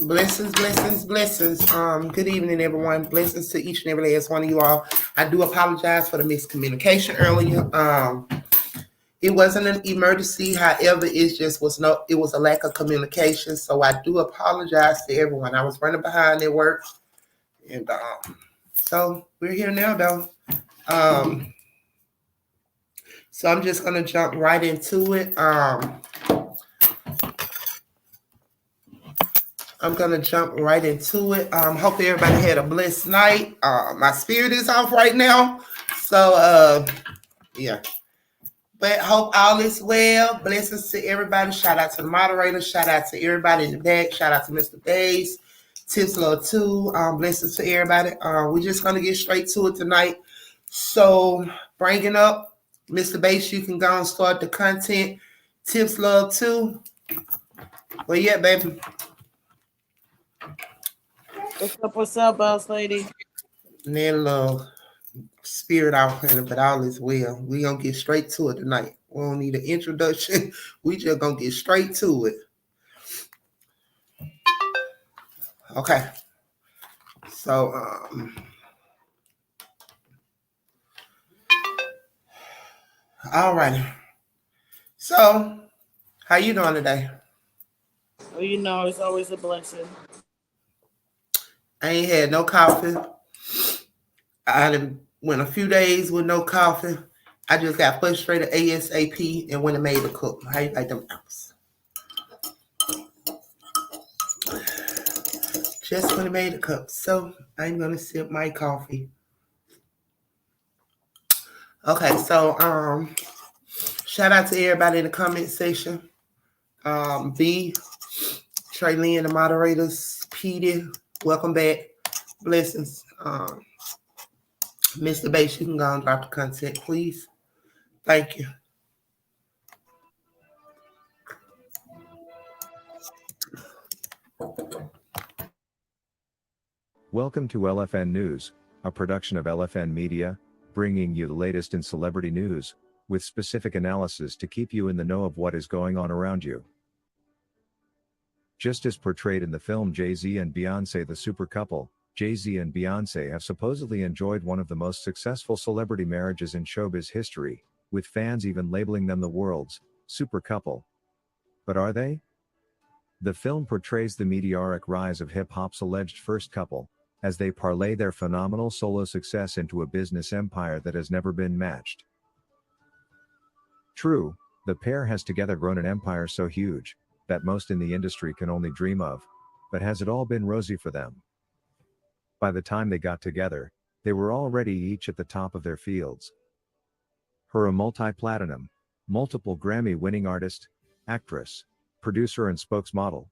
Blessings, blessings, blessings. Good evening, everyone. Blessings to each and every last one of you all. I do apologize for the miscommunication earlier. It wasn't an emergency, however, it was a lack of communication. So I do apologize to everyone. I was running behind at work, and so we're here now, though. Um, so I'm just gonna jump right into it. I'm gonna jump right into it. Hope everybody had a blessed night. My spirit is off right now, so yeah. But hope all is well. Blessings to everybody. Shout out to the moderator. Shout out to everybody in the back. Shout out to Mr. Bass, Tips Love too. Blessings to everybody. We're just gonna get straight to it tonight. So bringing up Mr. Bass, you can go and start the content. Tips Love too. Well, yeah, baby. What's up, boss lady? Little spirit out here, but all is well. We gonna get straight to it tonight. We don't need an introduction. We just gonna get straight to it. Okay. So all right. So how you doing today? Well, it's always a blessing. I ain't had no coffee. I done went a few days with no coffee. I just got frustrated ASAP and went and made a cup. How you like them apples? Just went and made a cup. So I'm gonna sip my coffee. Okay, so shout out to everybody in the comment section. B, Trey Lee and the moderators, Petey, welcome back. Blessings. Mr. Bass, you can go and drop the content, please. Thank you. Welcome to LFN News, a production of LFN Media, bringing you the latest in celebrity news, with specific analysis to keep you in the know of what is going on around you. Just as portrayed in the film Jay-Z and Beyoncé the super couple, Jay-Z and Beyoncé have supposedly enjoyed one of the most successful celebrity marriages in showbiz history, with fans even labeling them the world's super couple. But are they? The film portrays the meteoric rise of hip-hop's alleged first couple, as they parlay their phenomenal solo success into a business empire that has never been matched. True, the pair has together grown an empire so huge, that most in the industry can only dream of, but has it all been rosy for them? By the time they got together, they were already each at the top of their fields. Her a multi-platinum, multiple Grammy-winning artist, actress, producer and spokesmodel.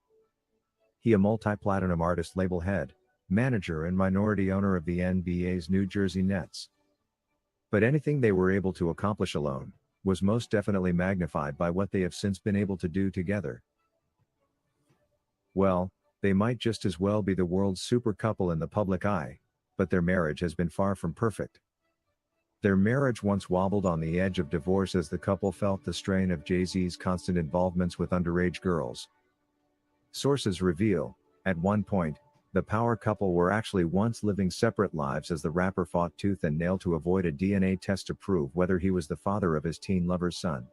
He a multi-platinum artist label head, manager and minority owner of the NBA's New Jersey Nets. But anything they were able to accomplish alone, was most definitely magnified by what they have since been able to do together. Well, they might just as well be the world's super couple in the public eye, but their marriage has been far from perfect. Their marriage once wobbled on the edge of divorce as the couple felt the strain of Jay-Z's constant involvements with underage girls. Sources reveal, at one point, the power couple were actually once living separate lives as the rapper fought tooth and nail to avoid a DNA test to prove whether he was the father of his teen lover's son.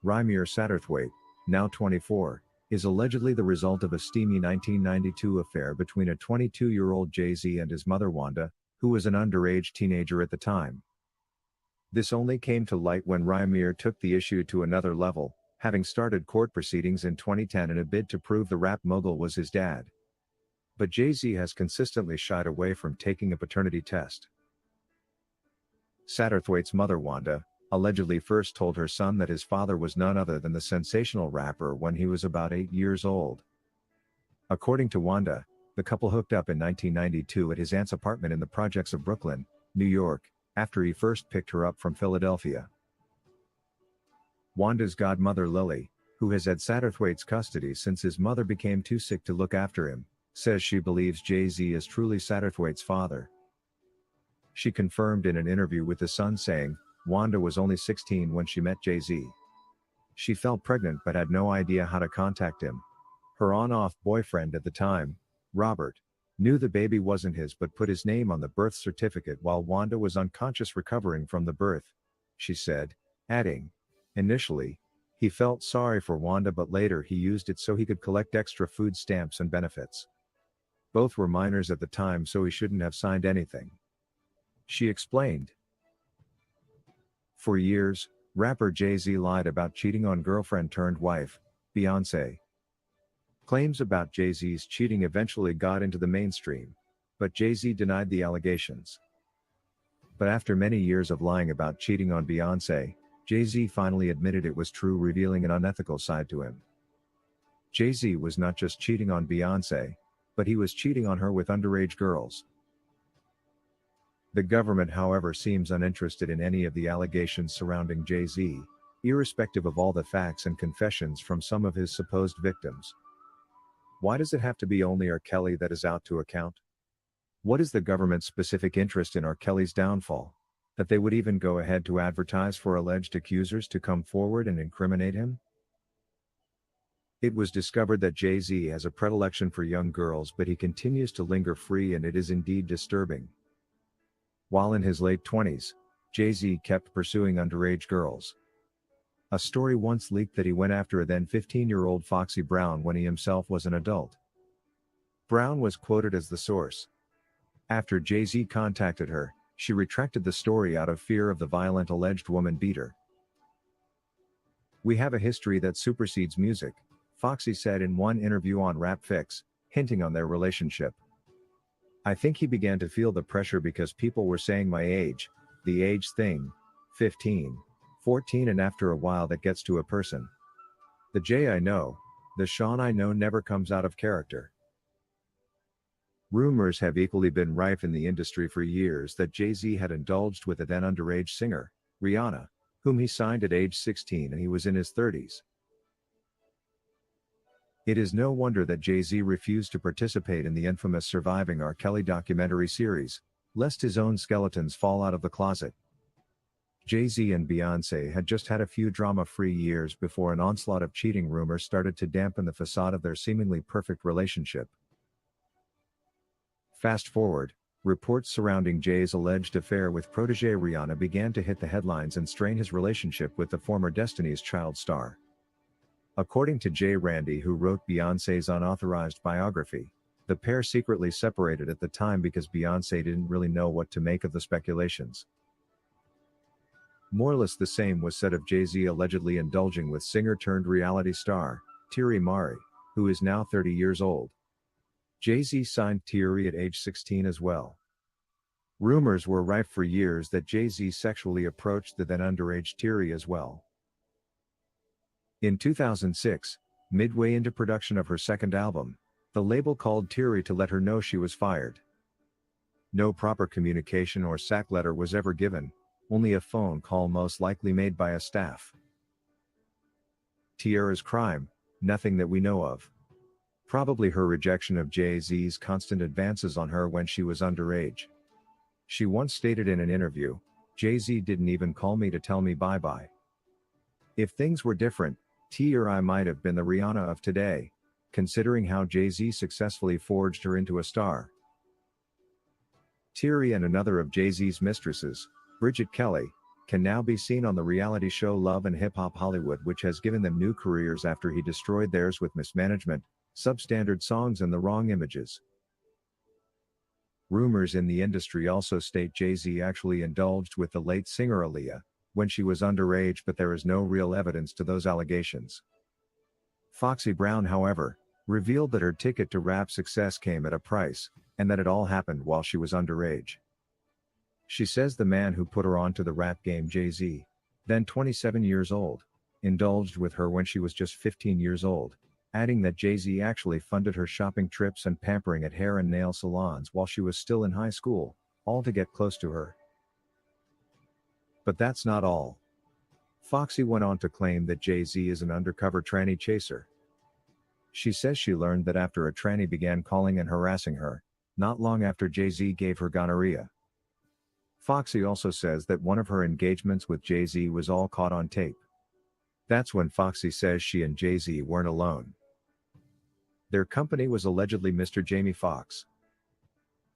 Rayj Satterthwaite, now 24, is allegedly the result of a steamy 1992 affair between a 22-year-old Jay-Z and his mother Wanda, who was an underage teenager at the time. This only came to light when Rayj took the issue to another level, having started court proceedings in 2010 in a bid to prove the rap mogul was his dad. But Jay-Z has consistently shied away from taking a paternity test. Satterthwaite's mother Wanda, allegedly first told her son that his father was none other than the sensational rapper when he was about 8 years old. According to Wanda, the couple hooked up in 1992 at his aunt's apartment in the projects of Brooklyn, New York, after he first picked her up from Philadelphia. Wanda's godmother Lily, who has had Satterthwaite's custody since his mother became too sick to look after him, says she believes Jay-Z is truly Satterthwaite's father. She confirmed in an interview with The Sun saying, Wanda was only 16 when she met Jay-Z. She felt pregnant but had no idea how to contact him. Her on-off boyfriend at the time, Robert, knew the baby wasn't his but put his name on the birth certificate while Wanda was unconscious recovering from the birth, she said, adding, initially, he felt sorry for Wanda but later he used it so he could collect extra food stamps and benefits. Both were minors at the time so he shouldn't have signed anything. She explained. For years, rapper Jay-Z lied about cheating on girlfriend-turned-wife, Beyoncé. Claims about Jay-Z's cheating eventually got into the mainstream, but Jay-Z denied the allegations. But after many years of lying about cheating on Beyoncé, Jay-Z finally admitted it was true, revealing an unethical side to him. Jay-Z was not just cheating on Beyoncé, but he was cheating on her with underage girls. The government, however, seems uninterested in any of the allegations surrounding Jay-Z, irrespective of all the facts and confessions from some of his supposed victims. Why does it have to be only R.Kelly that is out to account? What is the government's specific interest in R.Kelly's downfall, that they would even go ahead to advertise for alleged accusers to come forward and incriminate him? It was discovered that Jay-Z has a predilection for young girls, but he continues to linger free, and it is indeed disturbing. While in his late 20s, Jay-Z kept pursuing underage girls. A story once leaked that he went after a then 15-year-old Foxy Brown when he himself was an adult. Brown was quoted as the source. After Jay-Z contacted her, she retracted the story out of fear of the violent alleged woman beater. "We have a history that supersedes music," Foxy said in one interview on Rap Fix, hinting on their relationship. "I think he began to feel the pressure because people were saying my age, the age thing, 15, 14, and after a while that gets to a person. The Jay I know, the Sean I know never comes out of character." Rumors have equally been rife in the industry for years that Jay-Z had indulged with a then underage singer, Rihanna, whom he signed at age 16 and he was in his 30s. It is no wonder that Jay-Z refused to participate in the infamous Surviving R. Kelly documentary series, lest his own skeletons fall out of the closet. Jay-Z and Beyoncé had just had a few drama-free years before an onslaught of cheating rumors started to dampen the facade of their seemingly perfect relationship. Fast forward, reports surrounding Jay's alleged affair with protégé Rihanna began to hit the headlines and strain his relationship with the former Destiny's Child star. According to Jay Randy, who wrote Beyoncé's unauthorized biography, the pair secretly separated at the time because Beyoncé didn't really know what to make of the speculations. More or less the same was said of Jay-Z allegedly indulging with singer-turned-reality star, Thierry Mari, who is now 30 years old. Jay-Z signed Thierry at age 16 as well. Rumors were rife for years that Jay-Z sexually approached the then underage Thierry as well. In 2006, midway into production of her second album, the label called Thierry to let her know she was fired. No proper communication or sack letter was ever given, only a phone call most likely made by a staff. Thierry's crime? Nothing that we know of. Probably her rejection of Jay-Z's constant advances on her when she was underage. She once stated in an interview, "Jay-Z didn't even call me to tell me bye-bye." If things were different, Thierry might have been the Rihanna of today, considering how Jay-Z successfully forged her into a star. Thierry and another of Jay-Z's mistresses, R.Kelly, can now be seen on the reality show Love and Hip Hop Hollywood, which has given them new careers after he destroyed theirs with mismanagement, substandard songs and the wrong images. Rumors in the industry also state Jay-Z actually indulged with the late singer Aaliyah when she was underage, but there is no real evidence to those allegations. Foxy Brown, however, revealed that her ticket to rap success came at a price, and that it all happened while she was underage. She says the man who put her onto the rap game, Jay-Z, then 27 years old, indulged with her when she was just 15 years old, adding that Jay-Z actually funded her shopping trips and pampering at hair and nail salons while she was still in high school, all to get close to her. But that's not all. Foxy went on to claim that Jay-Z is an undercover tranny chaser. She says she learned that after a tranny began calling and harassing her, not long after Jay-Z gave her gonorrhea. Foxy also says that one of her engagements with Jay-Z was all caught on tape. That's when Foxy says she and Jay-Z weren't alone. Their company was allegedly Mr. Jamie Foxx.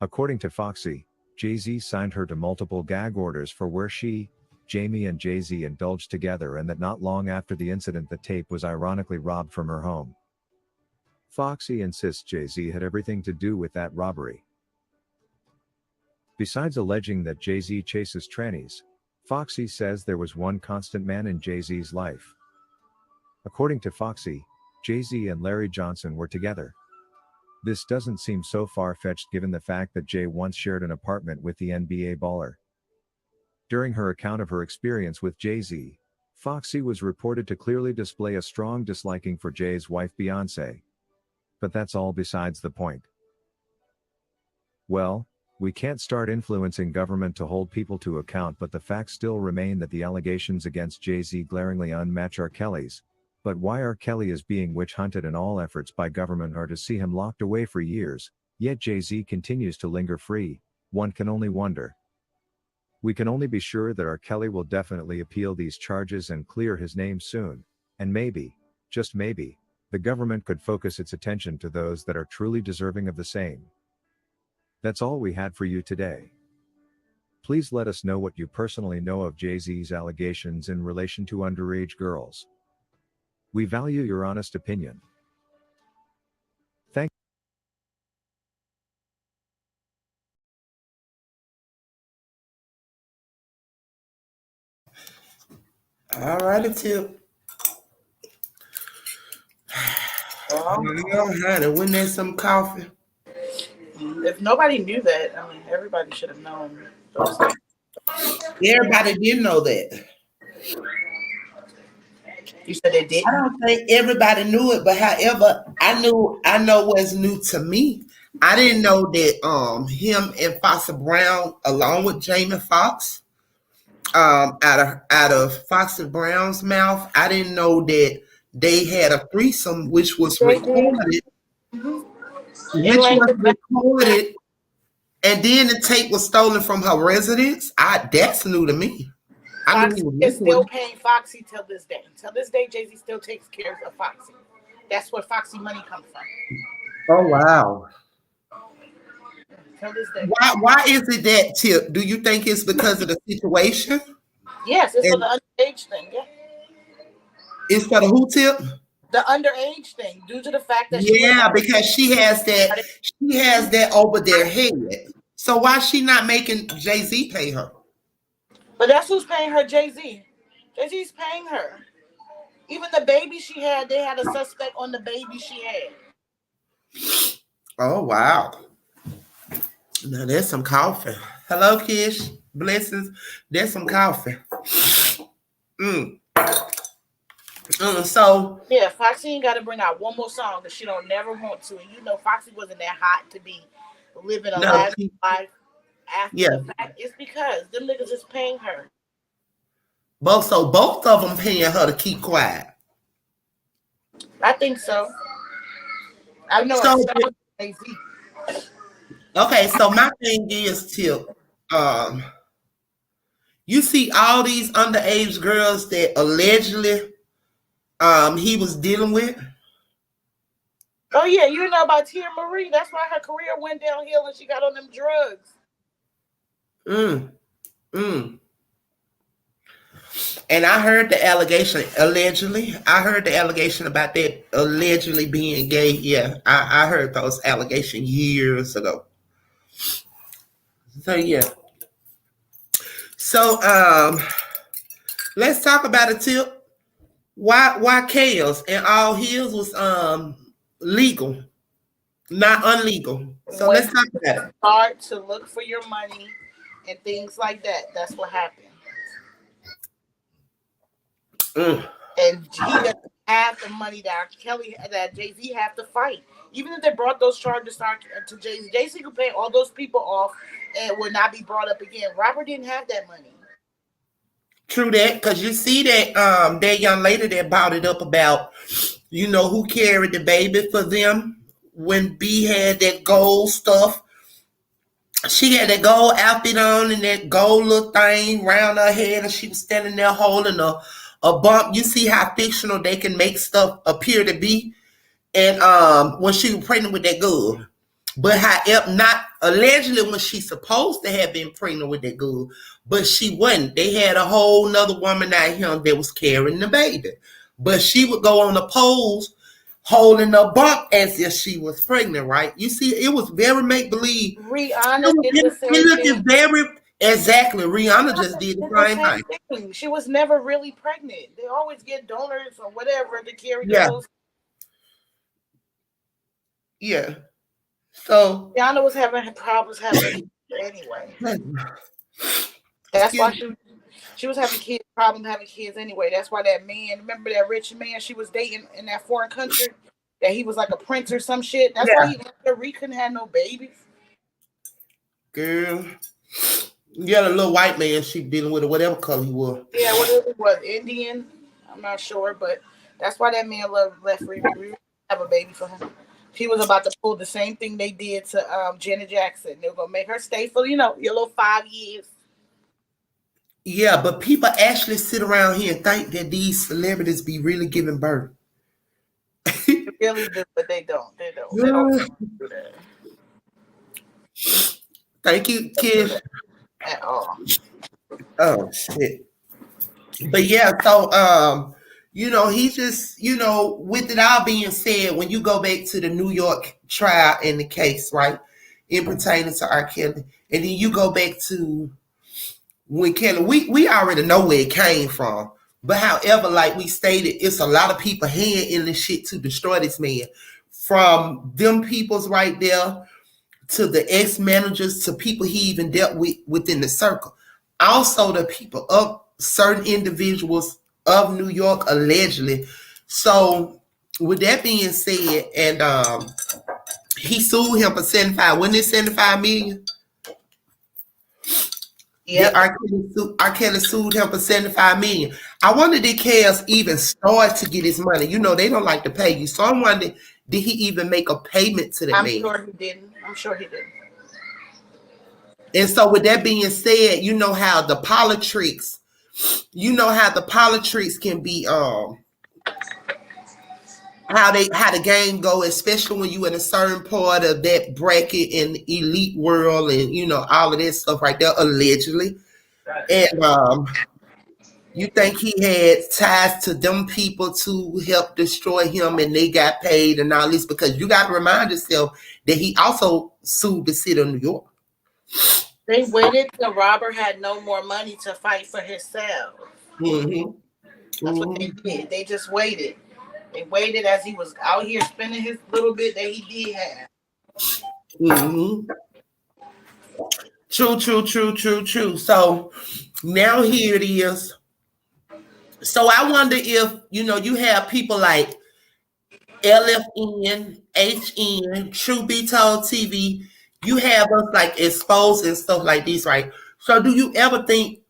According to Foxy, Jay-Z signed her to multiple gag orders for where she, Jamie and Jay-Z indulged together, and that not long after the incident the tape was ironically robbed from her home. Foxy insists Jay-Z had everything to do with that robbery. Besides alleging that Jay-Z chases trannies, Foxy says there was one constant man in Jay-Z's life. According to Foxy, Jay-Z and Larry Johnson were together. This doesn't seem so far-fetched given the fact that Jay once shared an apartment with the NBA baller. During her account of her experience with Jay-Z, Foxy was reported to clearly display a strong disliking for Jay's wife Beyoncé. But that's all besides the point. Well, we can't start influencing government to hold people to account, but the facts still remain that the allegations against Jay-Z glaringly unmatch R.Kelly's. But why R.Kelly is being witch-hunted and all efforts by government are to see him locked away for years, yet Jay-Z continues to linger free, one can only wonder. We can only be sure that R.Kelly will definitely appeal these charges and clear his name soon, and maybe, just maybe, the government could focus its attention to those that are truly deserving of the same. That's all we had for you today. Please let us know what you personally know of Jay-Z's allegations in relation to underage girls. We value your honest opinion. Thank All righty, Tip. Well, Honey, wouldn't that some coffee? if nobody knew that, I mean, everybody should have known those things. Everybody did know that. You said they I didn't? don't think everybody knew it, but however, I know what's new to me. I didn't know that him and Foxy Brown, along with Jamie Foxx, out of Foxy Brown's mouth, I didn't know that they had a threesome, which was They did. recorded, And like and then the tape was stolen from her residence. That's new to me. I knew Foxy he was is still recording. paying Foxy till this day. Till this day, Jay-Z still takes care of Foxy. That's where Foxy money comes from. Oh wow. Till this day. Why is it that, Tip? Do you think it's because of the situation? Yes, it's for And the underage thing. Yeah. it's for the who, Tip? The underage thing, due to the fact that Yeah, because she has that over their head. So why she not making Jay-Z pay her? But that's who's paying her, Jay-Z. Jay-Z's paying her. Even the baby she had, they had a suspect on the baby she had. Oh wow. Now there's some coffee. Hello, Kish. Blessings. There's some coffee. So yeah, Foxy ain't got to bring out one more song that she don't never want to. And you know, Foxy wasn't that hot to be living a life after the fact. It's because them niggas is paying her. Both of them paying her to keep quiet. I think so. I know. Okay, so my thing is, Tip, you see all these underage girls that allegedly he was dealing with. Oh yeah, you know about Tia Marie. That's why her career went downhill and she got on them drugs. And I heard the allegation, allegedly. I heard the allegation about that allegedly being gay. Yeah, I heard those allegations years ago. So yeah. So let's talk about it, Tip. Why Chaos and All Heels was legal, not illegal. So let's talk about it. Hard to look for your money and things like that. That's what happened. And he doesn't have the money that Jay-Z have to fight. Even if they brought those charges to Jay-Z, Jay-Z could pay all those people off and it would not be brought up again. Robert didn't have that money. True that, because you see that that young lady that brought it up about, you know, who carried the baby for them when B had that gold stuff. She had that gold outfit on and that gold little thing around her head, and she was standing there holding a bump. You see how fictional they can make stuff appear to be. and when she was pregnant with that girl. But however, not allegedly when she's supposed to have been pregnant with that girl, but she wasn't. They had a whole nother woman out here that was carrying the baby. But she would go on the polls holding a bump as if she was pregnant, right? You see, it was very make believe. Rihanna did the same It looked thing. very exactly. Rihanna just did the same thing. She was never really pregnant. They always get donors or whatever to carry Yeah. girls. Yeah. So Rihanna was having problems having anyway. That's why she was having problem having kids anyway. That's why that man, remember that rich man she was dating in that foreign country, that he was like a prince or some shit. That's why he left her. He couldn't have no babies. Girl, yeah, the little white man she dealing with, or whatever color he was. Yeah, whatever it was, Indian. I'm not sure, but that's why that man left Riri have a baby for him. He was about to pull the same thing they did to Janet Jackson. They were gonna make her stay for your little 5 years. Yeah, but people actually sit around here and think that these celebrities be really giving birth. They really do, but they don't. They don't do that. Thank you, kid. At all. Oh shit. But yeah, so he just, with it all being said, when you go back to the New York trial in the case, right, in pertaining to R.Kelly, and then you go back to when Kelly, we already know where it came from. But however, like we stated, it's a lot of people hand in this shit to destroy this man. From them peoples right there to the ex-managers to people he even dealt with within the circle. Also the people of certain individuals of New York allegedly. So with that being said, and he sued him for 75, wasn't it 75 million? Yeah, R.Kelly sued him for 75 million. I wonder did Kels even start to get his money? They don't like to pay you. So I wonder, did he even make a payment to that man? I'm sure he didn't. And so with that being said, you know how the politics can be how the game go, especially when you in a certain part of that bracket in elite world and all of this stuff right there, allegedly. And you think he had ties to them people to help destroy him and they got paid and all this, because you got to remind yourself that he also sued the city of New York. They waited till Robert had no more money to fight for himself. Mm-hmm. That's what they did. They just waited. They waited as he was out here spending his little bit that he did have. Mm-hmm. True. So now here it is. So I wonder if, you have people like LFN, HN, True Be Told TV, you have us like exposed and stuff like this, right? So do you ever think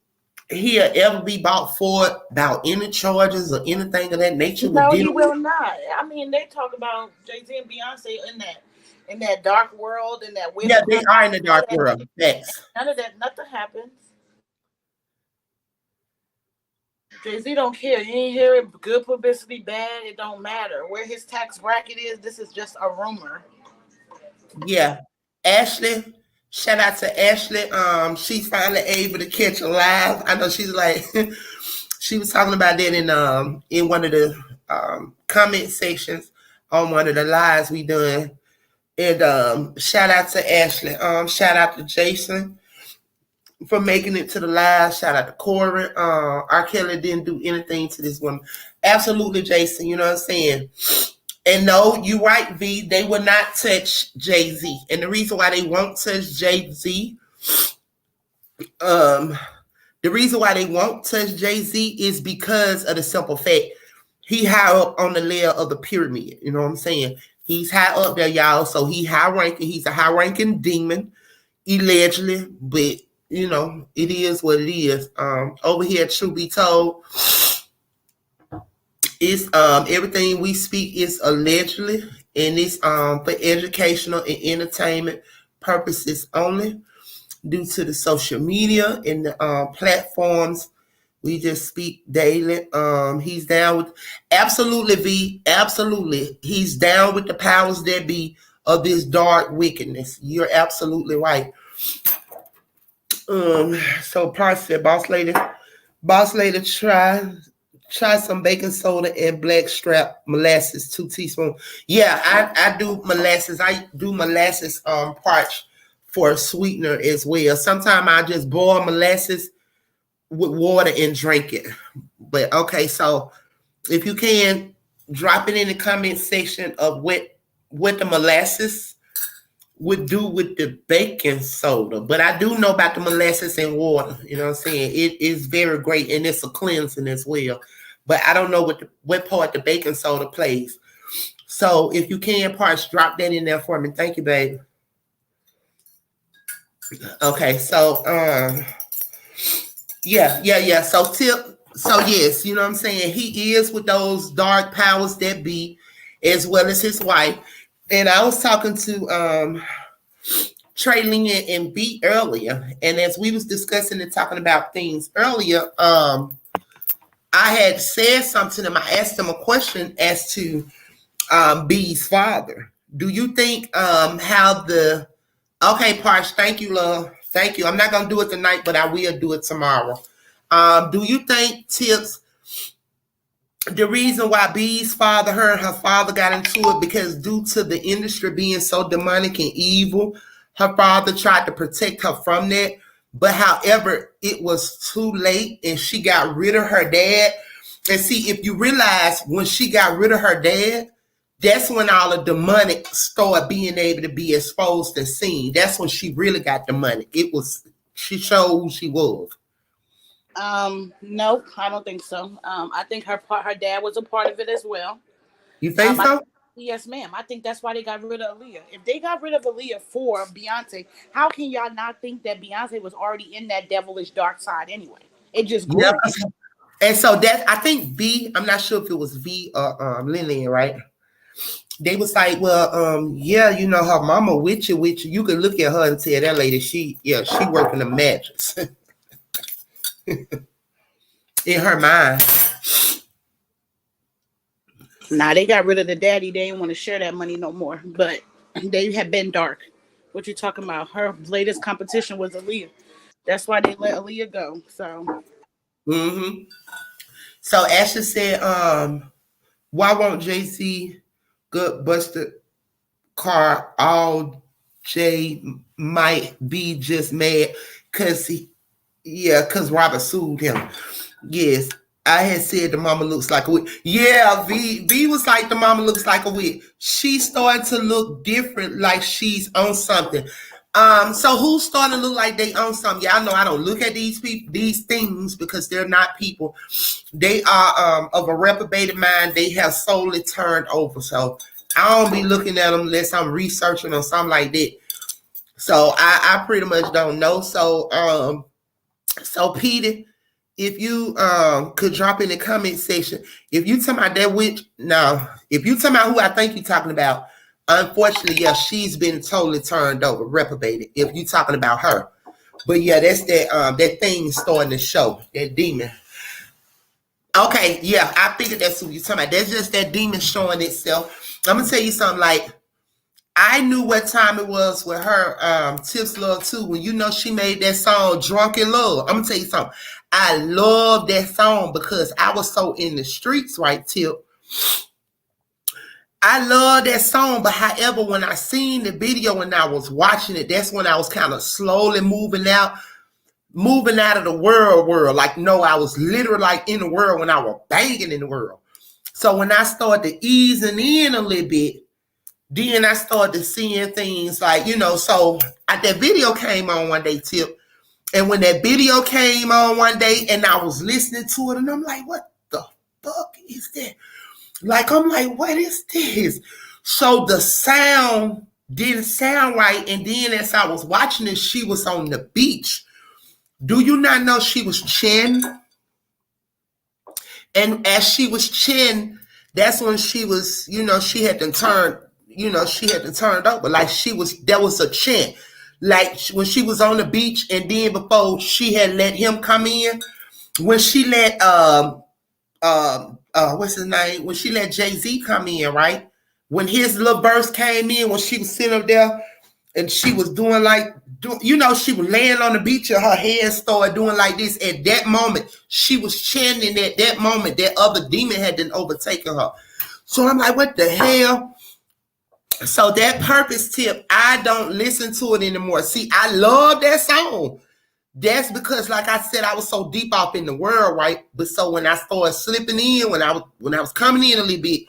he'll ever be brought forward about any charges or anything of that nature? No, he will not. I mean, they talk about Jay-Z and Beyonce in that dark world, in that yeah, they are in the dark world. Yes. None of that, nothing happens. Jay-Z don't care. You ain't hear it. Good publicity, bad, it don't matter. Where his tax bracket is, this is just a rumor. Yeah. Ashley, shout out to Ashley. She's finally able to catch a live. I know she's like she was talking about that in one of the comment sections on one of the lives we done. And shout out to Ashley. Shout out to Jason for making it to the live. Shout out to Corey. R.Kelly didn't do anything to this woman. Absolutely, Jason. You know what I'm saying? And no, you're right, V. They will not touch Jay-Z. And the reason why they won't touch Jay-Z, the reason why they won't touch Jay-Z is because of the simple fact he high up on the layer of the pyramid. You know what I'm saying? He's high up there, y'all. So he high ranking. He's a high ranking demon, allegedly. But it is what it is. Over here, truth be told, it's everything we speak is allegedly, and it's for educational and entertainment purposes only, due to the social media and the platforms We just speak daily. He's down with absolutely V. Absolutely. He's down with the powers that be of this dark wickedness. You're absolutely right. So Parts said, boss lady, try some baking soda and black strap molasses, 2 teaspoons. Yeah, I do molasses. I do molasses parch for a sweetener as well. Sometimes I just boil molasses with water and drink it. But okay, so if you can drop it in the comment section of what the molasses would do with the baking soda. But I do know about the molasses and water. You know what I'm saying? It is very great and it's a cleansing as well. But I don't know what part the baking soda plays. So if you can, Parts, drop that in there for me. Thank you, babe. Okay, so yeah. So yes, you know what I'm saying? He is with those dark powers that be, as well as his wife. And I was talking to Trey Lynn and B earlier, and as we was discussing and talking about things earlier, I had said something to him. I asked him a question as to B's father. Do you think how the okay, Parch, thank you, love. Thank you. I'm not gonna do it tonight, but I will do it tomorrow. Do you think Tips the reason why B's father, her and her father got into it because due to the industry being so demonic and evil, her father tried to protect her from that. But however, it was too late and she got rid of her dad. And see, if you realize when she got rid of her dad, that's when all the demonic started being able to be exposed and seen. That's when she really got demonic. She showed who she was. No, I don't think so. I think her dad was a part of it as well. You think so? Yes, ma'am. I think that's why they got rid of Aaliyah. If they got rid of Aaliyah for Beyonce, how can y'all not think that Beyonce was already in that devilish dark side anyway? It just grew. Yeah. And so that I think V, I'm not sure if it was V or Lillian, right? They was like, well, yeah, you know, her mama with you. You could look at her and tell that lady, she working the mattress. In her mind. Nah, they got rid of the daddy. They didn't want to share that money no more. But they have been dark. What you talking about? Her latest competition was Aaliyah. That's why they let Aaliyah go. So. So Ashley said, why won't JC good busted car? All Jay might be just mad because Robert sued him. Yes. I had said the mama looks like a witch. Yeah, V was like the mama looks like a witch. She started to look different, like she's on something. So who's starting to look like they own something? Y'all know I don't look at these things because they're not people. They are of a reprobated mind. They have solely turned over. So I don't be looking at them unless I'm researching or something like that. So I pretty much don't know. So Peter, if you could drop in the comment section, if you talking about that witch, no. If you talking about who I think you're talking about, unfortunately, yeah, she's been totally turned over, reprobated. If you talking about her, but yeah, that's that thing starting to show that demon. Okay, yeah, I figured that's who you're talking about. That's just that demon showing itself. I'm gonna tell you something. Like I knew what time it was with her Tips Love too. When you know she made that song Drunk in Love. I'm gonna tell you something. I love that song because I was so in the streets, right, Tip. I love that song, but however, when I seen the video and I was watching it, that's when I was kind of slowly moving out of the world. Like, no, I was literally like in the world when I was banging in the world. So when I started easing in a little bit, then I started seeing things like, so that video came on one day, Tip. And when that video came on one day and I was listening to it and I'm like, what the fuck is that? Like, I'm like, what is this? So the sound didn't sound right. And then as I was watching it, she was on the beach. Do you not know she was chanting? And as she was chanting, that's when she was, she had to turn over. Like there was a chant. Like when she was on the beach and then before she had let him come in, when she let what's his name? When she let Jay-Z come in, right? When his little verse came in, when she was sitting up there and she was doing like, she was laying on the beach and her head started doing like this. At that moment, she was chanting at that moment that other demon had been overtaking her. So I'm like, what the hell? So that purpose tip, I don't listen to it anymore. See, I love that song. That's because, like I said, I was so deep off in the world, right? But so when I started slipping in, when I was coming in a little bit,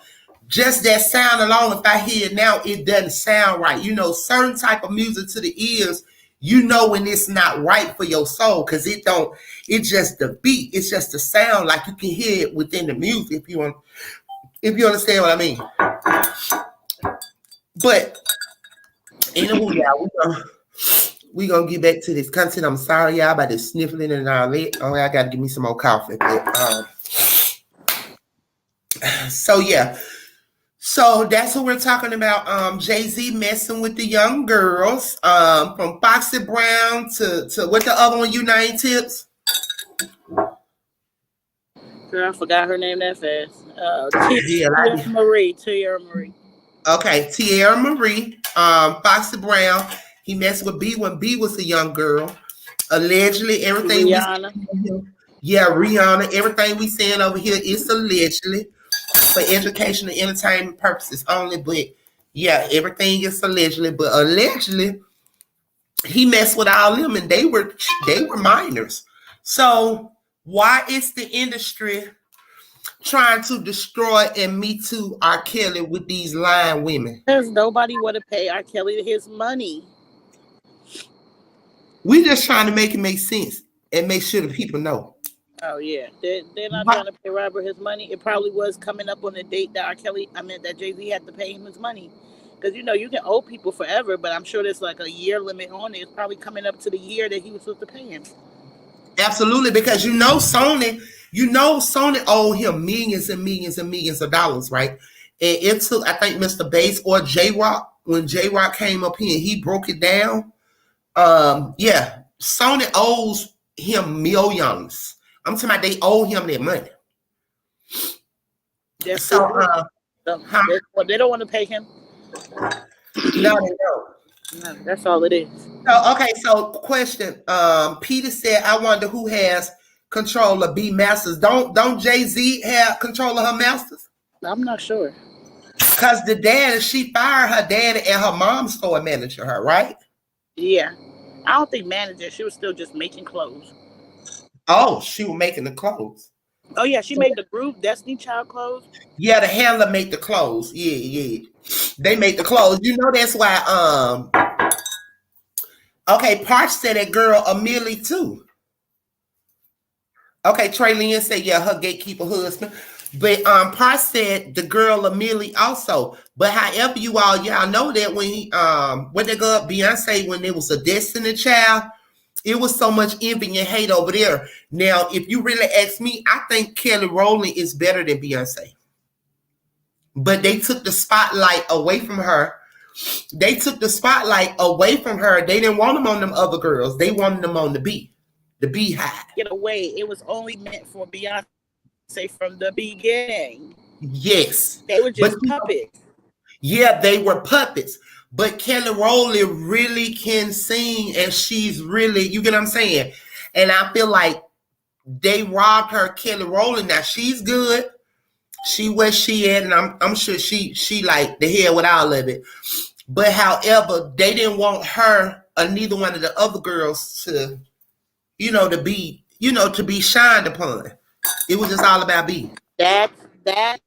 just that sound alone, if I hear it now, it doesn't sound right. Certain type of music to the ears, when it's not right for your soul, because it's just the beat, it's just the sound, like you can hear it within the music if you understand what I mean. But anyway, y'all, we gonna get back to this content. I'm sorry, y'all, about the sniffling and all that. Oh, I gotta give me some more coffee. But, so yeah. So that's what we're talking about. Jay-Z messing with the young girls. From Foxy Brown to what the other one you named, Tips? Girl, I forgot her name that fast. Tierra Marie. Okay, Tierra Marie. Foxy Brown. He messed with B when B was a young girl. Allegedly, everything Rihanna. Rihanna. Everything we saying over here is allegedly for education and entertainment purposes only. But yeah, everything is allegedly. But allegedly, he messed with all them, and they were minors. So why is the industry trying to destroy and Me Too R.Kelly with these lying women? Because nobody want to pay R.Kelly his money. We just trying to make it make sense and make sure the people know. Oh yeah, they're not trying to pay Robert his money. It probably was coming up on the date that that Jay-Z had to pay him his money. Because you can owe people forever, but I'm sure there's like a year limit on it. It's probably coming up to the year that he was supposed to pay him. Absolutely, because Sony owed him millions and millions and millions of dollars, right? And it took, I think, Mr. Bass or J-Rock, when J-Rock came up here and he broke it down. Yeah, Sony owes him millions. I'm talking about they owe him their money. They don't want to pay him. No, they don't. No, that's all it is. So question. Peter said, I wonder who has control of B Masters. Don't Jay-Z have control of her masters? I'm not sure. Because the dad, she fired her dad and her mom started managing her, right? Yeah. I don't think manager. She was still just making clothes. Oh, she was making the clothes. Oh yeah, she made the group Destiny Child clothes. Yeah, the handler made the clothes. Yeah. They make the clothes. That's why okay, Parch said that girl Amelie too. Okay, Trey Lynn said, yeah, her gatekeeper husband. But Parch said the girl Amelie also. But however, y'all know that when he when they go up Beyonce, when it was a Destiny Child, it was so much envy and hate over there. Now, if you really ask me, I think Kelly Rowland is better than Beyonce. But they took the spotlight away from her. They didn't want them on them other girls. They wanted them on the Beehive. Get away. It was only meant for Beyonce from the beginning. Yes. They were just puppets. Yeah, they were puppets. But Kelly Rowland really can sing, and she's really, you get what I'm saying? And I feel like they robbed her, Kelly Rowland. Now she's good. She where she at, and I'm sure she like the hell with all of it. But however, they didn't want her or neither one of the other girls to, to be shined upon. It was just all about B. That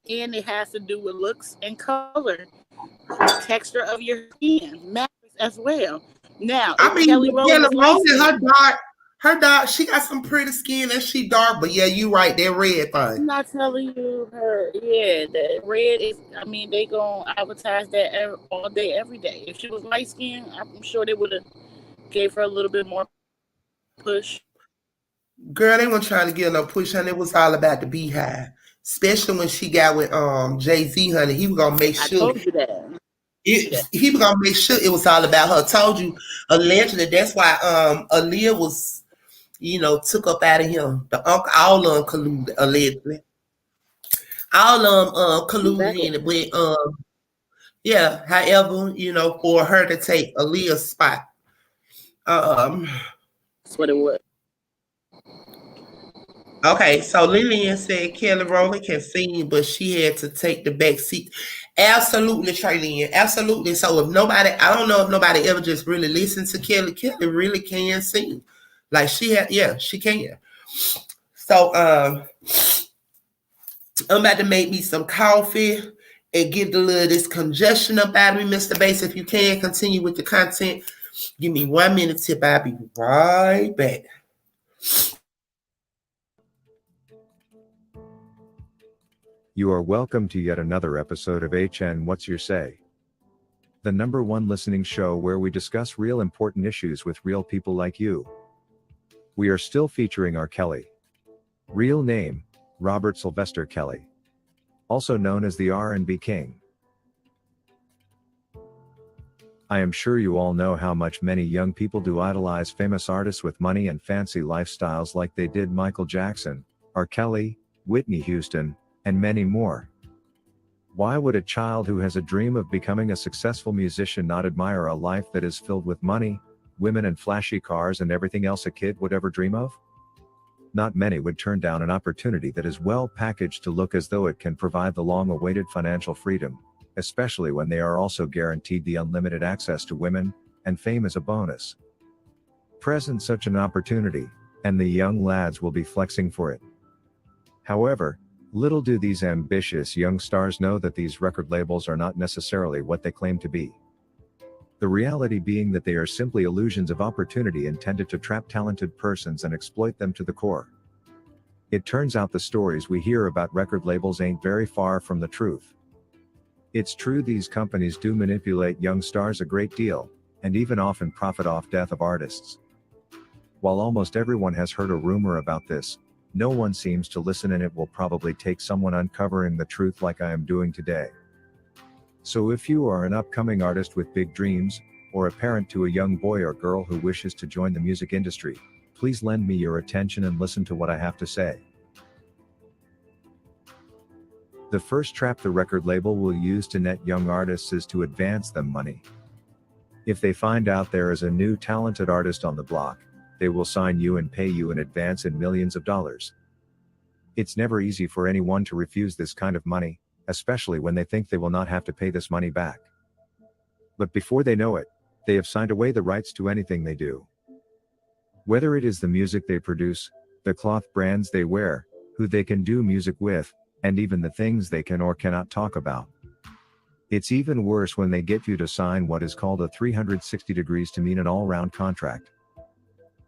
and it has to do with looks and color. The texture of your skin matters as well. Now, Kelly Rowland, her dark, she got some pretty skin and she dark, but yeah, you right, that red thing. I'm not telling you her. Yeah, the red is. They gonna advertise that all day, every day. If she was light skinned, I'm sure they would have gave her a little bit more push. Girl, they weren't trying to get no push, honey. It was all about the Beehive. Especially when she got with Jay-Z, honey. He was gonna make sure. I told you that. He was gonna make sure it was all about her. I told you allegedly. That's why Aaliyah was took up out of him. The uncle, all of them colluded, allegedly. All of them colluded Exactly. in it, but yeah. However, for her to take Aaliyah's spot, um, That's what it was. okay. So Lillian said Kelly Rowland can sing, but she had to take the back seat. Absolutely, Traylene. Absolutely. So I don't know if nobody ever just really listened to Kelly. Kelly really can sing. Like she can. So I'm about to make me some coffee and get a little this congestion up out of me, Mr. Bass. If you can continue with the content, give me 1 minute tip. I'll be right back. You are welcome to yet another episode of HN What's Your Say? The #1 listening show where we discuss real important issues with real people like you. We are still featuring R.Kelly. Real name, Robert Sylvester Kelly. Also known as the R&B King. I am sure you all know how much many young people do idolize famous artists with money and fancy lifestyles like they did Michael Jackson, R.Kelly, Whitney Houston, and many more. Why would a child who has a dream of becoming a successful musician not admire a life that is filled with money, women and flashy cars and everything else a kid would ever dream of? Not many would turn down an opportunity that is well packaged to look as though it can provide the long-awaited financial freedom, especially when they are also guaranteed the unlimited access to women, and fame as a bonus. Present such an opportunity, and the young lads will be flexing for it. However, little do these ambitious young stars know that these record labels are not necessarily what they claim to be. The reality being that they are simply illusions of opportunity intended to trap talented persons and exploit them to the core. It turns out the stories we hear about record labels ain't very far from the truth. It's true these companies do manipulate young stars a great deal, and even often profit off death of artists. While almost everyone has heard a rumor about this, no one seems to listen, and it will probably take someone uncovering the truth like I am doing today. So if you are an upcoming artist with big dreams, or a parent to a young boy or girl who wishes to join the music industry, please lend me your attention and listen to what I have to say. The first trap the record label will use to net young artists is to advance them money. If they find out there is a new talented artist on the block, they will sign you and pay you in advance in millions of dollars. It's never easy for anyone to refuse this kind of money, especially when they think they will not have to pay this money back. But before they know it, they have signed away the rights to anything they do. Whether it is the music they produce, the cloth brands they wear, who they can do music with, and even the things they can or cannot talk about. It's even worse when they get you to sign what is called a 360 degrees to mean an all-round contract.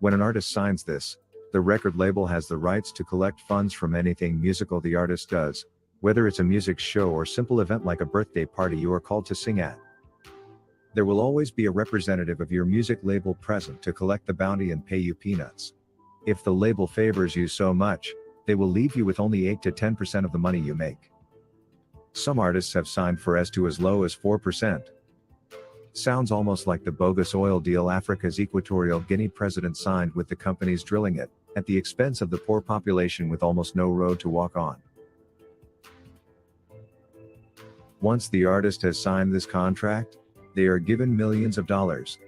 When an artist signs this, the record label has the rights to collect funds from anything musical the artist does, whether it's a music show or simple event like a birthday party you are called to sing at. There will always be a representative of your music label present to collect the bounty and pay you peanuts. If the label favors you so much, they will leave you with only 8 to 10% of the money you make. Some artists have signed for as low as 4%. Sounds almost like the bogus oil deal Africa's Equatorial Guinea president signed with the companies drilling it, at the expense of the poor population with almost no road to walk on. Once the artist has signed this contract, they are given millions of dollars.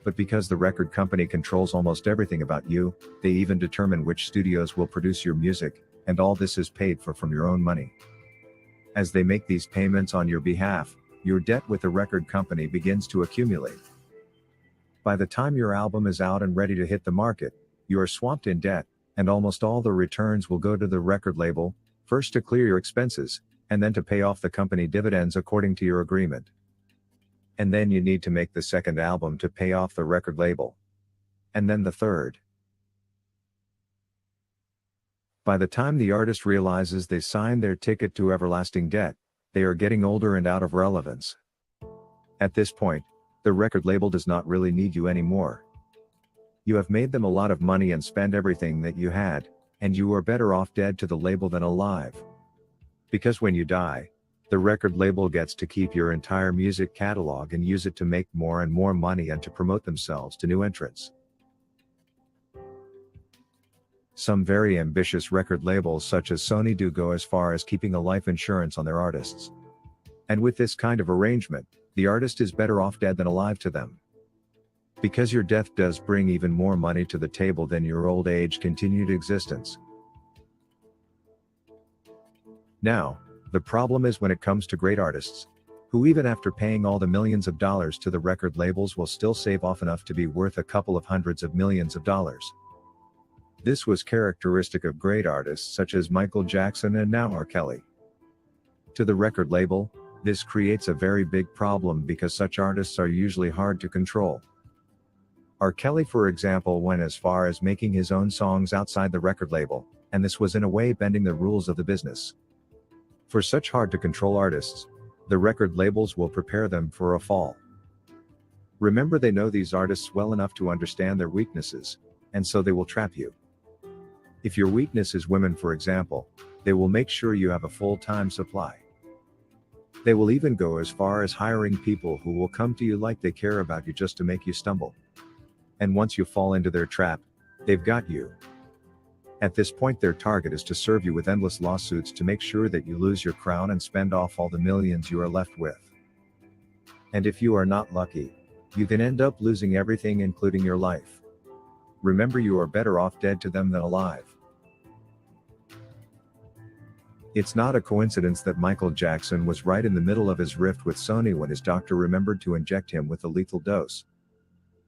But because the record company controls almost everything about you, they even determine which studios will produce your music, and all this is paid for from your own money. As they make these payments on your behalf, your debt with the record company begins to accumulate. By the time your album is out and ready to hit the market, you are swamped in debt, and almost all the returns will go to the record label, first to clear your expenses, and then to pay off the company dividends according to your agreement. And then you need to make the second album to pay off the record label. And then the third. By the time the artist realizes they signed their ticket to everlasting debt, they are getting older and out of relevance. At this point, the record label does not really need you anymore. You have made them a lot of money and spent everything that you had, and you are better off dead to the label than alive. Because when you die, the record label gets to keep your entire music catalog and use it to make more and more money and to promote themselves to new entrants. Some very ambitious record labels such as Sony do go as far as keeping a life insurance on their artists. And with this kind of arrangement, the artist is better off dead than alive to them. Because your death does bring even more money to the table than your old age continued existence. Now, the problem is when it comes to great artists, who even after paying all the millions of dollars to the record labels will still save off enough to be worth a couple of hundreds of millions of dollars. This was characteristic of great artists such as Michael Jackson and now R.Kelly. To the record label, this creates a very big problem because such artists are usually hard to control. R.Kelly, for example, went as far as making his own songs outside the record label, and this was in a way bending the rules of the business. For such hard to control artists, the record labels will prepare them for a fall. Remember, they know these artists well enough to understand their weaknesses, and so they will trap you. If your weakness is women, for example, they will make sure you have a full-time supply. They will even go as far as hiring people who will come to you like they care about you just to make you stumble. And once you fall into their trap, they've got you. At this point, their target is to serve you with endless lawsuits to make sure that you lose your crown and spend off all the millions you are left with. And if you are not lucky, you can end up losing everything, including your life. Remember, you are better off dead to them than alive. It's not a coincidence that Michael Jackson was right in the middle of his rift with Sony when his doctor remembered to inject him with a lethal dose.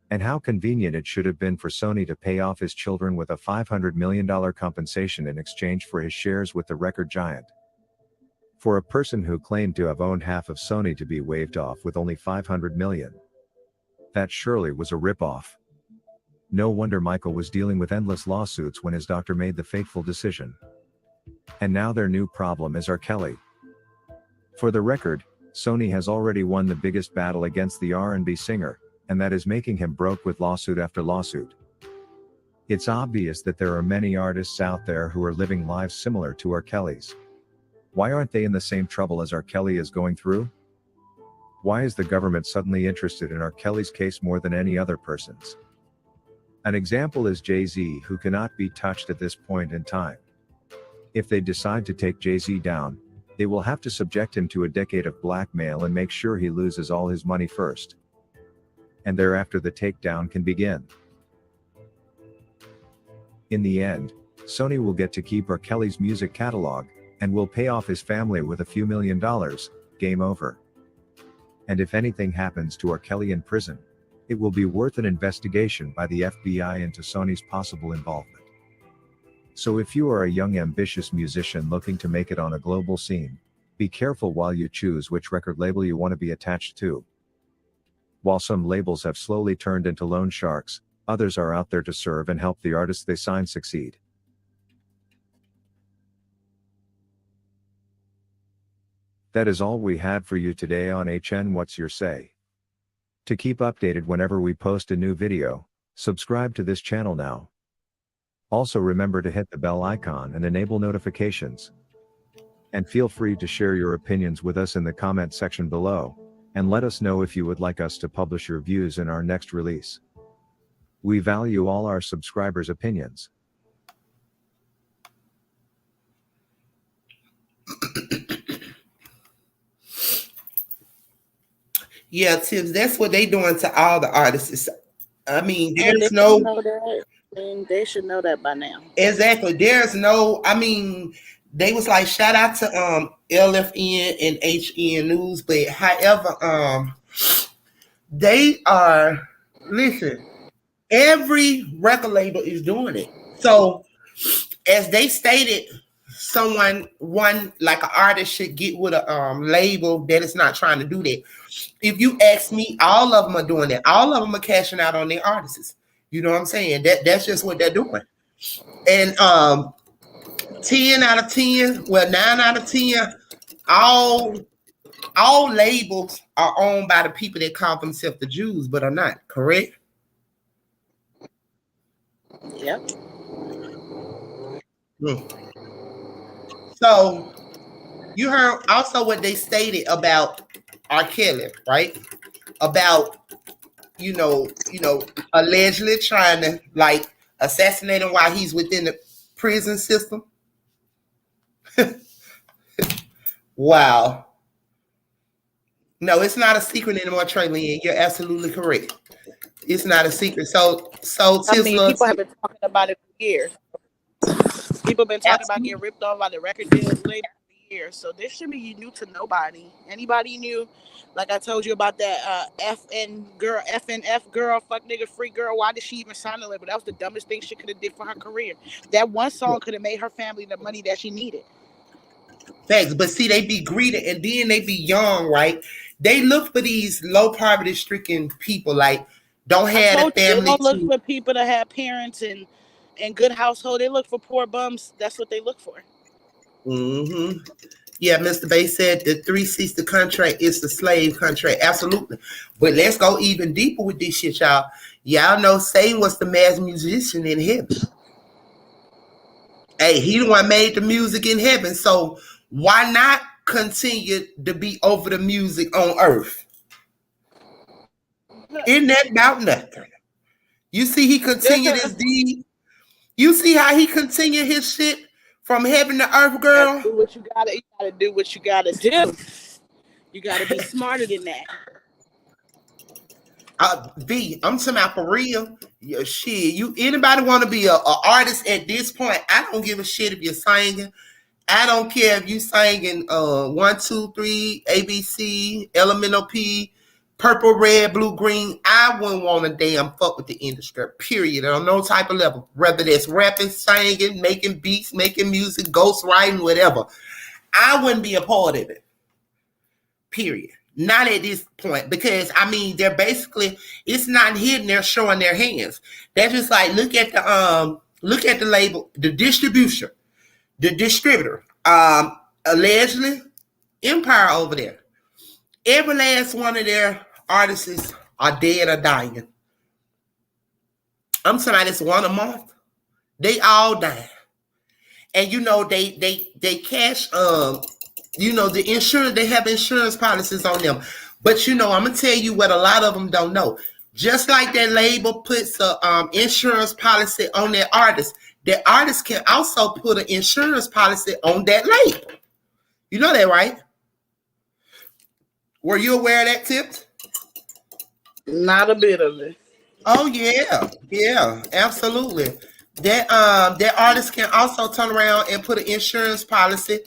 And how convenient it should have been for Sony to pay off his children with a $500 million compensation in exchange for his shares with the record giant. For a person who claimed to have owned half of Sony to be waived off with only $500 million. That surely was a rip-off. No wonder Michael was dealing with endless lawsuits when his doctor made the fateful decision. And now their new problem is R.Kelly. For the record, Sony has already won the biggest battle against the R&B singer, and that is making him broke with lawsuit after lawsuit. It's obvious that there are many artists out there who are living lives similar to R.Kelly's. Why aren't they in the same trouble as R.Kelly is going through? Why is the government suddenly interested in R.Kelly's case more than any other person's? An example is Jay-Z, who cannot be touched at this point in time. If they decide to take Jay-Z down, they will have to subject him to a decade of blackmail and make sure he loses all his money first. And thereafter the takedown can begin. In the end, Sony will get to keep R.Kelly's music catalog, and will pay off his family with a few $1 million, game over. And if anything happens to R.Kelly in prison, it will be worth an investigation by the FBI into Sony's possible involvement. So if you are a young ambitious musician looking to make it on a global scene, be careful while you choose which record label you want to be attached to. While some labels have slowly turned into loan sharks, others are out there to serve and help the artists they sign succeed. That is all we had for you today on HN What's Your Say? To keep updated whenever we post a new video, subscribe to this channel now. Also remember to hit the bell icon and enable notifications. And feel free to share your opinions with us in the comment section below, and let us know if you would like us to publish your views in our next release. We value all our subscribers' opinions. Yeah, Tibbs, that's what they doing to all the artists. I mean, And there's they no... know that. And they should know that by now. Exactly. There's no... I mean, they was like, shout out to LFN and HN News, but however, they are... Listen, every record label is doing it. So, as they stated, one like an artist should get with a label that is not trying to do that. If you ask me, all of them are doing that. All of them are cashing out on their artists. You know what I'm saying? That's just what they're doing. And 10 out of 10, well, 9 out of 10, all labels are owned by the people that call themselves the Jews, but are not, correct? Yep. So you heard also what they stated about R.Kelly, right? About allegedly trying to like assassinate him while he's within the prison system. Wow. No, it's not a secret anymore, Trey Lynn. You're absolutely correct. It's not a secret. So I mean, Tisla, people have been talking about it for years. People have been talking about getting ripped off by the record deal label for years. So this should be new to nobody. Anybody knew, like I told you about that FNF girl, fuck nigga free girl. Why did she even sign the label? That was the dumbest thing she could have did for her career. That one song could have made her family the money that she needed. Facts, but see, they be greedy and then they be young, right? They look for these low poverty stricken people, like don't have the family. They don't look for people that have parents and good household. They look for poor bums. That's what they look for. Mm-hmm. Yeah, Mr. Bay said the 360 contract is the slave contract. Absolutely. But let's go even deeper with this shit, y'all. Y'all know Satan was the mass musician in heaven. Hey, he the one made the music in heaven. So why not continue to be over the music on earth? Isn't that about nothing? You see he continued his deed. You see how he continued his shit from heaven to earth, girl? You gotta do what you gotta do what you gotta do. You gotta be smarter than that. I'm talking about for real. Yeah, shit. Anybody want to be a artist at this point? I don't give a shit if you're singing. I don't care if you singing 1, 2, 3, ABC, Elemental P, purple, red, blue, green. I wouldn't want to damn fuck with the industry, period, on no type of level. Whether that's rapping, singing, making beats, making music, ghostwriting, whatever. I wouldn't be a part of it, period. Not at this point, because I mean they're basically, it's not hidden, they're showing their hands. They're just like, look at the label, the distribution, the distributor, allegedly Empire over there. Every last one of their artists are dead or dying. I'm talking about this one a month. They all die. And you know, they cash the insurance, they have insurance policies on them. But you know, I'm gonna tell you what a lot of them don't know. Just like that label puts a insurance policy on their artist, the artist can also put an insurance policy on that label. You know that, right? Were you aware of that, Tip? Not a bit of it. Oh yeah, absolutely. That artist can also turn around and put an insurance policy.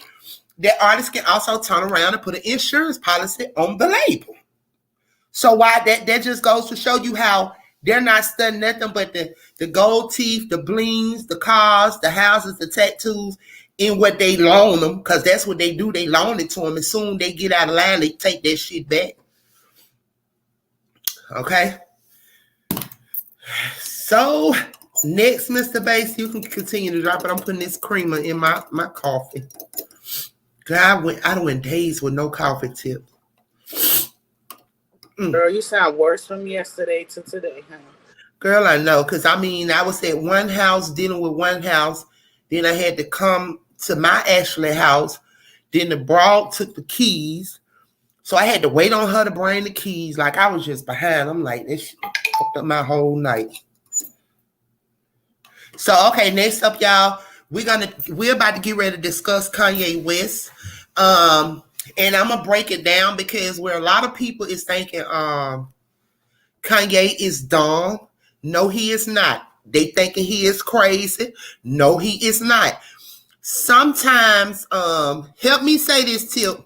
That artist can also turn around and put an insurance policy on the label. So why that just goes to show you how they're not studying nothing but the gold teeth, the blings, the cars, the houses, the tattoos, in what they loan them, because that's what they do. They loan it to them, and soon they get out of line, they take that shit back. Okay. So next, Mr. Bass, you can continue to drop it. I'm putting this creamer in my coffee. I went days with no coffee, Tip. Girl, you sound worse from yesterday to today, huh? Girl, I know, because I mean, I was at one house dealing with one house. Then I had to come to my Ashley house. Then the broad took the keys. So I had to wait on her to bring the keys. Like, I was just behind. I'm like, this shit fucked up my whole night. So, okay, next up, y'all, we're about to get ready to discuss Kanyae West. And I'm gonna break it down, because where a lot of people is thinking Kanyae is dumb. No, he is not. They thinking he is crazy. No, he is not. Sometimes, help me say this, Tip.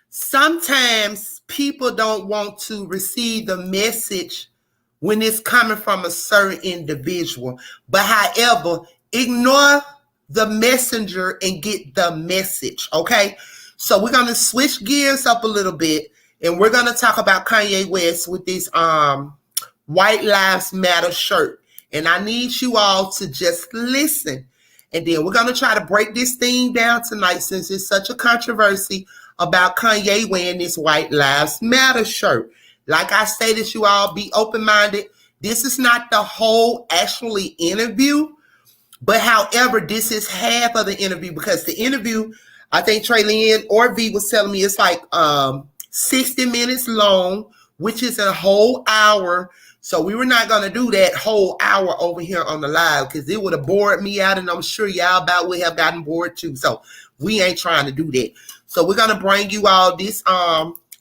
Sometimes people don't want to receive the message when it's coming from a certain individual. But however, ignore the messenger and get the message, okay? So we're going to switch gears up a little bit, and we're going to talk about Kanyae West with this White Lives Matter shirt. And I need you all to just listen. And then we're going to try to break this thing down tonight, since it's such a controversy about Kanyae wearing this White Lives Matter shirt. Like I stated, you all be open-minded. This is not the whole actually interview, but however, this is half of the interview, because the interview, I think Trey Lynn or V was telling me, it's like 60 minutes long, which is a whole hour. So we were not going to do that whole hour over here on the live because it would have bored me out, and I'm sure y'all about would have gotten bored too. So we ain't trying to do that. So we're going to bring you all this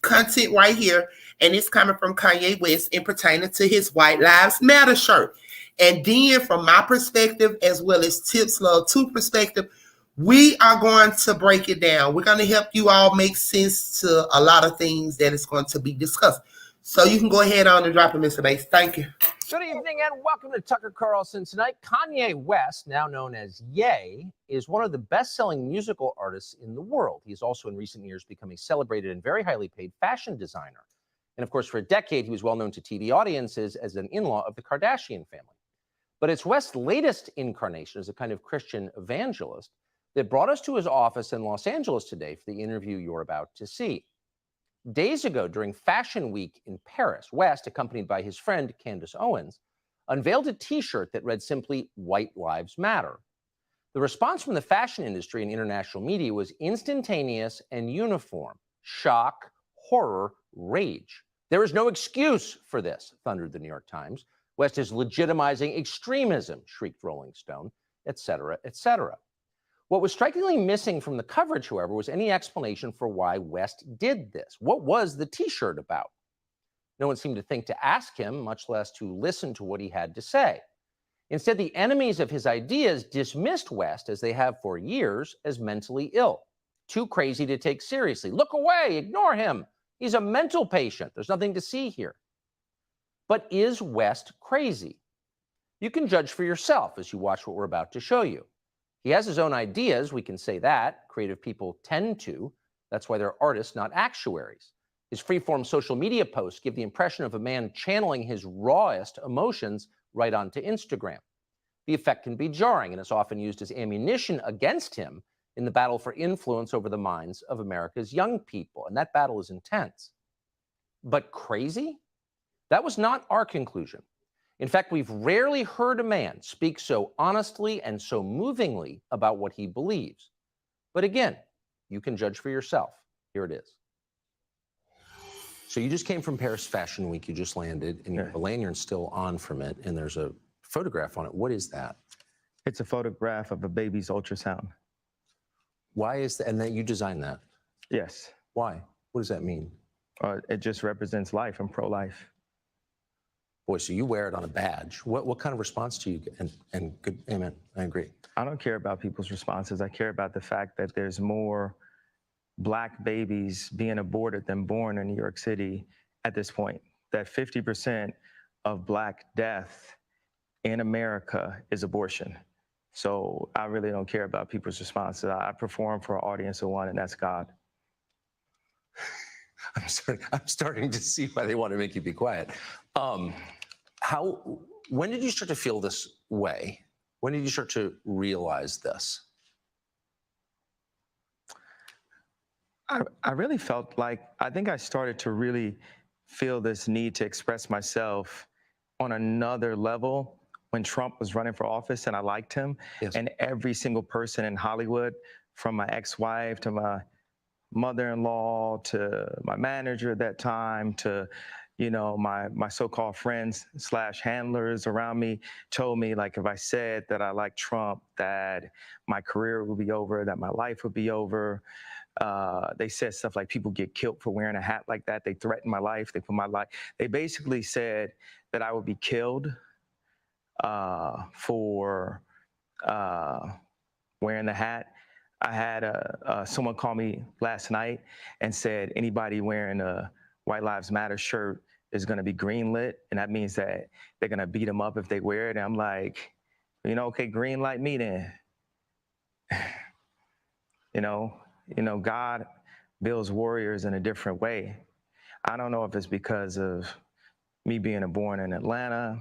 content right here, and it's coming from Kanye West and pertaining to his White Lives Matter shirt. And then from my perspective, as well as Tips Love 2 perspective, we are going to break it down. We're going to help you all make sense to a lot of things that is going to be discussed. So you can go ahead on and drop it, Mr. Bass. Thank you. Good evening and welcome to Tucker Carlson Tonight. Kanye West, now known as Ye, is one of the best-selling musical artists in the world. He has also in recent years become a celebrated and very highly paid fashion designer. And of course, for a decade, he was well known to TV audiences as an in-law of the Kardashian family. But it's West's latest incarnation as a kind of Christian evangelist that brought us to his office in Los Angeles today for the interview you're about to see. Days ago, during Fashion Week in Paris, West, accompanied by his friend Candace Owens, unveiled a T-shirt that read simply, "White Lives Matter." The response from the fashion industry and international media was instantaneous and uniform. Shock, horror, rage. There is no excuse for this, thundered the New York Times. West is legitimizing extremism, shrieked Rolling Stone, etc., etc. What was strikingly missing from the coverage, however, was any explanation for why West did this. What was the T-shirt about? No one seemed to think to ask him, much less to listen to what he had to say. Instead, the enemies of his ideas dismissed West, as they have for years, as mentally ill, too crazy to take seriously. Look away, ignore him. He's a mental patient. There's nothing to see here. But is West crazy? You can judge for yourself as you watch what we're about to show you. He has his own ideas, we can say that. Creative people tend to. That's why they're artists, not actuaries. His free-form social media posts give the impression of a man channeling his rawest emotions right onto Instagram. The effect can be jarring and is often used as ammunition against him in the battle for influence over the minds of America's young people. And that battle is intense. But crazy? That was not our conclusion. In fact, we've rarely heard a man speak so honestly and so movingly about what he believes. But again, you can judge for yourself. Here it is. So you just came from Paris Fashion Week. You just landed, and your lanyard's still on from it, and there's a photograph on it. What is that? It's a photograph of a baby's ultrasound. Why is that? And that you designed that? Yes. Why? What does that mean? It just represents life. I'm pro-life. Boy, so you wear it on a badge. What kind of response do you get? And good, amen, I agree. I don't care about people's responses. I care about the fact that there's more Black babies being aborted than born in New York City at this point. That 50% of Black death in America is abortion. So I really don't care about people's responses. I perform for an audience of one, and that's God. I'm starting to see why they want to make you be quiet. When did you start to feel this way? When did you start to realize this? I really felt like, I think I started to really feel this need to express myself on another level when Trump was running for office, and I liked him. Yes. And every single person in Hollywood, from my ex-wife to my mother-in-law to my manager at that time to, you know, my so-called friends / handlers around me, told me, like, if I said that I liked Trump, that my career would be over, that my life would be over. They said stuff like people get killed for wearing a hat like that. They threatened my life. They put my life. They basically said that I would be killed for wearing the hat. I had someone call me last night and said anybody wearing a White Lives Matter shirt is going to be greenlit, and that means that they're going to beat them up if they wear it. And I'm like, you know, okay, green light me then. You know, God builds warriors in a different way. I don't know if it's because of me being born in Atlanta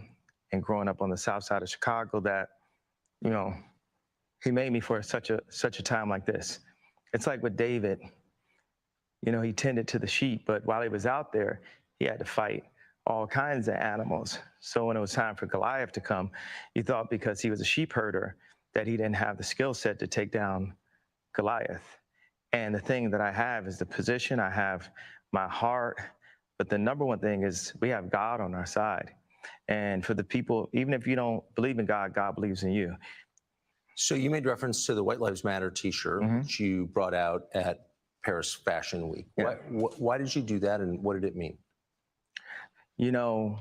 and growing up on the south side of Chicago that, you know, he made me for such a time like this. It's like with David, you know, he tended to the sheep, but while he was out there, he had to fight all kinds of animals. So when it was time for Goliath to come, you thought because he was a sheep herder that he didn't have the skill set to take down Goliath. And the thing that I have is the position, I have my heart, but the number one thing is we have God on our side. And for the people, even if you don't believe in God, God believes in you. So you made reference to the White Lives Matter T-shirt, which you brought out at Paris Fashion Week. Yeah. Why did you do that, and what did it mean? You know,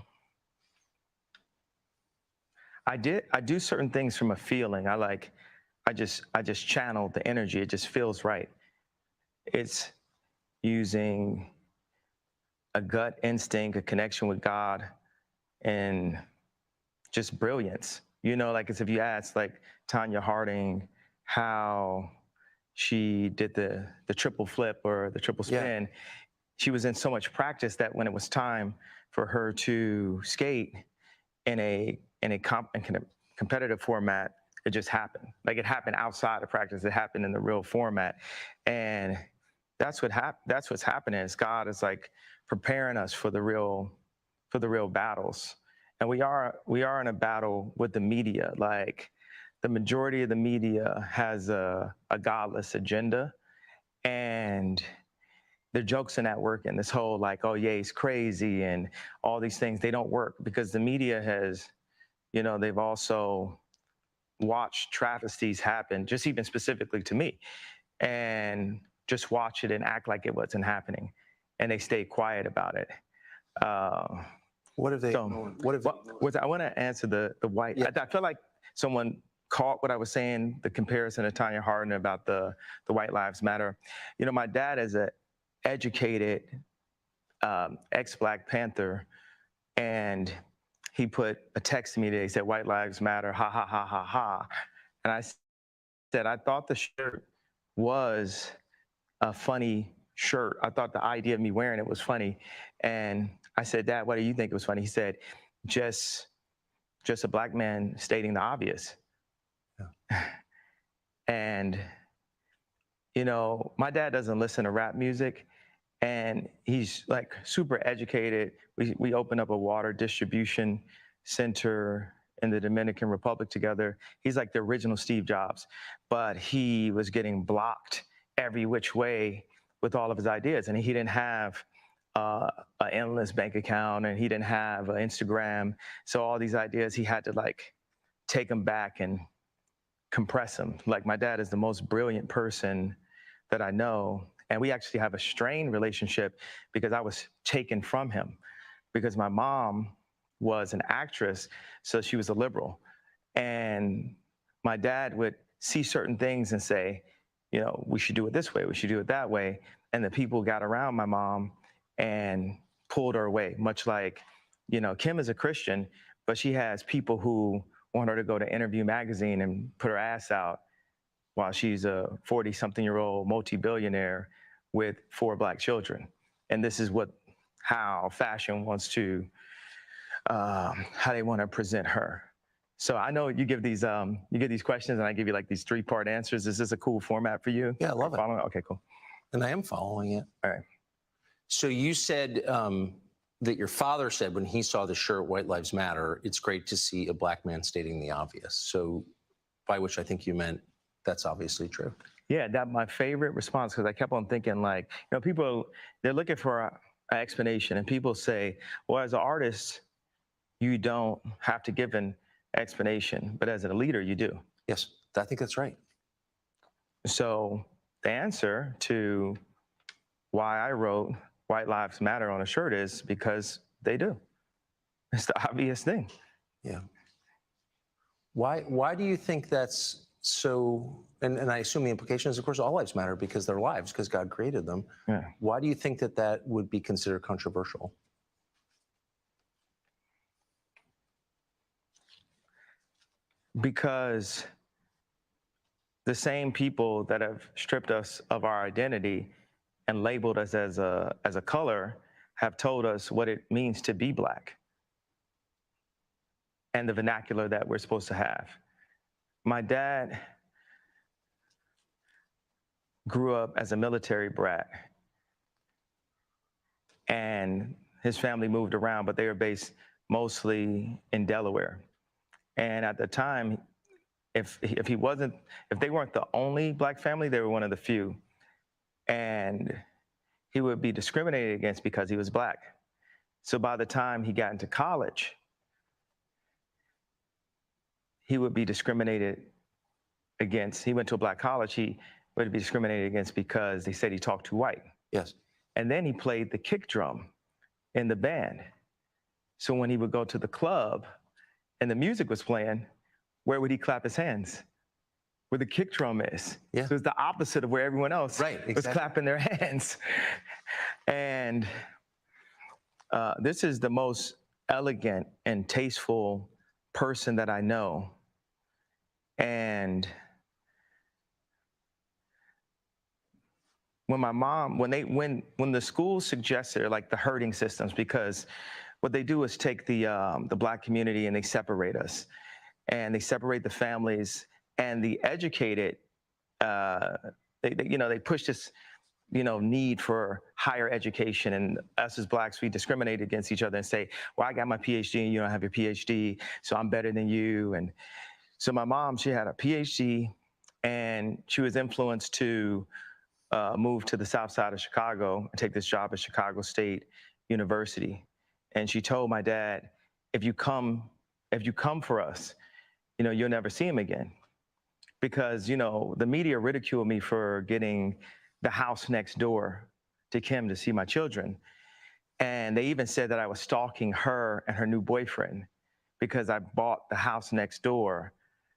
I do certain things from a feeling. I just channel the energy. It just feels right. It's using a gut instinct, a connection with God, and just brilliance. You know, like as if you asked like Tanya Harding how she did the triple flip or the triple spin. She was in so much practice that when it was time for her to skate in a competitive format, it just happened. Like it happened outside of practice. It happened in the real format, and that's what's happening. Is God is like preparing us for the real battles, and we are in a battle with the media. Like the majority of the media has a godless agenda, and the jokes in that work, and this whole like, oh yeah, he's crazy and all these things, they don't work because the media has, you know, they've also watched travesties happen, just even specifically to me, and just watch it and act like it wasn't happening, and they stay quiet about it. What have they? So, I want to answer the white. Yeah. I feel like someone caught what I was saying, the comparison to Tanya Harding about the White Lives Matter. You know, my dad is an educated ex-Black Panther, and he put a text to me today, he said, "White Lives Matter, ha, ha, ha, ha, ha." And I said, I thought the shirt was a funny shirt. I thought the idea of me wearing it was funny. And I said, "Dad, why do you think it was funny?" He said, just a Black man stating the obvious. Yeah. And, you know, my dad doesn't listen to rap music, and he's like super educated. We opened up a water distribution center in the Dominican Republic together. He's like the original Steve Jobs, but he was getting blocked every which way with all of his ideas. And he didn't have an endless bank account, and he didn't have an Instagram. So all these ideas, he had to like take them back and compress them. Like my dad is the most brilliant person that I know. And we actually have a strained relationship because I was taken from him, because my mom was an actress, so she was a liberal. And my dad would see certain things and say, you know, we should do it this way, we should do it that way. And the people got around my mom and pulled her away, much like, you know, Kim is a Christian, but she has people who want her to go to Interview magazine and put her ass out while she's a 40-something-year-old multi-billionaire with 4 Black children. And this is how fashion wants to, how they want to present her. So I know you give these questions, and I give you like these 3-part answers. Is this a cool format for you? Yeah, I love it. Following? Okay, cool. And I am following it. All right. So you said that your father said when he saw the shirt, White Lives Matter, it's great to see a Black man stating the obvious. So by which I think you meant that's obviously true. Yeah, that's my favorite response, because I kept on thinking, like, you know, people, they're looking for an explanation, and people say, well, as an artist, you don't have to give an explanation, but as a leader, you do. Yes, I think that's right. So the answer to why I wrote White Lives Matter on a shirt is because they do. It's the obvious thing. Yeah. Why do you think that's so, and I assume the implication is, of course, all lives matter because they're lives, because God created them. Yeah. Why do you think that would be considered controversial? Because the same people that have stripped us of our identity and labeled us as a color have told us what it means to be Black and the vernacular that we're supposed to have. My dad grew up as a military brat, and his family moved around, but they were based mostly in Delaware. And at the time, if they weren't the only Black family, they were one of the few. And he would be discriminated against because he was Black. So by the time he got into college, he would be discriminated against. He went to a black college. He would be discriminated against because they said he talked too white. Yes. And then he played the kick drum in the band. So when he would go to the club and the music was playing, where would he clap his hands? Where the kick drum is. Yeah. So it's the opposite of where everyone else was clapping their hands. And this is the most elegant and tasteful person that I know. And when my mom, when the school suggested like the herding systems, because what they do is take the black community and they separate us, and they separate the families, and the educated, they push this, need for higher education, and us as blacks, we discriminate against each other and say, well, I got my PhD and you don't have your PhD, so I'm better than you. And so my mom, she had a PhD, and she was influenced to move to the south side of Chicago and take this job at Chicago State University. And she told my dad, if you come for us, you'll never see him again. Because, the media ridiculed me for getting the house next door to Kim to see my children. And they even said that I was stalking her and her new boyfriend because I bought the house next door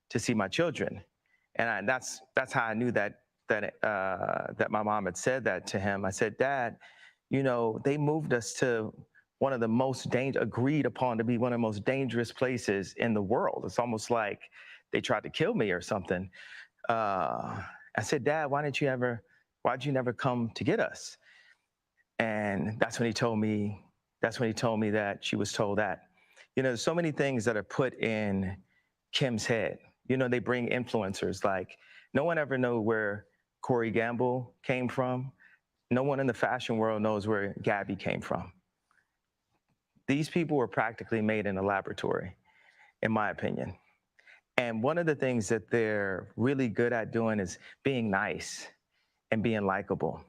to see my children. And that's how I knew that my mom had said that to him. I said, Dad, they moved us to one of the most agreed upon to be one of the most dangerous places in the world. It's almost like they tried to kill me or something. I said, Dad, why'd you never come to get us? And that's when he told me that she was told that. There's so many things that are put in Kim's head. They bring influencers, like no one ever knew where Corey Gamble came from. No one in the fashion world knows where Gabby came from. These people were practically made in a laboratory, in my opinion. And one of the things that they're really good at doing is being nice and being likable.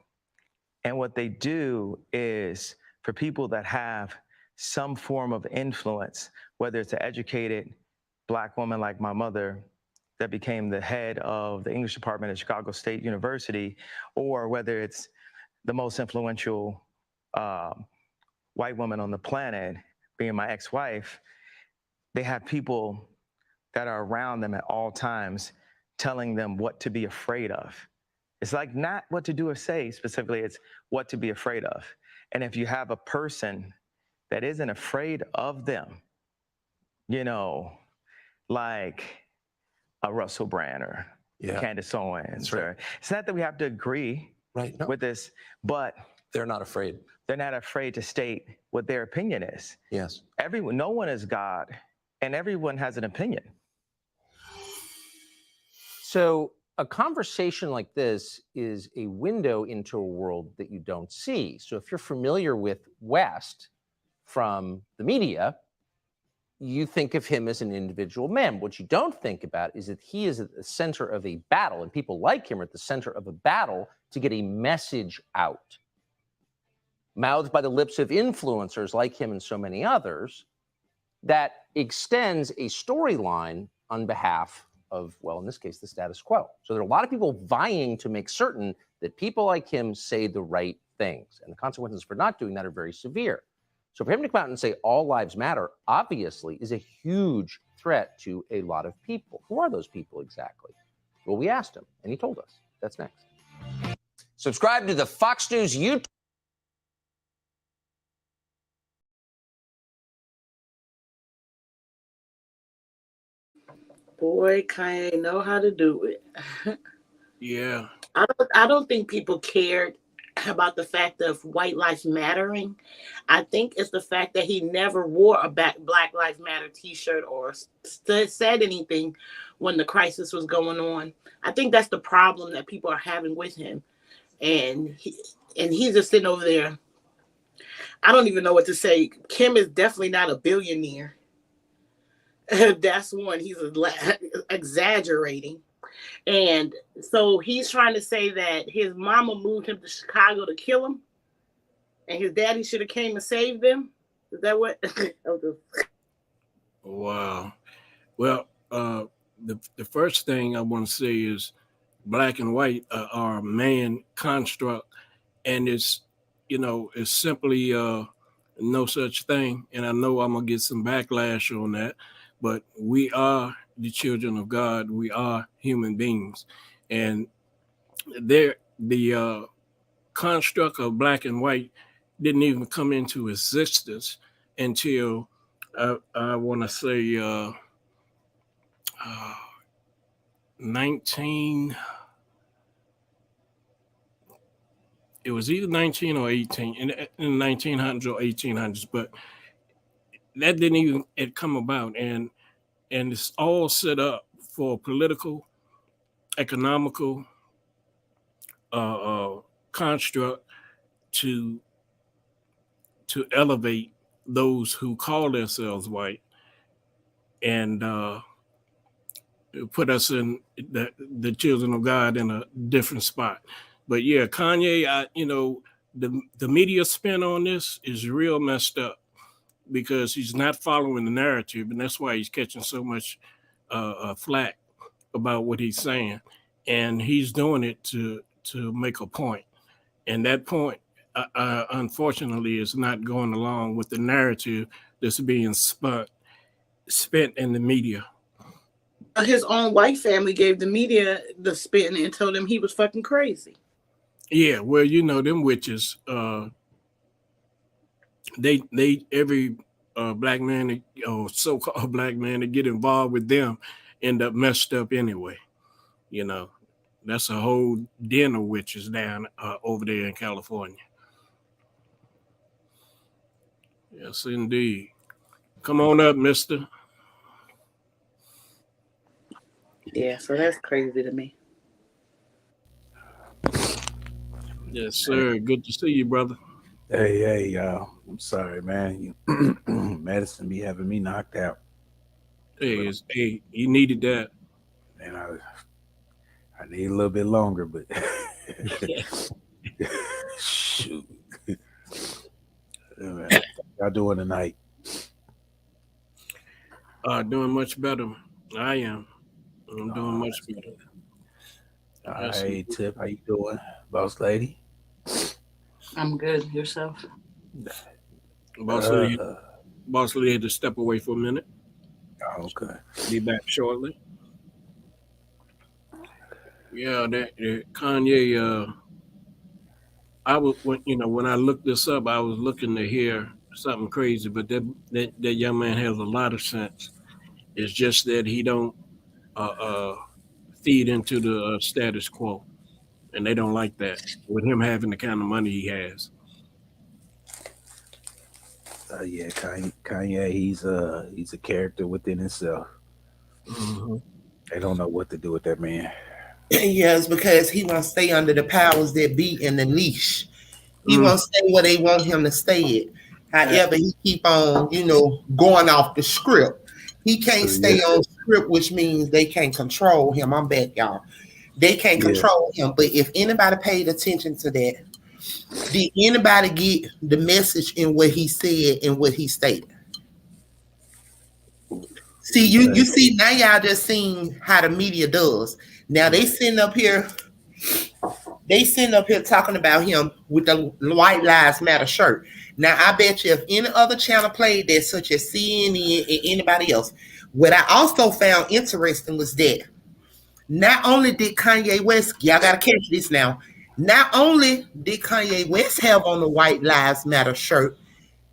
And what they do is, for people that have some form of influence, whether it's an educated Black woman like my mother that became the head of the English department at Chicago State University, or whether it's the most influential white woman on the planet, being my ex-wife, they have people that are around them at all times telling them what to be afraid of. It's like not what to do or say specifically, it's what to be afraid of. And if you have a person that isn't afraid of them, like a Russell Brand or Candace Owens, right. It's not that we have to agree with this, but they're not afraid. They're not afraid to state what their opinion is. Yes. No one is God, and everyone has an opinion. So a conversation like this is a window into a world that you don't see. So if you're familiar with West from the media, you think of him as an individual man. What you don't think about is that he is at the center of a battle, and people like him are at the center of a battle to get a message out, mouthed by the lips of influencers like him and so many others, that extends a storyline on behalf of, well, in this case, the status quo. So there are a lot of people vying to make certain that people like him say the right things, and the consequences for not doing that are very severe. So for him to come out and say all lives matter, obviously, is a huge threat to a lot of people. Who are those people exactly? Well, we asked him, and he told us. That's next. Subscribe to the Fox News YouTube. Boy, Kanyae know how to do it. Yeah. I don't think people cared about the fact of white lives mattering. I think it's the fact that he never wore a Black Lives Matter t-shirt or said anything when the crisis was going on. I think that's the problem that people are having with him. And he's just sitting over there. I don't even know what to say. Kim is definitely not a billionaire. That's one. He's exaggerating. And so he's trying to say that his mama moved him to Chicago to kill him, and his daddy should have came and saved them. Is that what? Wow. Well, the first thing I want to say is black and white are a man construct, and it's simply no such thing. And I know I'm gonna get some backlash on that, but we are the children of God. We are human beings, and the construct of black and white didn't even come into existence until I want to say uh, 19. It was either 19 or 18 in the 1900s or 1800s, but that didn't even it come about, and it's all set up for political, economical construct to elevate those who call themselves white and put us in the children of God in a different spot. But yeah, Kanye, the media spin on this is real messed up because he's not following the narrative, and that's why he's catching so much flack about what he's saying, and he's doing it to make a point, and that point, unfortunately, is not going along with the narrative that's being spent in the media. His own white family gave the media the spin and told him he was fucking crazy. Yeah, well, them witches. They every black man or so-called black man that get involved with them end up messed up anyway. That's a whole den of witches down over there in California. Yes, indeed. Come on up, mister. Yeah, so that's crazy to me. Yes, sir. Good to see you, brother. Hey, y'all. I'm sorry, man. Medicine be having me knocked out. Hey, you needed that. And I need a little bit longer, but shoot. Man, y'all doing tonight? Doing much better. I am. I'm doing much better. Hey, Tip, how you doing, boss lady? I'm good. Yourself? Boss lady had to step away for a minute. Okay. Be back shortly. Yeah, that Kanye. When I looked this up, I was looking to hear something crazy, but that young man has a lot of sense. It's just that he don't feed into the status quo, and they don't like that with him having the kind of money he has. Yeah, Kanye, he's a character within himself. Mm-hmm. They don't know what to do with that man. Yes, because he won't stay under the powers that be in the niche. He won't stay where they want him to stay at. However, he keep on, going off the script. He can't stay on script, which means they can't control him. I'm back, y'all. They can't control him. But if anybody paid attention to that, did anybody get the message in what he said and what he stated? See, you see, now y'all just seen how the media does. Now they sitting up here talking about him with the White Lives Matter shirt. Now I bet you if any other channel played that, such as CNN and anybody else, what I also found interesting was that not only did Kanye West, y'all gotta catch this now, not only did Kanye West have on the White Lives Matter shirt,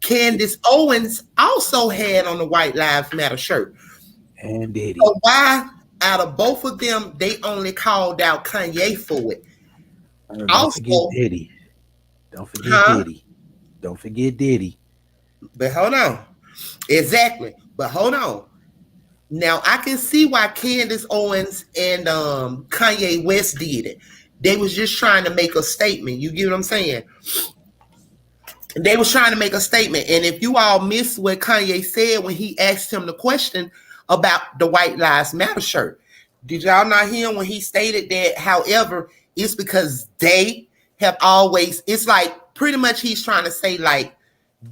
Candace Owens also had on the White Lives Matter shirt. And Diddy. So why, out of both of them, they only called out Kanye for it? Don't forget Diddy. Don't forget Diddy. Don't forget Diddy. But hold on. Exactly. But hold on. Now I can see why Candace Owens and Kanye West did it. They was just trying to make a statement. You get what I'm saying? They was trying to make a statement. And if you all missed what Kanye said when he asked him the question about the White Lives Matter shirt, did y'all not hear him when he stated that, however, it's because they have always, it's like pretty much he's trying to say like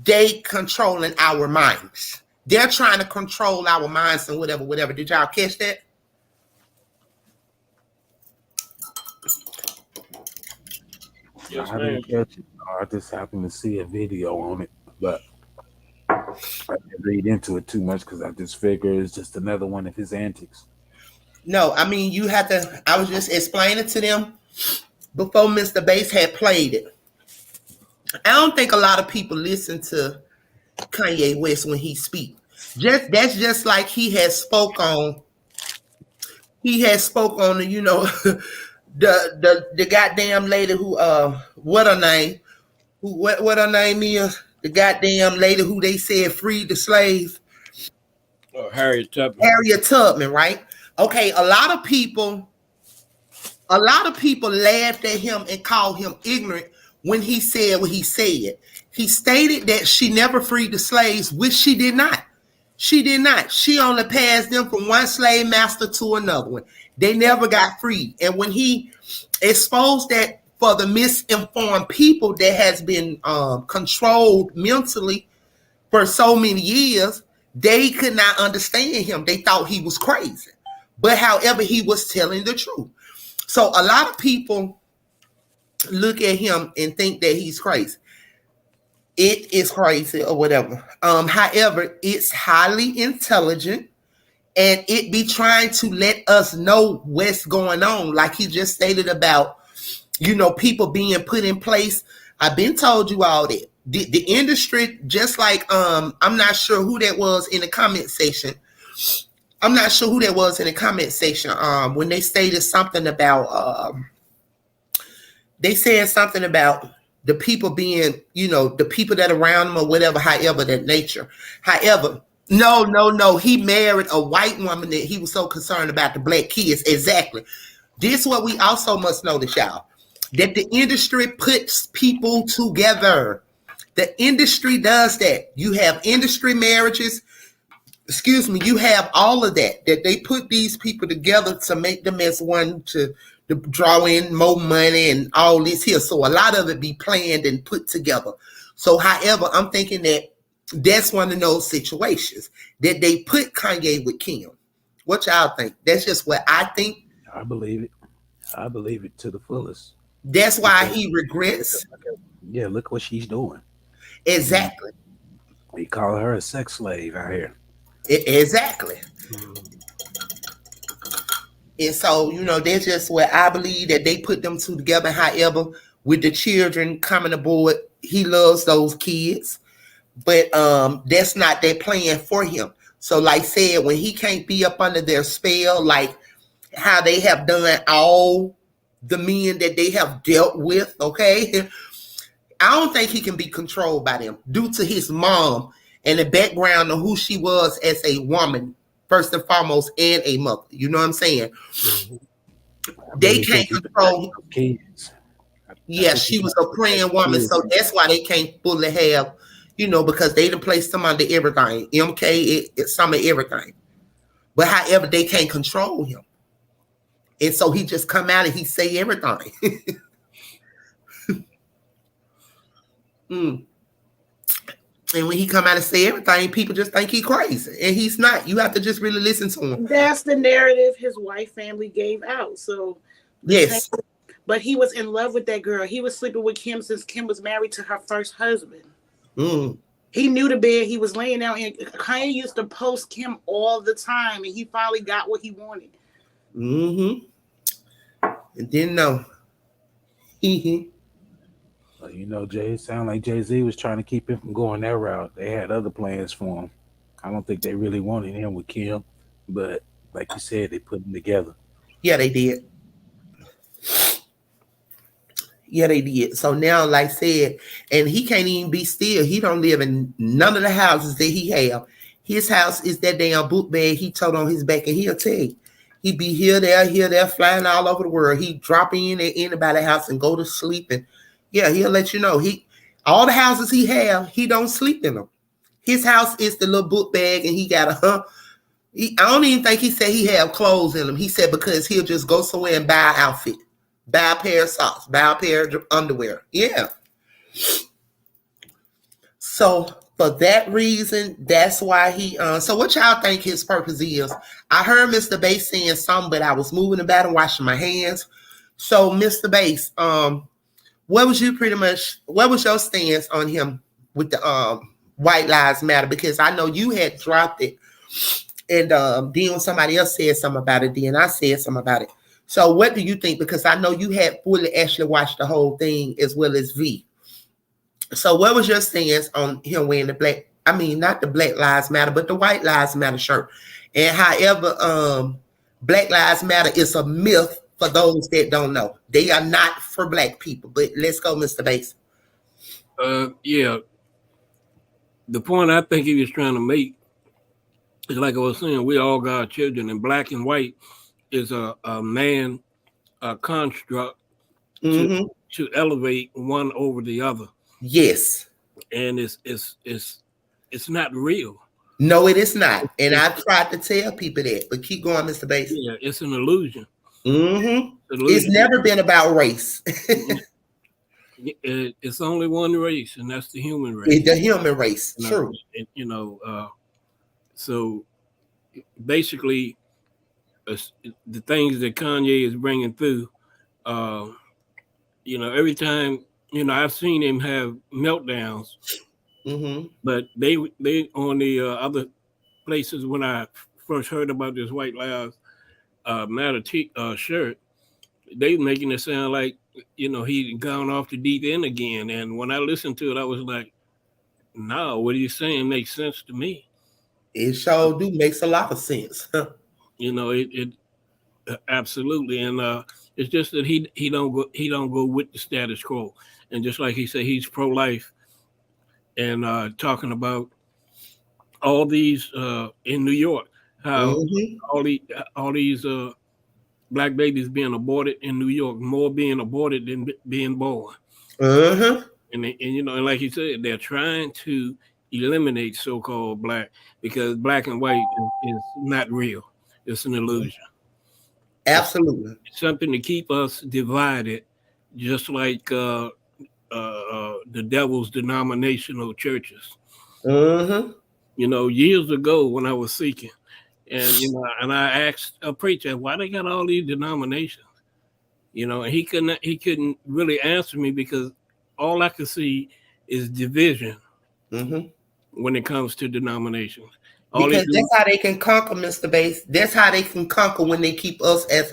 they controlling our minds. they're trying to control our minds and whatever. Did y'all catch that? Yes, I ma'am. didn't catch it. I just happened to see a video on it, but I didn't read into it too much because I just figure it's just another one of his antics. No, I mean, you have to, I was just explaining to them before Mr. Bass had played it. I don't think a lot of people listen to Kanye West when he speaks. That's just like he has spoke on the, you know, the goddamn lady who what her name? What her name is? The goddamn lady who they said freed the slaves. Harriet Tubman. Harriet Tubman, right? Okay, a lot of people laughed at him and called him ignorant when he said what he said. He stated that she never freed the slaves, which she did not. She did not. She only passed them from one slave master to another one. They never got freed. And when he exposed that for the misinformed people that has been controlled mentally for so many years, they could not understand him. They thought he was crazy. But however, he was telling the truth. So a lot of people look at him and think that he's crazy. It is crazy or whatever. However, it's highly intelligent and it be trying to let us know what's going on. Like he just stated about, you know, people being put in place. I've been told you all that. The industry, just like I'm not sure who that was in the comment section. I'm not sure who that was in the comment section when they stated something about they said something about the people being, you know, the people that are around him or whatever, however, that nature. However, no. He married a white woman that he was so concerned about the black kids. Exactly. This is what we also must notice, y'all, that the industry puts people together. The industry does that. You have industry marriages. Excuse me, you have all of that they put these people together to make them as one to draw in more money and all this here. So a lot of it be planned and put together. So however, I'm thinking that that's one of those situations that they put Kanye with Kim. What y'all think? That's just what I think. I believe it. I believe it to the fullest. That's why he regrets. Yeah, look what she's doing. Exactly. We call her a sex slave out here. Exactly. And so, you know, that's just where I believe that they put them two together. However, with the children coming aboard, he loves those kids, but that's not their plan for him. So, like I said, when he can't be up under their spell, like how they have done all the men that they have dealt with, okay, I don't think he can be controlled by them due to his mom and the background of who she was as a woman, first and foremost, and a mother. You know what I'm saying? They can't control kids. Yeah, she was a praying woman, so that's why they can't fully have, you know, because they done placed them under everything. MK, it's some of everything. But however, they can't control him. And so he just come out and he say everything. And when he come out and say everything, people just think he's crazy. And he's not. You have to just really listen to him. That's the narrative his wife family gave out. So yes. But he was in love with that girl. He was sleeping with Kim since Kim was married to her first husband. He knew the bed he was laying down in. Kanye used to post Kim all the time, and he finally got what he wanted. And didn't know. Well, you know, Jay, it sounded like Jay-Z was trying to keep him from going that route. They had other plans for him. I don't think they really wanted him with Kim, but like you said, they put him together. Yeah, they did. Yeah, they did. So now, like I said, and he can't even be still. He don't live in none of the houses that he have. His house is that damn book bag he tote on his back, and he'll tell you. He be here, there, flying all over the world. He drop in at anybody's house and go to sleep. And yeah, he'll let you know. All the houses he have, he don't sleep in them. His house is the little book bag, and he got I don't even think he said he have clothes in them. He said because he'll just go somewhere and buy an outfit. Buy a pair of socks, buy a pair of underwear. Yeah. So For that reason, that's why he. So, what y'all think his purpose is? I heard Mr. Bass saying something, but I was moving about and washing my hands. So, Mr. Bass, what was you pretty much? What was your stance on him with the White Lives Matter? Because I know you had dropped it, and then somebody else said something about it. Then I said something about it. So, what do you think? Because I know you had fully actually watched the whole thing as well as V. So what was your stance on him wearing the black, I mean, not the Black Lives Matter, but the White Lives Matter shirt? And however, Black Lives Matter is a myth for those that don't know. They are not for black people. But let's go, Mr. Bass. Yeah, the point I think he was trying to make is like I was saying, we all got children, and black and white is a man construct Mm-hmm. to elevate one over the other, Yes. and it's not real. No, it is not. And I tried to tell people that, but keep going, Mr. Bass. Yeah, it's an illusion. Mm-hmm. Illusion. It's never been about race. It's only one race, and that's the human race. The human race. You know, True. So basically, the things that Kanyae is bringing through, every time, I've seen him have meltdowns, Mm-hmm. but they on the other places when I first heard about this White Lives Matter shirt, they making it sound like he'd gone off the deep end again. And when I listened to it, I was like, no, what he's saying makes sense to me. It sure do makes a lot of sense. It absolutely, and it's just that he don't go with the status quo. And just like he said, he's pro-life, and talking about all these in New York, how Mm-hmm. all these black babies being aborted in New York, more being aborted than being born. Uh-huh. And like you said, they're trying to eliminate so-called black, because black and white is not real. It's an illusion. Absolutely. It's something to keep us divided, just like the devil's denominational churches. Uh-huh. Years ago when I was seeking, and I asked a preacher why they got all these denominations, and he couldn't really answer me, because all I could see is division Mm-hmm. when it comes to denominations. Because that's how they can conquer, Mr. Bass. That's how they can conquer, when they keep us as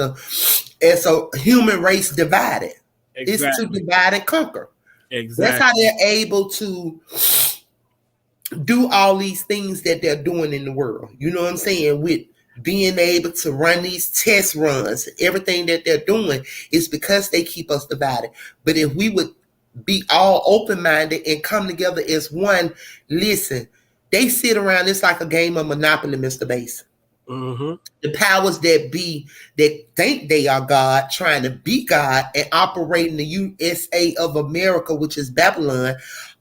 a human race divided. Exactly. It's to divide and conquer. Exactly. That's how they're able to do all these things that they're doing in the world. You know what I'm saying? With being able to run these test runs, everything that they're doing is because they keep us divided. But if we would be all open-minded and come together as one, listen, they sit around, it's like a game of Monopoly, Mr. Bass. Mm-hmm. The powers that be that think they are God, trying to be God and operating the USA of America, which is Babylon,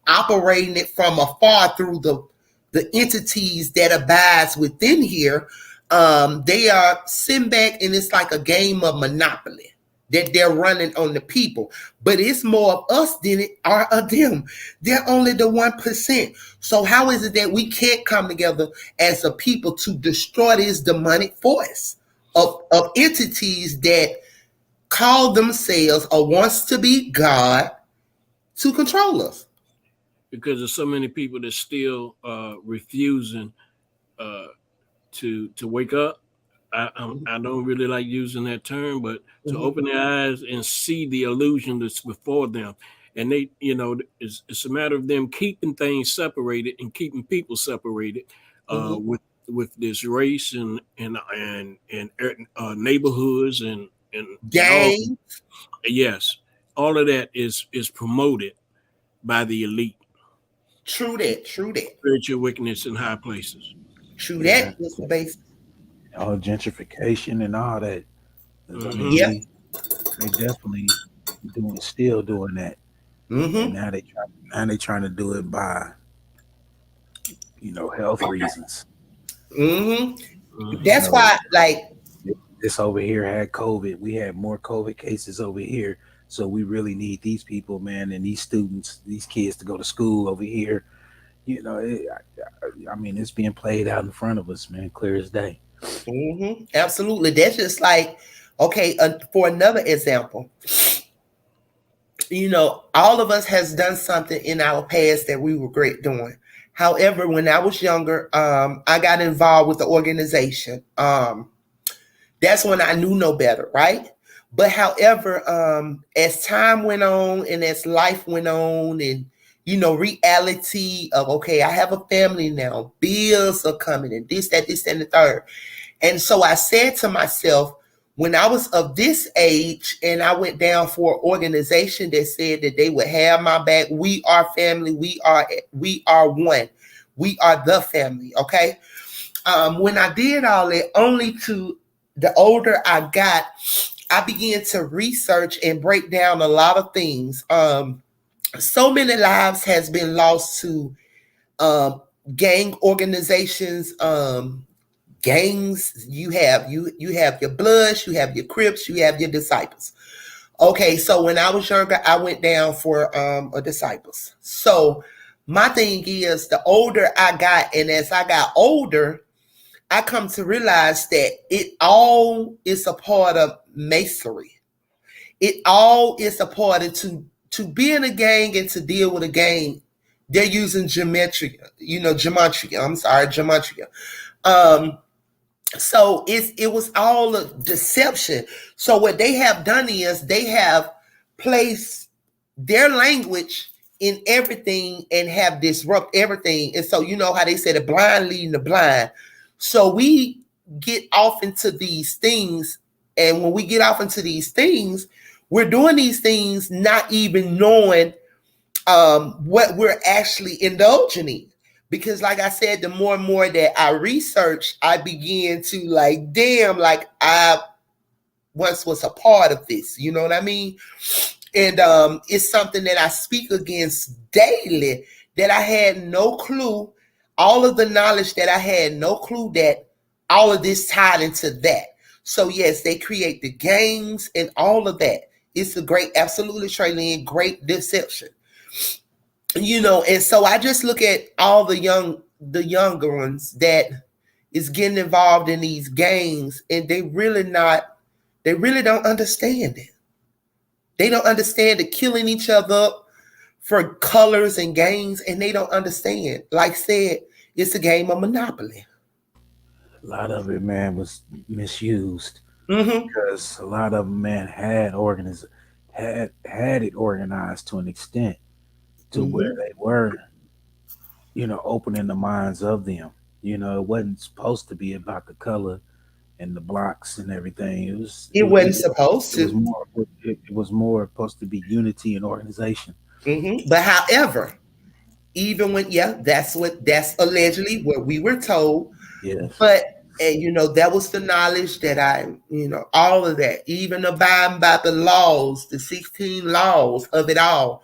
operating it from afar through the entities that abides within here. They are sitting back, and it's like a game of Monopoly that they're running on the people. But it's more of us than it are of them. They're only the 1%. So how is it that we can't come together as a people to destroy this demonic force of entities that call themselves or wants to be God to control us? Because there's so many people that still refusing to wake up. I don't really like using that term, but to open their eyes and see the illusion that's before them. And they, it's a matter of them keeping things separated and keeping people separated with this race and neighborhoods and gangs. Yes, all of that is promoted by the elite. True that. Spiritual wickedness in high places. True that, Mr. Bass. All gentrification and all that. Mm-hmm. I mean, they definitely still doing that. Mm-hmm. And now they trying to do it by health reasons. Mm-hmm. That's why, like, this over here had COVID. We had more COVID cases over here. So we really need these people, man, and these students, these kids to go to school over here, you know, I mean, it's being played out in front of us, man, clear as day. Absolutely. That's just like, okay, for another example, all of us has done something in our past that we regret doing. However, when I was younger, I got involved with the organization. That's when I knew no better, right? But however, as time went on and as life went on, and reality of, okay, I have a family now, bills are coming, and this, and the third. And so I said to myself, when I was of this age and I went down for an organization that said that they would have my back, we are family, we are one, we are the family, okay? When I did all that, only to the older I got, I began to research and break down a lot of things. So many lives has been lost to gang organizations, gangs. You have your Bloods, you have your Crips, you have your Disciples. Okay, so when I was younger, I went down for a Disciples. So my thing is, the older I got, and as I got older, I come to realize that it all is a part of masonry. It all is a part of to be in a gang and to deal with a gang. They're using gematria. I'm sorry, gematria. So it was all a deception. So what they have done is they have placed their language in everything and have disrupt everything. And so you know how they say the blind leading the blind. So we get off into these things, and when we get off into these things, we're doing these things not even knowing what we're actually indulging in. Because like I said, the more and more that I research, I begin to like, damn, like I once was a part of this. You know what I mean? And it's something that I speak against daily, that I had no clue. All of the knowledge that I had no clue that all of this tied into that. So yes, they create the gangs and all of that. It's a great, absolutely, Traylene, great deception. And so I just look at all the younger ones that is getting involved in these gangs, and they really don't understand it. They don't understand the killing each other up for colors and games, and they don't understand. Like I said, it's a game of Monopoly. A lot of it, man, was misused Mm-hmm. because a lot of them, man, had it organized to an extent to where Mm-hmm. they were, opening the minds of them. It wasn't supposed to be about the color and the blocks and everything. It was It wasn't supposed it was to. more it was more supposed to be unity and organization. Mm-hmm. But however, even when, yeah, that's allegedly what we were told. Yes. But and that was the knowledge that all of that, even abiding by the laws, the 16 laws of it all.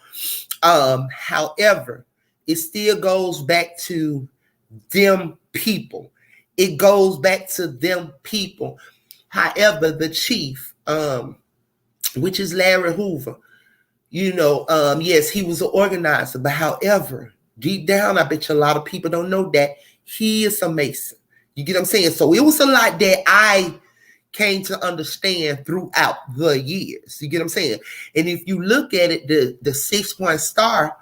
However, it still goes back to them people. It goes back to them people. However, the chief, which is Larry Hoover, yes, he was an organizer, but however, deep down, I bet you a lot of people don't know that he is a Mason. You get what I'm saying? So it was a lot that I came to understand throughout the years. You get what I'm saying? And if you look at it, the 6-point star,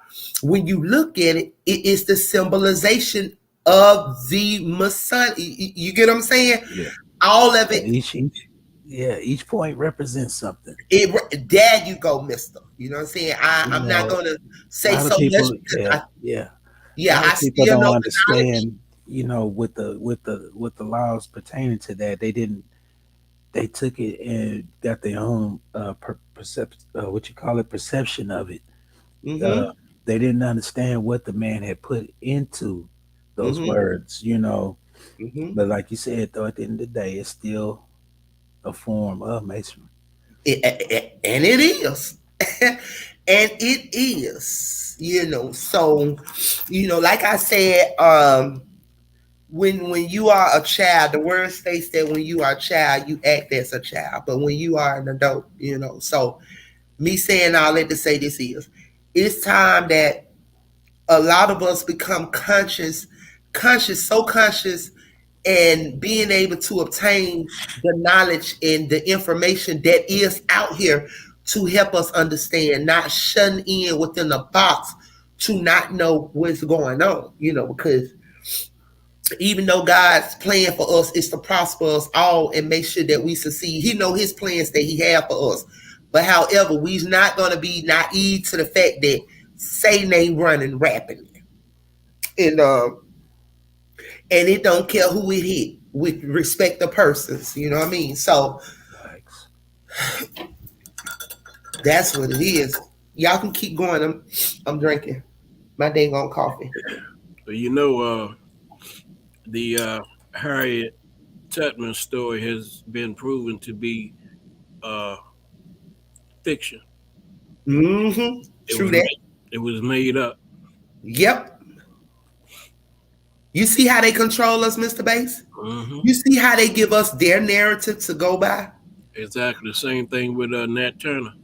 when you look at it, it is the symbolization of the Messiah. You get what I'm saying? Yeah. All of Yeah, it. each point represents something. There you go, Mister. You know what I'm saying? You I'm not know, gonna a say lot of so much people, because yeah. A yeah, lot I of people still don't know the knowledge. understand, with the laws pertaining to that. They took it and got their own what you call it, perception of it. Mm-hmm. Uh, they didn't understand what the man had put into those Mm-hmm. words. Mm-hmm. But like you said, though, at the end of the day, it's still a form of masonry. And it is. And it is, so like I said, when you are a child, the word states that when you are a child, you act as a child, but when you are an adult, so me saying all that to say this is, it's time that a lot of us become so conscious, and being able to obtain the knowledge and the information that is out here to help us understand, not shutting in within a box to not know what's going on, because even though God's plan for us is to prosper us all and make sure that we succeed, He know His plans that He have for us. But however, we's not going to be naive to the fact that Satan ain't running rapidly. And it don't care who it hit with respect to persons, you know what I mean? So that's what it is. Y'all can keep going. I'm drinking my dang on coffee. The Harriet Tubman story has been proven to be fiction. Mm-hmm. True that. It was made up. Yep. You see how they control us, Mr. Bass? Mm-hmm. You see how they give us their narrative to go by? Exactly. The same thing with Nat Turner.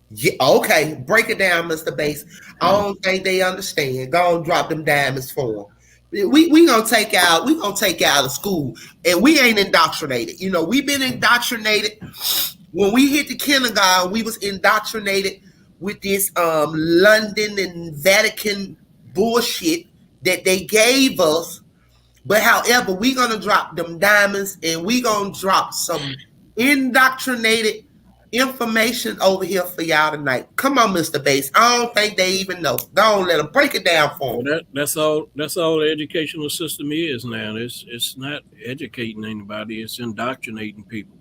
Yeah, okay. Break it down, Mr. Bass. I don't think they understand. Go and drop them diamonds for them. We gonna take out of school, and we ain't indoctrinated. We've been indoctrinated. When we hit the kindergarten, we was indoctrinated with this London and Vatican bullshit that they gave us. But however, we gonna drop them diamonds, and we gonna drop some indoctrinated information over here for y'all tonight. Come on, Mr. Bass. I don't think they even know. Don't let them break it down for them. That's all the educational system is now. It's not educating anybody. It's indoctrinating people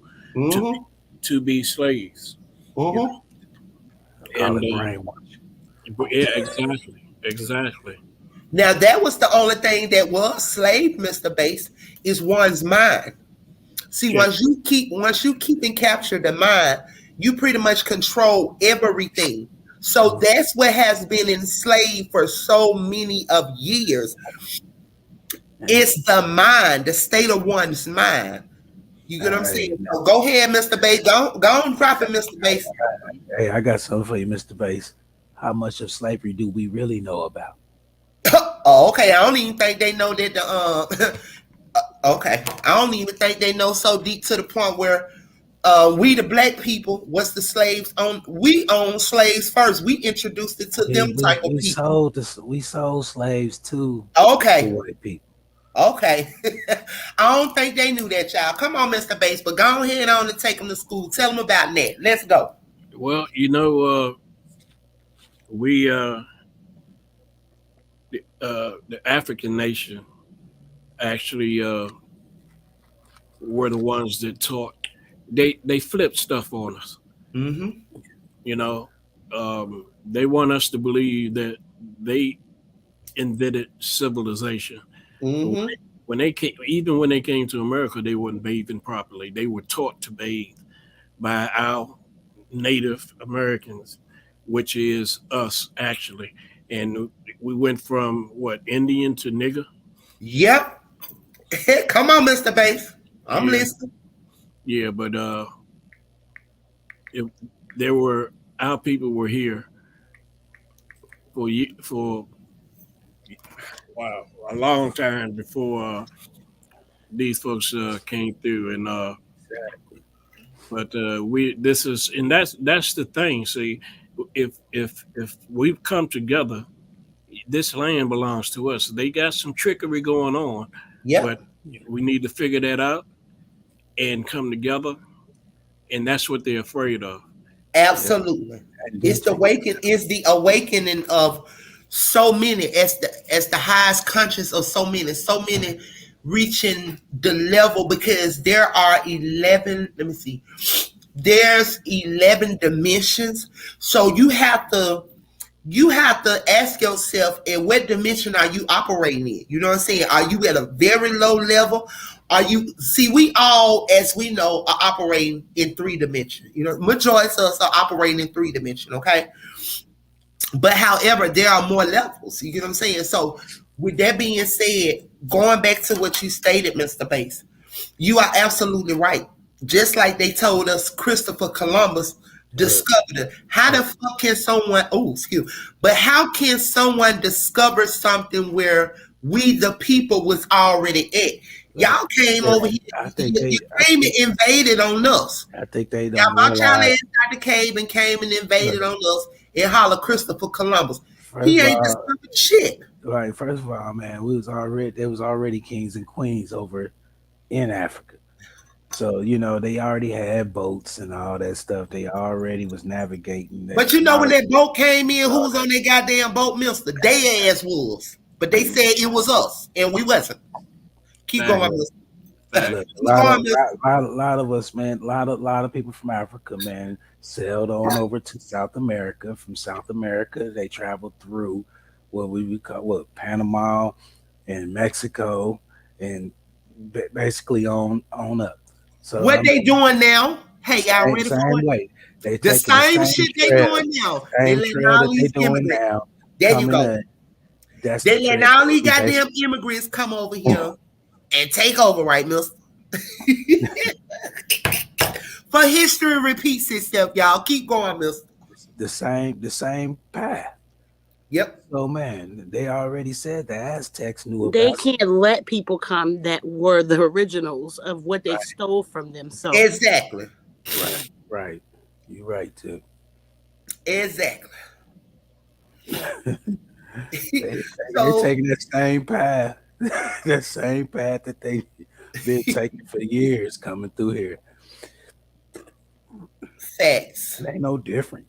to be slaves. Mm-hmm. And brainwash. Yeah, exactly. Now that was the only thing that was slave, Mr. Bass, is one's mind. See, once you keep and capture the mind, you pretty much control everything. So that's what has been enslaved for so many of years. It's the mind, the state of one's mind. You get what I'm saying? So go ahead, Mr. Bass. Go on, drop it, Mr. Bass. Hey, I got something for you, Mr. Bass. How much of slavery do we really know about? Oh, okay. I don't even think they know that okay. I don't even think they know so deep to the point where we the black people was the slaves on. We owned slaves first. We introduced it to them type of people. We sold slaves to white people. Okay. I don't think they knew that, child. Come on, Mr. Bass, but go ahead on and take them to school. Tell them about that. Let's go. Well, the African nation actually were the ones that taught. They flipped stuff on us. Mm-hmm. They want us to believe that they invented civilization. Mm-hmm. When they came to America, they weren't bathing properly. They were taught to bathe by our Native Americans, which is us actually. And we went from Indian to nigger? Yep. Come on, Mr. Bass. I'm listening. Yeah, but our people were here for a long time before these folks came through, and that's the thing. See, if we come together, this land belongs to us. They got some trickery going on, but we need to figure that out and come together, and that's what they're afraid of. Absolutely. It's the awakening of so many, as the highest conscious of so many reaching the level, because there are 11, there's 11 dimensions. So you have to ask yourself, in what dimension are you operating in? You know what I'm saying? Are you at a very low level? We all, as we know, are operating in 3 dimensions. Majority of us are operating in 3 dimensions, okay? But however, there are more levels. You get what I'm saying? So with that being said, going back to what you stated, Mr. Bass, you are absolutely right. Just like they told us Christopher Columbus discovered it. How the fuck can someone? Oh, excuse me. But how can someone discover something where we, the people, was already at? Y'all came over here. I think You came and invaded on us. I think they Y'all don't brought y'all realize. inside the cave and came and invaded on us and holler Christopher Columbus. First He of ain't all, discovered shit. right. First of all, man, there was already kings and queens over in Africa. So, they already had boats and all that stuff. They already was navigating that. But you know when that boat came in, who was on that goddamn boat, mister? They ass was. But they said it was us, and we wasn't. Keep going, mister. Look, a lot of us, man, a lot of people from Africa, man, sailed on over to South America. From South America, they traveled through what we would call Panama and Mexico, and basically on up. So What they doing now? Hey, y'all ready for same it? way. They The taking the same same shit they trail, doing now. They same letting trail all that they these doing immigrants. now. There you coming go. up. That's They the letting trail. all these We goddamn immigrants come over here and take over, right, mister? For history repeats itself, y'all. Keep going, mister. the same path. Yep. So man, they already said the Aztecs knew They about can't let people come that were the originals of what they stole from them. So Exactly. it. Right. You're right too. Exactly. They So taking that same path, that same path that they been taking for years coming through here. facts. It ain't no different,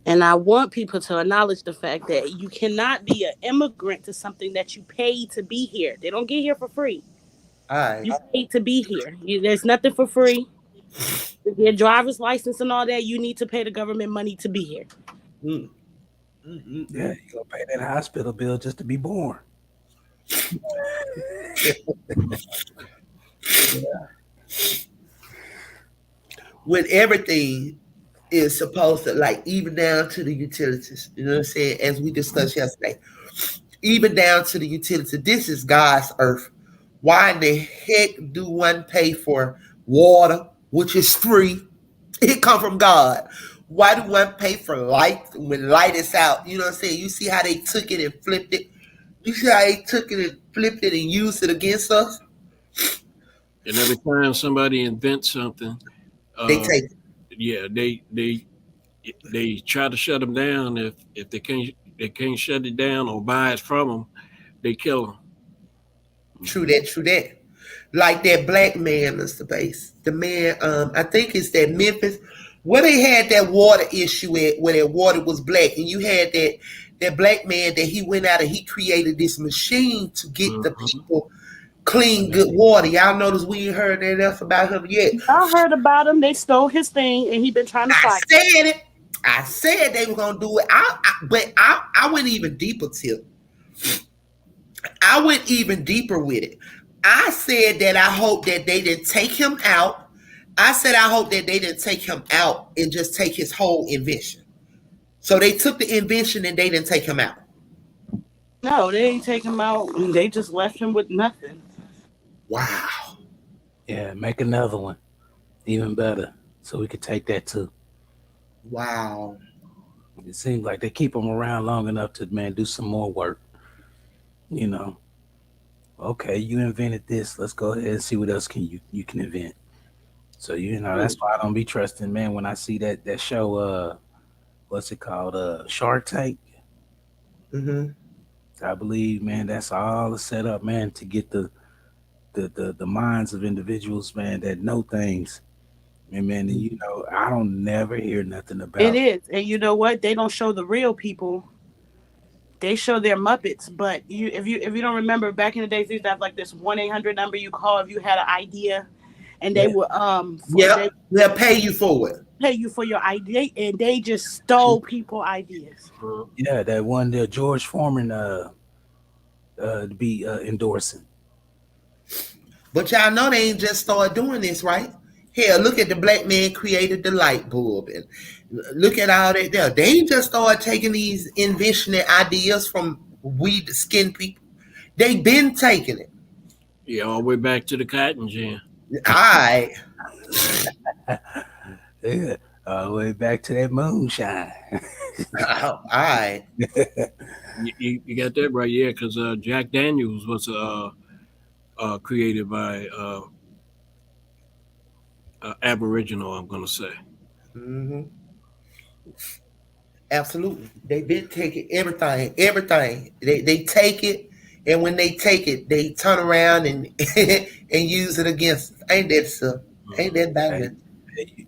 and I want people to acknowledge the fact that you cannot be an immigrant to something that you paid to be here. They don't get here for free. All right. You paid to be here. There's nothing for free. Your driver's license and all that, you need to pay the government money to be here. Mm. Yeah, you gonna pay that hospital bill just to be born. When everything is supposed to, like, even down to the utilities, you know what I'm saying? As we discussed yesterday, even down to the utilities. This is God's earth. Why in the heck do one pay for water, which is free? It come from God. Why do one pay for light when light is out? You know what I'm saying? You see how they took it and flipped it? You see how they took it and flipped it and used it against us? And every time somebody invents something, They take it. yeah, they try to shut them down. If they can't shut it down or buy it from them, they kill them. True that, true that. Like that black man, Mr. Base. The man, I think it's that Memphis, where they had that water issue at, where that water was black, and you had that black man that he went out and he created this machine to get the people clean, good water. Y'all notice we ain't heard that else about him yet. I heard about him. They stole his thing, and he been trying to I fight. said it. I said they were gonna do it. But I went even deeper, Tip. I went even deeper with it. I said that I hope that they didn't take him out. I said I hope that they didn't take him out and just take his whole invention. So they took the invention and they didn't take him out. No, they ain't take him out. They just left him with nothing. Wow. Yeah, make another one, even better, so we could take that too. Wow. It seems like they keep them around long enough to do some more work. Okay, you invented this. Let's go ahead and see what else you can invent. So that's why I don't be trusting, man. When I see that show, what's it called, Shark Tank. Mm-hmm. I believe, man, that's all set up, man, to get the minds of individuals, man, that know things. And man, I don't never hear nothing about it. Is, and you know what? They don't show the real people. They show their Muppets, but if you don't remember, back in the days, they used to have like this 1-800 number you call if you had an idea, and they would they'll pay you for it. Pay you for your idea, and they just stole people ideas. Yeah, that one there, George Foreman, to be endorsing. But y'all know they ain't just started doing this, right? Hell, look at the black man created the light bulb, and look at all that there. They ain't just started taking these invention ideas from we the skin people. They been taking it. Yeah, all the way back to the cotton gin. All right. Yeah, All the way back to that moonshine. Oh, all right. You got that right, yeah, because Jack Daniels was created by Aboriginal, I'm going to say. Mm-hmm. Absolutely. They been taking everything. They take it, and when they take it, they turn around and and use it against us. Ain't that so? Ain't that Hey,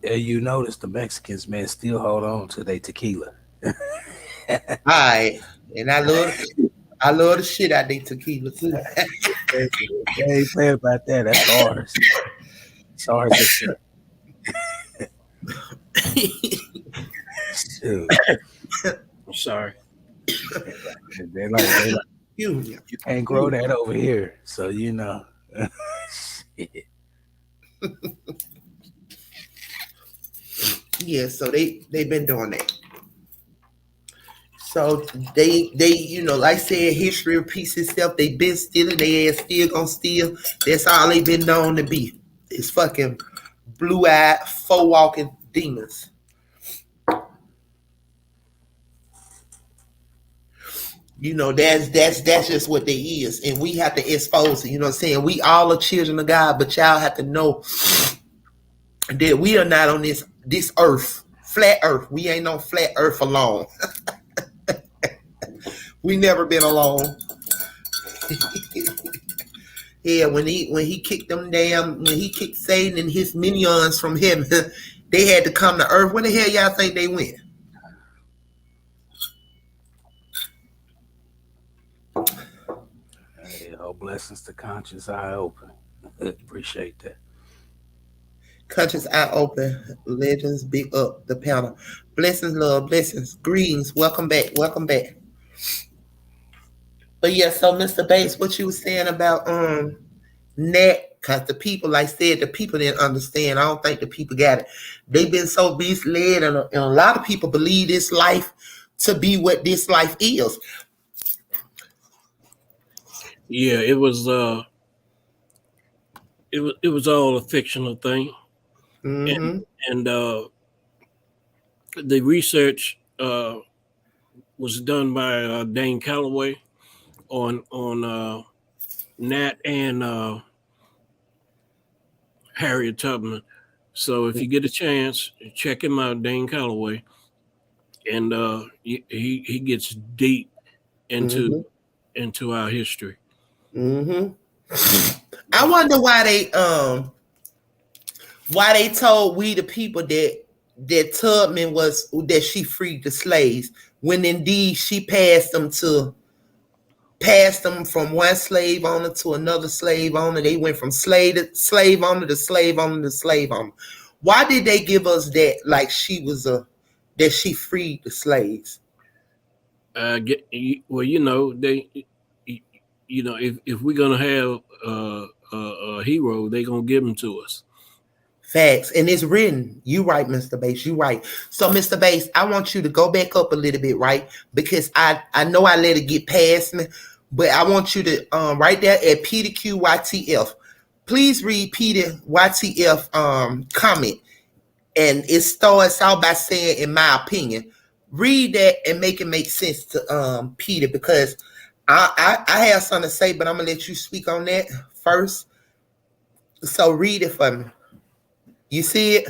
bad? you notice the Mexicans, man, still hold on to their tequila. All right. And I love the shit out of they tequila too. They ain't playing about that. That's ours. It's ours to sell. Shoot. I'm sorry. They like You. you can't grow that over here. So you know. Shit. Yeah, so they been doing that. So they like I said, history repeats itself. They been stealing, they ass still gonna steal. That's all they been known to be. It's fucking blue-eyed, four-walking demons. That's just what they is. And we have to expose it. You know what I'm saying? We all are children of God, but y'all have to know that we are not on this earth, flat earth. We ain't on flat earth alone. We never been alone. Yeah, when he kicked them damn, when he kicked Satan and his minions from heaven, they had to come to earth. Where the hell y'all think they went? Hey, all blessings to conscious eye open. Appreciate that. Conscious eye open. Legends, big up the panel. Blessings, love, blessings, greetings. Welcome back, welcome back. But yeah, so Mr. Bates, what you was saying about net, because the people, like I said, the people didn't understand. I don't think the people got it. They've been so misled, and a lot of people believe this life to be what this life is. Yeah, it was all a fictional thing, Mm-hmm. and the research was done by Dane Calloway on Nat and Harriet Tubman. So if you get a chance, check him out, Dane Calloway, and he gets deep Mm-hmm. into our history. Mm-hmm. I wonder why they told we the people that Tubman was that she freed the slaves when indeed she passed them from one slave owner to another slave owner. They went from slave owner to slave owner to slave owner. Why did they give us that like she was that she freed the slaves? Well, if we're gonna have a hero, they're gonna give him to us. Facts. And it's written. You right, Mr. Bass. You right. So, Mr. Bass, I want you to go back up a little bit, right? Because I know I let it get past me, but I want you to right there at PTQYTF. Please read Peter YTF comment. And it starts out by saying, in my opinion, read that and make it make sense to Peter, because I have something to say, but I'm gonna let you speak on that first. So read it for me. You see it?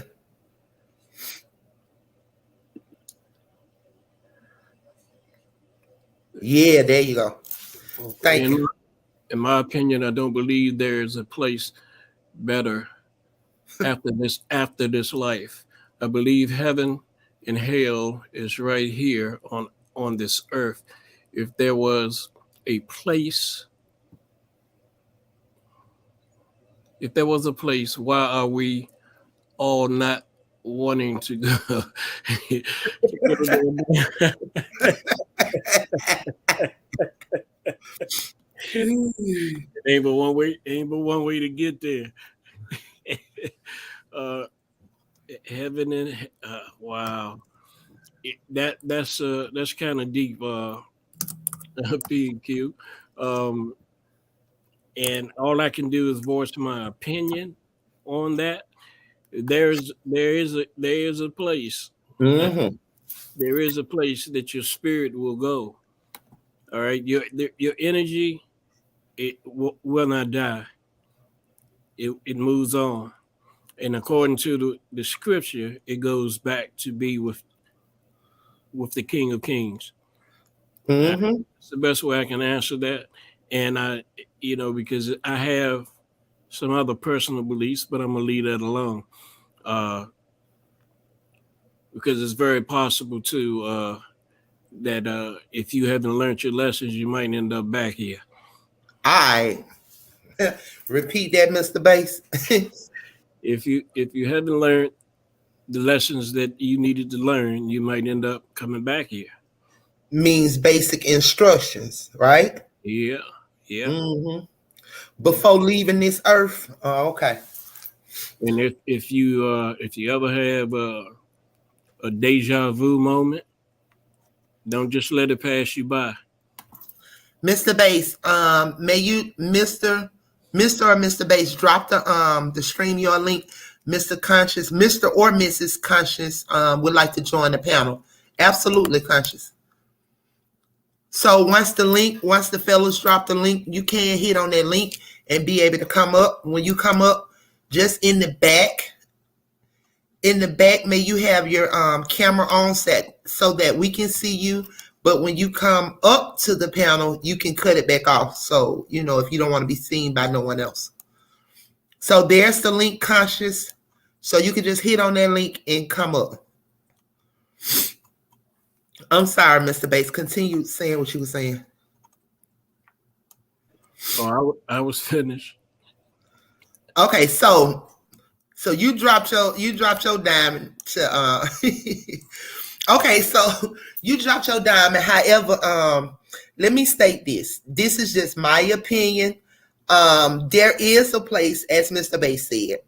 Yeah, there you go. Thank you. In my opinion, I don't believe there is a place better after this life. I believe heaven and hell is right here on this earth. If there was a place, why are we all not wanting to go? Ain't but one way. Ain't but one way to get there. uh, Heaven and wow, that's kind of deep. PQ, um, and all I can do is voice my opinion on that. there is a place. Mm-hmm. There is a place that your spirit will go. All right, your energy, will not die. It moves on, and according to the scripture, it goes back to be with the King of Kings. Mm-hmm. It's the best way I can answer that, and because I have some other personal beliefs, but I'm gonna leave that alone. Uh, because it's very possible to that if you haven't learned your lessons, you might end up back here. I repeat that, Mr. Bass. If you haven't learned the lessons that you needed to learn, you might end up coming back here. Means basic instructions, right? Yeah, yeah. Mm-hmm. Before leaving this earth. Oh, okay. And if you ever have a deja vu moment, don't just let it pass you by. Mr. Bass, may you, Mr. or Mr. Bass, drop the stream your link. Mr. Conscious, Mr. or Mrs. Conscious would like to join the panel. Absolutely, Conscious. So once the fellas drop the link, you can hit on that link and be able to come up. When you come up, just in the back, may you have your camera on set so that we can see you. But when you come up to the panel, you can cut it back off. So, if you don't want to be seen by no one else. So there's the link, Conscious. So you can just hit on that link and come up. I'm sorry, Mr. Bates. Continue saying what you were saying. Oh, I was finished. Okay, so you dropped your diamond to okay, so you dropped your diamond. However, let me state this. This is just my opinion. There is a place, as Mr. Bay said,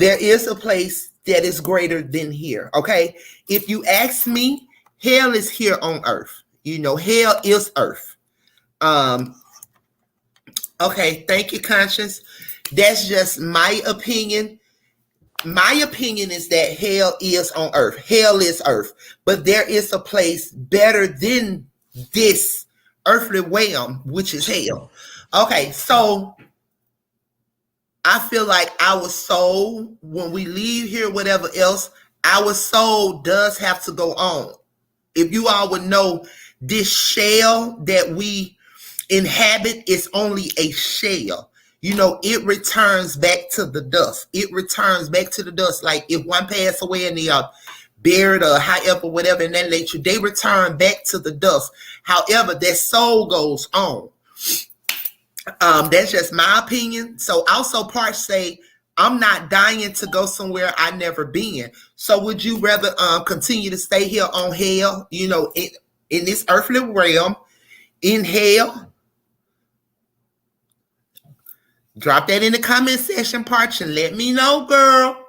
there is a place that is greater than here. Okay. If you ask me, hell is here on earth. Hell is earth. Okay, thank you, Conscience. That's just my opinion. My opinion is that hell is on earth. Hell is earth. But there is a place better than this earthly realm, which is hell. Okay, so I feel like our soul, when we leave here, whatever else, our soul does have to go on. If you all would know, this shell that we inhabit is only a shell. It returns back to the dust. It returns back to the dust. Like if one passed away and they are buried or however, whatever in that nature, they return back to the dust. However, their soul goes on. That's just my opinion. So also parts say, I'm not dying to go somewhere I never been. So would you rather continue to stay here on hell, in this earthly realm, in hell? Drop that in the comment section, Parch, and let me know, girl.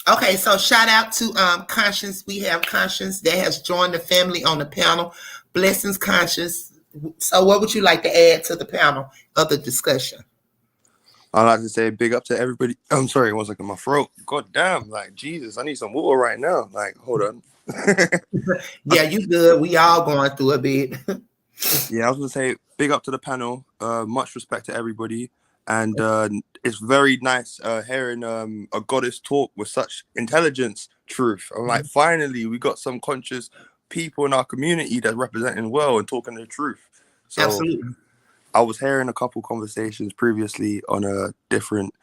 Okay, so shout out to Conscience. We have Conscience that has joined the family on the panel. Blessings, Conscience. So what would you like to add to the panel of the discussion? I'd like to say big up to everybody. I'm sorry, it was like in my throat. God damn, like Jesus, I need some water right now. Like, hold on. Yeah, you good. We all going through a bit. Yeah, I was gonna say big up to the panel. Much respect to everybody. And it's very nice hearing a goddess talk with such intelligence, truth. I'm like, finally, we got some conscious people in our community that's representing well and talking the truth. So Absolutely. I was hearing a couple conversations previously on different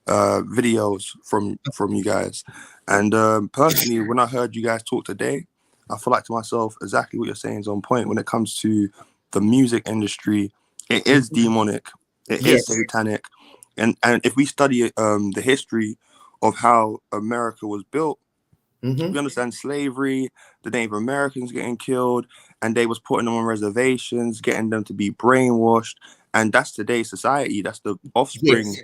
videos from you guys. And personally, when I heard you guys talk today, I feel like to myself, exactly what you're saying is on point. When it comes to the music industry, it is demonic. It is satanic. And if we study the history of how America was built, we understand slavery, the Native Americans getting killed, and they was putting them on reservations, getting them to be brainwashed. And that's today's society. That's the offspring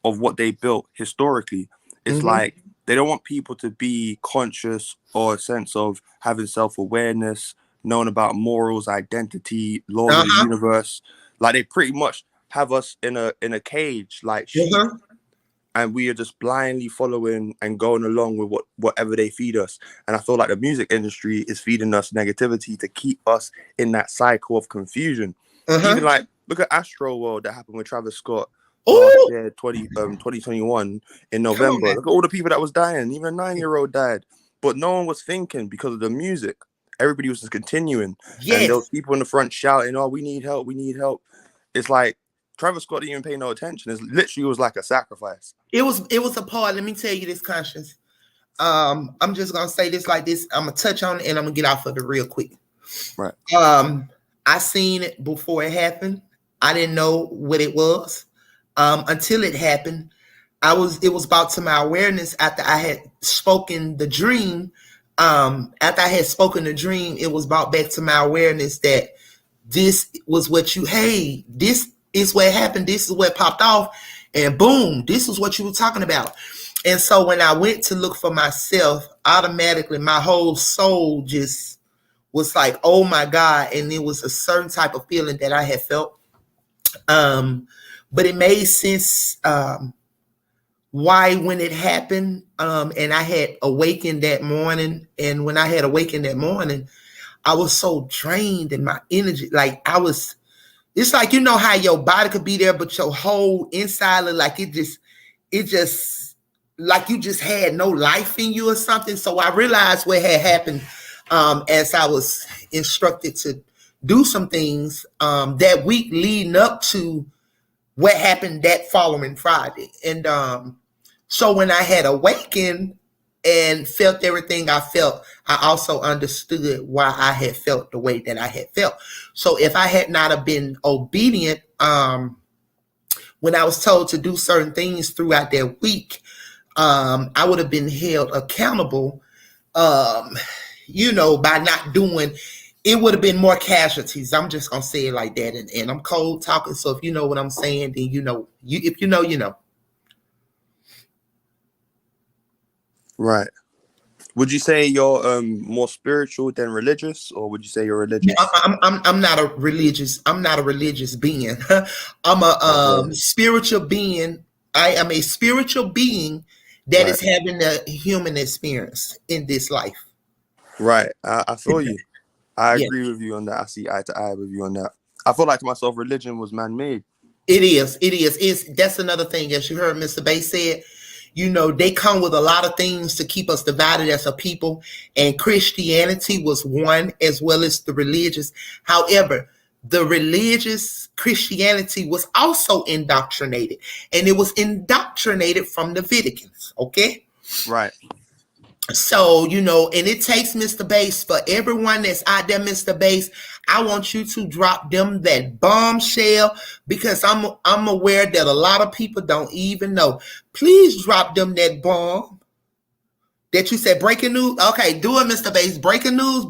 of what they built historically. It's like they don't want people to be conscious or a sense of having self-awareness, knowing about morals, identity, laws of the universe. Like they pretty much have us in a cage like sheep. and we are just blindly following and going along with whatever they feed us. And I feel like the music industry is feeding us negativity to keep us in that cycle of confusion. Even like, look at Astro World that happened with Travis Scott last year, 2021 in November. Look at all the people that was dying. Even a 9-year-old died. But no one was thinking because of the music. Everybody was just continuing. Yes. And those people in the front shouting, "Oh, we need help, we need help." It's like Travis Scott didn't even pay no attention. It literally was like a sacrifice. It was a part. Let me tell you this, Conscience. I'm just gonna say this like this. I'm gonna touch on it and I'm gonna get off of it real quick. Right. I seen it before it happened. I didn't know what it was until it happened. It was brought to my awareness after I had spoken the dream. After I had spoken the dream, it was brought back to my awareness that this was what this is what happened. This is what popped off, and boom, this is what you were talking about. And so when I went to look for myself, automatically my whole soul just was like, oh my God. And it was a certain type of feeling that I had felt. But it made sense why when it happened. And I had awakened that morning. And when I had awakened that morning, I was so drained in my energy. Like it's like, you know how your body could be there, but your whole inside looked like it just like you just had no life in you or something. So I realized what had happened as I was instructed to do some things that week leading up to what happened that following Friday. And so when I had awakened and felt everything I felt, I also understood why I had felt the way that I had felt. So if I had not have been obedient when I was told to do certain things throughout that week, I would have been held accountable, by not doing. It would have been more casualties. I'm just gonna say it like that, and I'm cold talking. So if you know what I'm saying, then you know. If you know, you know. Right. Would you say you're more spiritual than religious, or would you say you're religious? I'm not a religious. I'm not a religious being. I'm a spiritual being. I am a spiritual being that is having a human experience in this life. Right. I feel you. I agree with you on that. I see eye to eye with you on that. I feel like to myself, religion was man-made. It is. That's another thing. As you heard Mr. Bay said, they come with a lot of things to keep us divided as a people. And Christianity was one, as well as the religious. However, the religious Christianity was also indoctrinated. And it was indoctrinated from the Vatican. Okay? Right. So, and it takes Mr. Bass, for everyone that's out there, Mr. Bass, I want you to drop them that bombshell, because I'm aware that a lot of people don't even know. Please drop them that bomb that you said breaking news. Okay, do it, Mr. Bass. Breaking news.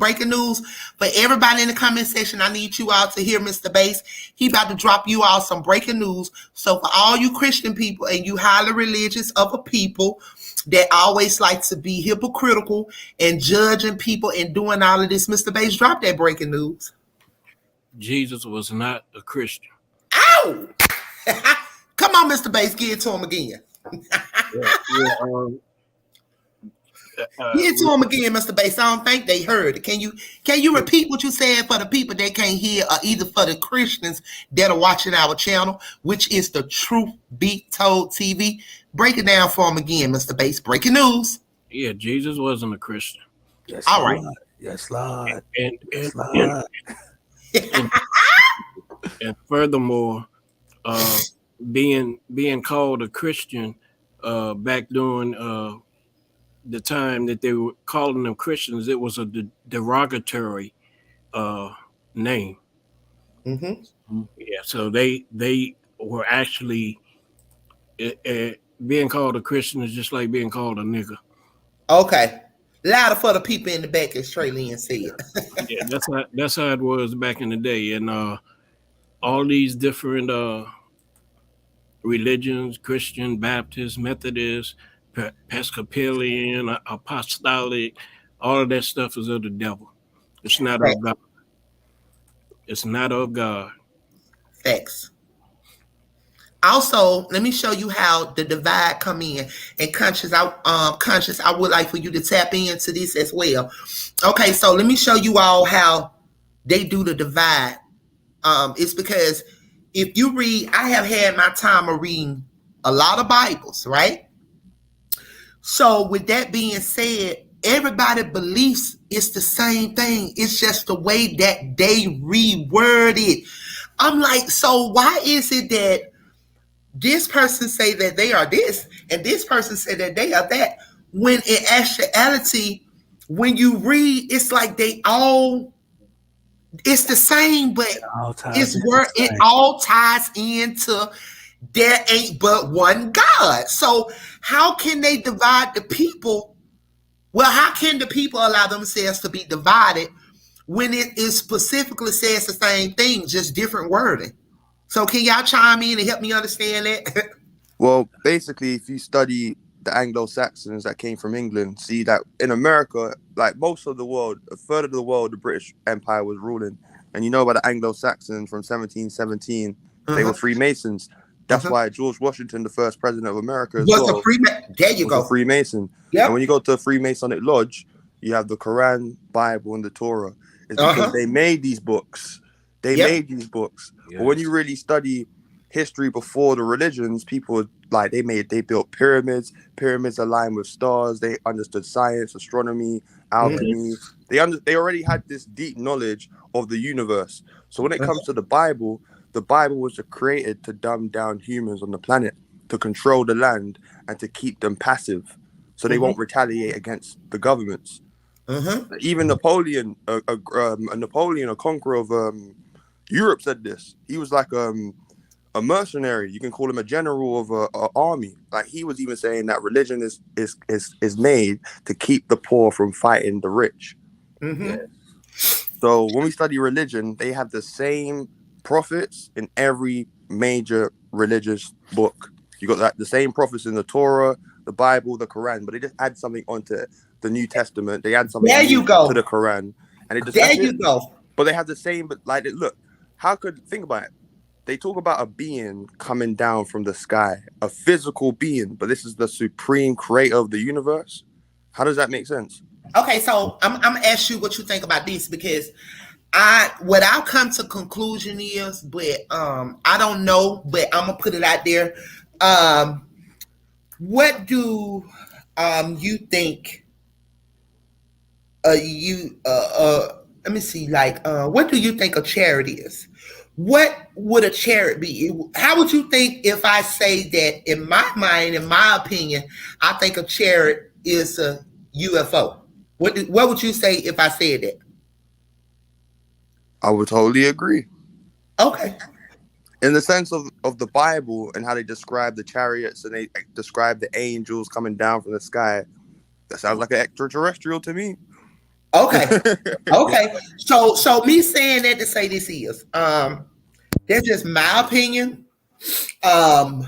For everybody in the comment section, I need you all to hear Mr. Bass. He about to drop you all some breaking news. So for all you Christian people and you highly religious of a people that always like to be hypocritical and judging people and doing all of this, Mr. Bass, drop that breaking news. Jesus was not a Christian. Ow! Come on, Mr. Bass, give it to him again. Give it to him again, Mr. Bass. I don't think they heard it. Can you repeat what you said for the people that can't hear, or either for the Christians that are watching our channel, which is the Truth Be Told TV? Break it down for him again, Mr. Bass. Breaking news. Yeah, Jesus wasn't a Christian. Yes, all right. Yes, Lord. And furthermore, being called a Christian back during the time that they were calling them Christians, it was a derogatory name. Mm-hmm. Yeah, so they were actually being called a Christian is just like being called a nigger. Okay. Louder for the people in the back, as Trey Lynn said. Yeah, that's how it was back in the day. And all these different religions, Christian, Baptist, Methodist, Episcopalian, Apostolic, all of that stuff is of the devil. It's not of God. It's not of God. Facts. Also, let me show you how the divide come in. And conscious, I would like for you to tap into this as well. Okay, so let me show you all how they do the divide. It's because if you read, I have had my time of reading a lot of Bibles, right? So with that being said, everybody believes it's the same thing. It's just the way that they reword it. I'm like, so why is it that this person say that they are this and this person say that they are that, when in actuality, when you read, it's like it's the same, but it all ties into there ain't but one God. So how can they divide the people? Well, how can the people allow themselves to be divided when it is specifically says the same thing, just different wording? So can y'all chime in and help me understand that? Well, basically, if you study the Anglo-Saxons that came from England, see that in America, like most of the world, a third of the world, the British Empire was ruling. And you know about the Anglo-Saxons from 1717, they were Freemasons. That's why George Washington, the first president of America, as well, was a Freemason. Yep. And when you go to a Freemasonic lodge, you have the Quran, Bible, and the Torah. It's because they made these books. They made these books. Yes. But when you really study history before the religions, people like they built pyramids aligned with stars. They understood science, astronomy, alchemy. They already had this deep knowledge of the universe. So when it comes to the Bible was created to dumb down humans on the planet, to control the land and to keep them passive so they won't retaliate against the governments. Even Napoleon, a conqueror of Europe, said this. He was like a mercenary. You can call him a general of an army. Like, he was even saying that religion is made to keep the poor from fighting the rich. So when we study religion, they have the same prophets in every major religious book. You got the same prophets in the Torah, the Bible, the Quran, but they just add something onto the New Testament. They add something to the Quran, and it just But they have the same. But like, look, think about it. They talk about a being coming down from the sky, a physical being, but this is the supreme creator of the universe. How does that make sense? Okay, so I'm gonna ask you what you think about this, because what I'll come to conclusion is, but I don't know, but I'm gonna put it out there. What do you think? Let me see. Like, what do you think a chariot is? What would a chariot be? How would you think if I say that, in my mind, in my opinion, I think a chariot is a UFO? What would you say if I said that? I would totally agree. Okay. In the sense of the Bible and how they describe the chariots and they describe the angels coming down from the sky, that sounds like an extraterrestrial to me. Okay. Okay. So me saying that to say this is, that's just my opinion. You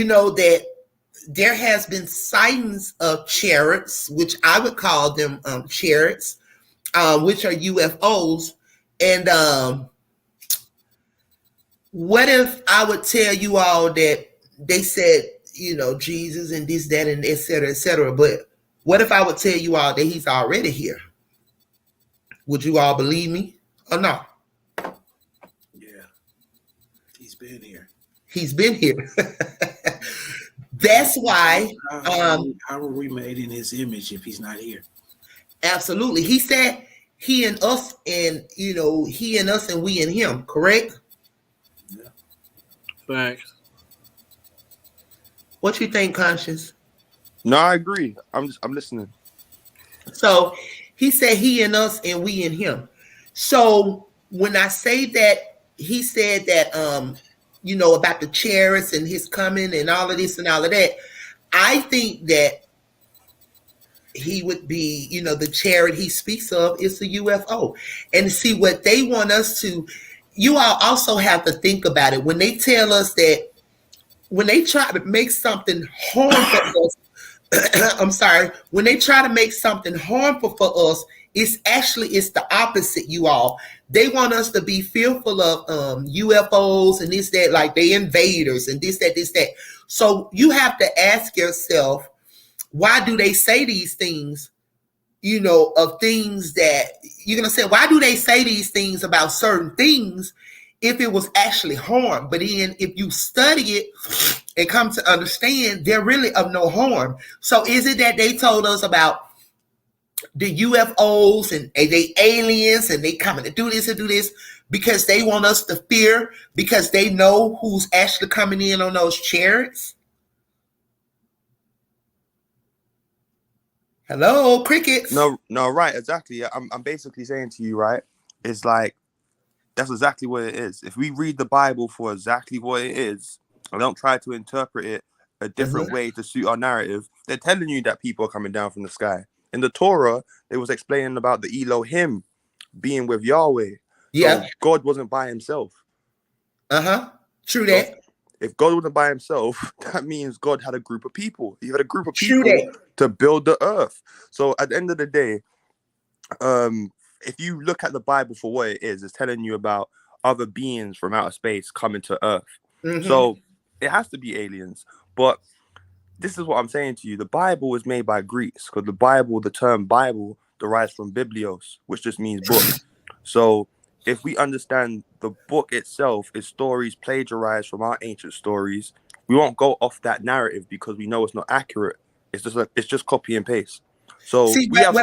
know that there has been sightings of chariots, which I would call them chariots, which are UFOs. And what if I would tell you all that they said, Jesus and this, that, and et cetera, but what if I would tell you all that he's already here? Would you all believe me or no? Yeah, he's been here. He's been here. That's why. How are we made in his image if he's not here? Absolutely. He said he and us, and he and us and we and him, correct? Yeah. Facts. What you think, Conscious? No, I agree. I'm listening. So he said he and us and we and him. So when I say that, he said that about the chariots and his coming and all of this and all of that, I think that he would be, the chariot he speaks of is a UFO. And see what they want us to, you all also have to think about it. When they tell us that, when they try to make something harmful us, I'm sorry, when they try to make something harmful for us, it's the opposite, you all. They want us to be fearful of UFOs and this, that, like they invaders and this, that, this, that. So you have to ask yourself, why do they say these things? Of things that you're going to say, why do they say these things about certain things if it was actually harm? But then if you study it and come to understand, they're really of no harm. So is it that they told us about the UFOs and they aliens and they coming to do this and do this because they want us to fear because they know who's actually coming in on those chariots? Hello, crickets. No, right, exactly. I'm basically saying to you, right? It's like that's exactly what it is. If we read the Bible for exactly what it is, and don't try to interpret it a different way to suit our narrative, they're telling you that people are coming down from the sky. In the Torah, it was explaining about the Elohim being with Yahweh. Yeah. So God wasn't by himself. True that. So if God wasn't by himself, that means God had a group of people. He had a group of people to build the earth. So at the end of the day, if you look at the Bible for what it is, it's telling you about other beings from outer space coming to earth. So it has to be aliens. But this is what I'm saying to you. The Bible was made by Greeks because the term Bible derives from biblios, which just means book. So if we understand the book itself is stories plagiarized from our ancient stories, we won't go off that narrative because we know it's not accurate. It's just copy and paste. So we have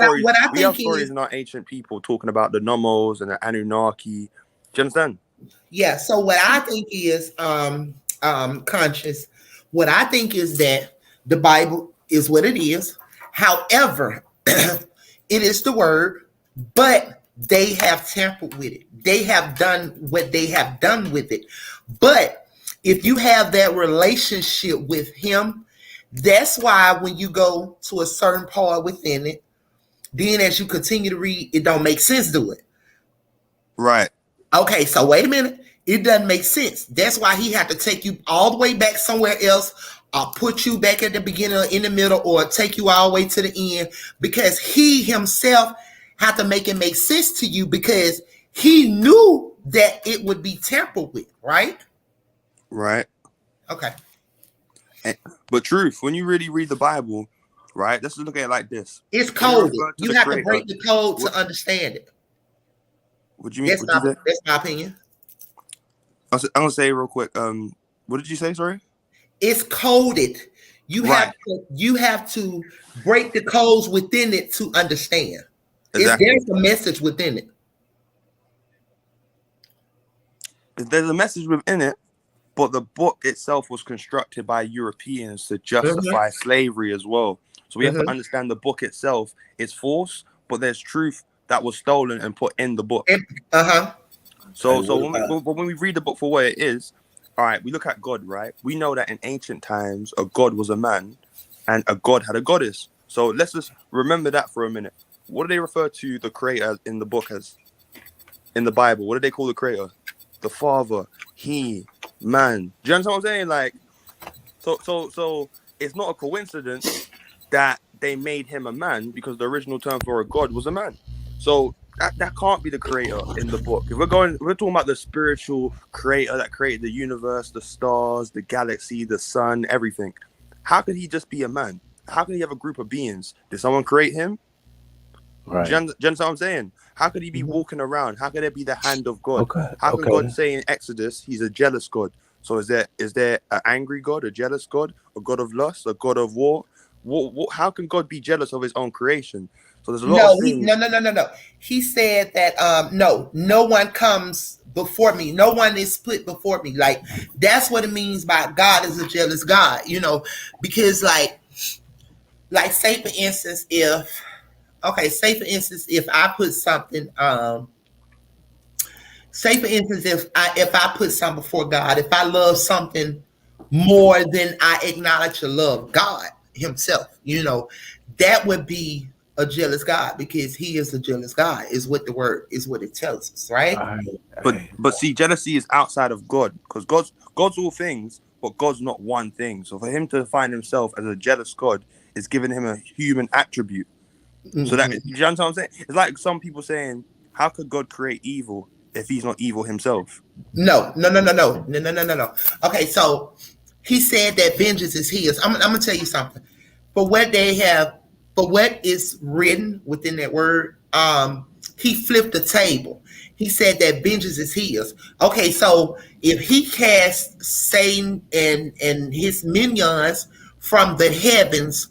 stories in our ancient people talking about the Nomos and the Anunnaki. Do you understand? Yeah. So what I think is conscious. What I think is that the Bible is what it is. However, it is the word, but they have tampered with it. They have done what they have done with it. But if you have that relationship with him, that's why when you go to a certain part within it, then as you continue to read, it don't make sense to it. Right. Okay, so wait a minute. It doesn't make sense. That's why he had to take you all the way back somewhere else, or put you back at the beginning or in the middle, or take you all the way to the end, because he himself had to make it make sense to you because he knew that it would be tampered with, right? Right. Okay. But truth, when you really read the Bible, right, let's look at it like this. It's coded. You have to break the code to understand it. What do you mean? That's my opinion. I'm gonna say real quick. What did you say? Sorry. It's coded. You have to break the codes within it to understand. Exactly. There's a message within it. There's a message within it, but the book itself was constructed by Europeans to justify slavery as well. So we have to understand the book itself is false, but there's truth that was stolen and put in the book. So when we read the book for what it is, all right, we look at God, right? We know that in ancient times, a god was a man and a god had a goddess. So let's just remember that for a minute. What do they refer to the creator in the book as? In the Bible, what do they call the creator? The Father, He, Man. Do you understand what I'm saying? Like, so it's not a coincidence that they made him a man because the original term for a god was a man. So that can't be the creator in the book. If we're talking about the spiritual creator that created the universe, the stars, the galaxy, the sun, everything. How could he just be a man? How could he have a group of beings? Did someone create him? Right. Do you understand what I'm saying? How could he be walking around? How could it be the hand of God? How can God say in Exodus he's a jealous God? So is there an angry God, a jealous God, a God of lust, a God of war? How can God be jealous of his own creation? So there's a lot of things. No. He said that no one comes before me. No one is put before me. Like, that's what it means by God is a jealous God, because like say for instance, if I put something, if I put something before God, if I love something more than I acknowledge or love God himself, that would be a jealous God, because he is a jealous God, is what the word is, what it tells us, right? But see, jealousy is outside of God, because God's all things, but God's not one thing. So for him to find himself as a jealous God It's giving him a human attribute. So that, you know what I'm saying? It's like some people saying, how could God create evil if he's not evil himself? No. Okay, so he said that vengeance is his. I'm gonna tell you something. For what is written within that word, he flipped the table. He said that vengeance is his. Okay, so if he cast Satan and his minions from the heavens,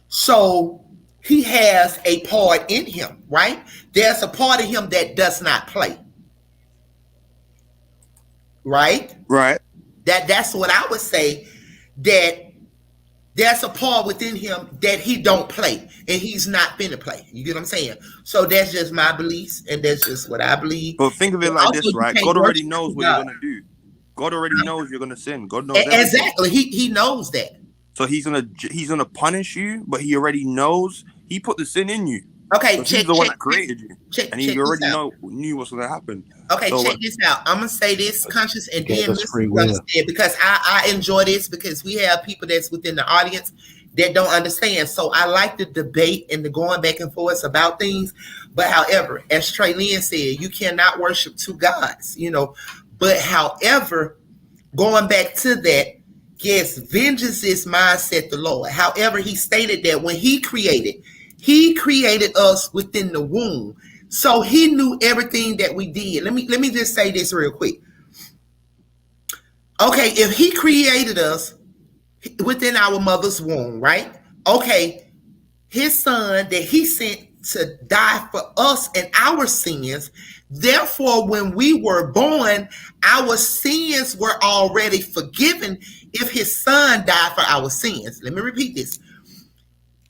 so he has a part in him, right? There's a part of him that does not play. Right? Right. That's what I would say, that there's a part within him that he don't play, and he's not finna play. You get what I'm saying? So that's just my beliefs, and that's just what I believe. But think of it like this, right? God already knows what you're gonna do. God already knows you're gonna sin. God knows everything. Exactly. He knows that. So he's gonna punish you, but he already knows. He put the sin in you. Okay, he's the one that created you, and he already knew what's gonna happen. Okay, so check this out. I'm gonna say this, Conscious, and then understand, because I enjoy this, because we have people that's within the audience that don't understand. So I like the debate and the going back and forth about things. But however, as Trey Lynn said, you cannot worship two gods, you know. But however, going back to that, yes, vengeance is mine, said the Lord. However, he stated that when he created us within the womb. So he knew everything that we did. Let me just say this real quick. Okay, if he created us within our mother's womb, right? Okay, his son that he sent to die for us and our sins. Therefore, when we were born, our sins were already forgiven if his son died for our sins. Let me repeat this.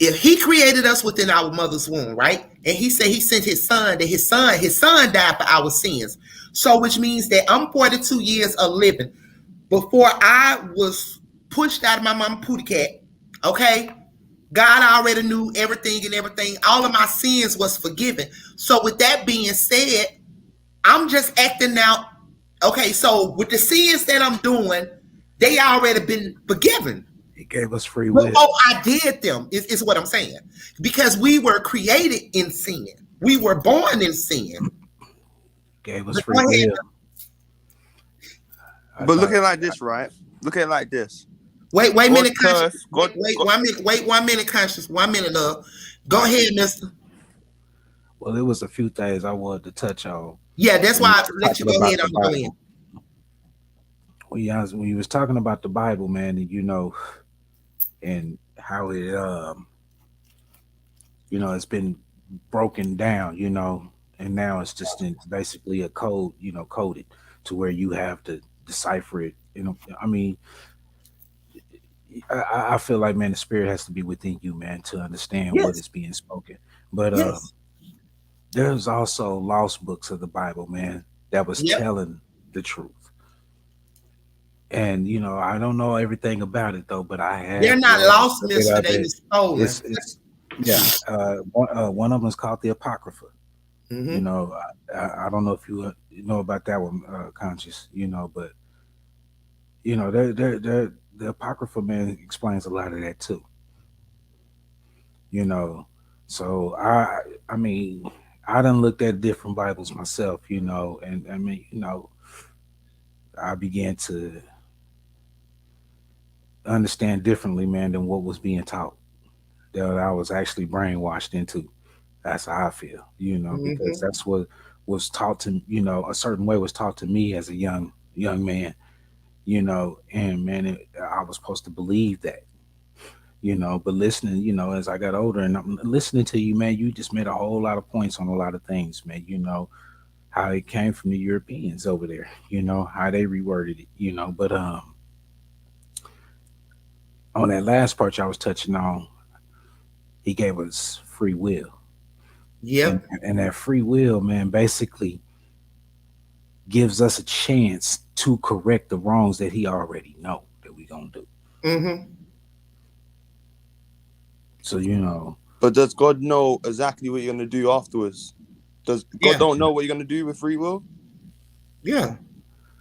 If he created us within our mother's womb, right? And he said he sent his son, that his son died for our sins. So which means that I'm 42 years of living. Before I was pushed out of my mama pootie cat, okay? God already knew everything and everything. All of my sins was forgiven. So with that being said, I'm just acting out. Okay, so with the sins that I'm doing, they already been forgiven. He gave us free will. Oh, I did them, is what I'm saying. Because we were created in sin. We were born in sin. Gave us free will. But look at it like this, right? Look at it like this. Wait a minute, Conscious. Wait 1 minute, Conscious. 1 minute, love. Go ahead, mister. Well, there was a few things I wanted to touch on. Yeah, that's why I let you go ahead on the end. Well, when you was talking about the Bible, man, and you know, and how it you know, it's been broken down, you know, and now it's just basically a code, you know, coded to where you have to decipher it. You know, I mean, I feel like, man, the spirit has to be within you, man, to understand what is being spoken. But there's also lost books of the Bible, man, that was telling the truth. And you know, I don't know everything about it though, but I have. They're not lost, mister. They were stolen. One of them is called the Apocrypha. Mm-hmm. You know, I don't know if you know about that one, Conscious. You know, but you know, the Apocrypha, man, explains a lot of that too. You know, so I mean, I done looked at different Bibles myself. You know, and I mean, you know, I began to understand differently, man, than what was being taught, that I was actually brainwashed into. That's how I feel, you know, because that's what was taught to, you know, a certain way was taught to me as a young man, you know, and man, I was supposed to believe that, you know, but listening, you know, as I got older and I'm listening to you, man, you just made a whole lot of points on a lot of things, man, you know, how it came from the Europeans over there, you know, how they reworded it, you know, but on that last part y'all was touching on, he gave us free will. Yeah. And that free will, man, basically gives us a chance to correct the wrongs that he already know that we gonna do. Mm-hmm. So, you know. But does God know exactly what you're gonna do afterwards? Does God don't know what you're gonna do with free will? Yeah.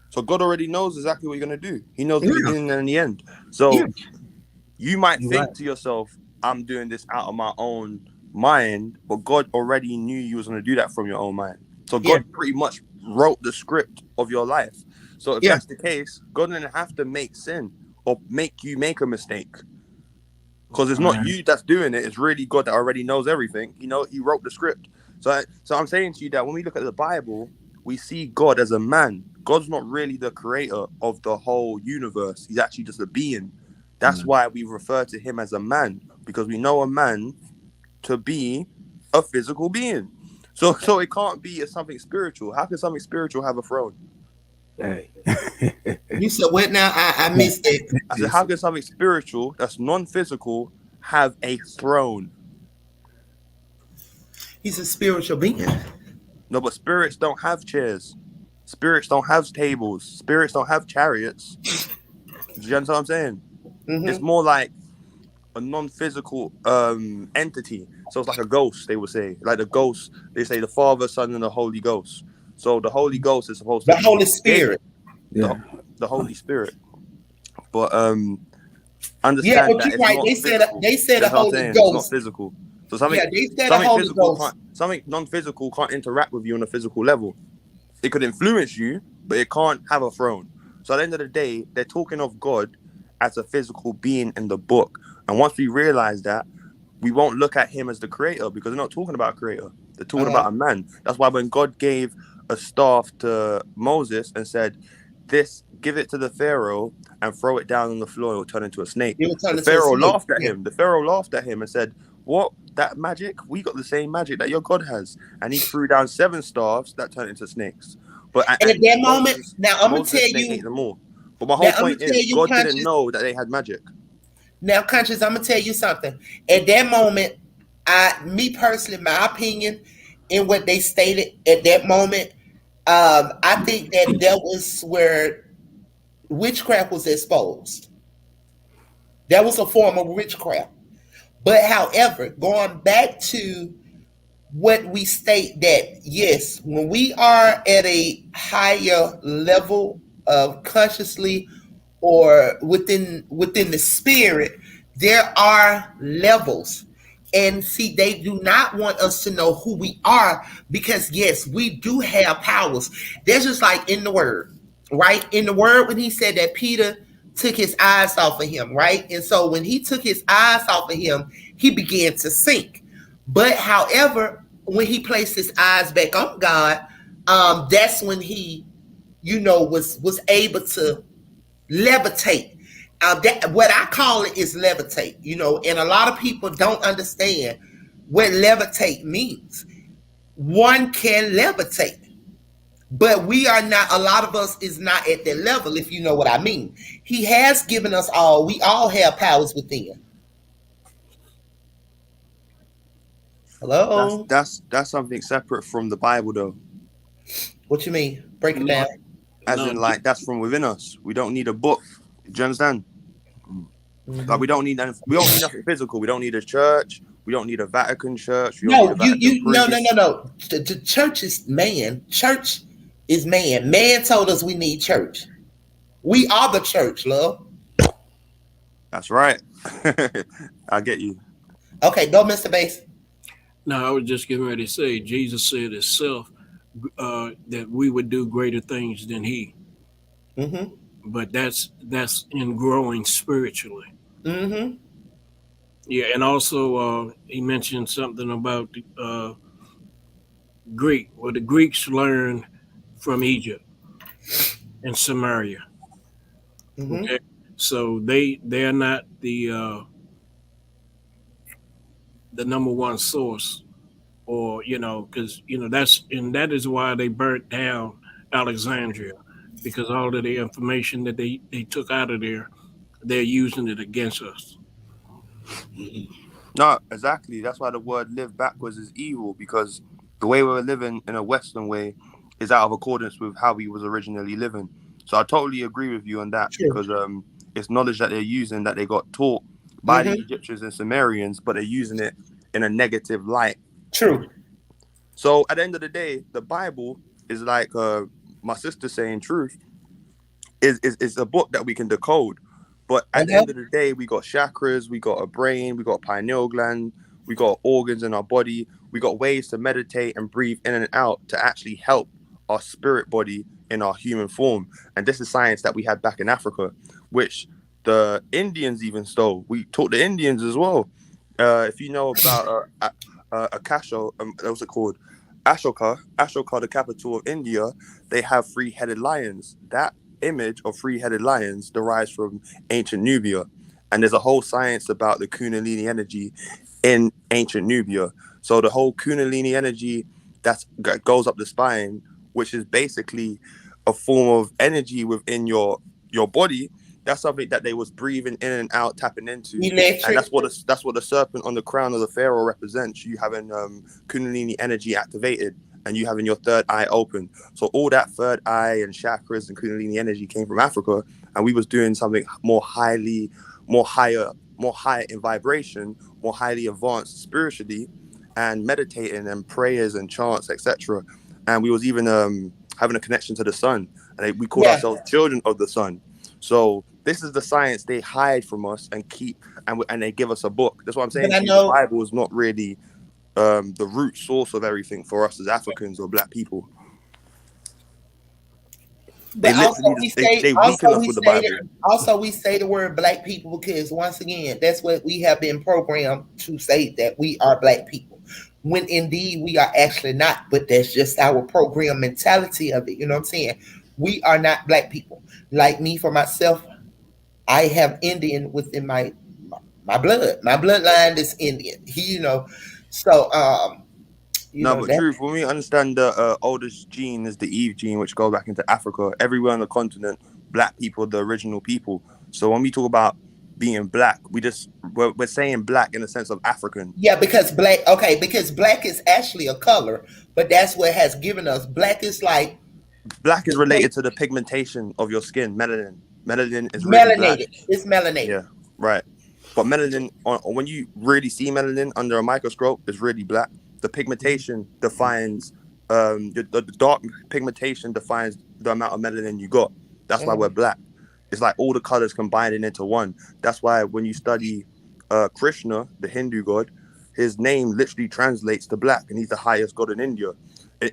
So God already knows exactly what you're gonna do. He knows the beginning and the end. So you might think to yourself, I'm doing this out of my own mind, but God already knew you was going to do that from your own mind. So God pretty much wrote the script of your life. So if that's the case, God didn't have to make sin or make you make a mistake. Because it's not you that's doing it. It's really God that already knows everything. He wrote the script. So I'm saying to you that when we look at the Bible, we see God as a man. God's not really the creator of the whole universe. He's actually just a being. That's why we refer to him as a man, because we know a man to be a physical being. So it can't be something spiritual. How can something spiritual have a throne? Hey. You said what now? I missed it. I said, how can something spiritual that's non-physical have a throne? He's a spiritual being. No, but spirits don't have chairs. Spirits don't have tables. Spirits don't have chariots. Do you understand what I'm saying? Mm-hmm. It's more like a non-physical entity. So it's like a ghost, they would say. Like the ghost, they say the Father, Son, and the Holy Ghost. So the Holy Ghost is supposed to be the Holy Spirit. The Holy Spirit. But understand that you're it's right. not They said the Holy Ghost. It's not physical. So something they said the Holy physical Ghost. something non-physical can't interact with you on a physical level. It could influence you, but it can't have a throne. So at the end of the day, they're talking of God as a physical being in the book. And once we realize that, we won't look at him as the creator, because they're not talking about a creator. They're talking about a man. That's why when God gave a staff to Moses and said, give it to the Pharaoh and throw it down on the floor, it will turn into a snake. The Pharaoh laughed at him. The Pharaoh laughed at him and said, what? That magic? We got the same magic that your God has. And he threw down 7 staffs that turned into snakes. But at that moment, now I'm going to tell you. Ate them all. But my whole point is, God didn't know that they had magic. Now, Conscious, I'm going to tell you something. At that moment, me personally, my opinion in what they stated at that moment, I think that was where witchcraft was exposed. That was a form of witchcraft. But however, going back to what we state, that yes, when we are at a higher level of consciously or within the spirit, there are levels. And see, they do not want us to know who we are, because yes, we do have powers. There's just like in the word, right? In the word, when he said that Peter took his eyes off of him, right? And so when he took his eyes off of him, he began to sink. But however, when he placed his eyes back on God, that's when he, was able to levitate. What I call it is levitate, and a lot of people don't understand what levitate means. One can levitate, but we are not, a lot of us is not at that level, if you know what I mean. He has given us all, we all have powers within. Hello? That's something separate from the Bible, though. What you mean? Break it down. As in, like, that's from within us. We don't need a book. Do you understand? Mm-hmm. Like, we don't need nothing physical. We don't need a church. We don't need a Vatican church. No. The church is man. Church is man. Man told us we need church. We are the church, love. That's right. I get you. Okay, go, Mr. Bass. No, I was just getting ready to say, Jesus said himself that we would do greater things than he. Mm-hmm. But that's in growing spiritually. Mm-hmm. Yeah, and also he mentioned something about Greek. Well, the Greeks learned from Egypt and Samaria. Mm-hmm. Okay, so they're not the number one source, or because that is why they burnt down Alexandria, because all of the information that they took out of there, they're using it against us. No, exactly. That's why the word live backwards is evil, because the way we're living in a Western way is out of accordance with how we was originally living. So I totally agree with you on that. True. Because it's knowledge that they're using, that they got taught by the Egyptians and Sumerians, but they're using it in a negative light. True. So at the end of the day, the Bible is like my sister saying truth is a book that we can decode. But at the end of the day, we got chakras, we got a brain, we got a pineal gland, we got organs in our body, we got ways to meditate and breathe in and out to actually help our spirit body in our human form. And this is science that we had back in Africa, which the Indians even stole. We taught the Indians as well. If you know about Akasho, what's it called? Ashoka, the capital of India, they have three-headed lions. That image of three-headed lions derives from ancient Nubia. And there's a whole science about the Kundalini energy in ancient Nubia. So the whole Kundalini energy that goes up the spine, which is basically a form of energy within your body, that's something that they was breathing in and out, tapping into. Electric. And that's what the serpent on the crown of the pharaoh represents. You having Kundalini energy activated and you having your third eye open. So all that third eye and chakras and Kundalini energy came from Africa, and we was doing something more higher in vibration, more highly advanced spiritually, and meditating and prayers and chants, etc. And we was even having a connection to the sun, and we called ourselves children of the sun. So this is the science they hide from us and keep, and they give us a book. That's what I'm saying. The Bible is not really the root source of everything for us as Africans or Black people. They weaken us with the Bible. Also, we say the word Black people because, once again, that's what we have been programmed to say, that we are Black people, when indeed we are actually not. But that's just our program mentality of it. You know what I'm saying? We are not Black people. Like me, for myself, I have Indian within my blood. My bloodline is Indian. So truth, when we understand the oldest gene is the Eve gene, which goes back into Africa, everywhere on the continent, Black people are the original people. So when we talk about being Black, we're saying Black in the sense of African. Yeah, because Black is actually a color, but that's what has given us. Black is related to the pigmentation of your skin, melanin. Melanin is really black. It's melanated. Yeah, right. But melanin, when you really see melanin under a microscope, is really black. The pigmentation defines the dark pigmentation defines the amount of melanin you got. That's why we're Black. It's like all the colors combining into one. That's why when you study Krishna, the Hindu god, his name literally translates to black, and he's the highest god in India,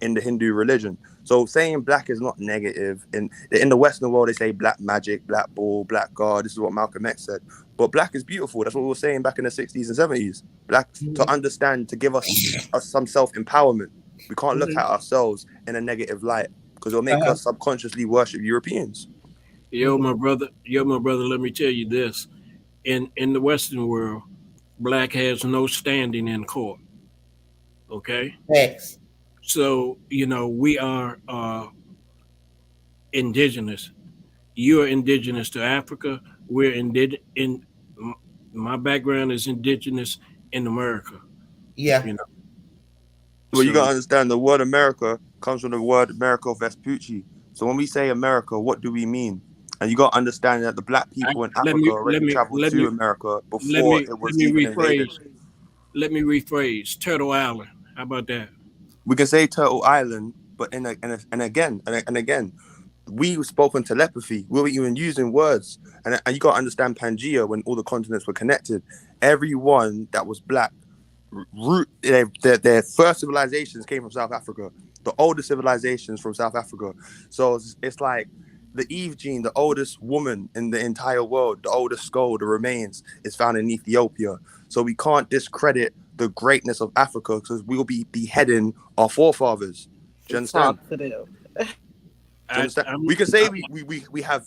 in the Hindu religion. So saying Black is not negative. In the Western world, they say Black magic, Black bull, Black God. This is what Malcolm X said. But Black is beautiful. That's what we were saying back in the 60s and 70s. Black, to understand, to give us some self-empowerment. We can't look at ourselves in a negative light, because it'll make us subconsciously worship Europeans. Yo, my brother, let me tell you this. In the Western world, Black has no standing in court. Okay? Yes. So, we are indigenous. You're indigenous to Africa. We're my background is indigenous in America. Yeah. Well, you gotta understand, the word America comes from the word America Vespucci. So when we say America, what do we mean? And you gotta understand that the Black people in Africa already traveled to America before it was even invaded. Let me rephrase. Turtle Island. How about that? We can say Turtle Island, but and again, we spoke in telepathy. We were even using words, and you got to understand Pangea. When all the continents were connected, everyone that was Black, their first civilizations came from South Africa. The oldest civilizations from South Africa. So it's like the Eve gene, the oldest woman in the entire world, the oldest skull, the remains, is found in Ethiopia. So we can't discredit the greatness of Africa, because we'll be beheading our forefathers. Do you understand? We can say we have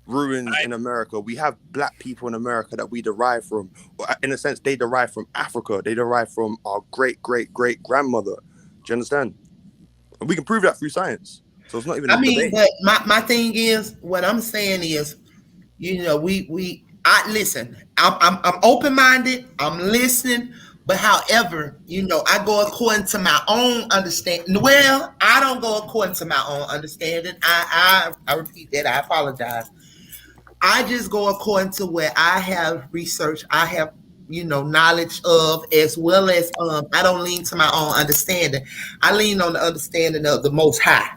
ruins in America. We have Black people in America that we derive from. In a sense, they derive from Africa. They derive from our great grandmother. Do you understand? And we can prove that through science. So it's not even. But my thing is, what I'm saying is, I listen. I'm open minded. I'm listening. But however, I go according to my own understanding. Well, I don't go according to my own understanding. I repeat that. I apologize. I just go according to where I have research. I have, knowledge of, as well as I don't lean to my own understanding. I lean on the understanding of the Most High,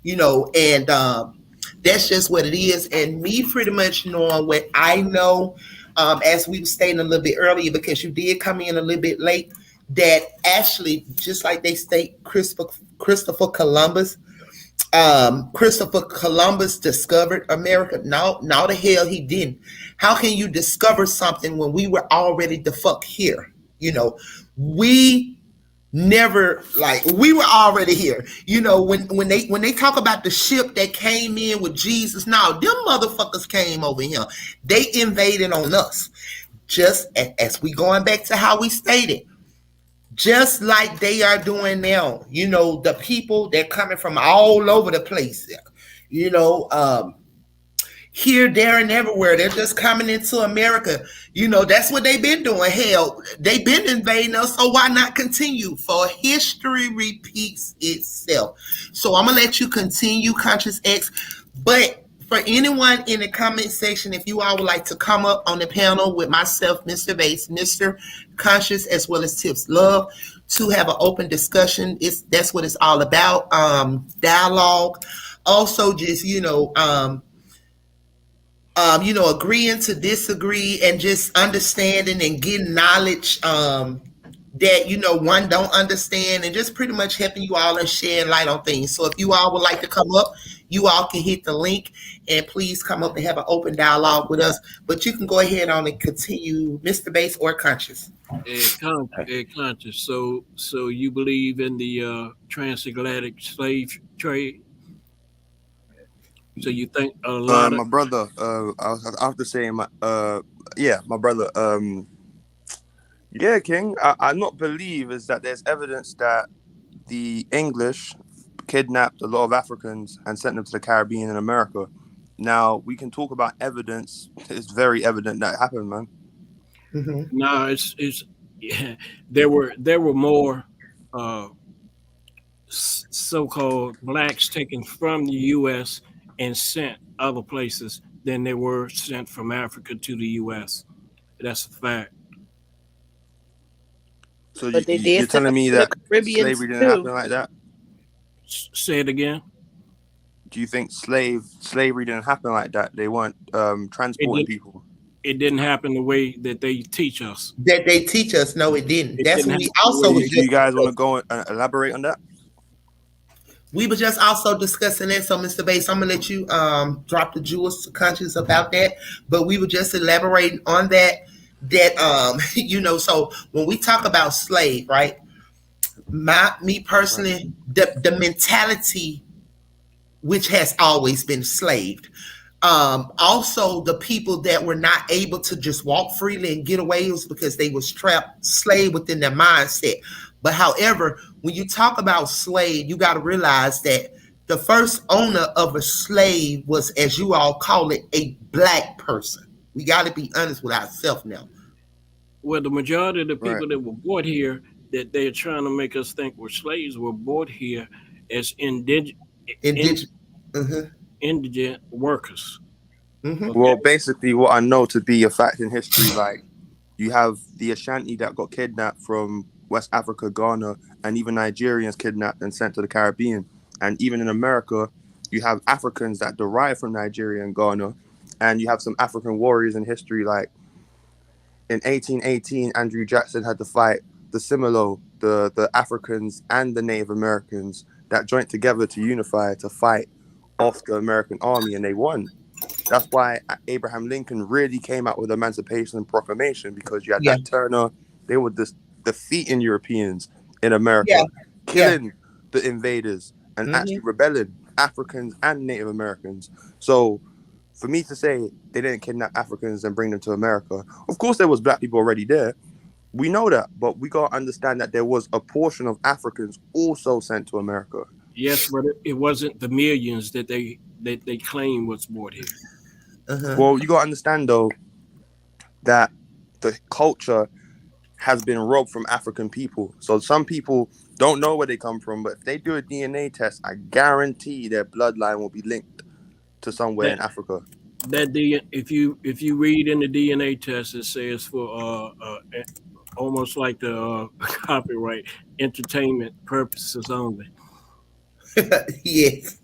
and That's just what it is. And me pretty much knowing what I know, as we were stating a little bit earlier, because you did come in a little bit late, that actually, just like they state, Christopher Columbus, Christopher Columbus discovered America. No, no, the hell he didn't. How can you discover something when we were already the fuck here? You know, we never, like, we were already here. You know, when they talk about the ship that came in with Jesus, now them motherfuckers came over here. They invaded on us. Just as we going back to how we stated, just like they are doing now. You know, the people, they're coming from all over the place. You know, here, there, and everywhere. They're just coming into America. You know, that's what they've been doing. Hell, they've been invading us, so why not continue? For history repeats itself. So I'm gonna let you continue, Conscious X. But for anyone in the comment section, if you all would like to come up on the panel with myself, Mr. Bass, Mr. Conscious, as well as Tips Love, to have an open discussion, that's what it's all about. Dialogue. Also, just agreeing to disagree, and just understanding and getting knowledge that one don't understand, and just pretty much helping you all and shedding light on things. So if you all would like to come up, you all can hit the link and please come up and have an open dialogue with us. But you can go ahead on and continue, Mr. Bass or Conscious. Conscious. So you believe in the transatlantic slave trade? So you think a lot my brother, I have to say, my brother, King, I not believe is that there's evidence that the English kidnapped a lot of Africans and sent them to the Caribbean and America. Now, we can talk about evidence. It's very evident that happened, man. Mm-hmm. No, it's there were more so-called blacks taken from the U.S. and sent other places than they were sent from Africa to the U.S. That's a fact. So you're telling me that slavery didn't happen like that? Say it again. Do you think slavery didn't happen like that? They weren't transporting people. It didn't happen the way that they teach us. No, it didn't. That's what we also. Do you guys want to go and elaborate on that? We were just also discussing that. So, Mr. Bass, I'm gonna let you drop the jewels to Conscious about that. But we were just elaborating on that. So when we talk about slave, right? Me personally, the mentality which has always been slaved. Also, the people that were not able to just walk freely and get away was because they was trapped, slave within their mindset. But however, when you talk about slave, you got to realize that the first owner of a slave was, as you all call it, a black person. We got to be honest with ourselves now. Well, the majority of the people that were brought here, that they're trying to make us think were slaves, were brought here as indigent workers. Mm-hmm. Okay. Well, basically, what I know to be a fact in history, like you have the Ashanti that got kidnapped from West Africa, Ghana, and even Nigerians kidnapped and sent to the Caribbean. And even in America, you have Africans that derive from Nigeria and Ghana, and you have some African warriors in history, like in 1818, Andrew Jackson had to fight the Seminoles, the Africans and the Native Americans that joined together to unify to fight off the American army, and they won. That's why Abraham Lincoln really came out with the Emancipation Proclamation, because you had that Turner. They were just defeating Europeans in America, killing the invaders, and actually rebelling Africans and Native Americans. So for me to say they didn't kidnap Africans and bring them to America, of course there was black people already there. We know that, but we got to understand that there was a portion of Africans also sent to America. Yes, but it wasn't the millions that they claim was brought here. Uh-huh. Well, you got to understand, though, that the culture has been robbed from African people. So some people don't know where they come from, but if they do a DNA test, I guarantee their bloodline will be linked to somewhere in Africa. If you read in the DNA test, it says for almost like the copyright, entertainment purposes only. Yes.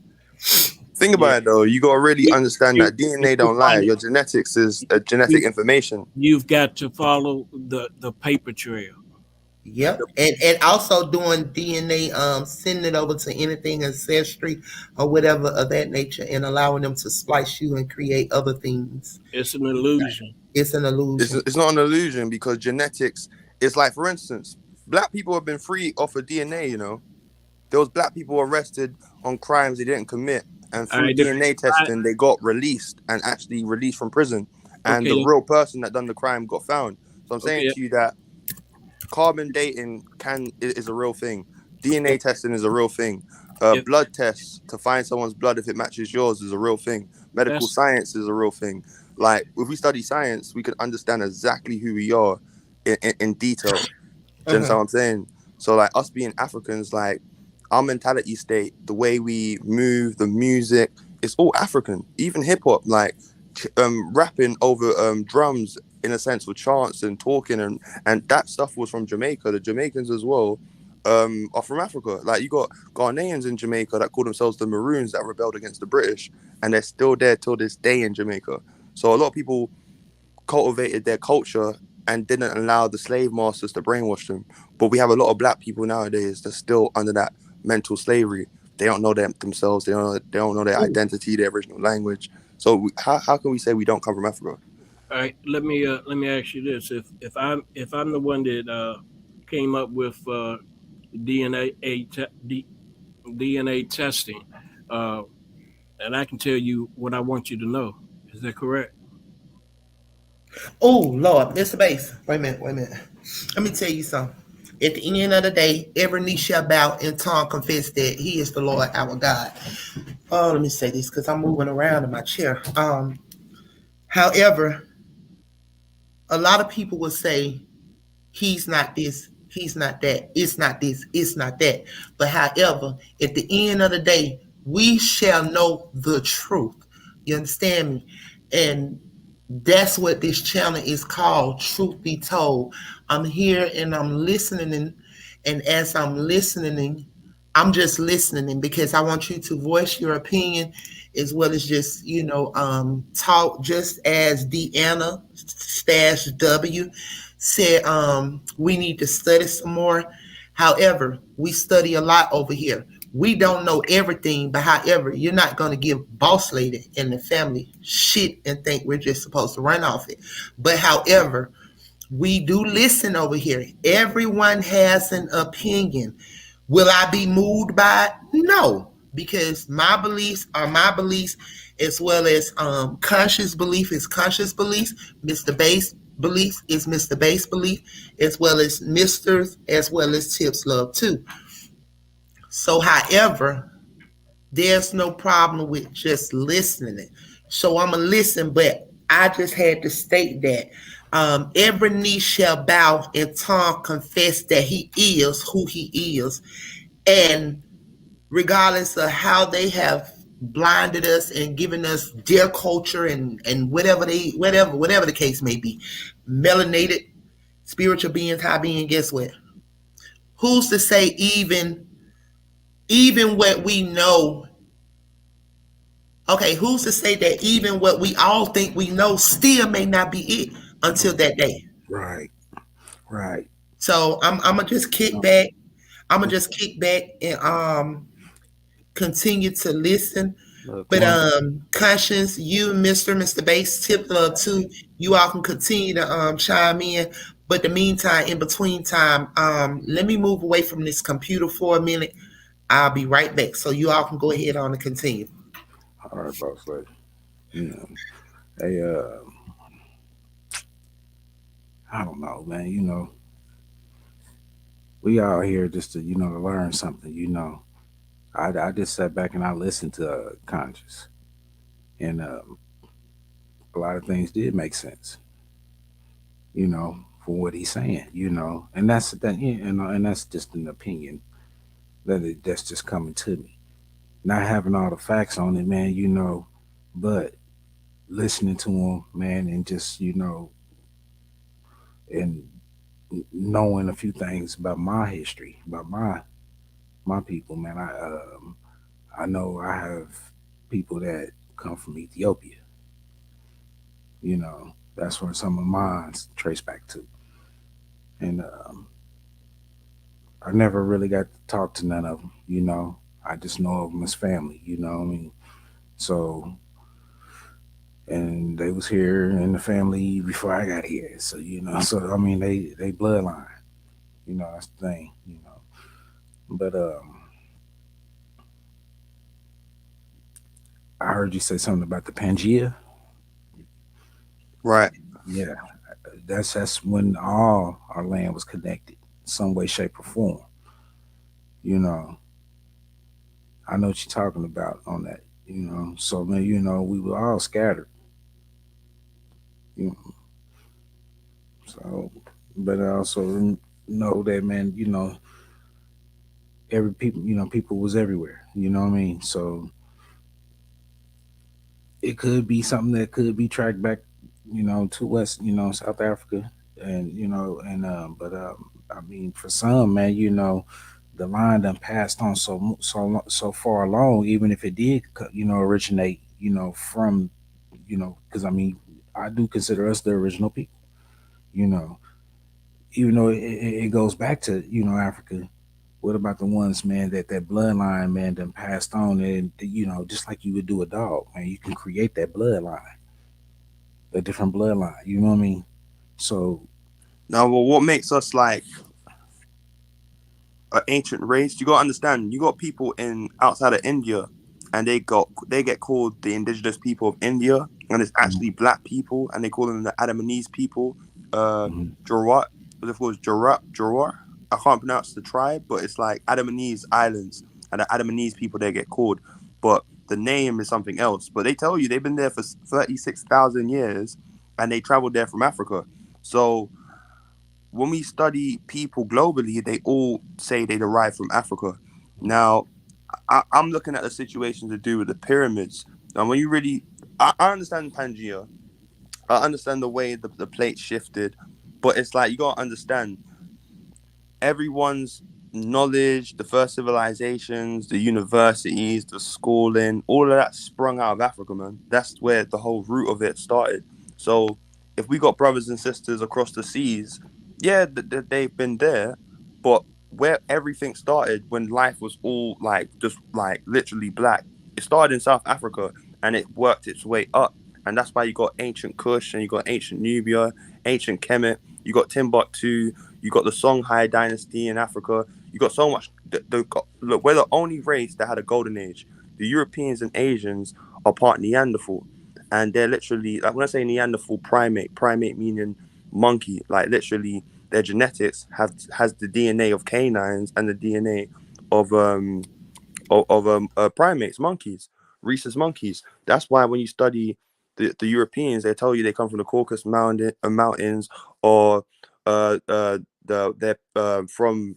Think about it though. You gotta really understand that DNA don't lie. Your genetics is genetic information. You've got to follow the paper trail. Yep, and also doing DNA, sending it over to anything ancestry or whatever of that nature, and allowing them to splice you and create other things. It's an illusion. It's an illusion. It's not an illusion because genetics. It's like, for instance, black people have been free off of DNA. You know, there was black people arrested on crimes they didn't commit, and through DNA testing, they got released and actually released from prison. And the real person that done the crime got found. So I'm saying to you that carbon dating is a real thing. DNA testing is a real thing. Blood tests to find someone's blood if it matches yours is a real thing. Medical science is a real thing. Like, if we study science, we can understand exactly who we are in detail. Do you understand what I'm saying? So, like, us being Africans, like, our mentality state, the way we move, the music, it's all African. Even hip hop, like, rapping over drums, in a sense, with chants and talking, and that stuff was from Jamaica. The Jamaicans as well are from Africa. Like, you got Ghanaians in Jamaica that call themselves the Maroons that rebelled against the British, and they're still there till this day in Jamaica. So a lot of people cultivated their culture and didn't allow the slave masters to brainwash them. But we have a lot of black people nowadays that's still under that mental slavery. They don't know themselves. They don't know their identity, their original language. So how can we say we don't come from Africa? All right, let me ask you this: if I'm the one that came up with DNA DNA testing, and I can tell you what I want you to know, is that correct? Oh Lord, Mr. Bass. Wait a minute. Let me tell you something. At the end of the day, every knee shall bow and tongue confess that He is the Lord our God. Oh, let me say this because I'm moving around in my chair. However, a lot of people will say He's not this, He's not that, it's not this, it's not that. But however, at the end of the day, we shall know the truth. You understand me? And that's what this channel is called, Truth Be Told. I'm here and I'm listening, and as I'm listening, I'm just listening because I want you to voice your opinion as well as just, talk, just as Deanna Stash W said, we need to study some more. However, we study a lot over here. We don't know everything, but however, you're not going to give boss lady and the family shit and think we're just supposed to run off it. But however, we do listen over here. Everyone has an opinion. Will I be moved by it? No, because my beliefs are my beliefs, as well as conscious belief is conscious beliefs. Mr. Bass beliefs is Mr. Bass belief, as well as Mr.'s, as well as Tip's love too. So, however, there's no problem with just listening. So I'm going to listen, but I just had to state that every knee shall bow and tongue confess that He is who He is. And regardless of how they have blinded us and given us their culture and whatever the case may be, melanated spiritual beings, high being, guess what? Who's to say even what we know? Okay, who's to say that even what we all think we know still may not be it until that day? Right. So I'm gonna just kick back. I'm gonna just kick back and continue to listen. But Conscience, you, Mr. Bass, Tip Love too, you all can continue to chime in. But the meantime, in between time, let me move away from this computer for a minute. I'll be right back. So you all can go ahead on and continue. All right, boss lady. Hey, I don't know, man. We all here just to, to learn something. I just sat back and I listened to Conscious, and a lot of things did make sense. For what he's saying. And that's and that's just an opinion that's just coming to me. Not having all the facts on it, man. But listening to him, man, and just and knowing a few things about my history, about my people, man. I know I have people that come from Ethiopia. That's where some of mine trace back to. And I never really got to talk to none of them. I just know of them as family. What I mean, so and they was here in the family before I got here. So so I mean, they bloodline. That's the thing. But I heard you say something about the Pangea. Right. Yeah, that's when all our land was connected, some way, shape, or form. You know, I know what you're talking about on that. So man, we were all scattered. You know, so, but I also know that man, every people, people was everywhere. You know what I mean? So it could be something that could be tracked back, to West, South Africa, and but I mean, for some, man, the line done passed on so far along, even if it did, originate, from, because I mean, I do consider us the original people, you know, even though it goes back to Africa. What about the ones, man, that bloodline, man, done passed on, and just like you would do a dog, man, you can create that bloodline, a different bloodline. You know what I mean? So, Now, well, what makes us like an ancient race? You got to understand. You got people in outside of India, and they get called the indigenous people of India, and it's mhm, actually black people, and they call them the Adamanese people. mhm, Jorat, what it was Jorar. I can't pronounce the tribe, but it's like Adamanese Islands, and the Adamanese people they get called, but the name is something else. But they tell you they've been there for 36,000 years, and they traveled there from Africa. So when we study people globally, they all say they derive from Africa. Now, I'm looking at the situation to do with the pyramids. And when you really, I understand Pangea, I understand the way the plate shifted, but it's like you gotta understand everyone's knowledge, the first civilizations, the universities, the schooling, all of that sprung out of Africa, man. That's where the whole root of it started. So if we got brothers and sisters across the seas, yeah, they've been there, but where everything started when life was all like just like literally black, it started in South Africa and it worked its way up. And that's why you got ancient Kush and you got ancient Nubia, ancient Kemet, you got Timbuktu, you got the Songhai dynasty in Africa. You got so much. Look, we're the only race that had a golden age. The Europeans and Asians are part Neanderthal, and they're literally like when I say Neanderthal primate meaning monkey. Like literally, their genetics has the DNA of canines and the DNA of primates, monkeys, rhesus monkeys. That's why when you study the Europeans, they tell you they come from the Caucasus mountains or they're from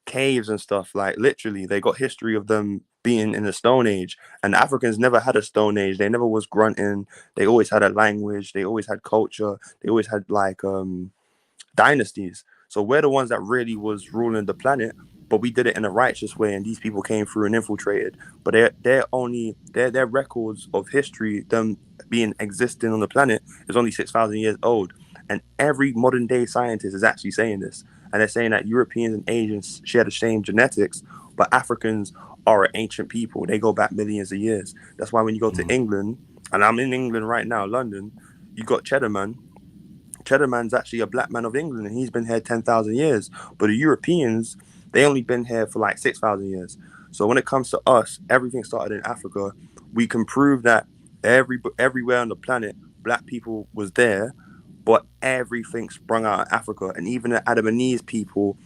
caves and stuff. Like literally, they got history of them being in the Stone Age. And the Africans never had a Stone Age. They never was grunting. They always had a language. They always had culture. They always had like dynasties. So we're the ones that really was ruling the planet, but we did it in a righteous way, and these people came through and infiltrated. But their records of history, them being existing on the planet, is only 6,000 years old. And every modern day scientist is actually saying this. And they're saying that Europeans and Asians share the same genetics, but Africans are an ancient people. They go back millions of years. That's why when you go to mhm, England, and I'm in England right now, London, you got Cheddar Man. Cheddar Man's actually a black man of England, and he's been here 10,000 years. But the Europeans, they only been here for like 6,000 years. So when it comes to us, everything started in Africa. We can prove that everywhere on the planet, black people was there, but everything sprung out of Africa. And even the Adamanese people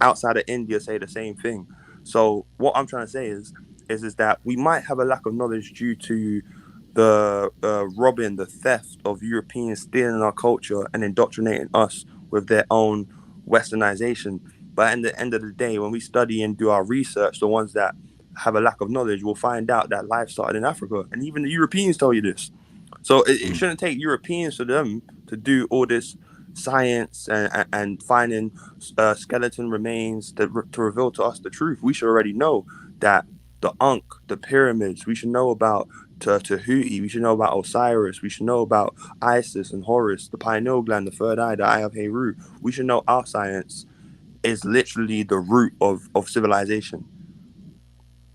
outside of India say the same thing. So what I'm trying to say is that we might have a lack of knowledge due to the robbing, the theft of Europeans stealing our culture and indoctrinating us with their own westernization. But at the end of the day, when we study and do our research, the ones that have a lack of knowledge will find out that life started in Africa. And even the Europeans tell you this. So it mhm. shouldn't take Europeans for them to do all this science and finding skeleton remains to reveal to us the truth. We should already know that the Ankh, the pyramids. We should know about Tahuti. We should know about Osiris. We should know about Isis and Horus, the pineal gland, the third eye, the eye of Heru. We should know our science is literally the root of civilization,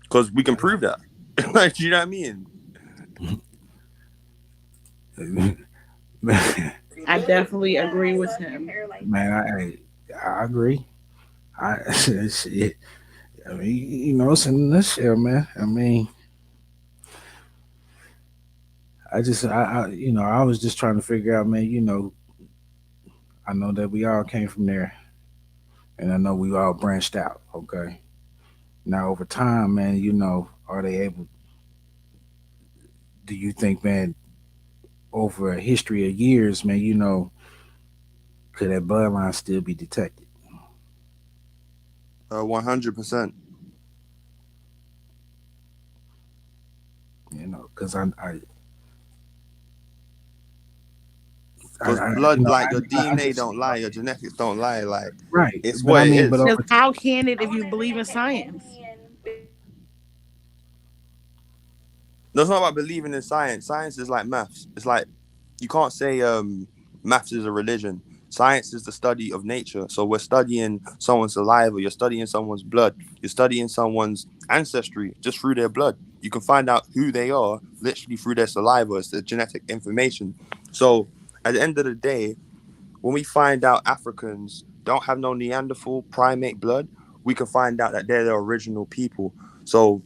because we can prove that. Like, do you know what I mean? I definitely agree with him. Man, I agree. Shit. I mean, it's in the nutshell, man. I mean, I was just trying to figure out, man. I know that we all came from there, and I know we all branched out. Okay. Now over time, man, are they able? Do you think, man, over a history of years, man, could that bloodline still be detected? 100%. Because Because blood, like your DNA don't lie, your genetics don't lie. Like, right. it's But what I it mean, is. Because how can it if you believe in science? No, it's not about believing in science. Science is like maths. It's like, you can't say maths is a religion. Science is the study of nature. So we're studying someone's saliva, you're studying someone's blood, you're studying someone's ancestry just through their blood. You can find out who they are literally through their saliva. It's the genetic information. So at the end of the day, when we find out Africans don't have no Neanderthal primate blood, we can find out that they're the original people. So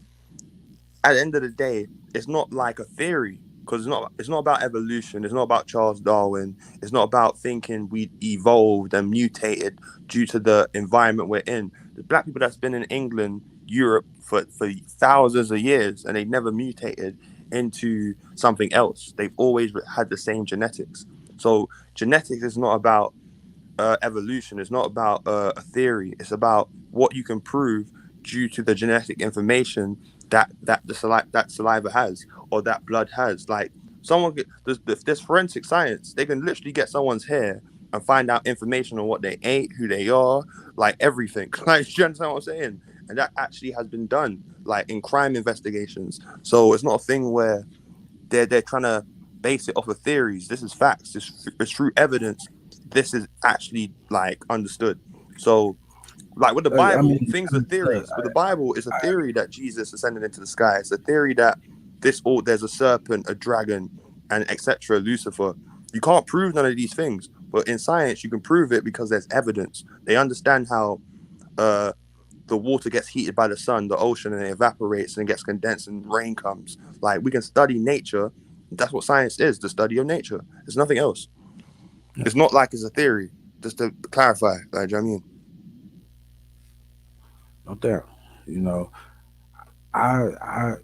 at the end of the day, it's not like a theory, because it's not about evolution. It's not about Charles Darwin. It's not about thinking we evolved and mutated due to the environment we're in. The black people that's been in England, Europe for thousands of years, and they never mutated into something else. They've always had the same genetics. So genetics is not about evolution. It's not about a theory. It's about what you can prove due to the genetic information that saliva has, or that blood has. Like, there's forensic science. They can literally get someone's hair and find out information on what they ate, who they are, like everything. Like, do you understand what I'm saying? And that actually has been done, like in crime investigations. So it's not a thing where they're trying to base it off of theories. This is facts. It's through evidence. This is actually like understood. So, like with the I Bible, mean, things are theories. With the Bible, it's a theory that Jesus ascended into the sky. It's a theory that there's a serpent, a dragon, and etc. Lucifer. You can't prove none of these things, but in science, you can prove it because there's evidence. They understand how uh, the water gets heated by the sun, the ocean, and it evaporates and it gets condensed and rain comes. Like, we can study nature. That's what science is, the study of nature. It's nothing else. It's not like it's a theory, just to clarify. Like, do you know what I mean? no doubt. You know, I I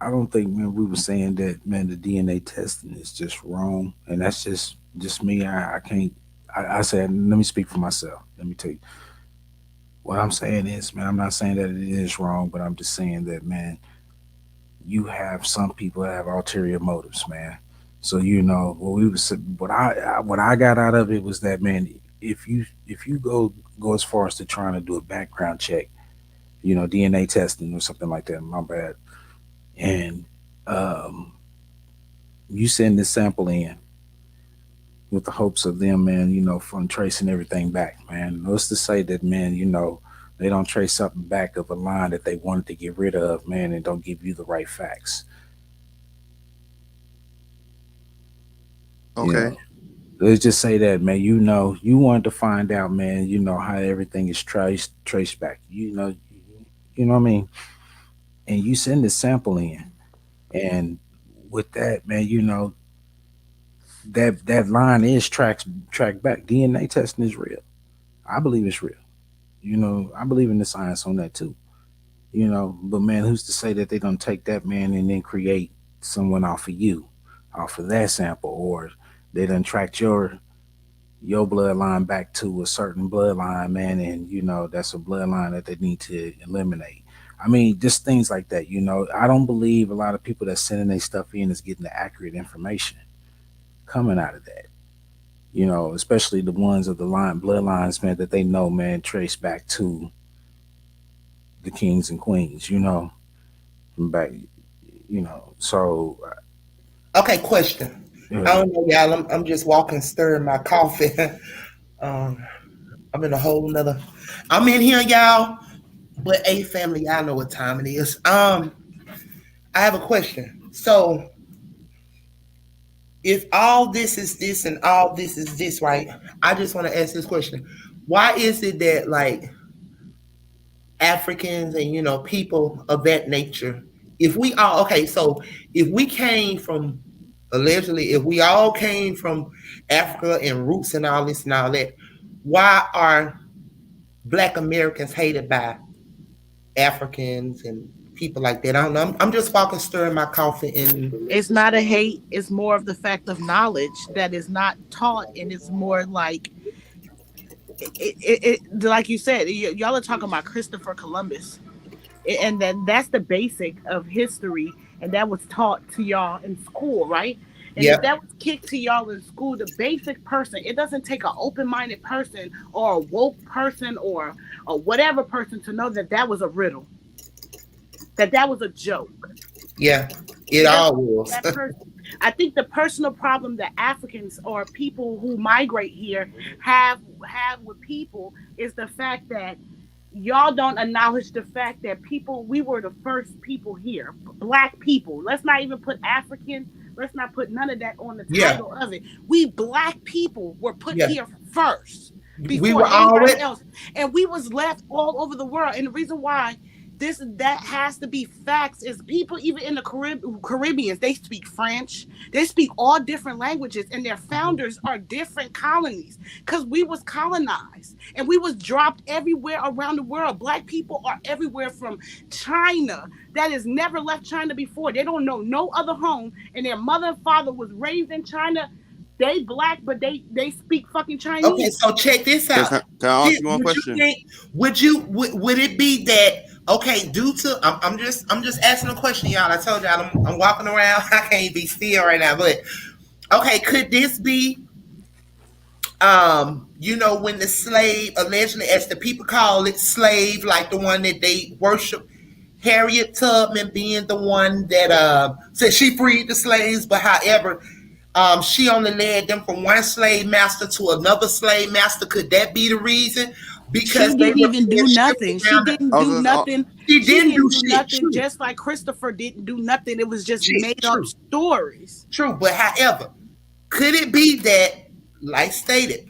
I don't think, man, we were saying that, man, the DNA testing is just wrong, and that's just me. I can't. I said, let me speak for myself. Let me tell you what I'm saying is, man, I'm not saying that it is wrong, but I'm just saying that, man, you have some people that have ulterior motives, man. So what I got out of it was that, man, if you go as far as to trying to do a background check, DNA testing or something like that, my bad, and um, you send this sample in with the hopes of them, man, from tracing everything back, man. What's to say that, man, they don't trace something back of a line that they wanted to get rid of, man, and don't give you the right facts. You Okay. know, let's just say that, man, you wanted to find out, man, how everything is traced back. What I mean? And you send the sample in, and with that, man, that line is tracked back. DNA testing is real. I believe it's real. I believe in the science on that too. But man, who's to say that they're gonna take that, man, and then create someone off of you, off of that sample, or they done tracked your bloodline back to a certain bloodline, man, and that's a bloodline that they need to eliminate. I mean, just things like that. I don't believe a lot of people that sending their stuff in is getting the accurate information coming out of that. Especially the ones of the bloodlines, man, that they know, man, trace back to the kings and queens. back, so Okay, question. I don't know, y'all. I'm just walking, stirring my coffee. um, I'm in a whole nother. I'm in here, y'all. But a family, y'all know what time it is. I have a question. So, if all this is this and all this is this, right? I just want to ask this question: why is it that like Africans and people of that nature, if we all okay, so if we came from allegedly, if we all came from Africa and roots and all this and all that, why are Black Americans hated by Africans and people like that? I don't know. I'm just walking, stirring my coffee, and It's not a hate. It's more of the fact of knowledge that is not taught, and it's more like like you said, y'all are talking about Christopher Columbus, and then that's the basic of history, and that was taught to y'all in school, right? And if yeah, that was kicked to y'all in school, the basic person, it doesn't take an open-minded person or a woke person or whatever person to know that that was a riddle, that was a joke. yeah, it It doesn't all was. that person. I think the personal problem that Africans or people who migrate here have with people is the fact that y'all don't acknowledge the fact that we were the first people here, Black people. Let's not even put African. Let's not put none of that on the Yeah, title of it. We Black people were put yeah. here first We before were anybody already. else, and we was left all over the world. And the reason why that has to be facts is people even in the Caribbeans, they speak French, they speak all different languages, and their founders are different colonies because we was colonized and we was dropped everywhere around the world. Black people are everywhere from China that has never left China before. They don't know no other home, and their mother and father was raised in China. They Black, but they speak fucking Okay, Chinese. so check this Can, out. can, can I ask you one Would you question? think? Would it be that? Okay, due to I'm just asking a question, y'all. I told y'all I'm walking around. I can't be still right now. But okay, could this be when the slave allegedly, as the people call it, slave, like the one that they worship, Harriet Tubman being the one that said she freed the slaves, but however, she only led them from one slave master to another slave master. Could that be the reason? She Because they didn't were even being do shipped nothing. She around. didn't I was do gonna, nothing. She She didn't didn't do do shit. nothing. True, Just like Christopher didn't do nothing. It was just shit, made up true, stories. true. But however, could it be that, like stated,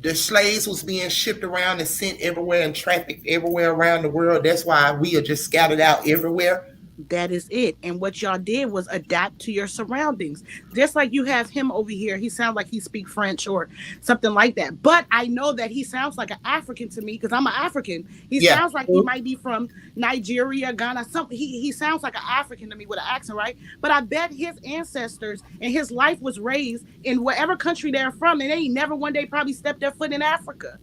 the slaves was being shipped around and sent everywhere and trafficked everywhere around the world? That's why we are just scattered out everywhere. That is it. And what y'all did was adapt to your surroundings. Just like you have him over here. He sounds like he speaks French or something like that. But I know that he sounds like an African to me because I'm an African. He Yeah, sounds like he might be from Nigeria, Ghana. He sounds like an African to me with an accent, right? But I bet his ancestors and his life was raised in whatever country they're from, and they ain't never one day probably stepped their foot in Africa.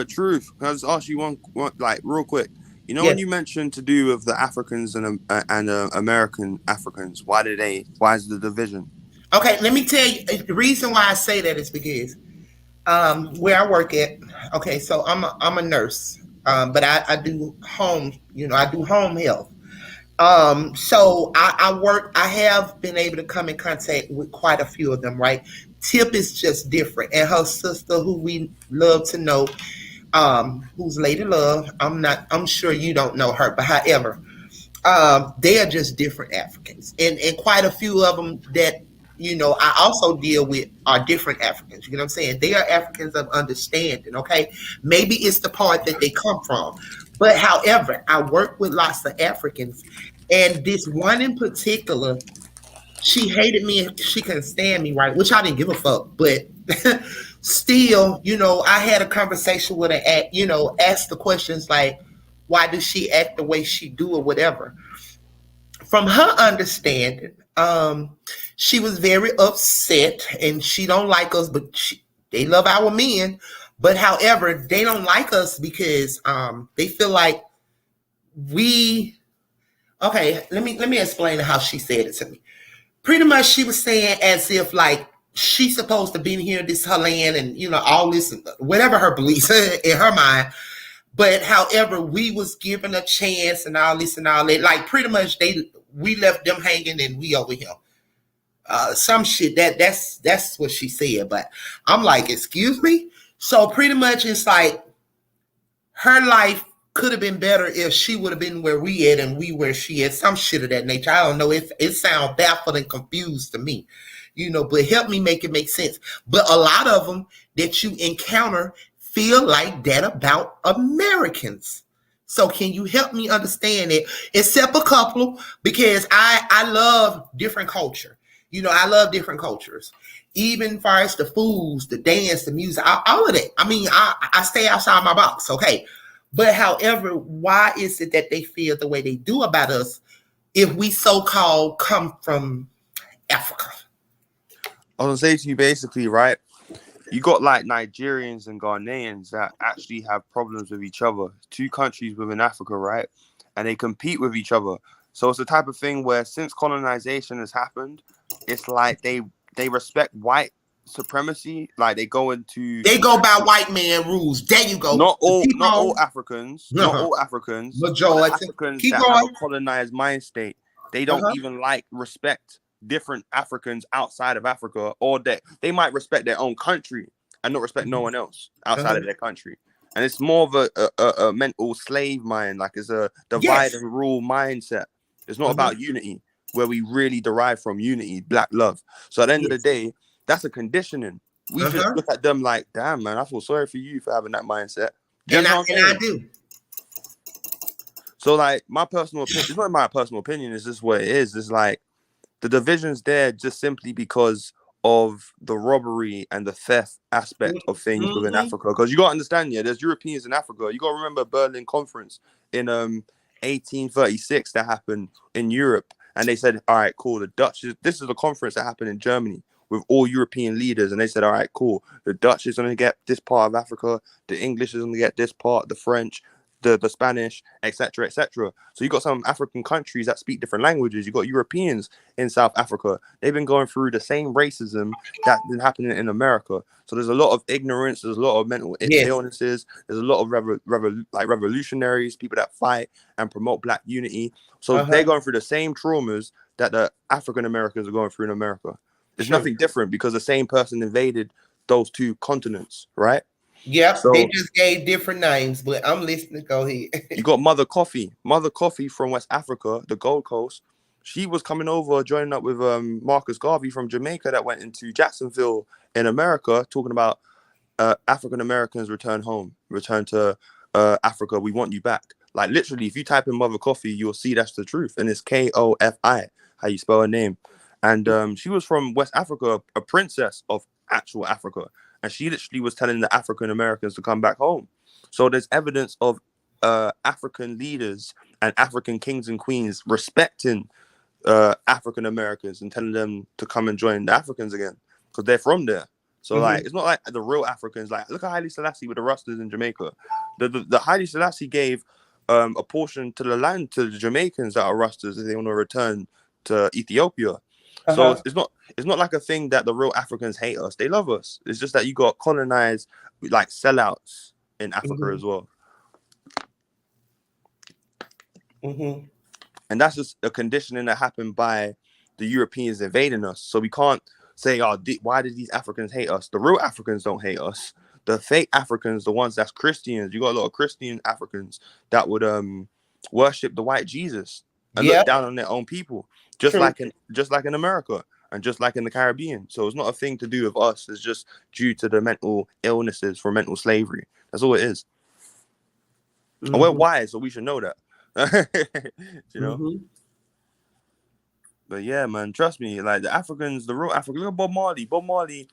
Truth. Can I just ask you one, like, real quick? You know, yeah. when you mentioned to do with the Africans and American Africans, why is the division? Okay, let me tell you the reason why I say that is because where I work at. Okay, so I'm a nurse, but I do home. I do home health. So I work. I have been able to come in contact with quite a few of them. Right, Tip is just different, and her sister, who we love to know, who's Lady Love. I'm sure you don't know her, but however, they are just different Africans, and quite a few of them that I also deal with are different Africans. You know what I'm saying? They are Africans of understanding. Okay, maybe it's the part that they come from, but however, I work with lots of Africans, and this one in particular, she hated me and she couldn't stand me, right? Which I didn't give a fuck, but still, I had a conversation with her, asked the questions like, why does she act the way she do or whatever. From her understanding, she was very upset and she don't like us, but they love our men. But however, they don't like us because they feel like we. Okay, let me explain how she said it to me. Pretty much, she was saying as if like she's supposed to be here, this her land, and all this, whatever her beliefs in her mind. But however, we was given a chance and all this and all that. Like pretty much we left them hanging and we over here. Some shit that's what she said. But I'm like, excuse me? So pretty much it's like her life could have been better if she would have been where we at and we where she at. Some shit of that nature. I don't know. It sounds baffled and confused to me. But help me make it make sense. But a lot of them that you encounter feel like that about Americans. So can you help me understand it? Except a couple, because I love different culture. I love different cultures. Even far as the foods, the dance, the music, all of that. I mean, I stay outside my box, okay? But however, why is it that they feel the way they do about us if we so-called come from Africa? I was gonna say to you basically, right? You got like Nigerians and Ghanaians that actually have problems with each other. Two countries within Africa, right? And they compete with each other. So it's the type of thing where since colonization has happened, it's like they respect white supremacy. Like they go by white man rules. There you go. Not all Africans. Not all Africans. Majority. Africans that have a colonized mind state. They don't even respect different Africans outside of Africa, or they might respect their own country and not respect no one else outside of their country. And it's more of a mental slave mind, like it's a divide and rule mindset. It's not about unity, where we really derive from unity, black love. So at the end of the day, that's a conditioning. We just look at them like, damn, man, I feel sorry for you for having that mindset. And I do. So like my personal opinion, it's not my personal opinion, it's just what it is. It's like the division's there just simply because of the robbery and the theft aspect of things within Africa. Because you got to understand, there's Europeans in Africa. You got to remember Berlin Conference in 1836 that happened in Europe. And they said, all right, cool. This is a conference that happened in Germany with all European leaders. And they said, all right, cool. The Dutch is going to get this part of Africa. The English is going to get this part. The French, the Spanish, etc., etc. So you got some African countries that speak different languages. You got Europeans in South Africa. They've been going through the same racism that's been happening in America. So there's a lot of ignorance. There's a lot of mental illnesses. There's a lot of revolutionaries, people that fight and promote black unity. So they're going through the same traumas that the African Americans are going through in America. It's nothing different because the same person invaded those two continents, right? Yep, so, they just gave different names, but I'm listening. Go ahead. You got Mother Coffee from West Africa, the Gold Coast. She was coming over, joining up with Marcus Garvey from Jamaica that went into Jacksonville in America, talking about African Americans return home, return to Africa. We want you back. Like literally, if you type in Mother Coffee, you'll see that's the truth, and it's Kofi, how you spell her name. And she was from West Africa, a princess of actual Africa. And she literally was telling the African Americans to come back home. So there's evidence of African leaders and African kings and queens respecting African Americans and telling them to come and join the Africans again because they're from there. So like it's not like the real Africans. Like look at Haile Selassie with the Rastas in Jamaica. The Haile Selassie gave a portion to the land to the Jamaicans that are Rastas if they want to return to Ethiopia. So it's not like a thing that the real Africans hate us. They love us. It's just that you got colonized like sellouts in Africa as well. And that's just a conditioning that happened by the Europeans invading us. So we can't say, why did these Africans hate us? The real Africans don't hate us. The fake Africans, the ones that's Christians, you got a lot of Christian Africans that would worship the white Jesus and look down on their own people. Just like in America and just like in the Caribbean. So it's not a thing to do with us. It's just due to the mental illnesses from mental slavery. That's all it is. And we're wise, so we should know that. You know? But yeah, man, trust me. Like the Africans, the real African. Look at Bob Marley. Bob Marley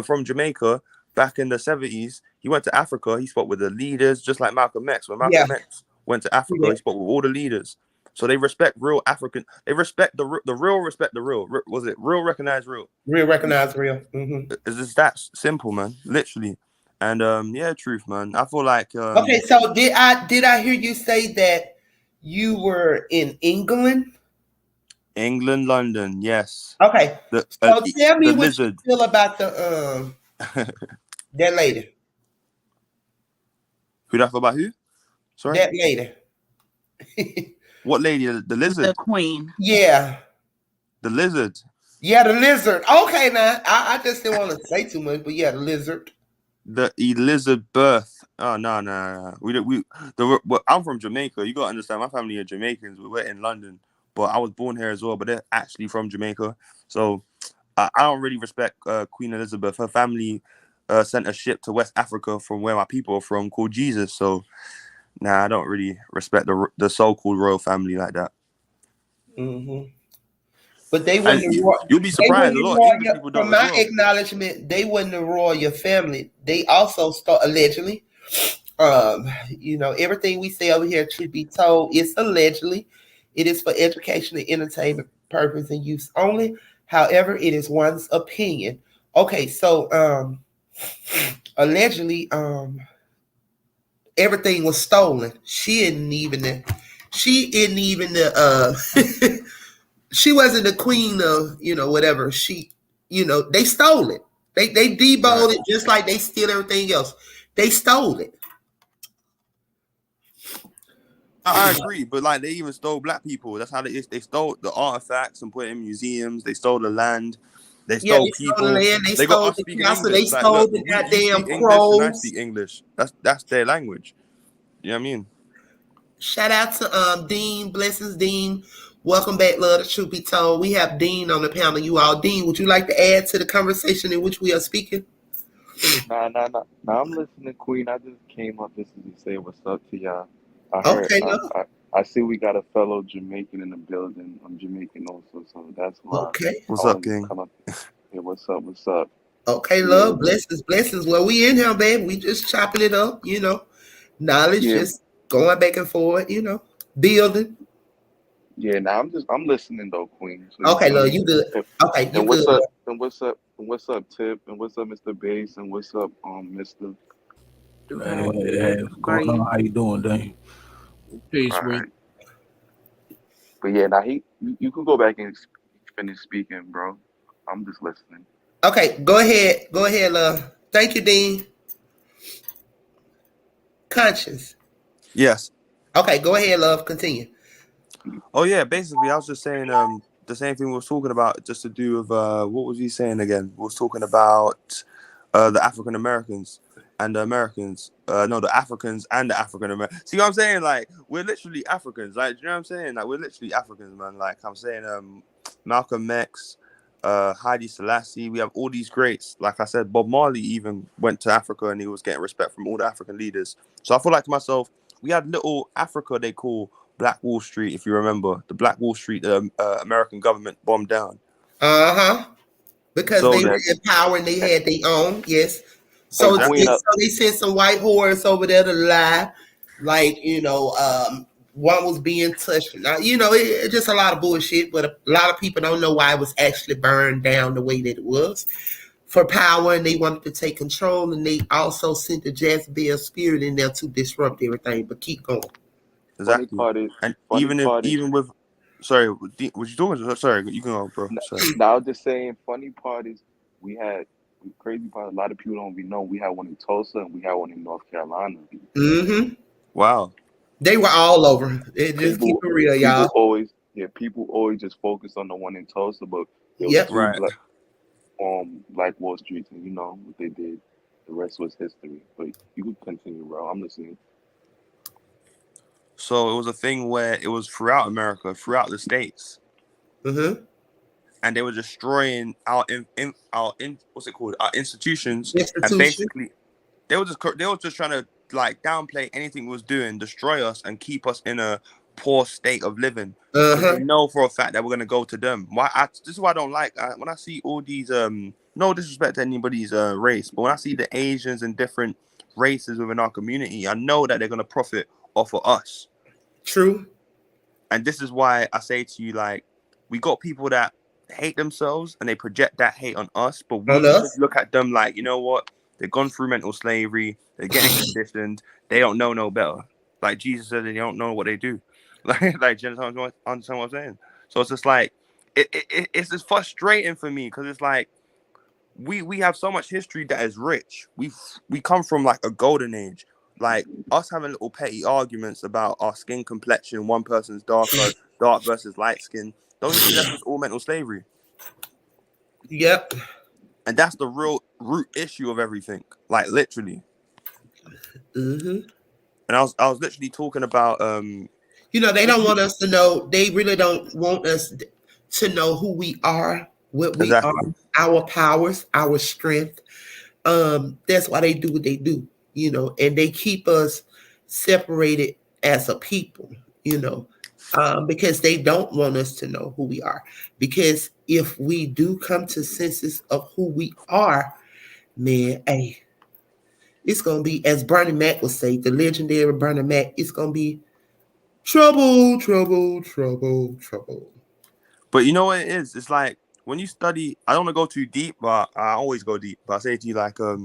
from Jamaica back in the 70s. He went to Africa. He spoke with the leaders, just like Malcolm X. When Malcolm X went to Africa, he spoke with all the leaders. So they respect real African. They respect the real. Respect the real. Was it real? Recognize real. Real recognize real. It's just that simple, man. Literally. And truth, man. I feel like. Okay, so did I hear you say that you were in England? England, London, yes. Okay. So tell me what you feel about the that lady. Who that feel about who? Sorry, that lady. what lady? The lizard. The queen. Yeah. The lizard. Yeah, the lizard. Okay, now I just didn't want to say too much, but yeah, the lizard. The Elizabeth. Oh no. I'm from Jamaica. You gotta understand. My family are Jamaicans. We're in London, but I was born here as well. But they're actually from Jamaica, so I don't really respect Queen Elizabeth. Her family sent a ship to West Africa from where my people are from, called Jesus. So I don't really respect the so-called royal family like that. Mm-hmm. But they And wouldn't. you'll be They surprised. A wouldn't lot of English people from don't as my well. acknowledgement, they wouldn't royal family. They also start allegedly. Everything we say over here should be told. It's allegedly. It is for education and entertainment purpose and use only. However, it is one's opinion. Okay, so allegedly, everything was stolen. She isn't even the. She wasn't the queen of whatever. They stole it. They Right. deboned it just like they steal everything else. They stole it. I agree, but like they even stole black people. That's how they stole the artifacts and put it in museums. They stole the land. They Yeah, stole they stole the people. land. They They got stole us the speaking castle. They English. Like, stole look, the you speak goddamn English and I crows. speak English. That's their language. You know what I mean? Shout out to Dean. Blessings, Dean. Welcome back, love. The truth be told, we have Dean on the panel. You all, Dean, would you like to add to the conversation in which we are speaking? Nah. I'm listening, Queen. I just came up just to say what's up to y'all. I heard. Okay, love. I see we got a fellow Jamaican in the building. I'm Jamaican also, so that's why Okay. I What's up, wanted to King? come up. Hey, what's up? What's up? Okay, Yeah, love. Blessings, blessings. Well, we in here, babe. We just chopping it up, Knowledge yeah, just going back and forth, building. yeah. Now I'm listening though, Queen. So you Okay, feel love, me? you good. Okay, you And good, what's up? love. And what's up? And what's up, Tip? And what's up, Mr. Bass? And what's up, Mister? Hey, what's going on? How you doing, Dane? Peace, All bro. right. But yeah, now you can go back and finish speaking, bro. I'm just listening. Okay, go ahead. Go ahead, love. Thank you, Dean. Conscious. Yes. Okay, go ahead, love. Continue. Oh yeah. Basically, I was just saying the same thing we was talking about, just to do with what was he saying again? We was talking about the African Americans and the Americans. No, the Africans and the African Americans. See what I'm saying? Like we're literally Africans. Like, do you know what I'm saying? Like we're literally Africans, man. Like I'm saying, Malcolm X, Haile Selassie. We have all these greats. Like I said, Bob Marley even went to Africa and he was getting respect from all the African leaders. So I feel like to myself, we had little Africa they call Black Wall Street, if you remember, the Black Wall Street, American government bombed down. Uh-huh. Because So they were Yeah, in power and they had their own, yes. and So, Queen exactly, up. so they sent some white horse over there to lie, like one was being touched. Now, it's just a lot of bullshit. But a lot of people don't know why it was actually burned down the way that it was for power, and they wanted to take control. And they also sent the Jezebel spirit in there to disrupt everything. But keep going. Funny exactly. part is, And funny part is. even with, sorry, was you talking? Sorry, you can go, bro. Sorry. Now, I was just saying, funny part is we had crazy part. A lot of people don't be know we had one in Tulsa and we had one in North Carolina. Mm-hmm. Wow. They were all over. Just keep People, it real, y'all. people always just focus on the one in Tulsa, but there was Yep. two Right. Black Wall Streets, and you know what they did. The rest was history. But you could continue, bro. I'm listening. So it was a thing where it was throughout America, throughout the states, Mm-hmm. and they were destroying what's it called, our institutions, and Institution. basically they were just trying to like downplay anything we was doing, destroy us, and keep us in a poor state of living because Uh-huh. they know for a fact that we're gonna go to them. This is why I don't like when I see all these no disrespect to anybody's race, but when I see the Asians and different races within our community, I know that they're gonna profit off of us. True. And this is why I say to you, like, we got people that hate themselves and they project that hate on us, but we On need to us. look at them like, you know what? They've gone through mental slavery. They're getting conditioned. They don't know no better. Like Jesus said, they don't know what they do. Like, do you understand what I'm saying? So it's just like, it's just frustrating for me because it's like, we have so much history that is rich. We come from like a golden age. like us having little petty arguments about our skin complexion, one person's dark versus light skin. Don't you think that's just all mental slavery? Yep. And that's the real root issue of everything, like literally. Mm-hmm. And I was literally talking about they don't want us to know. They really don't want us to know who we are, what we are, exactly. our powers, our strength. That's why they do what they do, and they keep us separated as a people, because they don't want us to know who we are. Because if we do come to senses of who we are, man, hey, it's gonna be, as Bernie Mac would say, the legendary Bernie Mac, it's gonna be trouble, trouble, trouble, trouble. But you know what it is? It's like when you study, I don't want to go too deep, but I always go deep. But I say to you, like, Now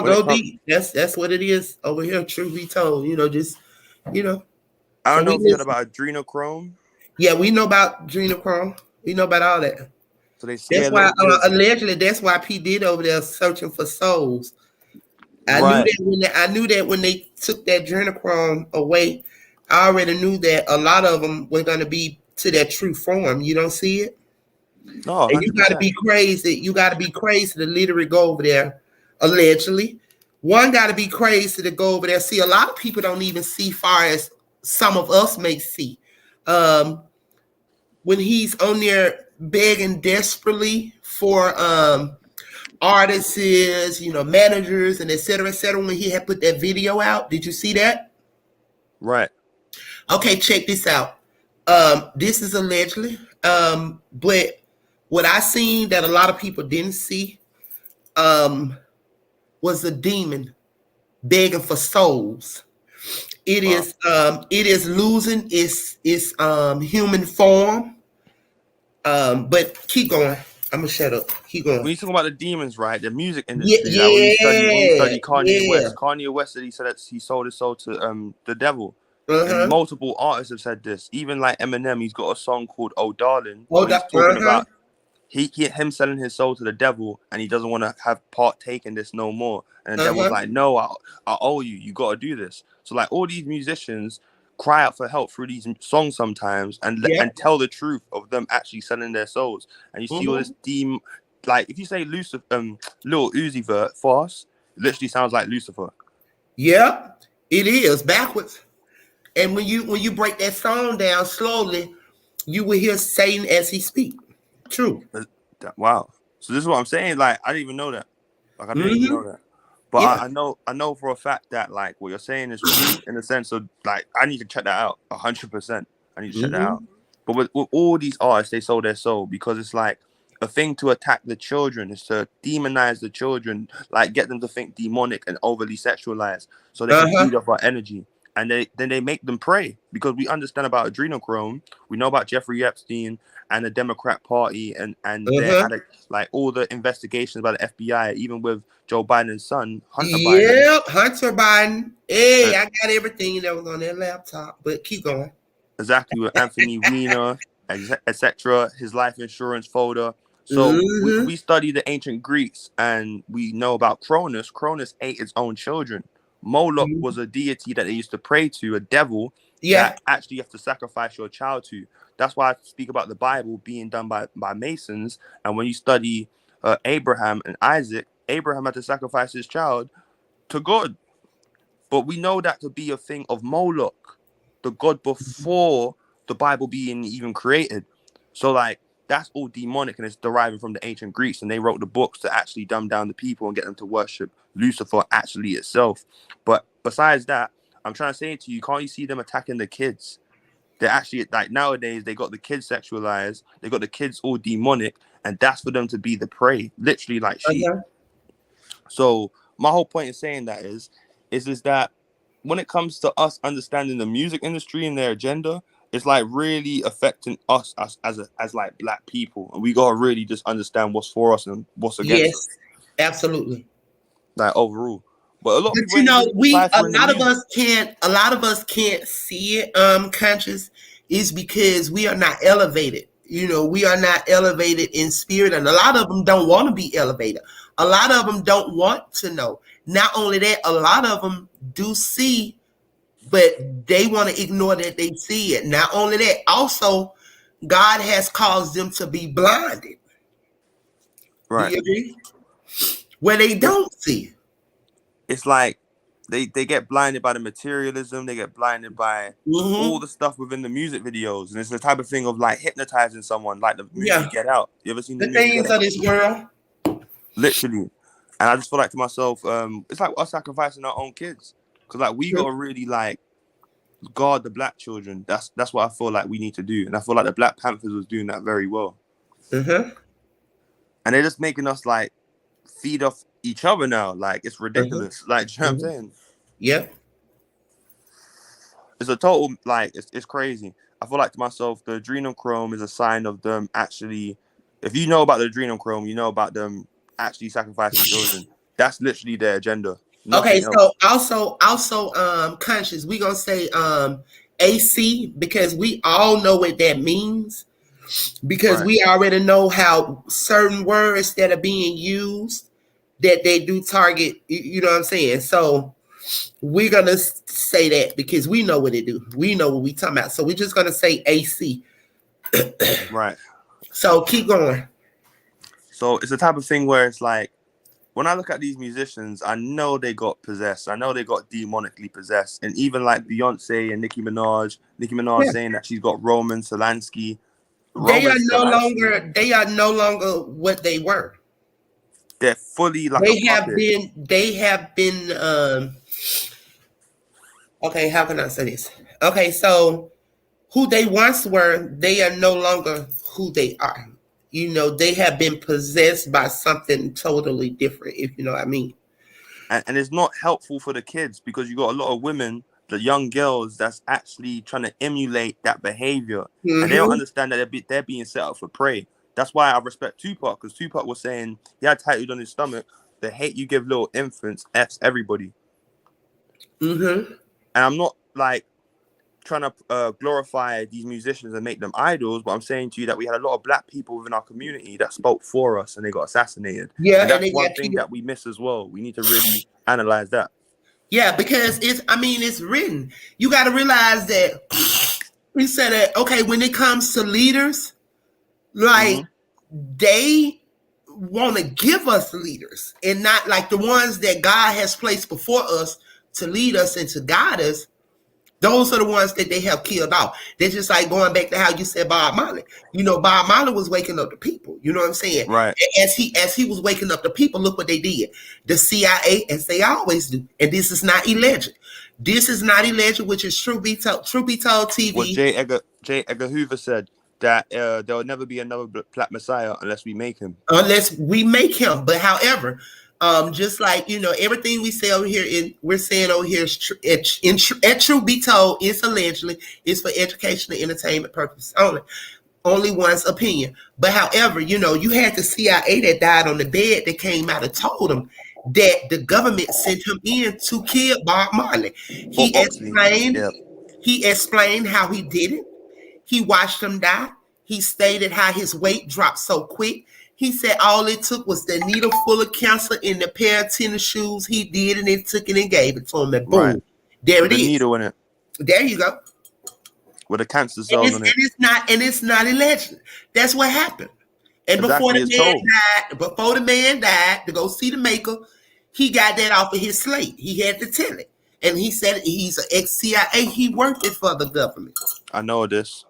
when it go comes, deep. That's what it is over here. Truth be told, just I so don't know we if you heard listen. about adrenochrome. Yeah, we know about adrenochrome. We know about all that. So they That's scare why little kids. allegedly that's why P did over there searching for souls. I knew Right. that when they took that adrenochrome away, I already knew that a lot of them were going to be to their true form. You don't see it. No, And you got to 100%. be crazy. You got to be crazy to literally go over there, allegedly. One got to be crazy to go over there. See, a lot of people don't even see far as some of us may see. When he's on there begging desperately for artists, managers, and et cetera, when he had put that video out. Did you see that? Right. Okay, check this out. This is allegedly. But what I seen that a lot of people didn't see was a demon begging for souls. It Wow. is losing its human form. But keep going. I'm gonna shut up. Keep going. When you talk about the demons, right? The music Yeah, industry, like when you yeah, study yeah. Kanye West said he said that he sold his soul to the devil. And Uh-huh. multiple artists have said this. Even like Eminem, he's got a song called "Oh Darling," Oh, where he's talking uh-huh. about him selling his soul to the devil, and he doesn't want to have partake in this no more. And the devil's Uh-huh. like, "No, I owe you. You got to do this." So like all these musicians cry out for help through these songs sometimes, Yeah. and tell the truth of them actually selling their souls. And you see all this Mm-hmm. like if you say Lucifer, Lil Uzi Vert, fast, literally sounds like Lucifer. Yeah, it is backwards. And when you break that song down slowly, you will hear Satan as he speak. True. Wow. So this is what I'm saying. Like I didn't even know that. Like I didn't even Mm-hmm. know that. But Yeah. I know for a fact that like what you're saying is true in the sense of like I need to check that out 100%. I need to check that out. Mm-hmm. But with all these artists, they sold their soul because it's like a thing to attack the children is to demonize the children, like get them to think demonic and overly sexualized, so they can Uh-huh. feed off our energy. And then they make them pray because we understand about adrenochrome. We know about Jeffrey Epstein and the Democrat Party and their Uh-huh. like all the investigations by the FBI, even with Joe Biden's son, Hunter Biden. Yep. Hunter Biden. Hey, Uh, I got everything that was on that laptop. But keep going. exactly with Anthony Weiner, etc. His life insurance folder. So Mm-hmm. we study the ancient Greeks and we know about Cronus. Cronus ate its own children. Moloch was a deity that they used to pray to, a devil Yeah. that actually you have to sacrifice your child to. That's why I speak about the Bible being done by Masons. And when you study Abraham and Isaac, Abraham had to sacrifice his child to God. But we know that to be a thing of Moloch, the god before the Bible being even created. So like that's all demonic and it's deriving from the ancient Greeks, and they wrote the books to actually dumb down the people and get them to worship Lucifer actually itself. But besides that, I'm trying to say to you, can't you see them attacking the kids? They're actually like nowadays they got the kids sexualized, they got the kids all demonic, and that's for them to be the prey, literally like sheep. Uh-huh. So my whole point in saying that is that when it comes to us understanding the music industry and their agenda, it's like really affecting us as like black people, and we gotta really just understand what's for us and what's against us, Yes. Absolutely. like overall. But a lot of But people ain't really we a deciphering the lot of music. us can't see it conscious is because we are not elevated. We are not elevated in spirit, and a lot of them don't want to be elevated. A lot of them don't want to know. not only that, a lot of them do see, but they want to ignore that they see it. Not only that, also, God has caused them to be blinded. Right. Do you agree? Where they don't see. It's like they get blinded by the materialism. They get blinded by all the stuff within the music videos, and it's the type of thing of like hypnotizing someone, like the movie Get Out. You ever seen the movie things Get Out? of this world? Literally. And I just feel like to myself, it's like us sacrificing our own kids, because like we gotta really like guard the black children. That's what I feel like we need to do, and I feel like the Black Panthers was doing that very well. And they're just making us like feed off each other now. Like it's ridiculous. Like, you know what I'm saying? Yep. It's a total like it's crazy. I feel like to myself, the adrenochrome is a sign of them actually. If you know about the adrenochrome, you know about them actually sacrificing children. That's literally their agenda. Okay, Nothing so also conscious, we gonna say AC, because we all know what that means, because we already know how certain words that are being used, that they do target, you know what I'm saying? So we're gonna say that because we know what it do. We know what we talking about. So we're just gonna say AC. Right. So keep going. So it's the type of thing where it's like, when I look at these musicians, I know they got possessed. I know they got demonically possessed. And even like Beyonce and Nicki Minaj saying that she's got Roman Polanski. They are no longer what they were. They're fully like a puppet. They have been okay, how can I say this? Okay, so who they once were, they are no longer who they are. You know, they have been possessed by something totally different, if you know what I mean. And it's not helpful for the kids, because you got a lot of women, the young girls, that's actually trying to emulate that behavior. And they don't understand that they're being set up for prey. That's why I respect Tupac, because Tupac was saying he had tattooed on his stomach, the hate you give little infants F's everybody. And I'm not like trying to glorify these musicians and make them idols, but I'm saying to you that we had a lot of black people within our community that spoke for us and they got assassinated. Yeah, and that's one thing that we miss as well. We need to really analyze that. Yeah, because it's written. You got to realize that we said that, okay, when it comes to leaders, like they want to give us leaders, and not like the ones that God has placed before us to lead us and to guide us. Those are the ones that they have killed off. They're just like going back to how you said Bob Marley. You know, Bob Marley was waking up the people. You know what I'm saying? Right. As he was waking up the people, look what they did. The CIA, as they always do. And this is not alleged. This is not alleged, which is True Be Told TV. What J. Edgar Hoover said, that there will never be another Black Messiah unless we make him. Unless we make him. But however, just like, you know, everything we say over here, we're saying over here is at True Be Told, it's allegedly, it's for education and entertainment purposes only one's opinion. But however, you know, you had the CIA that died on the bed that came out and told them that the government sent him in to kill Bob Marley. He explained how he did it. He watched him die. He stated how his weight dropped so quick. He said all it took was the needle full of cancer in the pair of tennis shoes he did, and it took it and gave it to him. And boom, right. There With it is. The needle in it. There you go. With a cancer cells on it. And it's not alleged. That's what happened. And before the man died to go see the maker, he got that off of his slate. He had to tell it. And he said he's an ex-CIA. He worked it for the government. I know this.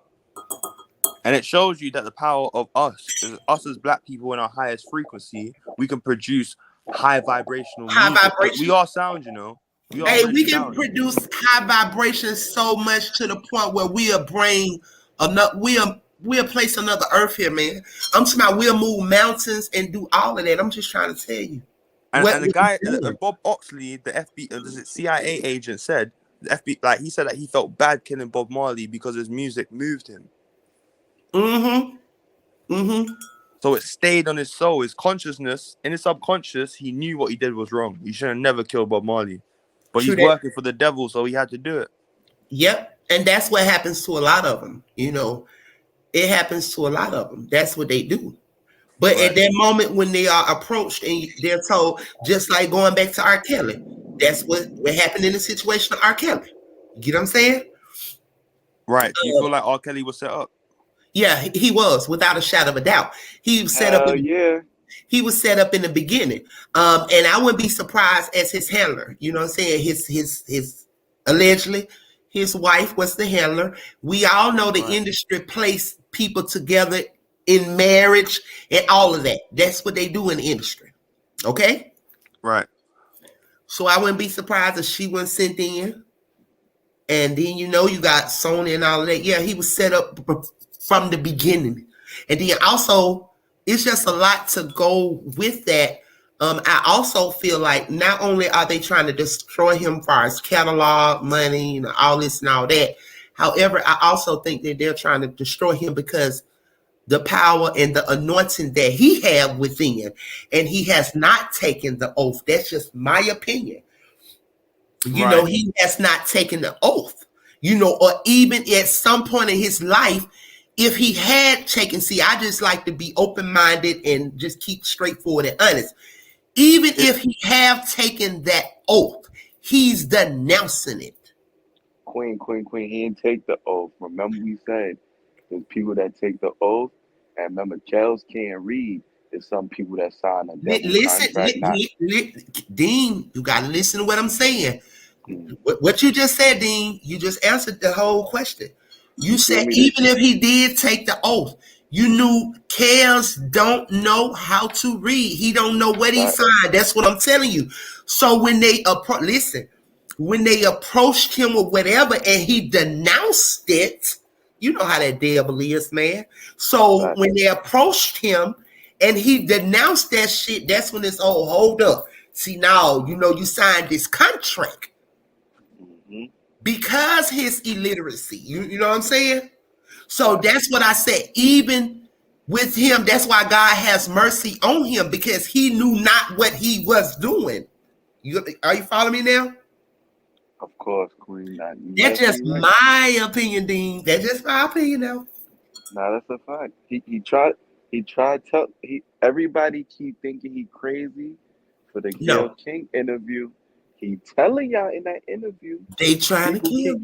And it shows you that the power of us as black people in our highest frequency, we can produce high vibrational music. We are sound, you know. We can produce high vibrations so much to the point where we'll place another earth here, man. I'm talking about we'll move mountains and do all of that. I'm just trying to tell you. And the guy, Bob Oxley, the CIA agent, said he said that he felt bad killing Bob Marley because his music moved him. So it stayed on his soul, his consciousness, in his subconscious. He knew what he did was wrong. He should have never killed Bob Marley, but he's working for the devil, so he had to do it. Yep, and that's what happens to a lot of them. You know, it happens to a lot of them. That's what they do. But Right. at that moment when they are approached and they're told, just like going back to R.Kelly, that's what happened in the situation of R.Kelly. You get what I'm saying? Right. Do you feel like R. Kelly was set up? Yeah, he was, without a shadow of a doubt. He was set up Hell in yeah. he was set up in the beginning. And I wouldn't be surprised as his handler. You know what I'm saying? His allegedly his wife was the handler. We all know the Right. industry place people together in marriage and all of that. That's what they do in the industry. Okay? Right. So I wouldn't be surprised if she was sent in. And then you got Sony and all of that. Yeah, he was set up from the beginning. And then also, it's just a lot to go with that. I also feel like not only are they trying to destroy him for his catalog, money, all this and all that. However, I also think that they're trying to destroy him because the power and the anointing that he had within, and he has not taken the oath. That's just my opinion. Right. He has not taken the oath, or even at some point in his life, if he had taken, see, I just like to be open-minded and just keep straightforward and honest. Even It, if he have taken that oath, he's denouncing it. Queen. He didn't take the oath. Remember we said there's people that take the oath, and remember jails can't read. There's some people that sign a devil Listen, contract. Not. Dean, you got to listen to what I'm saying. Mm. What you just said, Dean, you just answered the whole question. You You feel said me? even if he did take the oath, you knew Kels don't know how to read. He don't know what he That signed. That's what I'm telling you. So when they when they approached him or whatever and he denounced it, you know how that devil is, man. So that. when they approached him and he denounced that shit, that's when it's hold up. See, now you signed this contract Hmm. because his illiteracy. You know what I'm saying? So that's what I said. Even with him, that's why God has mercy on him because he knew not what he was doing. Are you following me now? Of course, Queen. Nah, you That's just definitely right. my opinion, Dean. That's just my opinion now. Nah, that's a fact. He tried tell he everybody keep thinking he crazy for the Gayle No, King interview. He telling y'all in that interview, they trying to people kill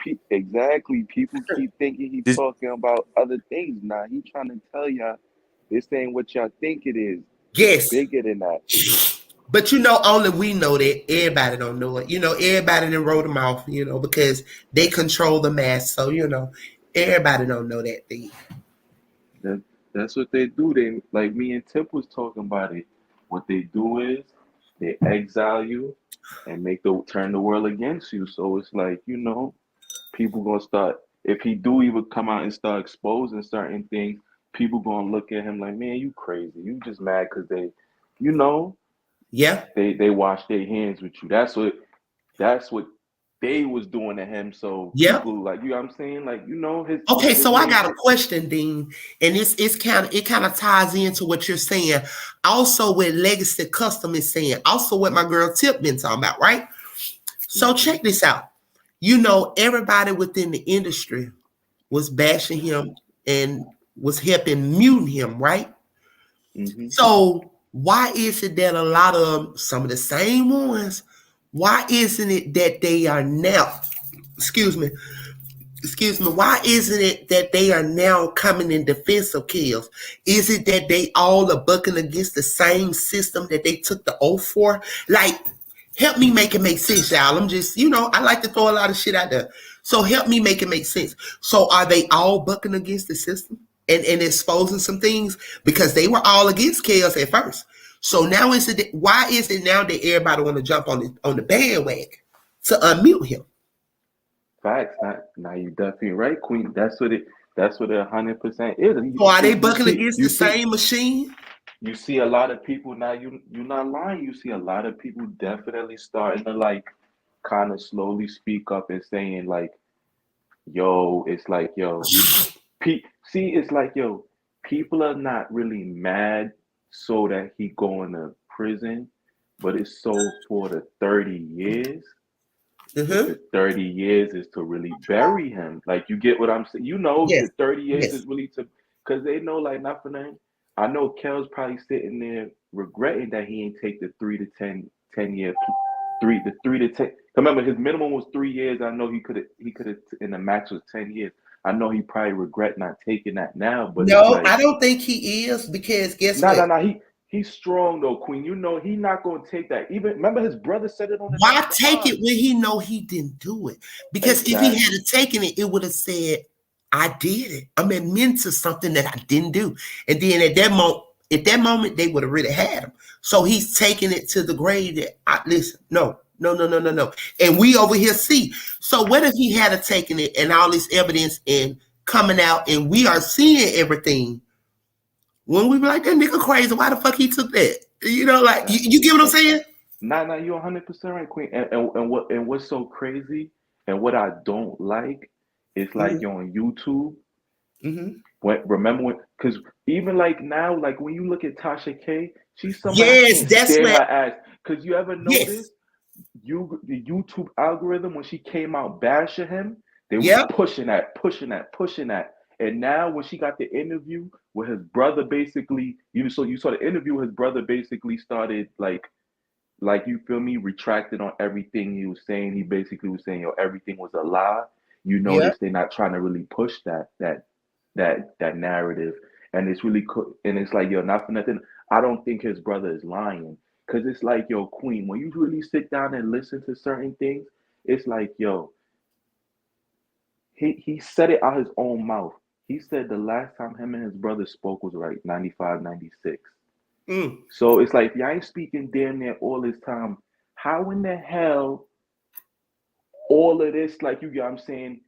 keep me. exactly, people keep thinking he this, talking about other things. Nah, he trying to tell y'all this ain't what y'all think it is. It's Yes. bigger than that. But only we know that. Everybody don't know it. Everybody done wrote them off, because they control the mass. So, everybody don't know that thing. That, that's what they do. They like me and Tip was talking about it. What they do is they exile you and make the turn the world against you. So it's like, people gonna start if he do even come out and start exposing certain things, people gonna look at him like, man, you crazy. You just mad because you know, Yeah. they wash their hands with you. That's what they was doing to him. So Yeah. people like I'm saying, like, Okay, his so I main got a thing. question, Dean, and it kind of ties into what you're saying. Also, what Legacy Custom is saying. Also, what my girl Tip been talking about, right? So Hmm. check this out. Everybody within the industry was bashing him and was helping mute him, right? Hmm. So why is it that a lot of some of the same ones? Why isn't it that they are now? Excuse me, why isn't it that they are now coming in defense of kills? Is it that they all are bucking against the same system that they took the oath for? Like, help me make it make sense, y'all. I'm just, I like to throw a lot of shit out there. So help me make it make sense. So are they all bucking against the system and exposing some things? Because they were all against chaos at first. So now why is it now that everybody want to jump on the bandwagon to unmute him? Facts. Now you definitely right, Queen. That's what it 100% is. And So You are they see, you bucking see, against you the see, same machine? you see a lot of people now. You're not lying. You see a lot of people definitely starting to like kind of slowly speak up and saying like, "Yo, it's like yo." See, it's like yo. People are not really mad so that he going to prison, but it's so for the 30 years. But Uh-huh. the 30 years is to really bury him. Like, you get what I'm saying? The Yes. 30 years Yes. is really to, because they know, like, not for nothing. I know Kel's probably sitting there regretting that he didn't take the 3 to 10 year 3 to 10. Remember, his minimum was 3 years. I know he could have, and the max was 10 years. I know he probably regret not taking that now, but it's No, like, I don't think he is because guess no, what? no, no. He's strong though, Queen. You know he's not gonna take that. Even remember his brother said it on the Why Dr. take Oz. it when he know he didn't do it? Because if he Exactly. had taken it, it would have said, I did it. I'm admitting to something that I didn't do. And then at that moment, they would have really had him. So he's taking it to the grave that listen, no. And we over here see. So what if he had taken it and all this evidence and coming out and we are seeing everything? When we be like, that nigga crazy, why the fuck he took that? You know, like you get what I'm saying? Nah, you're 100% right, Queen. And what's so crazy and what I don't like is like you're on YouTube. Remember when? Because even like now, like when you look at Tasha K, she's somebody I Yes, can't that's stand what. her ass. Because you ever Yes. notice the YouTube algorithm when she came out bashing him, they was Yep. pushing that. And now when she got the interview with his brother, basically, you saw the interview. His brother basically started like you feel me, retracted on everything he was saying. He basically was saying, yo, everything was a lie. You Yep. notice they're not trying to really push that narrative. And it's really cool. And it's like, yo, not for nothing. I don't think his brother is lying. Cause it's like, yo, Queen, when you really sit down and listen to certain things, it's like, yo, he said it out his own mouth. He said the last time him and his brother spoke was right 95, 96. So it's like, if y'all ain't speaking damn near all this time, how in the hell all of this, like you got, I'm saying,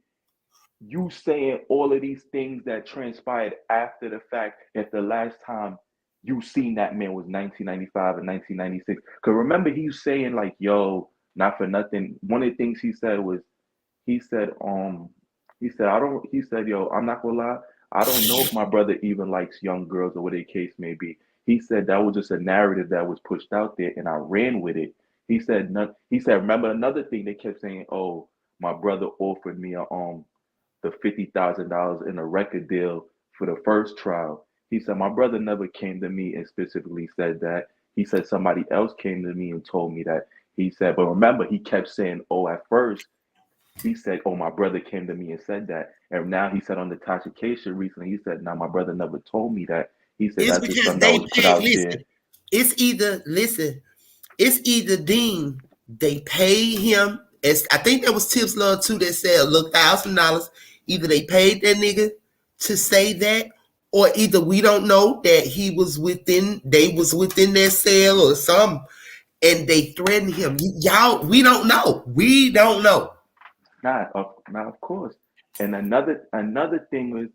you saying all of these things that transpired after the fact, if the last time you seen that man was 1995 and 1996? Because remember, he was saying, like, yo, not for nothing. One of the things he said was, he said, he said, yo, I'm not gonna lie, I don't know if my brother even likes young girls or whatever the case may be. He said that was just a narrative that was pushed out there, and I ran with it. He said, remember another thing they kept saying, oh, my brother offered me the $50,000 in a record deal for the first trial. He said, my brother never came to me and specifically said that. He said somebody else came to me and told me that. He said, but remember, he kept saying, oh, at first, he said, oh, my brother came to me and said that. And now he said on the Tasha K shit recently, he said, now my brother never told me that. He said, It's that's just because something that they was put pay. out there. Listen, it's either Dean, they pay him. As I think there was Tips Love too that said, look, $1,000. Either they paid that nigga to say that, or either we don't know that they was within their cell or something, and they threatened him. Y'all, we don't know. We don't know. Of course. And another thing was,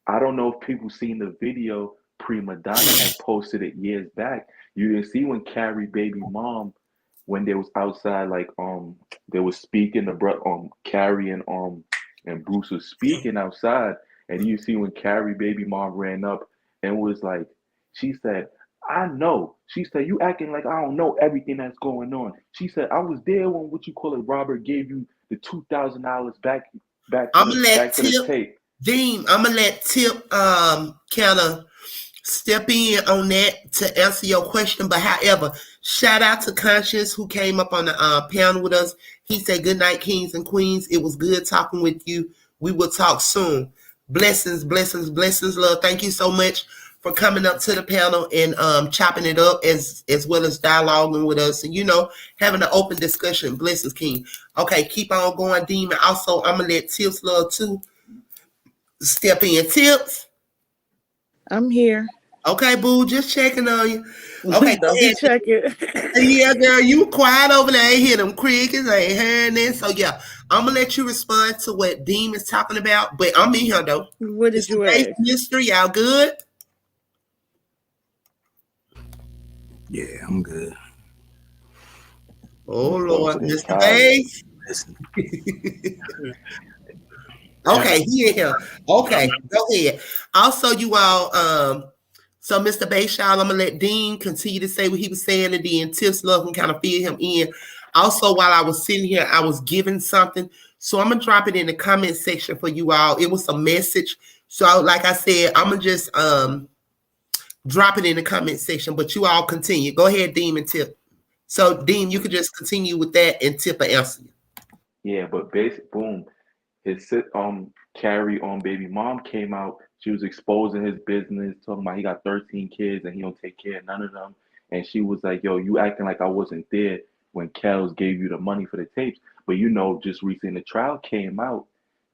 I don't know if people seen the video. Prima Donna had posted it years back. You didn't see when Carrie baby mom, when they was outside, like they was speaking, Carrie and Bruce was speaking outside, and you see when Carrie baby mom ran up and was like, she said, I know. She said, you acting like I don't know everything that's going on. She said, I was there when what you call it, Robert gave you the $2,000 back I'm gonna let for the Tip, tape. Dean. I'm gonna let Tip kind of step in on that to answer your question. But however, shout out to Conscious who came up on the panel with us. He said, good night, kings and queens. It was good talking with you. We will talk soon. Blessings, blessings, blessings, love. Thank you so much for coming up to the panel and chopping it up as well as dialoguing with us and, having an open discussion. Blessings, King. Okay, keep on going, Demon. Also, I'm going to let Tips Love too step in. Tips. I'm here. Okay, boo, just checking on you. Okay, Don't be checking. Yeah, girl, you quiet over there. I ain't hear them crickets. I ain't hearing this. So, yeah, I'm going to let you respond to what Deem is talking about. But I'm in here, though. What did you ask? Mystery, y'all good? Yeah, I'm good. Oh, Lord. Mr. Mr. Bass. Listen. Okay, he in here. Okay, go ahead. Also, you all, so Mr. Bass, y'all, I'm going to let Dean continue to say what he was saying, and then Tips Love can kind of fill him in. Also, while I was sitting here, I was given something. So I'm going to drop it in the comment section for you all. It was a message. So like I said, I'm going to just drop it in the comment section. But you all continue. Go ahead, Deem, and Tip. So, Deem, you could just continue with that, and Tip will answer you. Yeah, but boom, his Carrie baby mom came out. She was exposing his business, talking about he got 13 kids and he don't take care of none of them. And she was like, "Yo, you acting like I wasn't there when Kels gave you the money for the tapes." But just recently the trial came out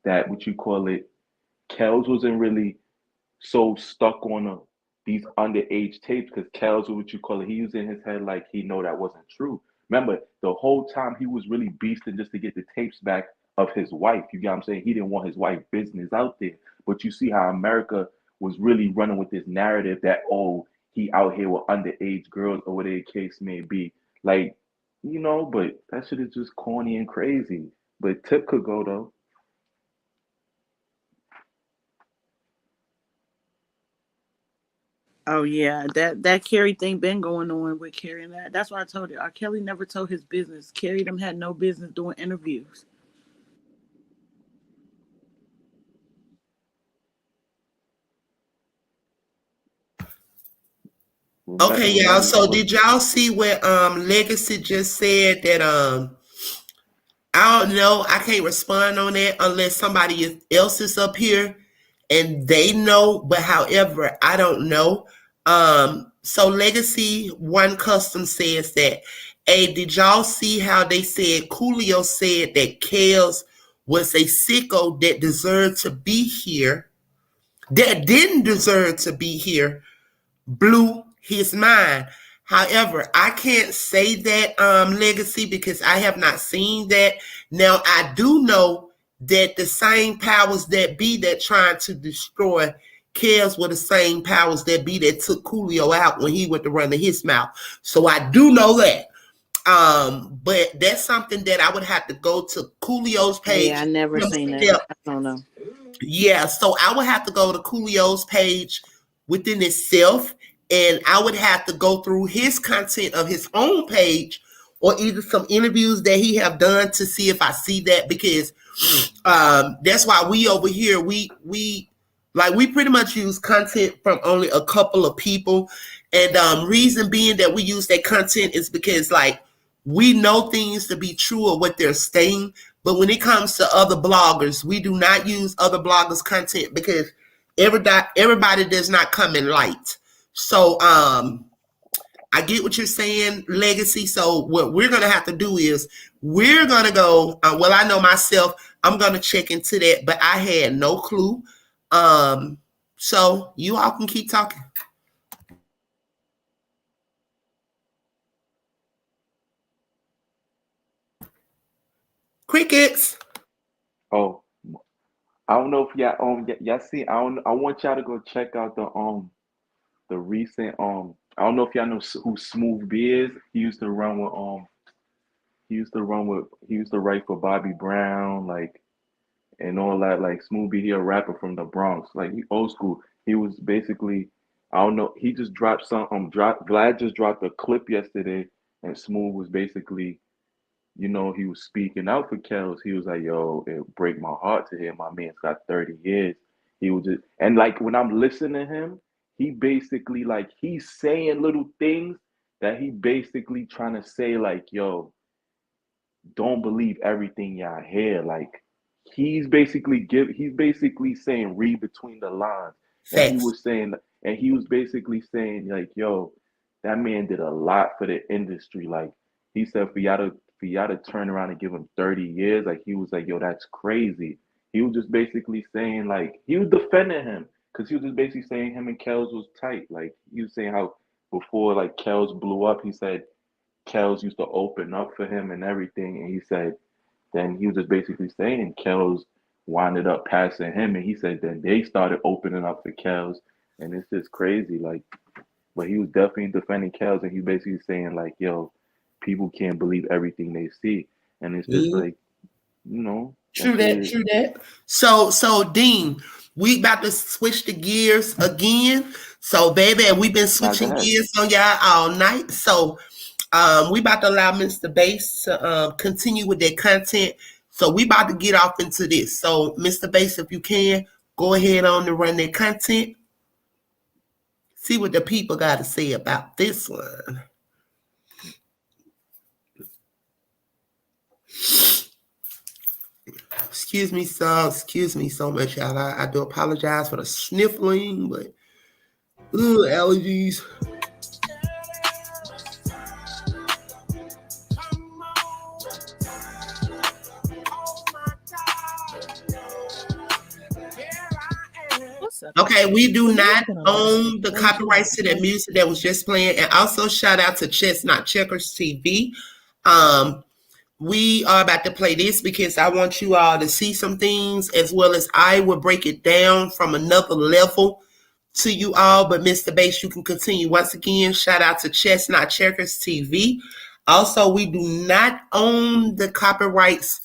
that what you call it, Kels wasn't really so stuck on these underage tapes because Kels, what you call it, he was in his head like he know that wasn't true. Remember, the whole time he was really beasting just to get the tapes back of his wife. You get what I'm saying? He didn't want his wife business out there. But you see how America was really running with this narrative that, oh, he out here with underage girls or whatever the case may be. Like, but that shit is just corny and crazy. But Tip could go though. Oh yeah, that Carrie thing been going on with Carrie and that. That's why I told you. R.Kelly never told his business. Carrie them had no business doing interviews. Okay, y'all. So Remember, did y'all see where Legacy just said that I don't know, I can't respond on that unless somebody else is up here and they know, but however, I don't know. So Legacy One Custom says that, hey, did y'all see how they said Coolio said that Kels was a sicko that deserved to be here, that didn't deserve to be here, blew his mind. However, I can't say that Legacy because I have not seen that. Now I do know that the same powers that be that trying to destroy Kels were the same powers that be that took Coolio out when he went to run his mouth. So I do know that. But that's something that I would have to go to Coolio's page. Yeah, I never seen that. I don't know. Yeah, so I would have to go to Coolio's page within itself, and I would have to go through his content of his own page or either some interviews that he have done to see if I see that, because that's why we over here we pretty much use content from only a couple of people, and reason being that we use that content is because we know things to be true of what they're saying. But when it comes to other bloggers, we do not use other bloggers' content because everybody does not come in light. So I get what you're saying, Legacy. So what we're going to have to do is we're going to go, I know myself, I'm going to check into that, but I had no clue. So you all can keep talking. Crickets. oh, I don't know if y'all see. I want y'all to go check out the recent I don't know if y'all know who Smooth B is. He used to run with he used to write for Bobby Brown, like, and all that. Like Smooth B, he a rapper from the Bronx, like he old school. He was basically, I don't know, he just dropped some Vlad just dropped a clip yesterday, and Smooth was basically, he was speaking out for Kels. He was like, "Yo, it break my heart to hear my man's got 30 years." He was just, and like when I'm listening to him, he basically like he's saying little things that he basically trying to say like, "Yo, don't believe everything y'all hear." Like he's basically saying read between the lines. And Facts. he was basically saying like, "Yo, that man did a lot for the industry." Like he said for y'all to turn around and give him 30 years, like he was like, "Yo, that's crazy." He was just basically saying like he was defending him because he was just basically saying him and Kels was tight. Like he was saying how before like Kels blew up, he said Kels used to open up for him and everything. And he said, then he was just basically saying Kels winded up passing him. And he said, then they started opening up for Kels. And it's just crazy. Like, but he was definitely defending Kels. And he basically saying, like, yo, people can't believe everything they see. And it's just like, True that. So Dean, we about to switch the gears again. So baby, we've been switching gears on y'all all night. So we about to allow Mr. Bass to continue with their content. So we about to get off into this. So Mr. Bass, if you can, go ahead on to run their content. See what the people got to say about this one. Excuse me so much, y'all. I do apologize for the sniffling, but allergies. Okay, we do not own the copyrights to that music that was just playing. And also shout out to Chestnut Checkers TV. We are about to play this because I want you all to see some things, as well as I will break it down from another level to you all. But Mr. Bass, you can continue. Once again, shout out to Chestnut Checkers TV. Also, we do not own the copyrights,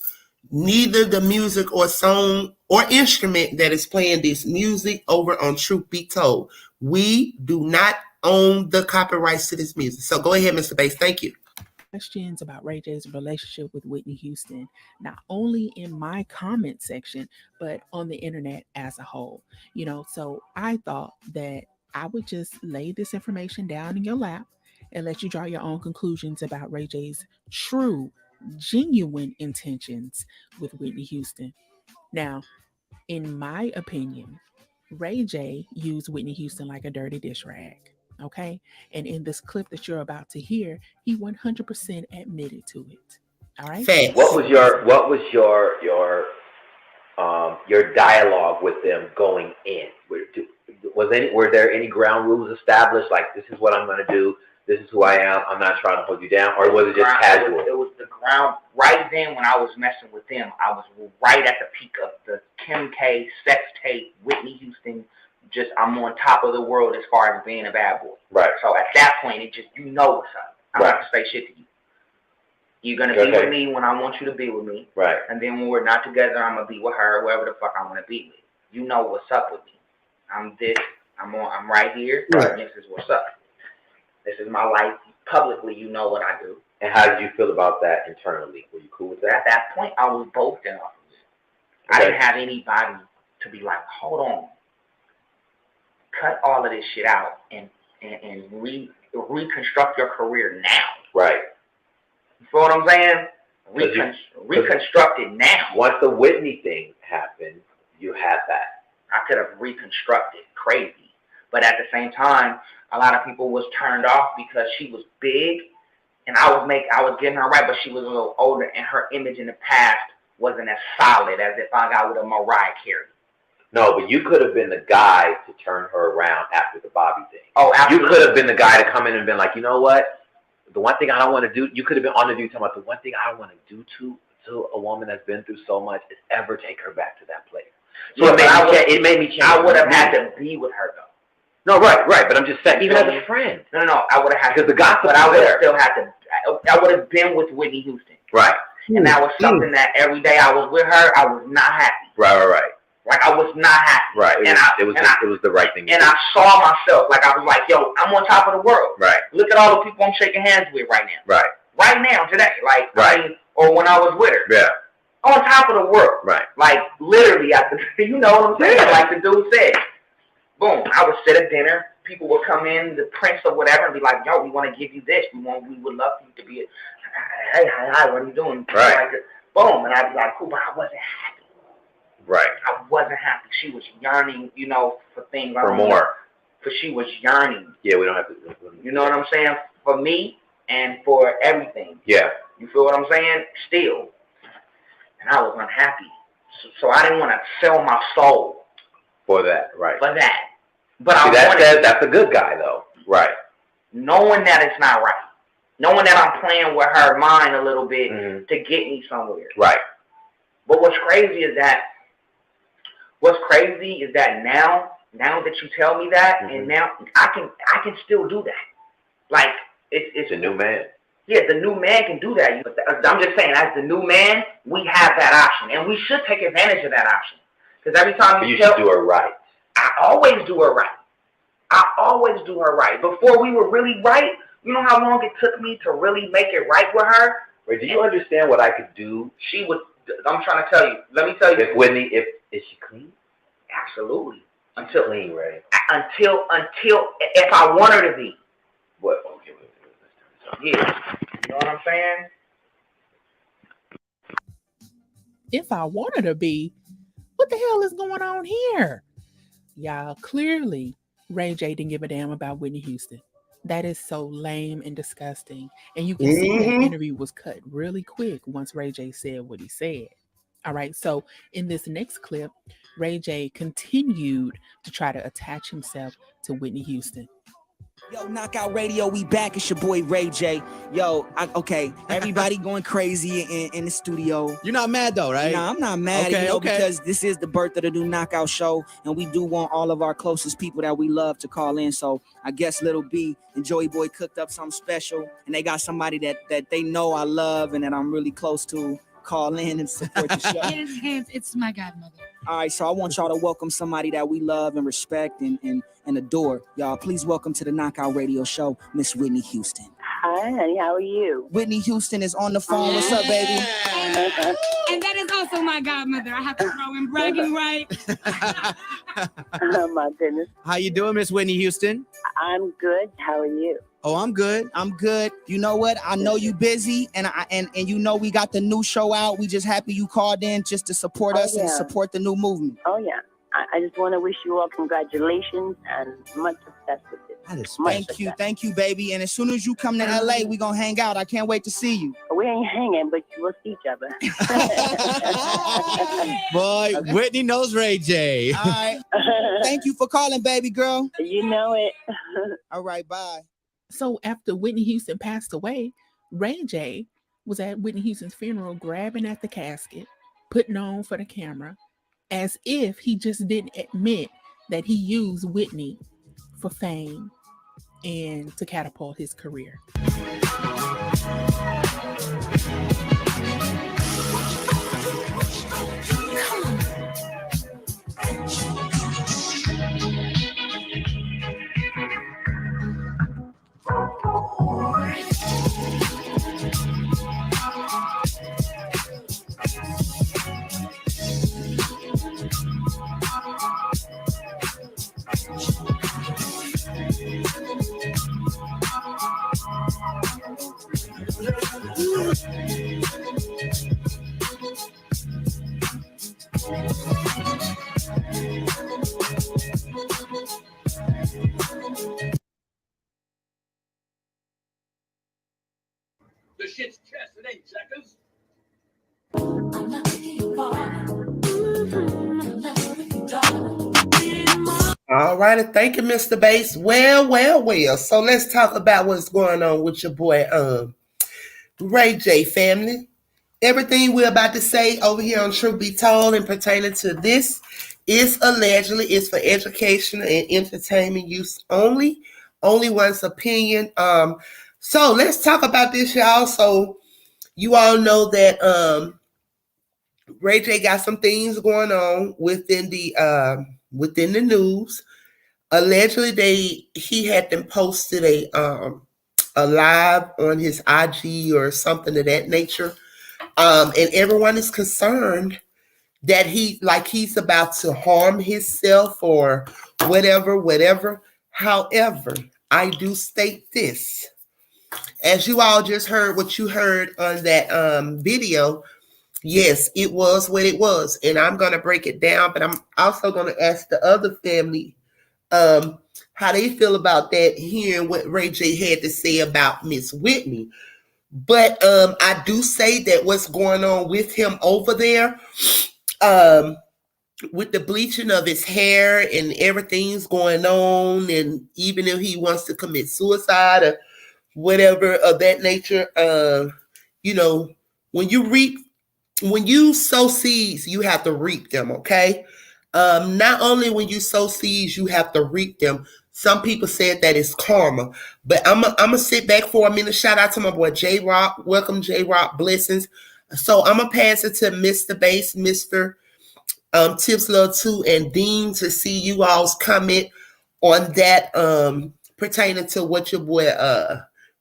neither the music or song or instrument that is playing this music over on Truth Be Told. We do not own the copyrights to this music. So go ahead, Mr. Bass. Thank you. Questions about Rayj's relationship with Whitney Houston, not only in my comment section, but on the internet as a whole. So I thought that I would just lay this information down in your lap and let you draw your own conclusions about Rayj's true, genuine intentions with Whitney Houston. Now, in my opinion, Rayj used Whitney Houston like a dirty dish rag. Okay. And in this clip that you're about to hear, he 100% admitted to it. All right. Facts. What was your dialogue with them going in? Were there any ground rules established? Like, this is what I'm going to do. This is who I am. I'm not trying to hold you down. Or was it just casual? It was the ground. Right then, when I was messing with them, I was right at the peak of the Kim K sex tape, Whitney Houston. Just, I'm on top of the world as far as being a bad boy. Right. So at that point, it just, you know what's up. I don't have to say shit to you. You're going to be with me when I want you to be with me. Right. And then when we're not together, I'm going to be with her, whoever the fuck I want to be with. You know what's up with me. I'm right here. Right. This is what's up. This is my life. Publicly, you know what I do. And how did you feel about that internally? Were you cool with that? At that point, I was both in off of it. I didn't have anybody to be like, hold on. Cut all of this shit out and reconstruct your career now. Right. You feel what I'm saying? Reconstruct it now. Once the Whitney thing happened, you had that. I could have reconstructed crazy. But at the same time, a lot of people was turned off because she was big and I was getting her right, but she was a little older and her image in the past wasn't as solid as if I got with a Mariah Carey. No, but you could have been the guy to turn her around after the Bobby thing. Oh, absolutely. You could have been the guy to come in and been like, you know what? The one thing I don't want to do, you could have been on the view talking about the one thing I don't want to do to a woman that's been through so much is ever take her back to that place. So it made me change. I would have had to be with her though. No, right. But I'm just saying, even as a friend. No, I would have had to. Because the gossip, but I would have still had to. I would have been with Whitney Houston. Right. And that was something that every day I was with her, I was not happy. Right. Like I was not happy. Right. It was the right thing. And I saw myself like I was like, yo, I'm on top of the world. Right. Look at all the people I'm shaking hands with right now. Right. Right now, today, like right. I mean, or when I was with her. Yeah. On top of the world. Right. Like literally, you know what I'm saying? Yeah. Like the dude said. Boom. I would sit at dinner. People would come in, the prince or whatever, and be like, yo, we want to give you this. We would love for you to be hi, what are you doing? Right. Like, boom. And I'd be like, cool, but I wasn't happy. Right. I wasn't happy. She was yearning, for things. For more. For she was yearning. Yeah, we don't have to. You know what I'm saying? For me and for everything. Yeah. You feel what I'm saying? Still. And I was unhappy. So I didn't want to sell my soul. For that, right. For that. But see, that's a good guy, though. Right. Knowing that it's not right. Knowing that I'm playing with her mind a little bit to get me somewhere. Right. But what's crazy is that now that you tell me that, and now I can still do that. Like it's a new man. Yeah, the new man can do that. I'm just saying, as the new man, we have that option, and we should take advantage of that option. Because every time you should do her right. I always do her right. Before we were really right, you know how long it took me to really make it right with her? Wait, do you understand what I could do? I'm trying to tell you. Let me tell you. If Whitney, is she clean? Absolutely. Until clean, right? until if I want her to be. What? Okay. Yeah. You know what I'm saying? If I want her to be, what the hell is going on here? Y'all, clearly, Ray J didn't give a damn about Whitney Houston. That is so lame and disgusting. And you can see that interview was cut really quick once Ray J said what he said. All right, so in this next clip, Ray J continued to try to attach himself to Whitney Houston. Yo, Knockout Radio, we back. It's your boy Ray J. Yo, okay, everybody going crazy in the studio. You're not mad though, right? Nah, I'm not mad, because this is the birth of the new Knockout show, and we do want all of our closest people that we love to call in. So I guess Little B and Joey Boy cooked up something special, and they got somebody that they know I love and that I'm really close to call in and support the show. It's my godmother. All right, so I want y'all to welcome somebody that we love and respect and adore. Y'all, please welcome to the Knockout Radio show, Miss Whitney Houston. Hi, honey, how are you? Whitney Houston is on the phone. What's up, baby? And that is also my godmother. I have to throw in bragging rights. Oh, my goodness. How you doing, Miss Whitney Houston? I'm good. How are you? Oh, I'm good. I'm good. You know what? I know you busy, and you know we got the new show out. We just happy you called in just to support us and support the new movement. Oh, yeah. I just want to wish you all congratulations and much success with it. Thank you, baby. And as soon as you come to LA, we gonna hang out. I can't wait to see you. We ain't hanging, but we'll see each other. Boy, Whitney knows Ray J. All right. Thank you for calling, baby girl. You know it. All right, bye. So after Whitney Houston passed away, Ray J was at Whitney Houston's funeral, grabbing at the casket, putting on for the camera, as if he just didn't admit that he used Whitney for fame and to catapult his career. The shit's chest, it ain't checkers. All right, thank you, Mr. Bass. Well. So let's talk about what's going on with your boy, Ray J, family. Everything we're about to say over here on Truth Be Told and pertaining to this is allegedly is for educational and entertainment use only. Only one's opinion. So let's talk about this, y'all. So you all know that Ray J got some things going on within the news. Allegedly, he had them posted a live on his IG or something of that nature, and everyone is concerned that he's about to harm himself or whatever. However, I do state this, as you all just heard what you heard on that video. Yes, it was what it was, and I'm gonna break it down, but I'm also gonna ask the other family how they feel about that, hearing what Ray J had to say about Miss Whitney. But I do say that what's going on with him over there, with the bleaching of his hair and everything's going on, and even if he wants to commit suicide or whatever of that nature, when you sow seeds, you have to reap them, okay? Not only when you sow seeds, you have to reap them. Some people said that it's karma, but I'm gonna sit back for a minute. Shout out to my boy J Rock. Welcome, J Rock. Blessings. So I'm gonna pass it to Mr. Bass, Mr. Tips Love 2, and Dean to see you all's comment on that pertaining to what your boy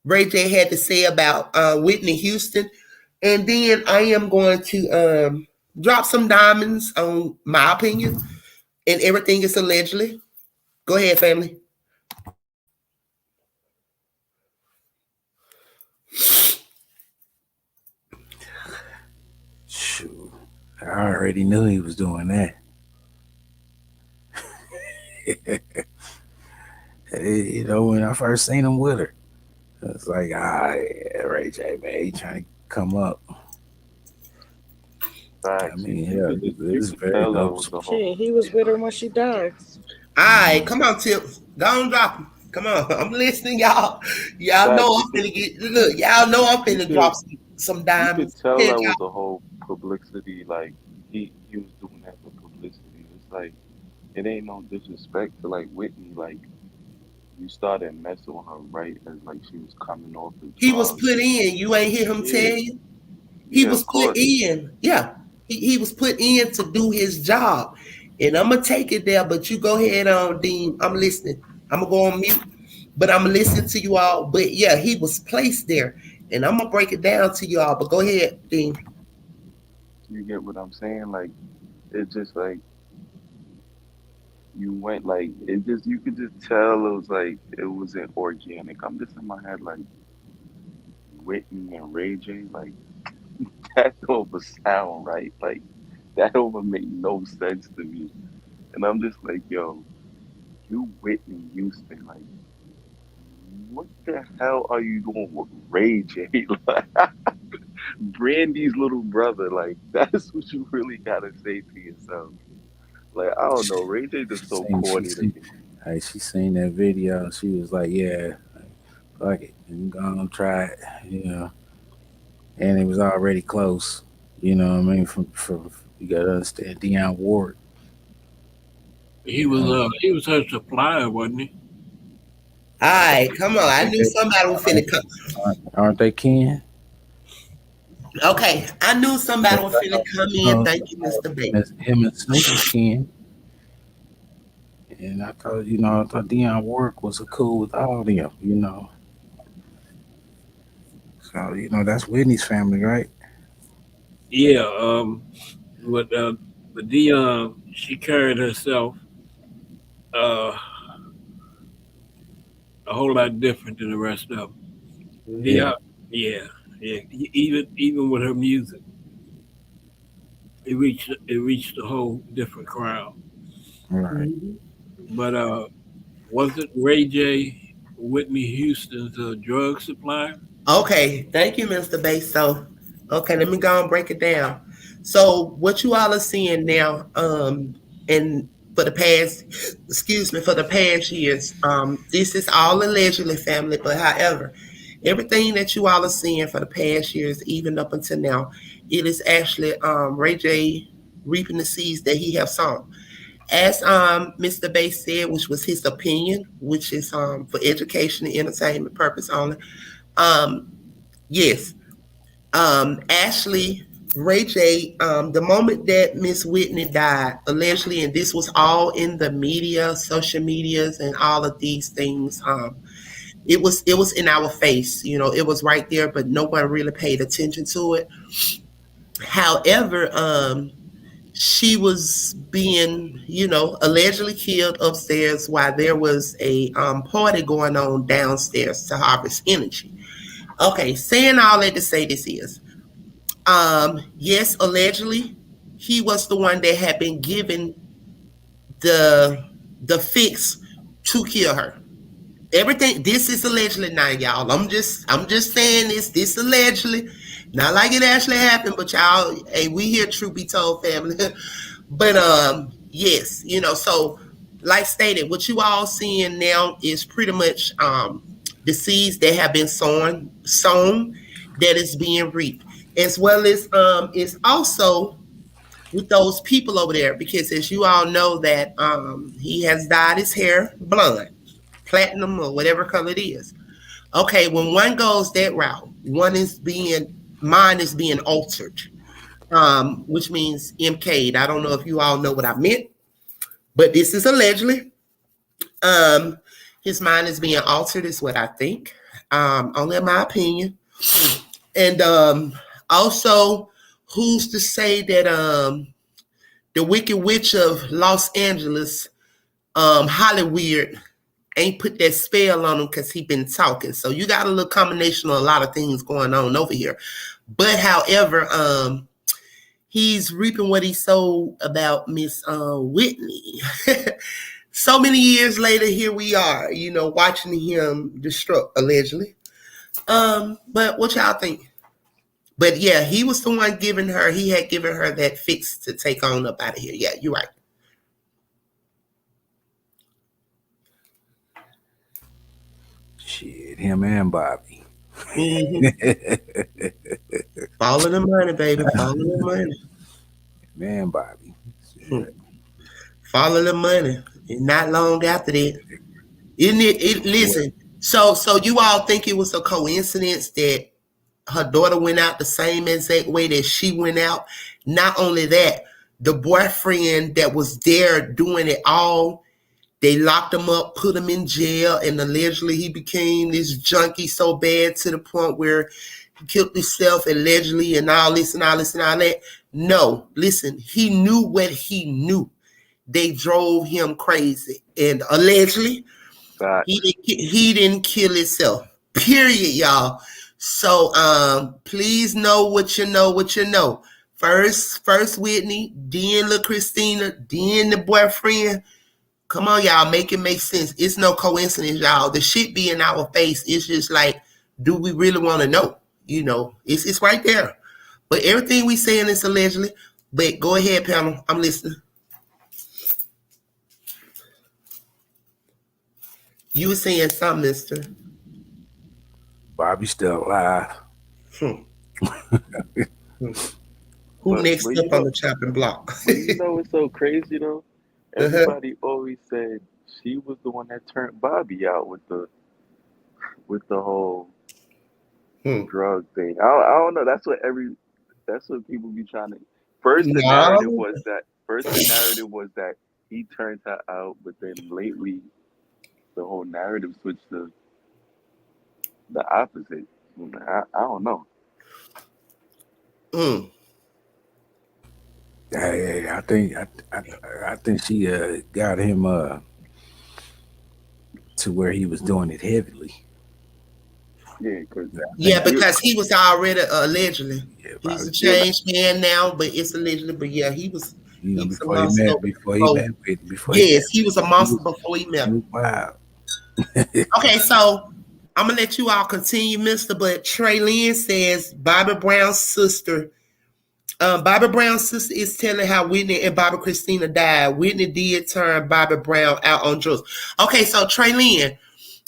Ray J had to say about Whitney Houston. And then I am going to drop some diamonds on my opinion, and everything is allegedly. Go ahead, family. Shoot, I already knew he was doing that. You know, when I first seen him with her, it's like, yeah, Rayj, man, he trying to come up. Facts. I mean, You yeah, could just, you it's could very tell that was noticeable. the whole. Shit, he was with her when she died. All right, come on, Tips. Go on, drop him. Come on, I'm listening, y'all. Y'all know Facts. I'm finna get. Look, y'all know I'm You finna could drop some you could diamonds. tell Head that was y'all. the whole publicity. Like he was doing that for publicity. It's like it ain't no disrespect to like Whitney. Like you started messing with her right as like she was coming off the He was drugs. put in. You ain't hear him tell Yeah, you. He yeah, was of put course. in. Yeah, he was put in to do his job. And I'm gonna take it there, but you go ahead on, Dean. I'm listening. I'm gonna go on mute, but I'm gonna listen to you all. But yeah, he was placed there, and I'm gonna break it down to you all. But go ahead, Dean. You get what I'm saying? Like it's just like you went like it just you could just tell it was like it wasn't organic. I'm just in my head like Whitney and Ray J, like that don't even sound right. Like that don't even make no sense to me. And I'm just like, yo, you Whitney Houston, like what the hell are you doing with Ray J? Like Brandy's little brother, like that's what you really gotta say to yourself. Like I don't know, Ray J just so She corny to seen, me. like, she seen that video. She was like, yeah, fuck it, I'm gonna try it, you know. And it was already close, you know what I mean? From you gotta understand Dionne Ward, you know. He was her supplier, wasn't he? All right, come on. I Ain't knew they, somebody was finna come. aren't they kin? Okay, I knew somebody was finna come in. No, Thank you, Mr. Bates. him and Snoop was kin. And I thought, you know, I thought Dionne Ward was a cool with all of them, you know. So, you know, that's Whitney's family, right? Yeah. But Dion, she carried herself uh a whole lot different than the rest of them. Yeah. Dion, yeah, yeah. Even with her music, it reached a whole different crowd. Right. Mhm. But wasn't Ray J Whitney Houston's drug supplier? Okay, thank you, Mr. Bates. So, okay, let me go and break it down. So, what you all are seeing now, and for the past, excuse me, for the past years, this is all allegedly family, but however, everything that you all are seeing for the past years, even up until now, it is actually Ray J reaping the seeds that he have sown. As Mr. Bates said, which was his opinion, which is for education and entertainment purpose only. Um, yes. Ashley, Ray J, the moment that Miss Whitney died, allegedly, and this was all in the media, social medias, and all of these things. It was in our face, it was right there, but no one really paid attention to it. However, she was being, allegedly killed upstairs while there was a party going on downstairs to harvest energy. Okay, saying all that to say this is, yes, allegedly, he was the one that had been given the fix to kill her. Everything this is allegedly now, y'all. I'm just saying this allegedly. Not like it actually happened, but y'all, hey, we here, truth be told, family. But yes, so like stated, what you all seeing now is pretty much the seeds that have been sown that is being reaped. As well as it's also with those people over there, because as you all know that he has dyed his hair blonde, platinum or whatever color it is. Okay, when one goes that route, mine is being altered, which means MK'd. I don't know if you all know what I meant, but this is allegedly. Um, his mind is being altered, is what I think. Only in my opinion. And also, who's to say that the Wicked Witch of Los Angeles Hollywood ain't put that spell on him because he been talking. So you got a little combination of a lot of things going on over here. But however, he's reaping what he sowed about Miss Whitney. So many years later, here we are, watching him destruct, allegedly. But what y'all think? But yeah, he was the one he had given her that fix to take on up out of here. Yeah, you're right. Shit, him and Bobby. Mm-hmm. Follow the money, baby. Follow the money. Man, Bobby. Follow the money. And not long after that. Isn't it listen, so you all think it was a coincidence that her daughter went out the same exact way that she went out? Not only that, the boyfriend that was there doing it all, they locked him up, put him in jail, and allegedly he became this junkie so bad to the point where he killed himself allegedly and all this and all this and all that. No, listen, he knew what he knew. They drove him crazy. And allegedly, he didn't kill himself. Period, y'all. So please know what you know. First Whitney, then little Christina, then the boyfriend. Come on, y'all, make it make sense. It's no coincidence, y'all. The shit be in our face. It's just like, do we really want to know? It's right there. But everything we saying is allegedly. But go ahead, panel. I'm listening. You were saying something, mister. Bobby's still alive. Who next up on the chopping block? But it's so crazy though. Everybody always said she was the one that turned Bobby out with the whole drug thing. I don't know. That's what people be trying to. First the narrative was that he turned her out, but then lately the whole narrative switched to the opposite. I don't know. Hey, I think she got him to where he was doing it heavily. Yeah, because he was already allegedly. He's a changed man now, but it's allegedly. But yeah, he was. Before he met he was a monster before he met. Wow. Okay, so I'm gonna let you all continue, mister. But Trey Lynn says Bobby Brown's sister is telling how Whitney and Bobby Christina died. Whitney did turn Bobby Brown out on drugs. Okay, so Trey Lynn,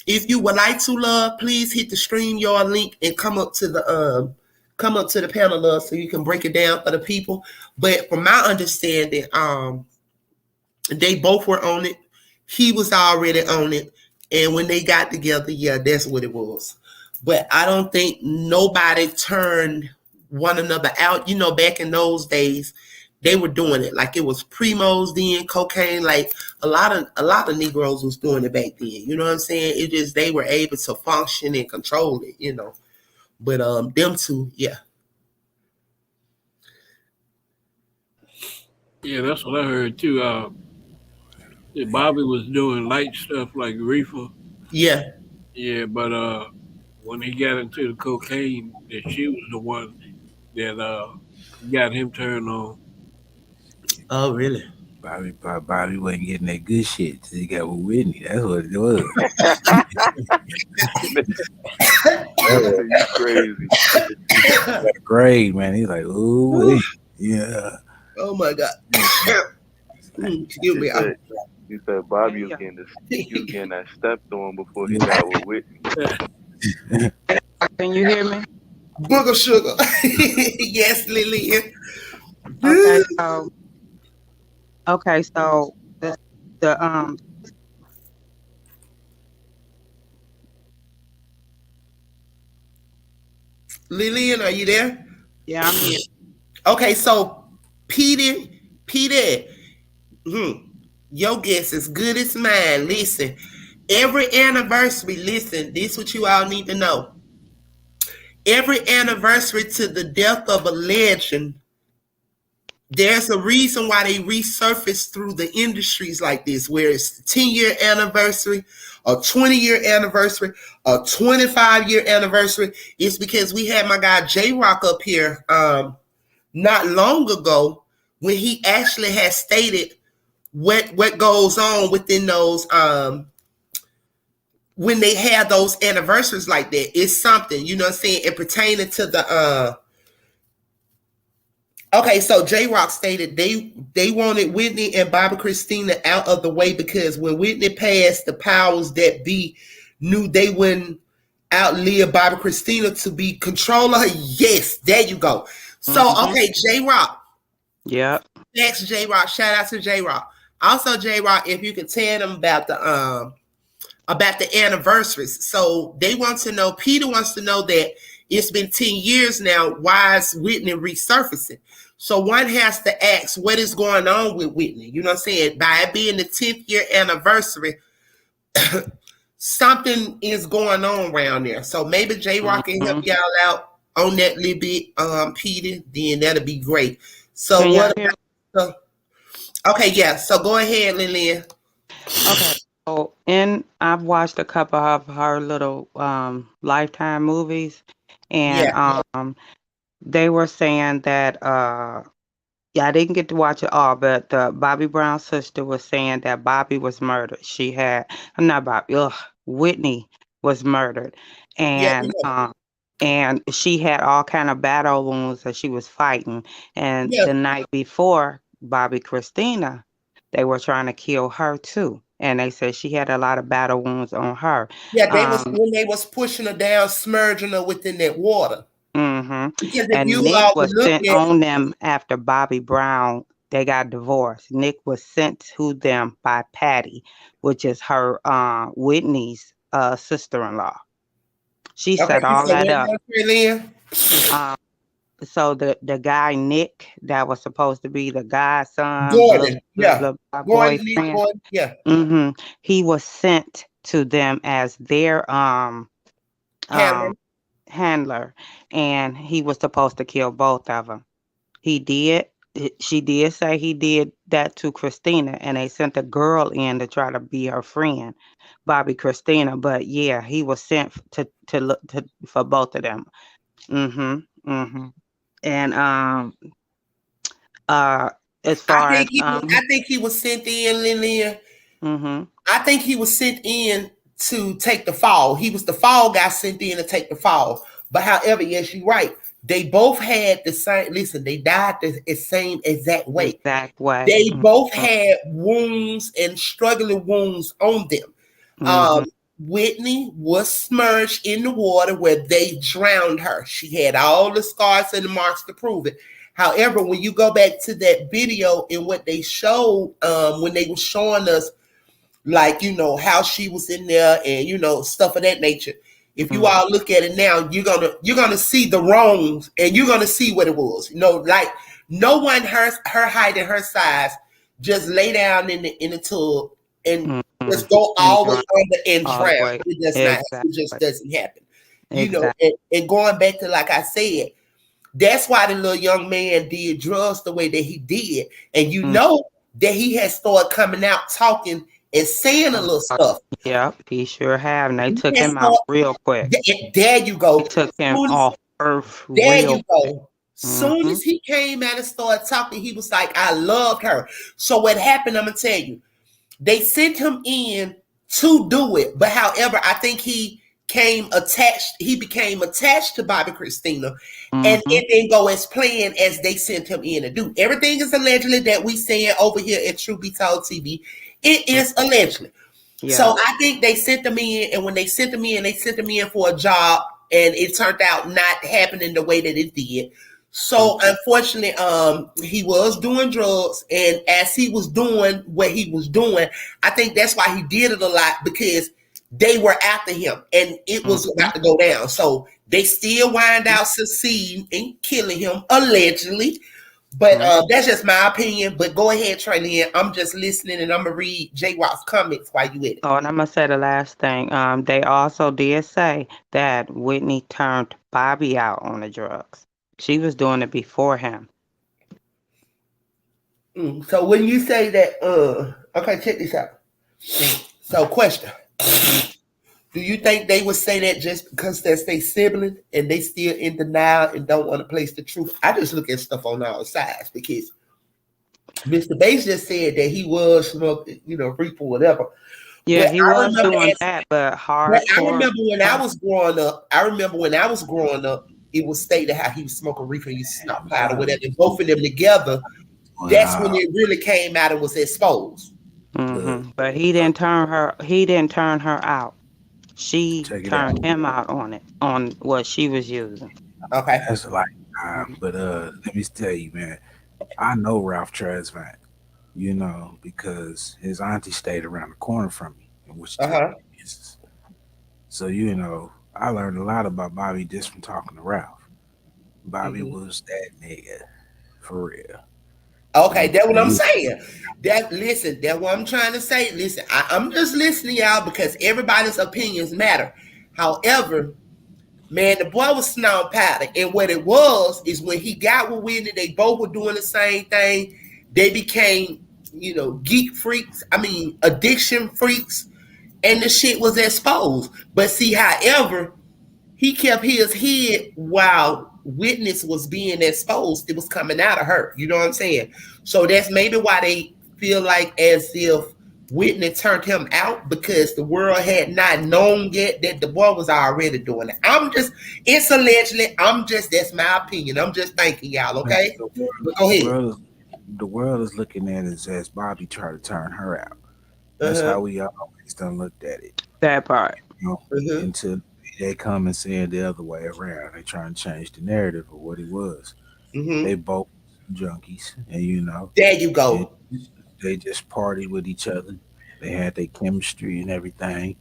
if you would like to, love, please hit the StreamYard link and come up to the panel, love, so you can break it down for the people. But from my understanding, they both were on it. He was already on it. And when they got together, yeah, that's what it was. But I don't think nobody turned one another out. Back in those days, they were doing it. Like it was primos then, cocaine. Like a lot of Negroes was doing it back then. You know what I'm saying? It just, they were able to function and control it, But them two, yeah. Yeah, that's what I heard too. Bobby was doing light stuff like reefer. Yeah. Yeah, but when he got into the cocaine, that she was the one that got him turned on. Oh, really? Bobby wasn't getting that good shit till he got with Whitney. That's what it was. That's crazy. Great, man. He's like, ooh, yeah. Oh my God. Excuse me. He said Bobby was getting that stepped on before he got with Whitney. Can you hear me? Booger sugar. Yes, Lillian. Okay, so the Lillian, are you there? Yeah, I'm here. Okay, so Peter, your guess is good as mine. Listen, every anniversary, this is what you all need to know. Every anniversary to the death of a legend, there's a reason why they resurface through the industries like this, where it's 10-year anniversary, a 20-year anniversary, a 25-year anniversary. It's because we had my guy J-Rock up here not long ago when he actually has stated what goes on within those when they have those anniversaries like that. It's something, you know what I'm saying, and pertaining to the okay, so J-Rock stated they wanted Whitney and Bobby Christina out of the way because when Whitney passed, the powers that be knew they wouldn't outlive Bobby Christina to be controller. Yes, there you go. So okay, J-Rock. Yep. Thanks, J-Rock. Shout out to J-Rock. Also, J-Rock, if you could tell them about the anniversaries. So they want to know, Peter wants to know that it's been 10 years now. Why is Whitney resurfacing? So one has to ask, what is going on with Whitney? You know what I'm saying? By it being the 10th year anniversary, something is going on around there. So maybe J-Rock can help y'all out on that little bit, Peter. Then that'll be great. So Can what y'all about okay, yeah. So go ahead, Lillian. Okay. So I've watched a couple of her little Lifetime movies, and they were saying that yeah, I didn't get to watch it all, but Bobby Brown's sister was saying that Bobby was murdered. She had not Bobby, Whitney was murdered, and she had all kind of battle wounds that she was fighting. And the night before, Bobby Christina, they were trying to kill her too, and they said she had a lot of battle wounds on her. Yeah, they was when they was pushing her down, submerging her within that water. Because if And you Nick all was look sent at on them after Bobby Brown. They got divorced. Nick was sent to them by Patty, which is her Whitney's sister-in-law. She set all that up. So the guy Nick that was supposed to be the guy's son, Gordon, boyfriend, Nick Gordon, he was sent to them as their handler, and he was supposed to kill both of them. He did. She did say he did that to Christina, and they sent a girl in to try to be her friend, Bobby Christina. But yeah, he was sent to look for both of them. And as far as I think he was sent in, Lillian. I think he was sent in to take the fall. He was the fall guy sent in to take the fall. But however, yes, you're right. They both had the same. Listen, they died the same exact way. They both had wounds and struggling wounds on them. Whitney was submerged in the water where they drowned her. She had all the scars and the marks to prove it. However, when you go back to that video and what they showed when they were showing us, like, you know, how she was in there and, you know, stuff of that nature. If you all look at it now, you're gonna see the wrongs and you're gonna see what it was. You know, like no one her height and her size just lay down in the tub and just go all the way under and drown. It does not. It just doesn't happen. You know, and going back to, like I said, that's why the little young man did drugs the way that he did, and you know that he has started coming out talking and saying a little stuff. Yeah, he sure have. And they took him out real quick. There you go. They took him off earth there real you go. Soon as he came out and started talking, he was like, I loved her. So what happened, I'm going to tell you, they sent him in to do it. But however, I think he became attached to Bobby Christina, and it didn't go as planned as they sent him in to do. Everything is allegedly that we saying over here at True Be Told TV. It is allegedly. Yeah. So I think they sent them in, and when they sent them in for a job, and it turned out not happening the way that it did. So unfortunately, he was doing drugs, and as he was doing what he was doing, I think that's why he did it a lot, because they were after him, and it was about to go down. So they still wind out succeeding in killing him, allegedly. But that's just my opinion. But go ahead, Traylon. I'm just listening, and I'm gonna read J-Rock's comments while you at it. Oh, and I'm gonna say the last thing. They also did say that Whitney turned Bobby out on the drugs. She was doing it before him. So when you say that, okay, check this out. So question. Do you think they would say that just because that's their sibling and they still in denial and don't want to place the truth? I just look at stuff on all sides because Mr. Bass just said that he was smoking, reefer, whatever. Yeah, But he I was remember doing that, but I hardcore. remember when I was growing up, it was stated how he was smoking reefer and used to snort pot or whatever. And both of them together, that's when it really came out and was exposed. But he didn't turn her. He didn't turn her out. She Check it turned out. him out on what she was using. Okay. That's a lifetime. But let me tell you, man, I know Ralph Tresvant, because his auntie stayed around the corner from me in Wichita. So, I learned a lot about Bobby just from talking to Ralph. Bobby was that nigga, for real. Okay, that's what I'm saying. That's what I'm trying to say. Listen, I'm just listening, y'all, because everybody's opinions matter. However, man, the boy was snout powder. And what it was is when he got with Whitney, they both were doing the same thing. They became, geek freaks. Addiction freaks. And the shit was exposed. But see, however, he kept his head while witness was being exposed. It was coming out of her. You know what I'm saying? So that's maybe why they feel like as if Whitney turned him out because the world had not known yet that the boy was already doing it. It's allegedly, that's my opinion. I'm just thinking, y'all, okay? Go ahead. The world is looking at it as Bobby tried to turn her out. That's how we always done looked at it. That part. Until they come and say it the other way around. They trying to change the narrative of what it was. They both junkies, and there you go. They just partied with each other. They had their chemistry and everything,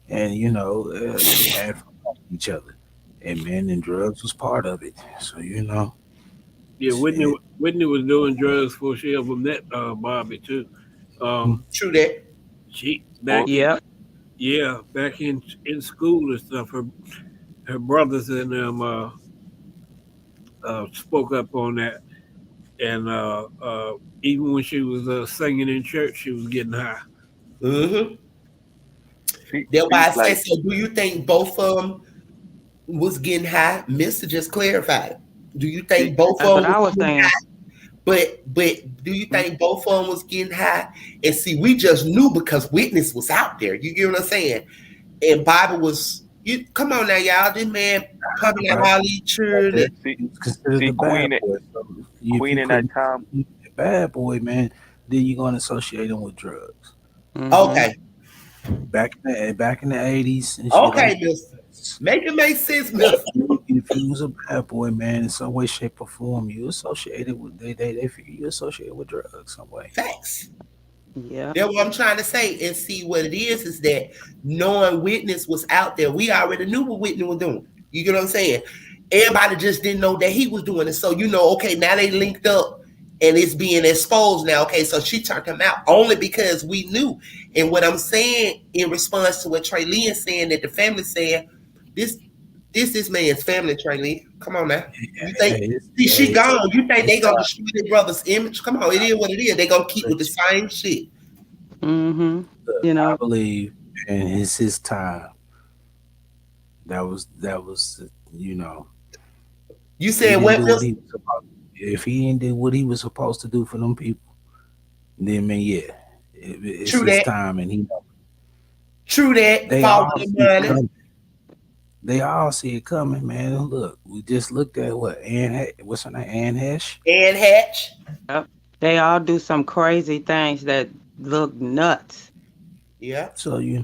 and they had fun with each other. And man, and drugs was part of it. So Yeah, Whitney was doing drugs before she ever met Bobby too. True that. She back back in school and stuff. Her brothers and them spoke up on that, and even when she was singing in church, she was getting high. That's why I say so. Do you think both of them was getting high? Mister just clarified. Do you think both of them was getting high? But do you think both of them was getting high? And see, we just knew because witness was out there. You get what I'm saying? And Bible was. Come on now, y'all. This man coming out all these children. See, Queen in that time, bad boy, man. Then you're gonna associate him with drugs. Okay. Back in the 80s. And okay, Mister. Make it make sense, Mister. If you was a bad boy, man, in some way, shape, or form, you associated with they figure you associated with drugs some way. Facts. Yeah. That's what I'm trying to say. And see what it is that knowing witness was out there, we already knew what Whitney was doing. You get what I'm saying? Everybody just didn't know that he was doing it. So okay, now they linked up and it's being exposed now. Okay, so she turned him out only because we knew. And what I'm saying in response to what Trey Lee is saying, that the family saying, this man's family, Trey Lee. Come on now. You think she gone? You think they gonna destroy their brother's image? Come on, it is what it is. They gonna keep with the same shit. I believe, and it's his time. That was. You said what? If he didn't do what he was supposed to do for them people, then man, it's True his that. time, and he. True that. They all see it coming, man. Look, we just looked at what's her name? Anne Hesh. Anne Hatch. Yep. They all do some crazy things that look nuts. Yeah. So they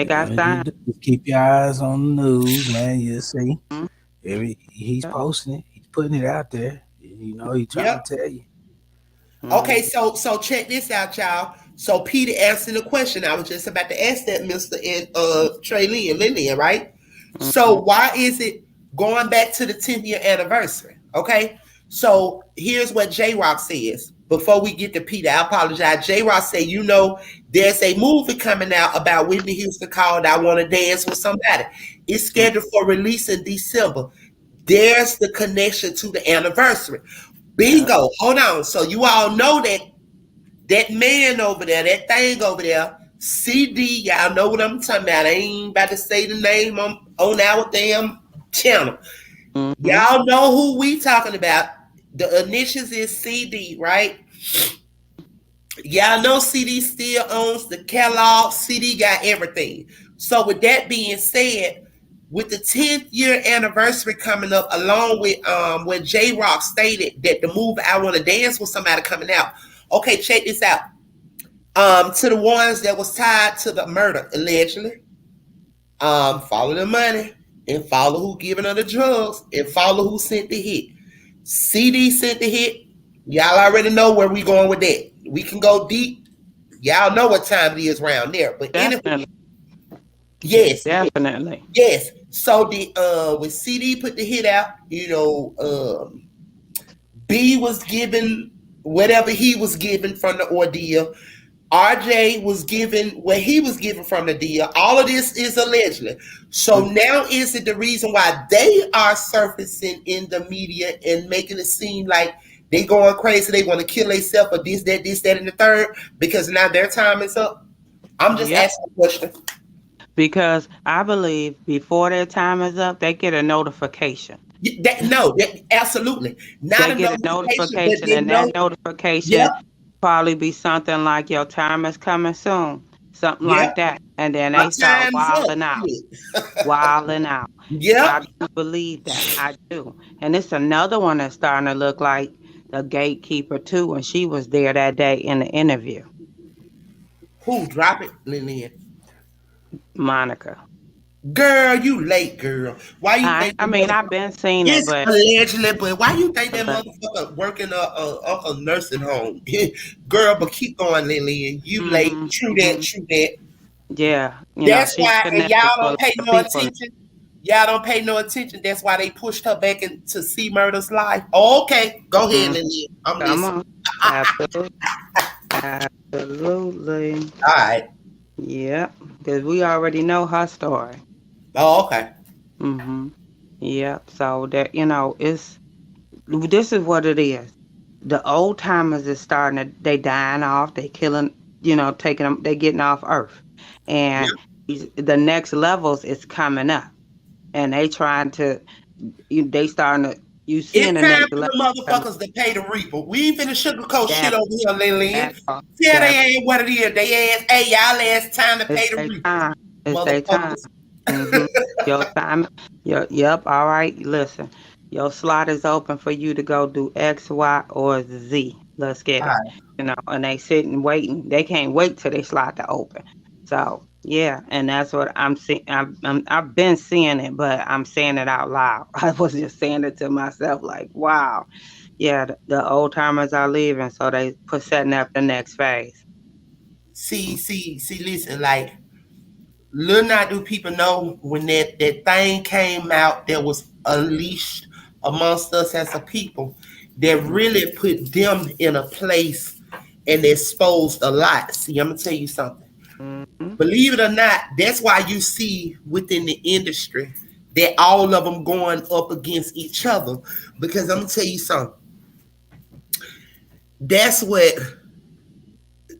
got signs. Just keep your eyes on the news, man. You see, he's posting it, he's putting it out there. He's trying to tell you. Okay, so check this out, y'all. So Peter answered the question. I was just about to ask that, Mr. and Trey Lee and Lillian, right? So why is it going back to the 10th year anniversary? Okay, so here's what J-Rock says. Before we get to Peter, I apologize. J-Rock said, there's a movie coming out about Whitney Houston called I Want to Dance with Somebody. It's scheduled for release in December. There's the connection to the anniversary. Bingo. Hold on. So you all know that man over there, that thing over there, CD, y'all know what I'm talking about. I ain't about to say the name on our damn channel. Y'all know who we talking about. The initials is CD, right? Y'all know CD still owns the Kellogg. CD got everything. So with that being said, with the 10th year anniversary coming up, along with when J Rock stated that the movie I Want to Dance with Somebody coming out. Okay, check this out. To the ones that was tied to the murder, allegedly. Follow the money and follow who giving her the drugs and follow who sent the hit. CD sent the hit. Y'all already know where we going with that. We can go deep. Y'all know what time it is around there. But anyway, yes, definitely, yes. So the when CD put the hit out, B was given whatever he was given from the ordeal. RJ was given what he was given from the deal. All of this is allegedly. So now is it the reason why they are surfacing in the media and making it seem like they going crazy, they want to kill themselves or this, that, and the third, because now their time is up? I'm just asking a question. Because I believe before their time is up, they get a notification. Absolutely. Not they get a notification, and that notification probably be something like your time is coming soon, something like that, and then they start wilding out, wilding out. Yeah, I do believe that. I do, and it's another one that's starting to look like the gatekeeper too, and she was there that day in the interview. Who? Drop it, Lillian. Monica. Girl, you late, girl. Why you think? I mean, I've been seeing it, but allegedly. But why you think that motherfucker working a nursing home, girl? But keep going, Lillian. You late. True that. True that. Yeah, that's why, and y'all don't pay no attention. Y'all don't pay no attention. That's why they pushed her back into C Murder's life. Oh, okay, go ahead, Lillian. I'm listening. Absolutely. Absolutely. All right. Yeah, because we already know her story. Oh, okay. Yeah. So that this is what it is. The old timers is starting to they dying off. They killing. Taking them. They getting off Earth, and the next levels is coming up, and they trying to. They starting to. You seeing it's time for the motherfuckers to pay the reaper. We ain't finna sugarcoat shit over here, Lillian. Tell they ain't what it is. They ass, hey, y'all ass time to pay the reaper. It's their time. Your time. Yep. All right. Listen, your slot is open for you to go do X, Y, or Z. Let's get it. And they sitting waiting. They can't wait till they slot to open. So yeah, and that's what I'm seeing. I've been seeing it, but I'm saying it out loud. I was just saying it to myself, like, wow, yeah, the old timers are leaving, so they setting up the next phase. See, listen, like, little not do people know when that thing came out that was unleashed amongst us as a people that really put them in a place and exposed a lot. See, I'm gonna tell you something. Believe it or not, that's why you see within the industry that all of them going up against each other. Because I'm gonna tell you something. That's what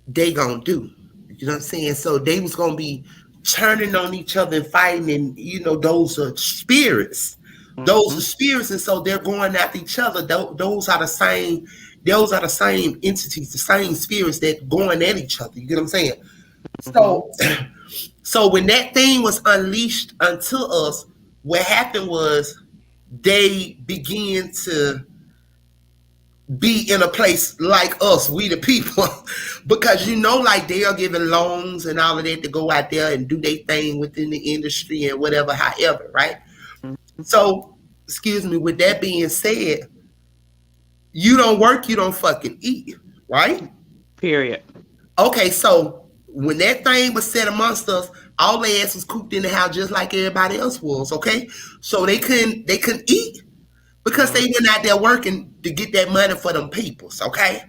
they gonna do. You know what I'm saying? So they was gonna be turning on each other and fighting, and those are spirits. Those are spirits, and so they're going after each other. Those are the same. Those are the same entities, the same spirits that going at each other. You get what I'm saying? So when that thing was unleashed unto us, what happened was they began to be in a place like us, we the people, because like they are giving loans and all of that to go out there and do their thing within the industry and whatever, however, right? So, excuse me, with that being said, you don't work, you don't fucking eat, right? Period. Okay, so when that thing was set amongst us, all their ass was cooped in the house just like everybody else was, okay? So they couldn't eat because they went out there working to get that money for them peoples, okay?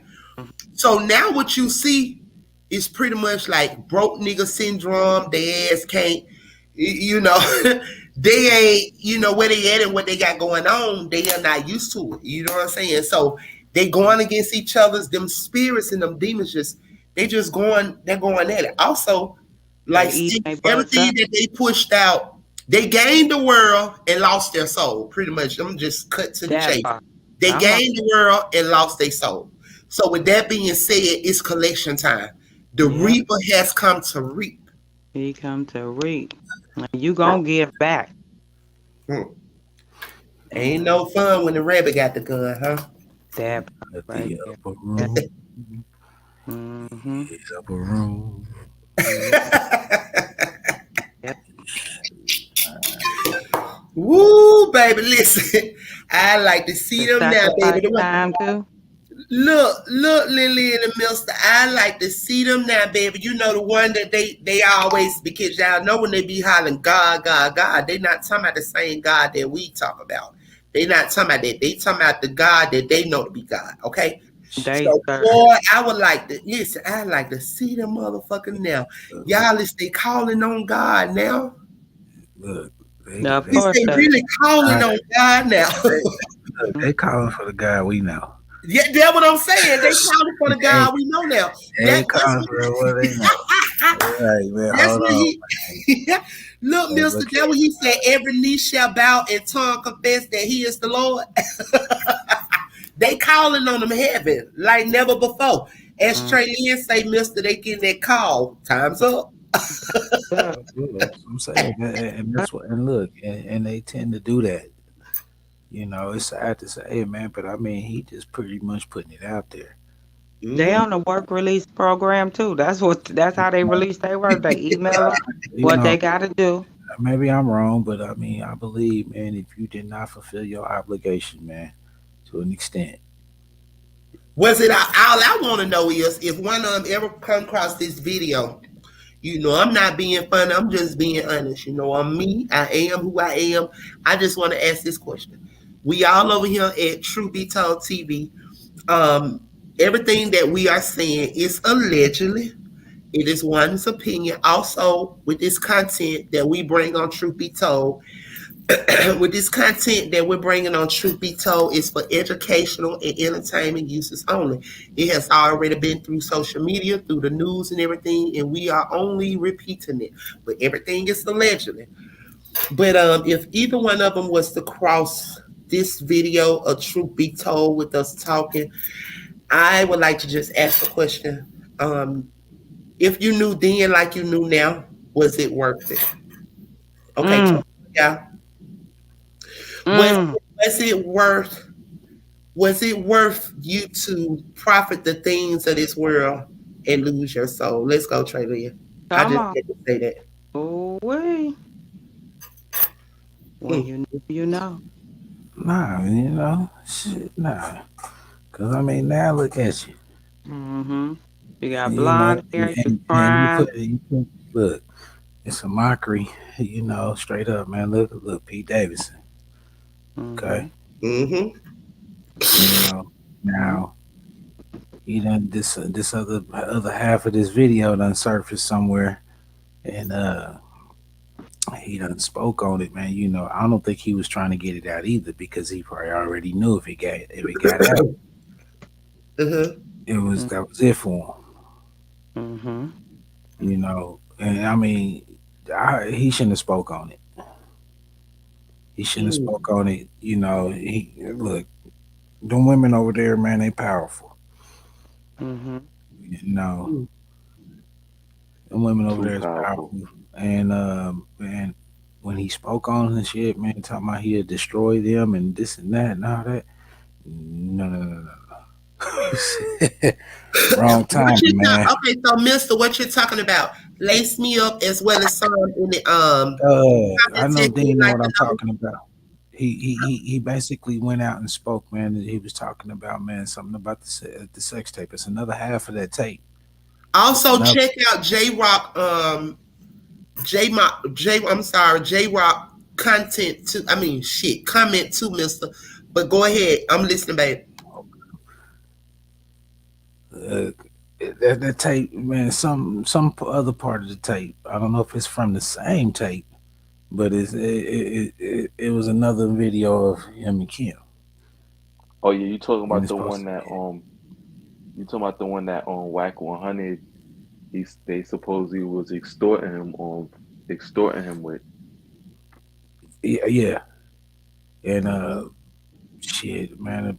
So now what you see is pretty much like broke nigga syndrome. Their ass can't, they ain't, where they at and what they got going on, they are not used to it. You know what I'm saying? So They going against each other's, them spirits and them demons they're going at it. Also, like everything that they pushed out, they gained the world and lost their soul. Pretty much. I'm just cut to the chase. They gained the world and lost their soul. So with that being said, it's collection time. The reaper has come to reap. He come to reap. You gonna give back. Ain't no fun when the rabbit got the gun, huh? That right the upper room. Mm-hmm. The upper room. Woo, baby, listen. I like to see them now, baby. Time too. Look, Lily and the Mister. I like to see them now, baby. You know the one that they always, because y'all know when they be hollering God, God, God, they not talking about the same God that we talk about. They not talking about that. They talking about the God that they know to be God. Okay. So, boy, I would like to listen. I like to see them motherfuckers now. Y'all is they calling on God now? Look, they really calling on God now. They calling for the God we know. Yeah, that's what I'm saying. They calling for the God we know now. They calling for what they know. Right, man. That's Hold what on. Look, Mister, that's what he said. Every knee shall bow and tongue confess that He is the Lord. They calling on them heaven like never before. As Trey Lynn say, Mister, they getting that call. Time's up. I'm saying, and that's what. And look, and they tend to do that. You know, it's sad to say, hey, man, but I mean, he just pretty much putting it out there. They on the work release program too. That's how they release their work. They email them what they got to do. Maybe I'm wrong, but I mean, I believe, man, if you did not fulfill your obligation, man, to an extent. Was it all I want to know is if one of them ever come across this video? You know, I'm not being funny. I'm just being honest. You know, I'm me. I am who I am. I just want to ask this question. We all over here at True Be Told TV. Everything that we are saying is allegedly. It is one's opinion. Also, with this content that we bring on Truth Be Told, with this content that we're bringing on Truth Be Told is for educational and entertainment uses only. It has already been through social media, through the news and everything, and we are only repeating it. But everything is allegedly. But if either one of them was to cross this video of Truth Be Told with us talking, I would like to just ask a question. If you knew then like you knew now, was it worth it? Okay, yeah. Was it worth you to profit the things of this world and lose your soul? Let's go, Trey Lee. I just had to say that. Oh, wait. Well, you know. Nah, you know, shit, nah. Cause I mean, now look at you. Mm-hmm. You got blonde hair, you look, it's a mockery, you know, straight up, man. Look, Pete Davidson. Okay. Mm-hmm. You know, now he done this other half of this video done surfaced somewhere, and he done spoke on it, man. You know, I don't think he was trying to get it out either because he probably already knew if it got out, that was it for him. Mm-hmm. You know, and I mean, he shouldn't have spoke on it. He shouldn't have spoke on it. You know, look, them women over there, man, they powerful. Mm-hmm. You know, them women over there is powerful. And man, when he spoke on the shit, man, talking about he'd destroy them and this and that and all that. No. Wrong time, man. Okay, so Mister, what you're talking about? Lace me up as well as some in the I know Dean know what I'm talking about. He basically went out and spoke, man. He was talking about, man, something about the sex tape. It's another half of that tape. Also, check out J-Rock, J-Rock content too. I mean, comment too, Mister. But go ahead, I'm listening, babe. That tape, man, some other part of the tape. I don't know if it's from the same tape, but it was another video of him and Kim. Oh yeah, you talking And about it's the supposed one to that you talking about the one that on Whack 100. They supposedly was extorting him with. yeah. And Mm-hmm. shit, man.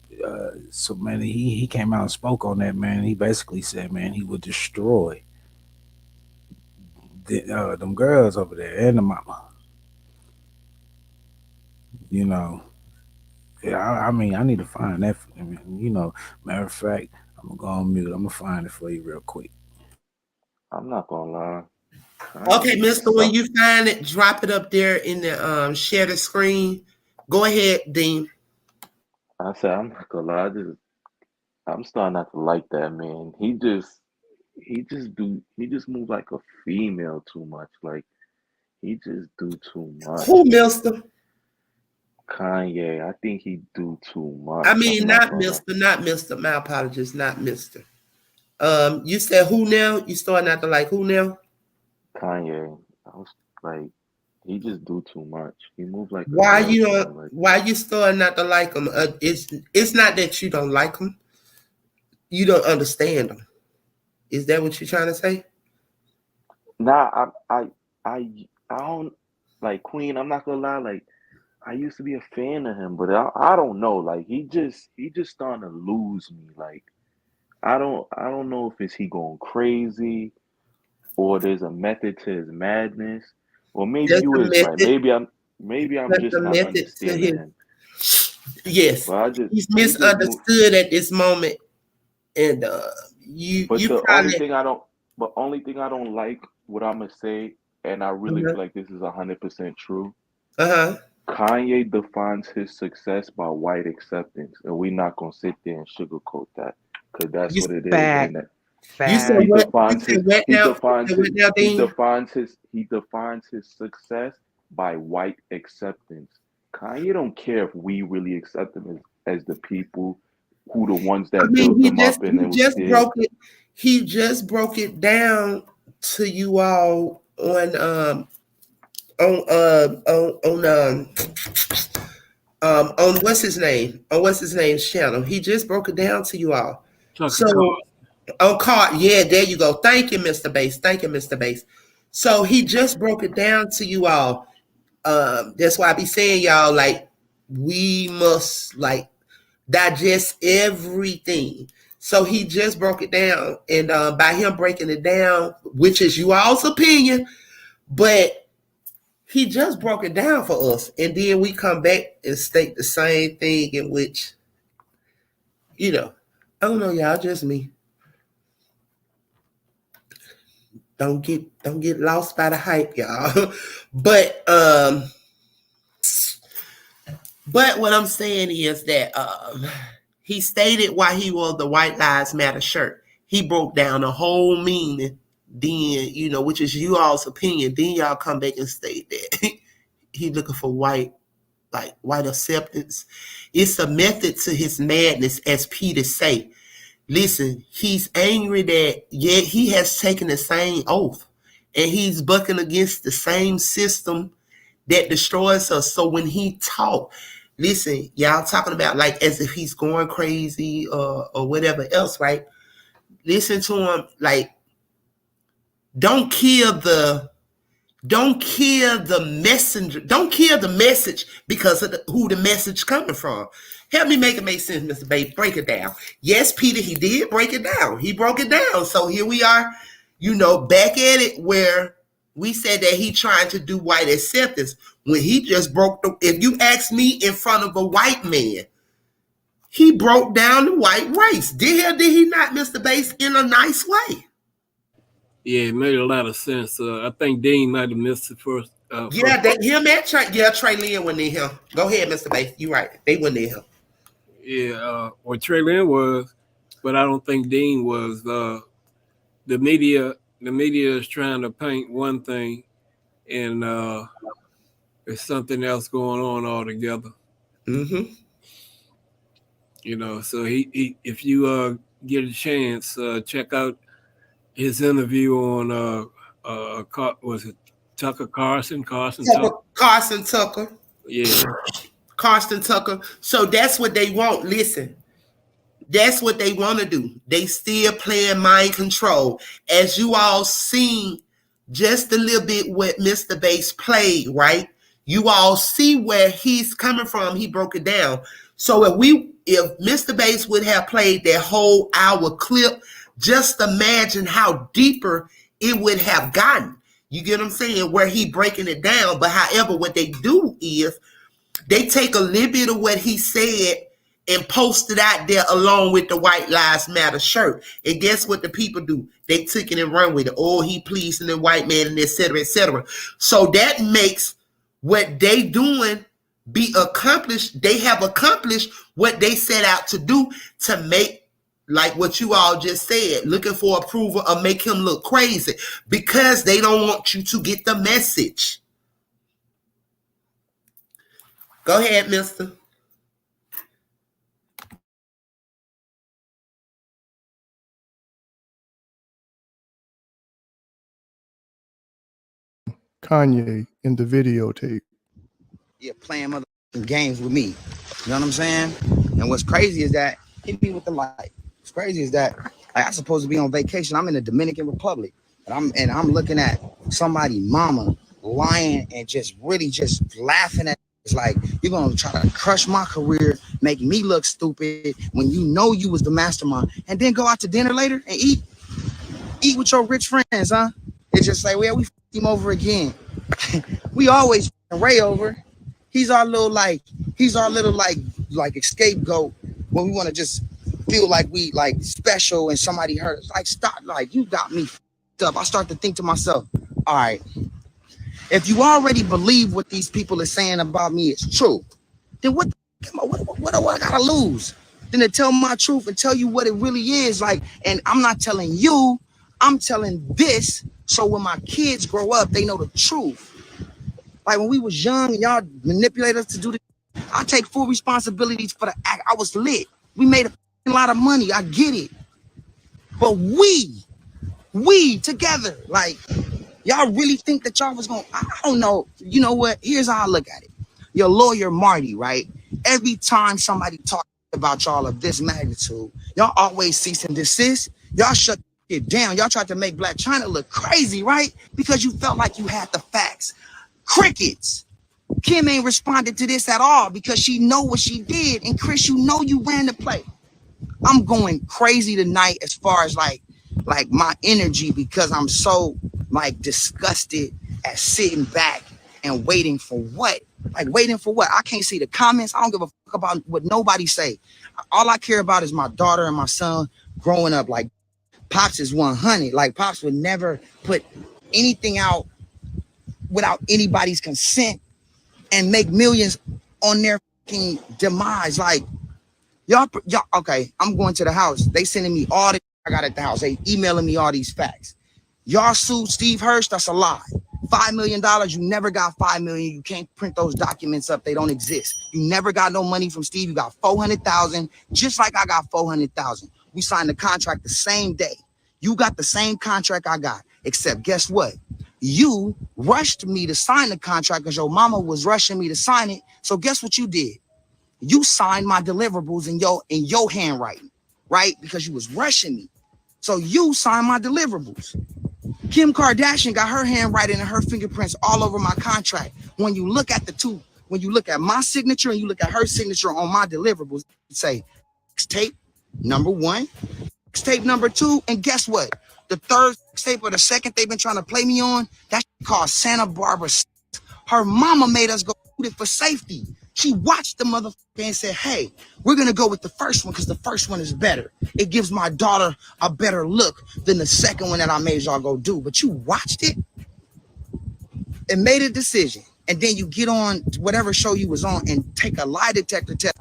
So man, he came out and spoke on that, man. He basically said, man, he would destroy them girls over there and the mama. You know, yeah. I mean, I need to find that. Matter of fact, I'm gonna go on mute. I'm gonna find it for you real quick. I'm not gonna lie. Okay, Kanye Mister, just when suck. you find it, drop it up there in the share the screen. Go ahead, Dean. I said I'm not gonna lie. I'm starting not to like that man. He just move like a female too much. Like he just do too much. Who, Mister? Kanye, I think he do too I much. I'm mean, not not gonna lie. Mister, not Mister. My apologies, not Mister. You said who now? You starting not to like who now? Kanye, I was like, he just do too much. He move like a Why girl you to me. don't? Like Why you starting not to like him? It's not that you don't like him. You don't understand him. Is that what you're trying to say? nah, I don't like Queen. I'm not gonna lie. Like I used to be a fan of him, but I don't know. Like he just starting to lose me. Like I don't know if it's he going crazy or there's a method to his madness, or maybe That's you the is right. method. Maybe I'm That's just the not method to understanding his. him. Yes, But he's he just move. misunderstood at this moment, and But you the only probably thing I don't, but only thing I don't like, what I'm gonna say, and I really feel like this is 100% true. uh-huh. Kanye defines his success by white acceptance, and we're not gonna sit there and sugarcoat that, because that's You what it is. Fact, And that you said fact. what? You said what now? You said what now, Dean? he defines his success by white acceptance. Kanye don't care if we really accept him as the people who the ones I that mean, built him up and he it was just there. broke it. He just broke it down to you all on what's his name, on what's his name's channel. He just broke it down to you all. Tucker So Carlson. on card, yeah, there you go. Thank you, Mr. Bass. Thank you, Mr. Bass. So he just broke it down to you all. That's why I be saying, y'all, like, we must like digest everything. So he just broke it down, and by him breaking it down, which is you all's opinion, but he just broke it down for us, and then we come back and state the same thing, in which, I don't know, y'all, just me. Don't get lost by the hype, y'all. but but what I'm saying is that he stated why he wore the White Lives Matter shirt. He broke down the whole meaning. Then, which is you all's opinion. Then y'all come back and state that he looking for white acceptance. It's a method to his madness, as Peter say. Listen, he's angry that yet he has taken the same oath, and he's bucking against the same system that destroys us. So when he talk, listen, y'all talking about like as if he's going crazy or whatever else, right? Listen to him like, don't kill the messenger. Don't kill the message because of who the message coming from. Help me make it make sense, Mr. Babe. Break it down. Yes, Peter, he did break it down. He broke it down. So here we are, back at it where we said that he trying to do white acceptance when he just if you ask me in front of a white man, he broke down the white race. Did he not, Mr. Bass, in a nice way? Yeah, it made a lot of sense. I think Dean might have missed the first. Yeah, him and Trey Lynn went in him. Go ahead, Mr. Bass. You right. They went in him. Yeah, what Trey Lynn was, but I don't think Dean was. The media is trying to paint one thing, and there's something else going on altogether. Mm-hmm. So he if you get a chance, check out his interview on was it Tucker Carlson? Tucker. Yeah. Constant Tucker. So that's what they want. Listen, that's what they want to do. They still playing mind control. As you all seen just a little bit what Mr. Bass played, right? You all see where he's coming from. He broke it down. So if Mr. Bass would have played that whole hour clip, just imagine how deeper it would have gotten. You get what I'm saying? Where he breaking it down. But however, what they do is they take a little bit of what he said and post it out there along with the White Lives Matter shirt. And guess what the people do? They took it and run with it. Oh, he pleasing the white man and et cetera, et cetera. So that makes what they doing be accomplished. They have accomplished what they set out to do, to make, like what you all just said, looking for approval or make him look crazy, because they don't want you to get the message. Go ahead, mister. Kanyae in the videotape. Yeah, playing motherfucking games with me. You know what I'm saying? And what's crazy is that, hit me with the light. What's crazy is that, like, I'm supposed to be on vacation. I'm in the Dominican Republic. And I'm looking at somebody mama lying and just really just laughing at. It's like, you're gonna try to crush my career, make me look stupid when you know you was the mastermind, and then go out to dinner later and eat with your rich friends, huh? It's just like, well, we f***ed him over again. We always f***ing Ray over. He's our little like scapegoat when we want to just feel like we like special and somebody hurt us. Like, stop, like, you got me f***ed up. I start to think to myself, all right, if you already believe what these people are saying about me is true, then what do I gotta lose? Then to tell my truth and tell you what it really is. Like, and I'm not telling you, I'm telling this, so when my kids grow up, they know the truth. Like, when we was young and y'all manipulate us to do this, I take full responsibilities for the act. I was lit. We made a lot of money. I get it. But we together, like, y'all really think that y'all was gonna, I don't know. You know what? Here's how I look at it. Your lawyer, Marty, right? Every time somebody talks about y'all of this magnitude, y'all always cease and desist. Y'all shut it down. Y'all tried to make Black China look crazy, right? Because you felt like you had the facts. Crickets. Kim ain't responded to this at all because she know what she did. And Chris, you know you ran the play. I'm going crazy tonight as far as like my energy, because I'm so like disgusted at sitting back and waiting for what? Like, waiting for what? I can't see the comments. I don't give a fuck about what nobody say. All I care about is my daughter and my son growing up. Like, Pops is 100. Like, Pops would never put anything out without anybody's consent and make millions on their fucking demise. Like, y'all, okay, I'm going to the house. They sending me all the I got at the house. They emailing me all these facts. Y'all sued Steve Hirsch, that's a lie. $5 million, you never got $5 million. You can't print those documents up, they don't exist. You never got no money from Steve. You got $400,000, just like I got $400,000. We signed the contract the same day. You got the same contract I got, except guess what? You rushed me to sign the contract because your mama was rushing me to sign it. So guess what you did? You signed my deliverables in your handwriting, right? Because you was rushing me. So you signed my deliverables. Kim Kardashian got her handwriting and her fingerprints all over my contract. When you look at the two, when you look at my signature and you look at her signature on my deliverables, you say tape number 1, tape number 2, and guess what? The third tape or the second they've been trying to play me on, that's called Santa Barbara. Her mama made us go shoot it for safety. She watched the motherfucker and said, hey, we're going to go with the first one because the first one is better. It gives my daughter a better look than the second one that I made y'all go do. But you watched it and made a decision. And then you get on whatever show you was on and take a lie detector test.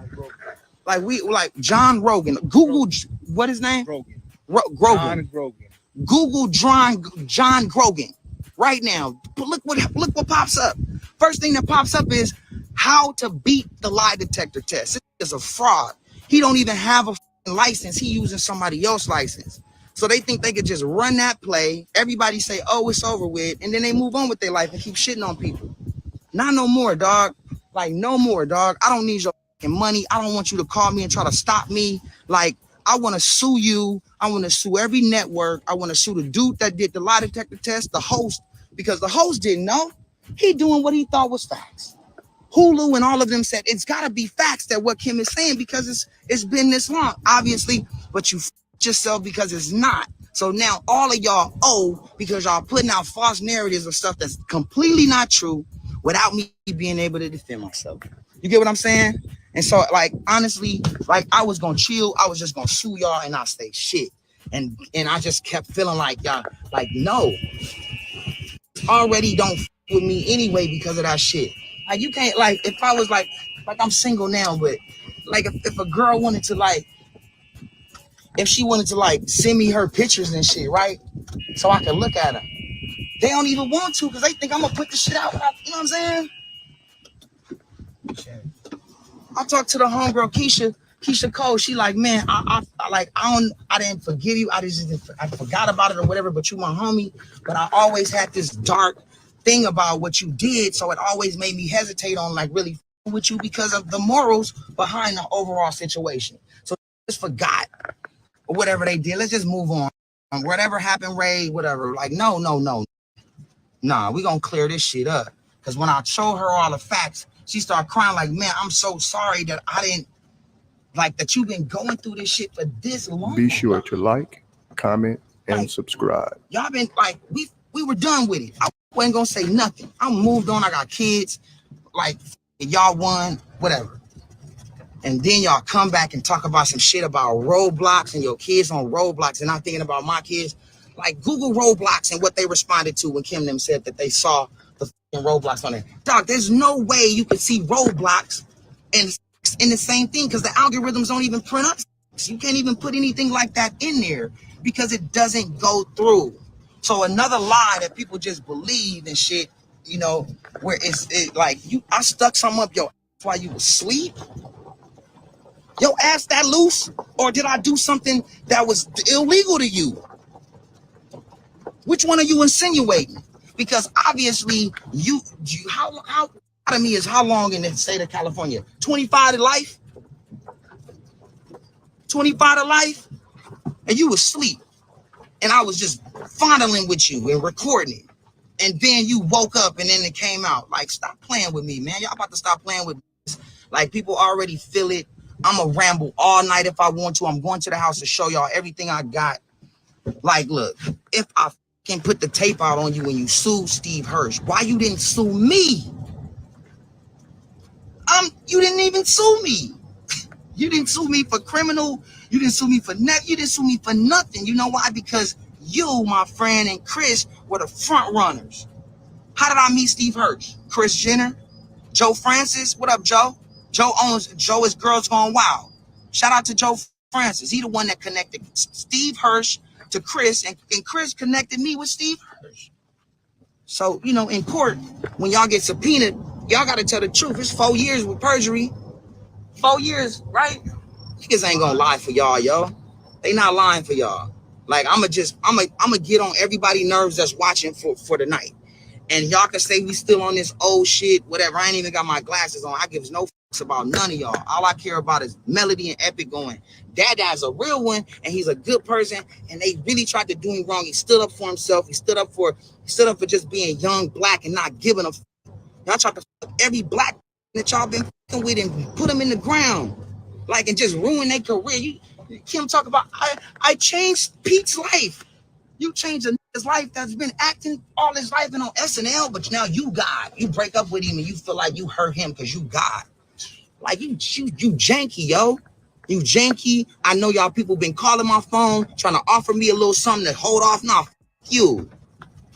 Like John Rogan. Google, what his name? Grogan. John Grogan. Google John Grogan right now. But look what pops up. First thing that pops up is how to beat the lie detector test. This is a fraud. He don't even have a license. He using somebody else's license. So they think they could just run that play. Everybody say, oh, it's over with. And then they move on with their life and keep shitting on people. Not no more, dog. Like, no more, dog. I don't need your fucking money. I don't want you to call me and try to stop me. Like, I want to sue you. I want to sue every network. I want to sue the dude that did the lie detector test, the host, because the host didn't know. He doing what he thought was facts. Hulu and all of them said it's got to be facts that what Kim is saying because it's been this long, obviously, but you f***ed yourself because it's not. So now all of y'all owe because y'all putting out false narratives of stuff that's completely not true without me being able to defend myself. You get what I'm saying? And so, like, honestly, like, I was gonna chill. I was just gonna sue y'all and not say shit. And I just kept feeling like y'all, like, no, already don't f with me anyway because of that shit. Like, you can't, like, if I was like I'm single now, but like if a girl wanted to, like, if she wanted to, like, send me her pictures and shit, right? So I can look at her. They don't even want to because they think I'm gonna put the shit out. You know what I'm saying? I talked to the homegirl Keisha Cole. She like, man, I didn't forgive you. I forgot about it or whatever. But you my homie. But I always had this dark thing about what you did, so it always made me hesitate on, like, really with you because of the morals behind the overall situation. So just forgot or whatever they did. Let's just move on. Whatever happened, Ray, whatever. Like, no. Nah, we gonna clear this shit up. Because when I showed her all the facts, she started crying like, man, I'm so sorry that I didn't, like, that you've been going through this shit for this long. Be sure to like, comment, and subscribe. Y'all been, like, we were done with it. I wasn't gonna say nothing. I moved on. I got kids. Like, y'all won, whatever. And then y'all come back and talk about some shit about Roblox and your kids on Roblox and not thinking about my kids. Like, Google Roblox and what they responded to when Kim them said that they saw the fucking Roblox on there. Dog, there's no way you could see Roblox and in the same thing because the algorithms don't even print up. You can't even put anything like that in there because it doesn't go through. So another lie that people just believe and shit, you know, where it's like I stuck something up your ass while you was asleep. Your ass that loose, or did I do something that was illegal to you? Which one are you insinuating? Because obviously how out of me is how long in the state of California? 25 to life? 25 to life? And you was asleep. And I was just fondling with you and recording it. And then you woke up and then it came out. Like, stop playing with me, man. Y'all about to stop playing with me. Like, people already feel it. I'm going to ramble all night if I want to. I'm going to the house to show y'all everything I got. Like, look, if I can put the tape out on you when you sued Steve Hirsch, why you didn't sue me? You didn't even sue me. You didn't sue me for criminal. You didn't sue me for nothing. You didn't sue me for nothing. You know why? Because you, my friend, and Chris were the front runners. How did I meet Steve Hirsch? Chris Jenner, Joe Francis. What up, Joe? Joe is Girls Gone Wild. Shout out to Joe Francis. He the one that connected Steve Hirsch to Chris, and Chris connected me with Steve Hirsch. So, you know, in court, when y'all get subpoenaed, y'all got to tell the truth. It's 4 years with perjury. 4 years, right? Niggas ain't gonna lie for y'all, yo. They not lying for y'all. Like, I'ma get on everybody's nerves that's watching for the night. And y'all can say we still on this old shit, whatever. I ain't even got my glasses on. I give no fucks about none of y'all. All I care about is Melody and Epic going, Dada's a real one, and he's a good person, and they really tried to do him wrong. He stood up for himself. He stood up for just being young, black, and not giving a fuck. Y'all tried to fuck every black that y'all been fucking with and put them in the ground. Like, and just ruin their career. Kim talk about, I changed Pete's life. You changed a nigga's life that's been acting all his life and on SNL, but now you God. You break up with him and you feel like you hurt him because you God. Like, you janky, yo. You janky. I know y'all people been calling my phone, trying to offer me a little something to hold off. Nah, f you.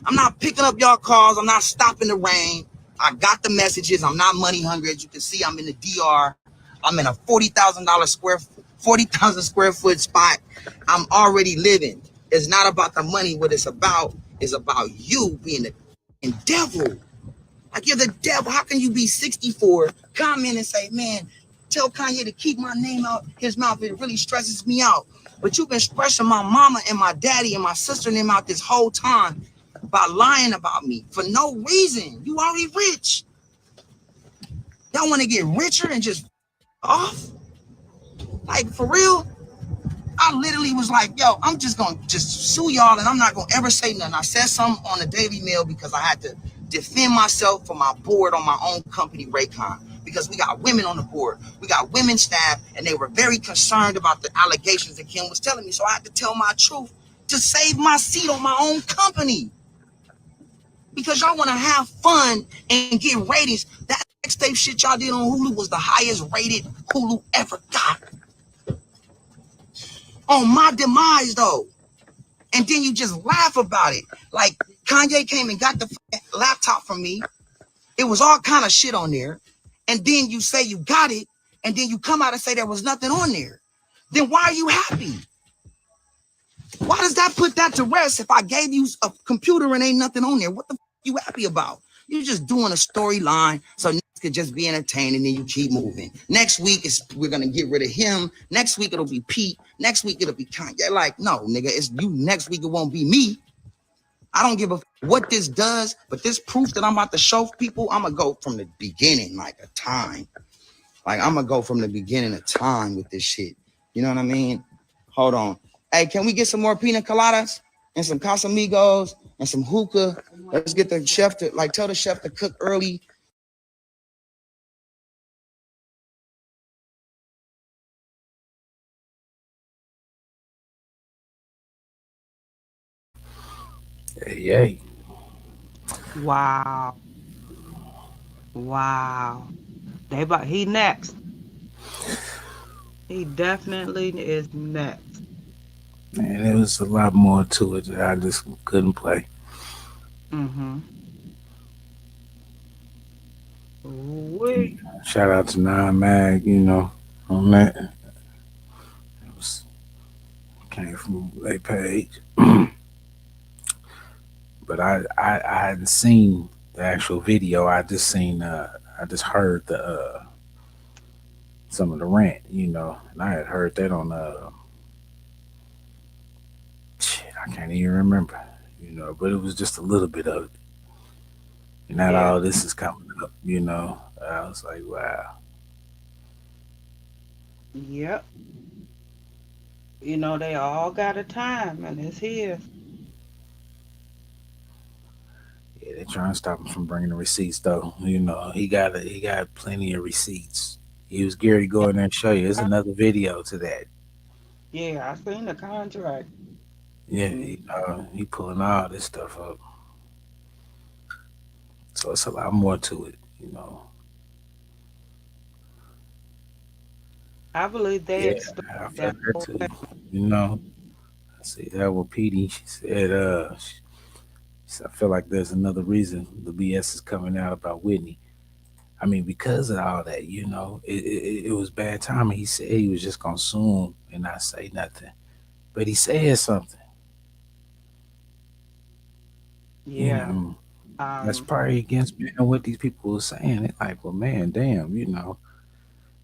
I'm not picking up y'all calls. I'm not stopping the rain. I got the messages. I'm not money hungry. As you can see, I'm in the DR. I'm in a 40,000 square foot spot. I'm already living. It's not about the money. What it's about is about you being the devil. Like, you're the devil. How can you be 64, comment and say, man, tell Kanye to keep my name out his mouth. It really stresses me out. But you've been stressing my mama and my daddy and my sister and them out this whole time by lying about me for no reason. You already rich. Y'all want to get richer and just off? Like, for real? I literally was like, yo, I'm just going to just sue y'all and I'm not going to ever say nothing. I said something on the Daily Mail because I had to defend myself for my board on my own company, Raycon, because we got women on the board. We got women staff, and they were very concerned about the allegations that Kim was telling me. So I had to tell my truth to save my seat on my own company. Because y'all want to have fun and get ratings. That sex tape shit y'all did on Hulu was the highest rated Hulu ever got. On my demise, though. And then you just laugh about it. Like, Kanyae came and got the laptop from me. It was all kind of shit on there. And then you say you got it, and then you come out and say there was nothing on there. Then why are you happy? Why does that put that to rest if I gave you a computer and ain't nothing on there? What the f you happy about? You're just doing a storyline so niggas could just be entertained and then you keep moving. Next week we're gonna get rid of him. Next week it'll be Pete. Next week it'll be Kanye. Like, no, nigga, it's you. Next week it won't be me. I don't give a what this does, but this proof that I'm about to show people, I'm gonna go from the beginning, like a time. Like, I'm gonna go from the beginning of time with this shit. You know what I mean? Hold on. Hey, can we get some more pina coladas and some Casamigos and some hookah? Let's get the chef to, like, tell the chef to cook early. Hey. Wow. Wow. He next. He definitely is next. Man, there was a lot more to it that I just couldn't play. Mm-hmm. Shout out to Nine Mag, you know, on that. It was, came from their page. But I hadn't seen the actual video. I just heard the some of the rant, you know, and I had heard that on shit, I can't even remember, you know, but it was just a little bit of it. And not all this is coming up, you know. I was like, wow. Yep. You know, they all got a time, and it's his. Yeah, they're trying to stop him from bringing the receipts, though. You know, he got plenty of receipts. He was Gary to go in there and show you. There's another video to that. Yeah, I seen the contract. Yeah, he pulling all this stuff up. So it's a lot more to it, you know. I believe they extorted that too. You know, I see that with Petey. She said, I feel like there's another reason the BS is coming out about Whitney. I mean, because of all that, you know, it was bad timing. He said he was just gonna sue him and not say nothing, but he said something. Yeah. You know, that's probably against what these people were saying. It's like, well, man, damn, you know.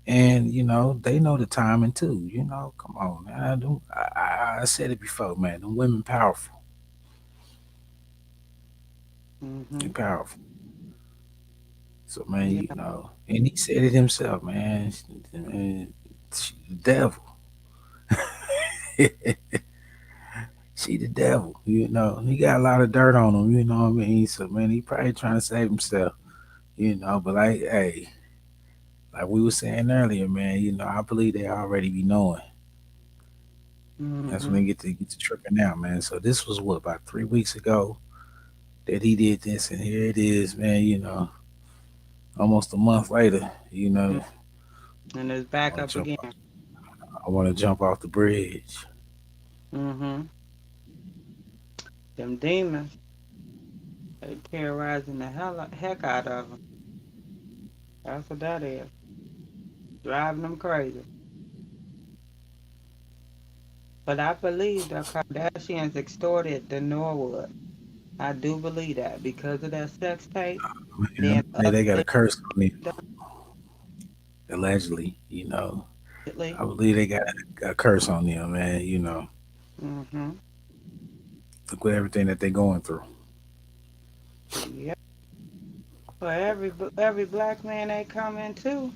And you know they know the timing too. You know, come on, man. I said it before, man. The women powerful. They're powerful. So man, you know, and he said it himself, man. She the devil. She the devil. You know, he got a lot of dirt on him. You know what I mean? So man, he probably trying to save himself. You know, but like, hey, like we were saying earlier, man. You know, I believe they already be knowing. That's when they get to tripping out, man. So this was what, about 3 weeks ago that he did this, and here it is, man. You know, almost a month later. You know, and it's back up again. I want to jump off the bridge. Them demons, they terrorizing the heck out of them. That's what that is. Driving them crazy. But I believe the Kardashians extorted the Norwood. I do believe that because of that sex tape. Man, they got a curse on them. Allegedly, you know. I believe they got a curse on them, man. You know. Look at everything that they're going through. Yep. For every black man they come into,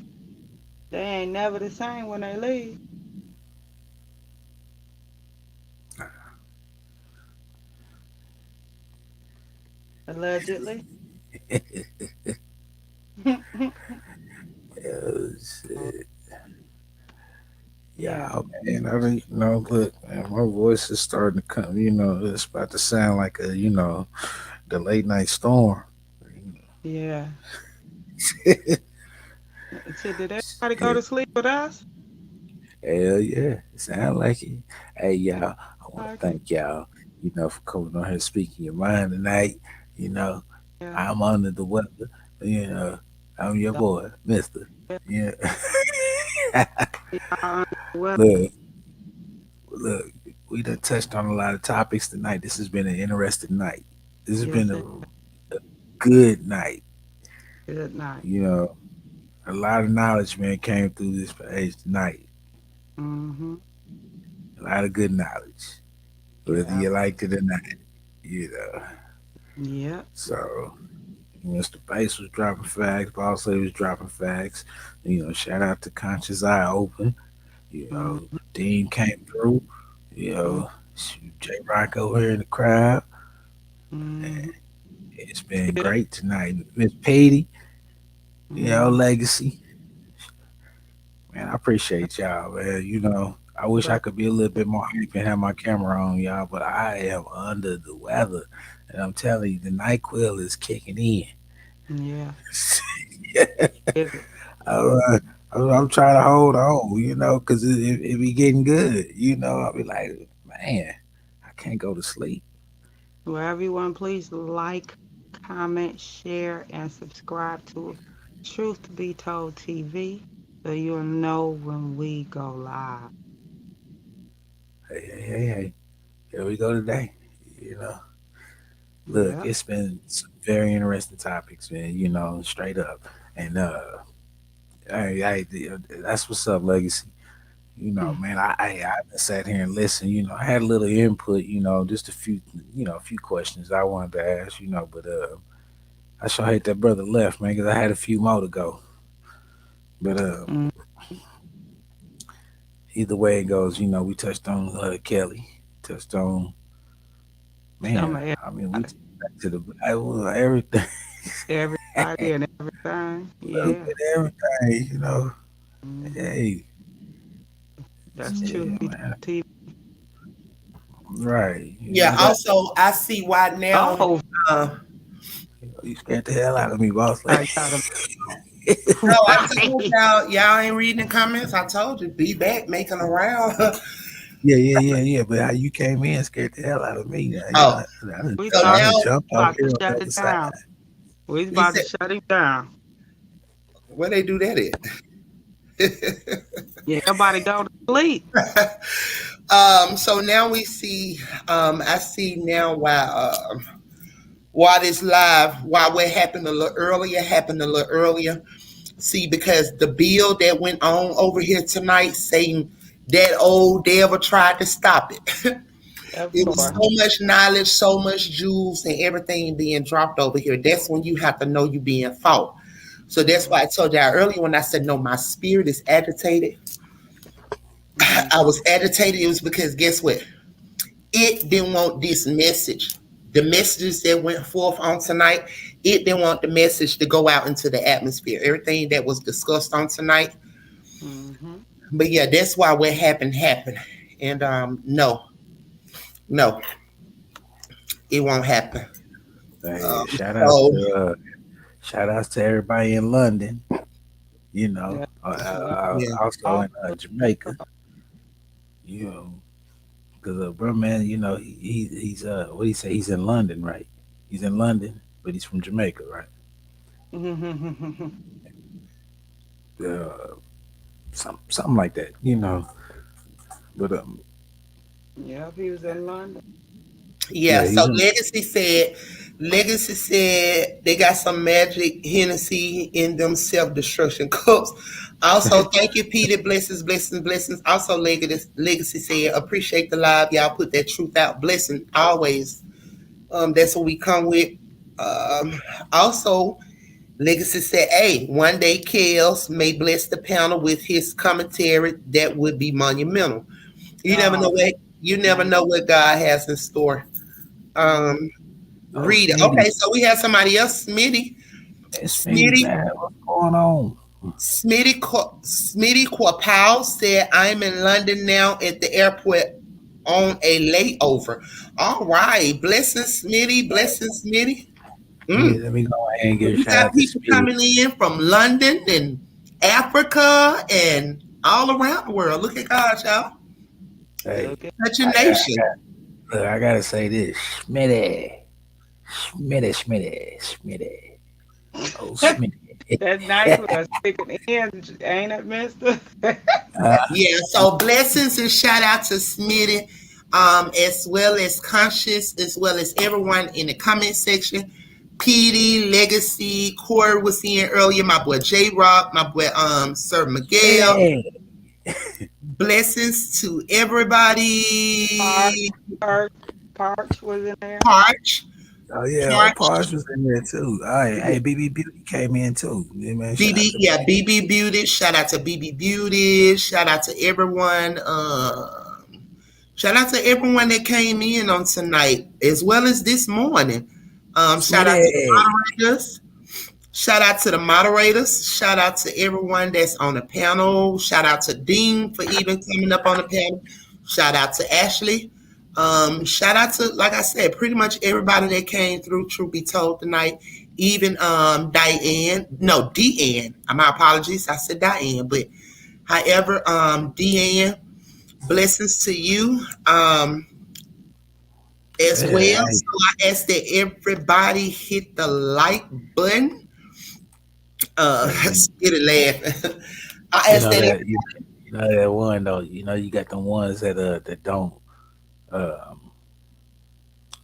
they ain't never the same when they leave. Allegedly. Oh, shit. Yeah. Man, I don't, look, man, my voice is starting to come, it's about to sound like the late night storm. Yeah. So did everybody go to sleep with us? Hell yeah, it sound like it. Hey, y'all, I want to Okay. thank y'all, for coming on here speaking your mind tonight. You know, Yeah. I'm under the weather. I'm your boy, Mister. Yeah. Look, look, we done touched on a lot of topics tonight. This has been an interesting night. This has been Yes, a good night. good night. A lot of knowledge, man, came through this page tonight. Mm-hmm. A lot of good knowledge, whether Yeah. you liked it or not. You know. Yeah. So, Mr. Bass was dropping facts. Boss Lady was dropping facts. Shout out to Conscious Eye Open. Mm-hmm. Dean came through. You Mm-hmm. know, J Rock over here in the crowd. Mm-hmm. It's been great tonight. Miss Petey, Mm-hmm. Legacy. Man, I appreciate y'all, man. I wish I could be a little bit more hype and have my camera on, y'all, but I am under the weather. And I'm telling you, the NyQuil is kicking in. Yeah. I'm, I'm trying to hold on, because it be getting good. I'll be like, man, I can't go to sleep. Well, everyone, please like, comment, share, and subscribe to Truth Be Told TV so you'll know when we go live. Hey. Here we go today. Look, Yep. it's been some very interesting topics, man, straight up. And that's what's up, Legacy. Man, I sat here and listened. I had a little input. Just a few questions I wanted to ask. But I sure hate that brother left, man, because I had a few more to go. But either way it goes, we touched on Kelly, touched on man. I mean, we took it back to the Bible, everything, Everybody and everything. little Yeah. bit of everything. Mm-hmm. Hey, That's Truth yeah, Be man. Told TV. Right. Yeah. Also, I see why now. Oh, You scared the hell out of me, boss. I got him. No, I told Right. y'all ain't reading the comments. I told you, be back making a round. Yeah. But how you came in scared the hell out of me. Oh, We so I thought now done we jumped off about here to on the shut other it side. down. We he about to said, shut him down. where they do that Yeah, everybody go to sleep. at? So now we see. I see now why this live, why what happened a little earlier. See, because the bill that went on over here tonight, saying that old devil tried to stop it. Of It was course. so much knowledge, so much jewels, and everything being dropped over here. That's when you have to know you being fought. So that's why I told y'all earlier when I said, no, my spirit is agitated. Mm-hmm. I was agitated. It was because guess what? It didn't want this message. The messages that went forth on tonight, it didn't want the message to go out into the atmosphere. Everything that was discussed on tonight. Mm-hmm. But yeah, that's why what happened. And no, it won't happen. Hey, So shout outs to everybody in London. Yeah. yeah. Also in Jamaica. Because bro, man, he's what do you say? He's in London, right? He's in London, but he's from Jamaica, right? Uh, something like that. But Yeah, he was in London. Yeah, yeah, so he's in. Legacy said they got some magic Hennessy in them self-destruction cups. Also, thank you, Peter. Blessings. Also, Legacy said, appreciate the live. Y'all put that truth out. Blessing always. That's what we come with. Also, Legacy said, hey, one day Kels may bless the panel with his commentary that would be monumental. You never know what God has in store. Read it. Okay, so we have somebody else, Smitty. Smitty, man, what's going on? Smitty Quapow said, I'm in London now at the airport on a layover. All right. Blessings, Smitty. Blessings, Smitty. Let me go ahead and give a We shout got out to people Smitty. coming in from London and Africa and all around the world. Look at God, y'all. Hey, such a nation. I gotta say this, Smitty. Oh, Smitty. That's nice with a sticking in, ain't it, mister? Yeah, so blessings and shout out to Smitty, as well as Conscious, as well as everyone in the comment section. PD, Legacy, Corey was in earlier, my boy J Rock, my boy Sir Miguel. Hey. Blessings to everybody. Parch was in there. Parch. Oh yeah, Parch was in there too. All right, hey, BB Beauty came in too. Yeah, man, BB Beauty. Shout out to BB Beauty. Shout out to everyone. Shout out to everyone that came in on tonight, as well as this morning. Shout out to the moderators. Shout out to the moderators. Shout out to everyone that's on the panel. Shout out to Dean for even coming up on the panel. Shout out to Ashley. Shout out to, like I said, pretty much everybody that came through, truth be told, tonight. Even Deanne. My apologies. I said Diane, but however, Deanne, blessings to you as well. So I ask that everybody hit the like button. Get it laughing. I ask that you know that one though. You know you got the ones that don't.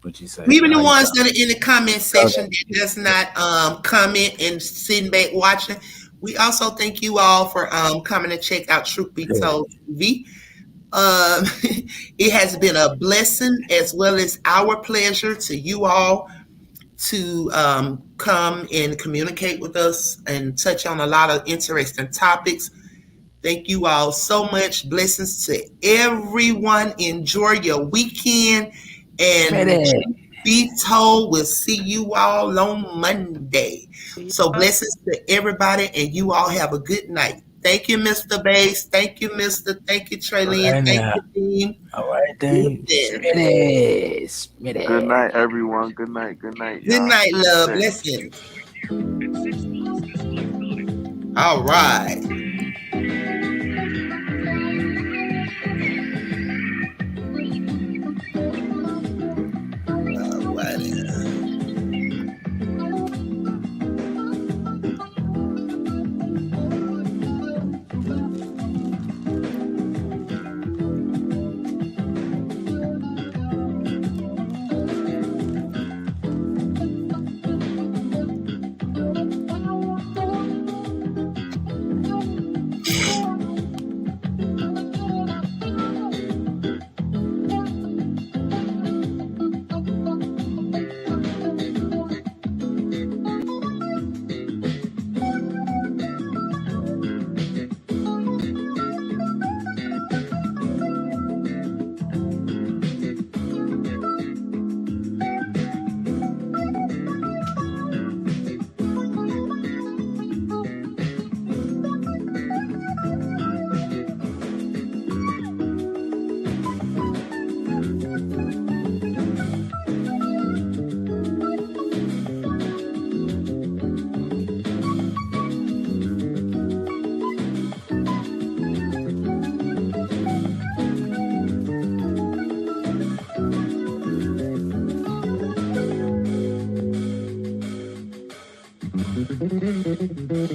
What you say? Even the ones that are in the comment section that does not comment and sitting back watching. We also thank you all for coming to check out Truth Be Told TV. It has been a blessing as well as our pleasure to you all to come and communicate with us and touch on a lot of interesting topics. Thank you all so much. Blessings to everyone. Enjoy your weekend. And Be Told, we'll see you all on Monday. So blessings to everybody, and you all have a good night. Thank you, Mr. Bass. Thank you, Mr. Thank you, Traylene. Thank you, Dean. All right, then. Smitty. Good night, everyone. Good night. Good night. Good night, love. Blessings. All right.